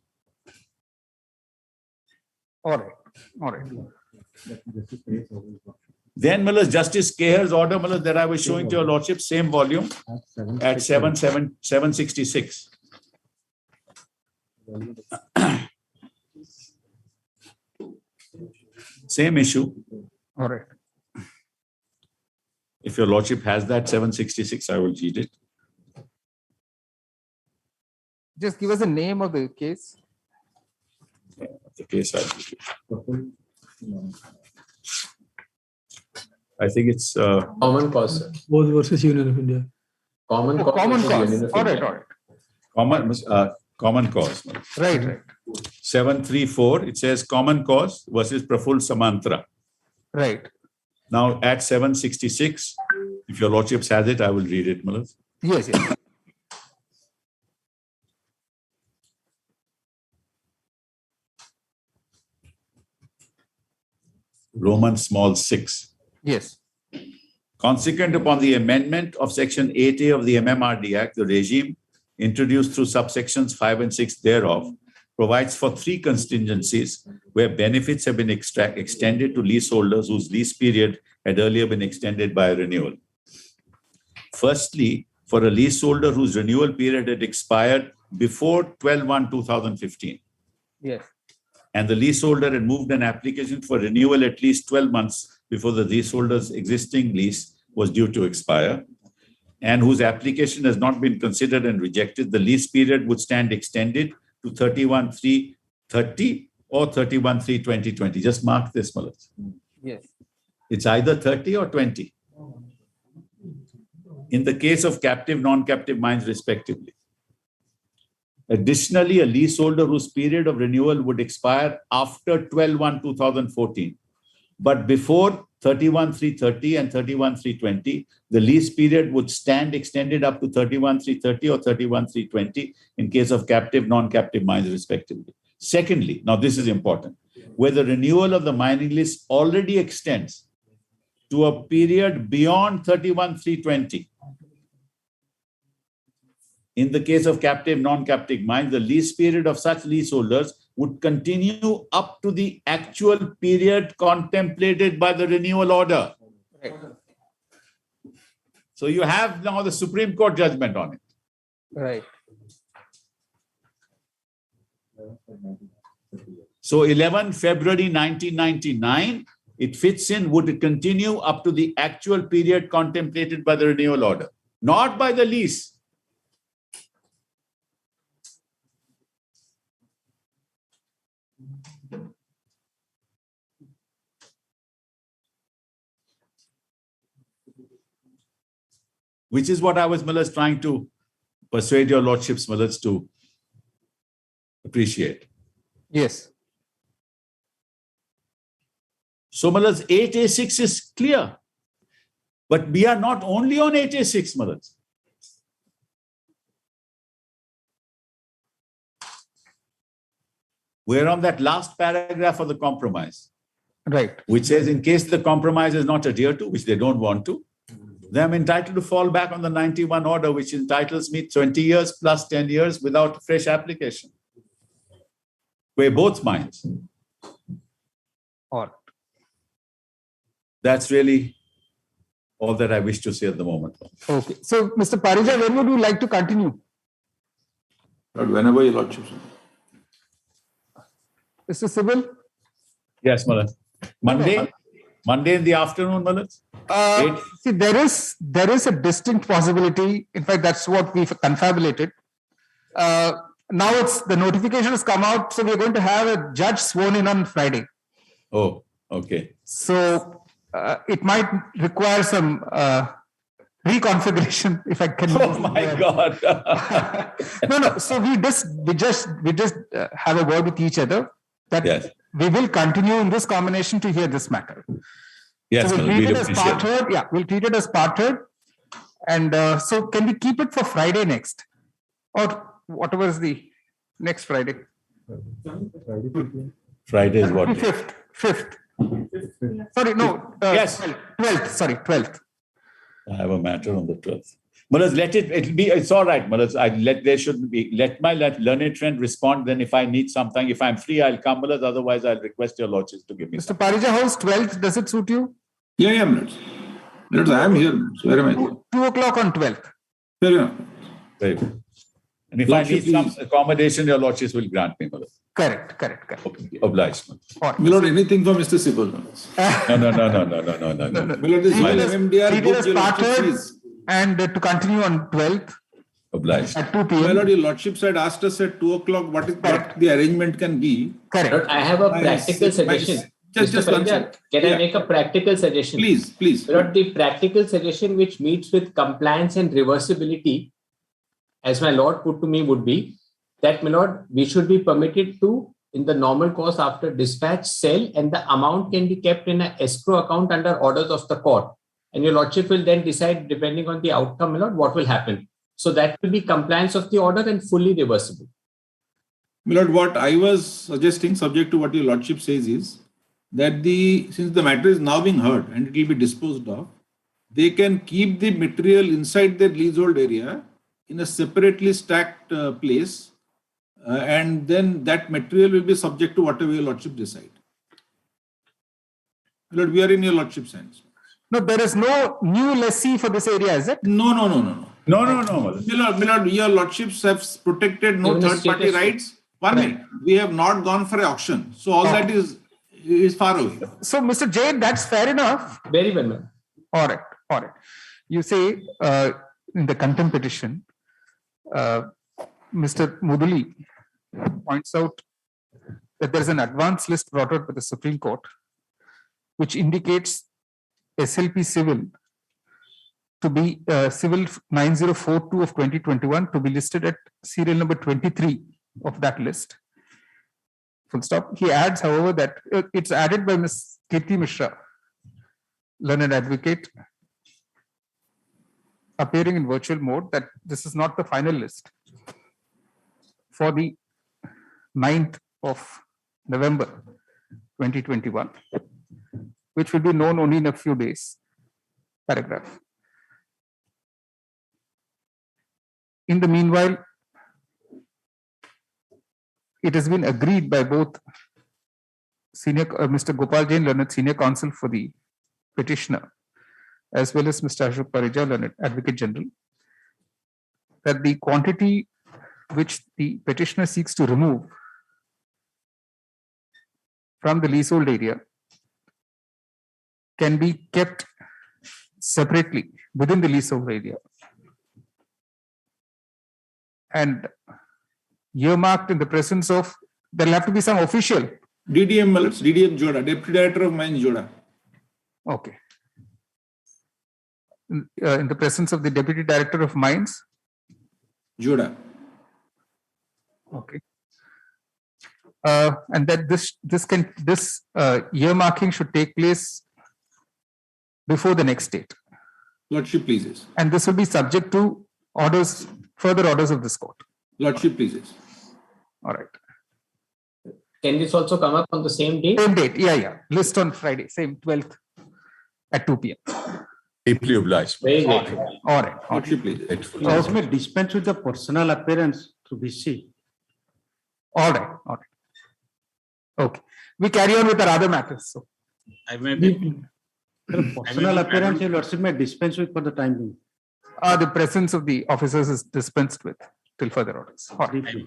All right. All right. Then, Mullahs, Justice Keher's order, Mullahs, that I was showing to your lordship, same volume, at 766. Same issue. All right. If your lordship has that 766, I will read it. Just give us the name of the case. The case I think it's Common cause, sir. Both versus Union of India. Common cause. Common versus cause. Union of All right. India. All right. common cause. Right. Right. 734, it says common cause versus Praful Samantra. Right. Now at 766, if your lordships has it, I will read it, Mullahs. Yes. Yes. Roman small 6. Yes. Consequent upon the amendment of Section 8A of the MMRD Act, the regime introduced through subsections 5 and 6 thereof provides for 3 contingencies where benefits have been extended to leaseholders whose lease period had earlier been extended by a renewal. Firstly, for a leaseholder whose renewal period had expired before 12/1/2015. Yes. And the leaseholder had moved an application for renewal at least 12 months before the leaseholder's existing lease was due to expire, and whose application has not been considered and rejected, the lease period would stand extended to 31/3/30 or 31/3/2020. Just mark this, Mullahs. Yes. It's either 30 or 20. In the case of captive, non-captive mines, respectively. Additionally, a leaseholder whose period of renewal would expire after 12/1/2014, but before 31/3/30 and 31/3/20, the lease period would stand extended up to 31/3/30 or 31/3/20 in case of captive, non-captive mines, respectively. Secondly, now this is important, where the renewal of the mining lease already extends to a period beyond 31/3/20. In the case of captive, non-captive mines, the lease period of such leaseholders would continue up to the actual period contemplated by the renewal order. Right. So you have now the Supreme Court judgment on it. Right. So 11 February 1999, it fits in, would it continue up to the actual period contemplated by the renewal order, not by the lease. Which is what I was, Mullahs, trying to persuade your lordships, Mullahs, to appreciate. Yes. So, Mullahs, 8A6 is clear. But we are not only on 8A6, Mullahs. We're on that last paragraph of the compromise. Right. Which says, in case the compromise is not adhered to, which they don't want to, then I'm entitled to fall back on the 91 order, which entitles me 20 years plus 10 years without fresh application. We're both mines. All right. That's really all that I wish to say at the moment. Okay. So, Mr. Parija, when would you like to continue? Whenever your lordship. Mr. Sibyl? Yes, Mullah. Monday in the afternoon, Mullah? See, there is a distinct possibility. In fact, that's what we've confabulated. Now the notification has come out, so we're going to have a judge sworn in on Friday. Oh, okay. So it might require some reconfiguration, if I can. Oh my God. No. So we just have a word with each other that Yes. we will continue in this combination to hear this matter. Yes, so we'll we'll treat it as appreciate part third. Yeah, we'll treat it as part third. And so can we keep it for Friday next? Or whatever is the next Friday? Friday is what? 5th. Sorry, no. Yes. 12th. Sorry, 12th. I have a matter on the 12th. Mulaz, it's all right, Mulaz. Let my learned friend respond. Then if I need something, if I'm free, I'll come, Mulaz. Otherwise, I'll request your lordships to give me. Mr. Parija, House 12th, does it suit you? Yeah, Mulaz. I am here. So where am I? 2 o'clock on 12th. Very good. And if I need some accommodation, your lordships will grant me, Mulaz. Correct. Obliged. Milord, anything for Mr. Sibal. No. Milord, this MMDR book, your lordship, please. And to continue on 12th. Obliged. At 2 p.m. My lord, your lordships had asked us at 2 o'clock what the arrangement can be. Correct. I have a practical suggestion. Just one second. Can I make a practical suggestion? Please. Lord, the practical suggestion which meets with compliance and reversibility, as my lord put to me, would be that, my lord, we should be permitted to, in the normal course after dispatch, sell, and the amount can be kept in an escrow account under orders of the court. And your lordship will then decide, depending on the outcome, my lord, what will happen. So that will be compliance of the order and fully reversible. My lord, what I was suggesting, subject to what your lordship says, is that since the matter is now being heard and it will be disposed of, they can keep the material inside their leasehold area in a separately stacked place. And then that material will be subject to whatever your lordship decide. Lord, we are in your lordship's hands. No, there is no new lessee for this area, is it? No. No. Your lordships have protected no third-party rights. 1 minute. We have not gone for an auction. So all that is far away. So, Mr. Jain, that's fair enough. Very well, ma'am. All right. You say in the contempt petition, Mr. Muduli points out that there is an advance list brought out by the Supreme Court, which indicates SLP civil to be civil 9042 of 2021 to be listed at serial number 23 of that list. Full stop. He adds, however, that it's added by Ms. Kirti Mishra, learned advocate, appearing in virtual mode, that this is not the final list for the 9th of November 2021, which will be known only in a few days. Paragraph. In the meanwhile, it has been agreed by both Mr. Gopal Jain, learned senior counsel for the petitioner, as well as Mr. Ashok Parija, learned advocate general, that the quantity which the petitioner seeks to remove from the leasehold area can be kept separately within the leasehold area and earmarked in the presence of, there will have to be some official. DDM Joda, Deputy Director of Mines Joda. Okay. In the presence of the Deputy Director of Mines? Joda. Okay. And that this earmarking should take place before the next date. Lordship pleases. And this will be subject to orders, further orders of this court. Lordship pleases. All right. Can this also come up on the same date? Same date, yeah. List on Friday, same 12th at 2 p.m. Deeply obliged. Very good. All right. Lordship pleases. Also, may dispense with the personal appearance to VC. All right. Okay. We carry on with our other matters. So, I may be. Personal appearance, your lordship may dispense with for the time being. The presence of the officers is dispensed with till further orders. All right.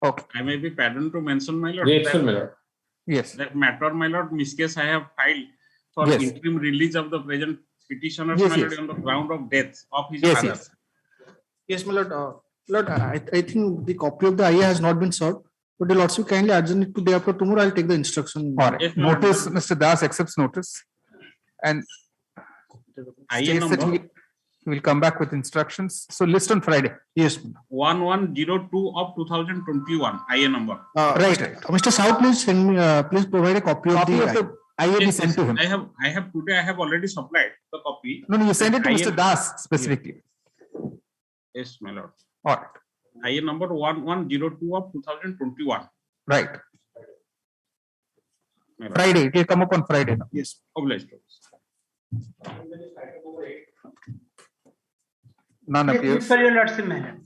Okay. I may be pardoned to mention, my lord. Grateful, my lord. Yes. That matter, my lord, miscase I have filed for Yes. interim release of the present petitioner, Yes, my lord, yes. on the ground of death of his Yes, father. yes. Yes, my lord. Lord, I think the copy of the IA has not been served. But the lordship kindly adjourn it to day after tomorrow. I'll take the instruction. All right. Notice, Mr. Das accepts notice and IA states that number? We'll come back with instructions. So list on Friday. Yes. 1102 of 2021 IA number. Right. Mr. South, please send me, please provide a copy of the IA be Yes, sent to him. I have today. I have already supplied the copy. No, you send it to IA Mr. Das specifically. Yes, my lord. All right. IA number 1102 of 2021. Right. My lord. Friday. It will come up on Friday now. Yes. Obliged. None appears. For your lordship, my lord.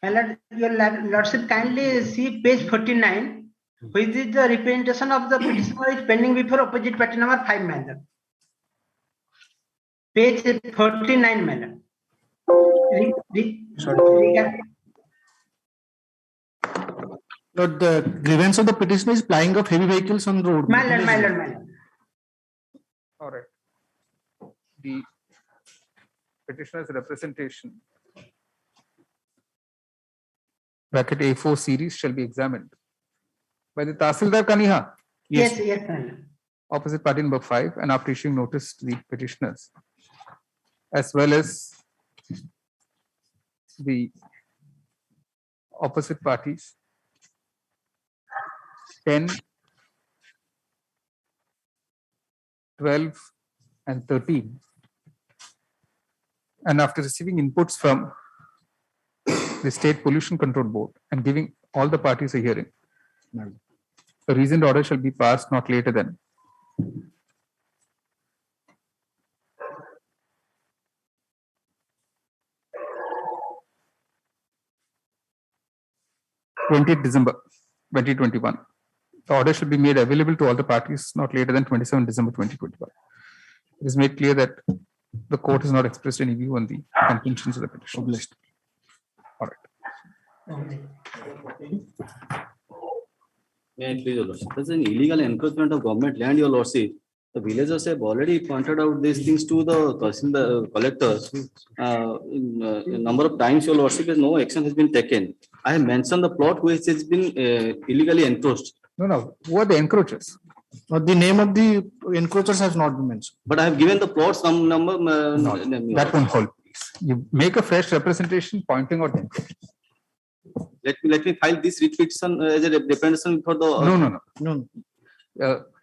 My lord, your lordship, kindly see page 49, which is the representation of the petitioner is pending before opposite party number 5, my lord. Page 49, my lord. Lord, the grievance of the petitioner is plying of heavy vehicles on road. My lord, my lord, my lord. All right. The petitioner's representation, bracket A4 series, shall be examined by the Tahsildar Kaniha. Yes, yes, my lord. Opposite party number 5, and after issuing notice to the petitioners, as well as the opposite parties, 10, 12, and 13. And after receiving inputs from the State Pollution Control Board and giving all the parties a hearing, a reasoned order shall be passed not later than 20th December 2021. The order should be made available to all the parties not later than 27 December 2021. It is made clear that the court has not expressed any view on the contentions of the petition. All right. May I please, your lordship? There's an illegal encroachment of government land, your lordship. The villagers have already pointed out these things to the collectors. In number of times, your lordship, no action has been taken. I have mentioned the plot which has been illegally encroached. No. Who are the encroachers? The name of the encroachers has not been mentioned. But I have given the plot some number. That won't hold. You make a fresh representation pointing out the encroachers. Let me file this writ petition as a representation for the. No.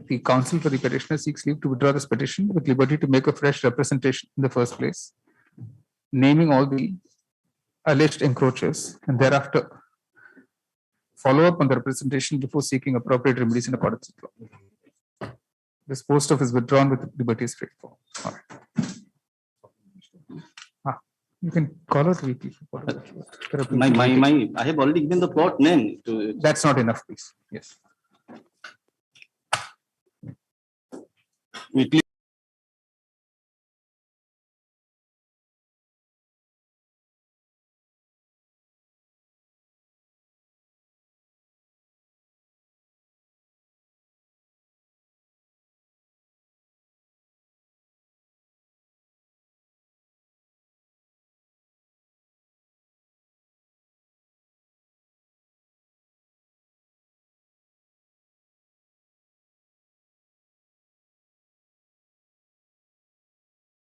The counsel for the petitioner seeks leave to withdraw this petition with liberty to make a fresh representation in the first place, naming all the alleged encroachers, and thereafter follow up on the representation before seeking appropriate remedies in accordance with law. This post of is withdrawn with liberty is straightforward. All right. You can call out VP. I have already given the plot name to. That's not enough, please. Yes. Weekly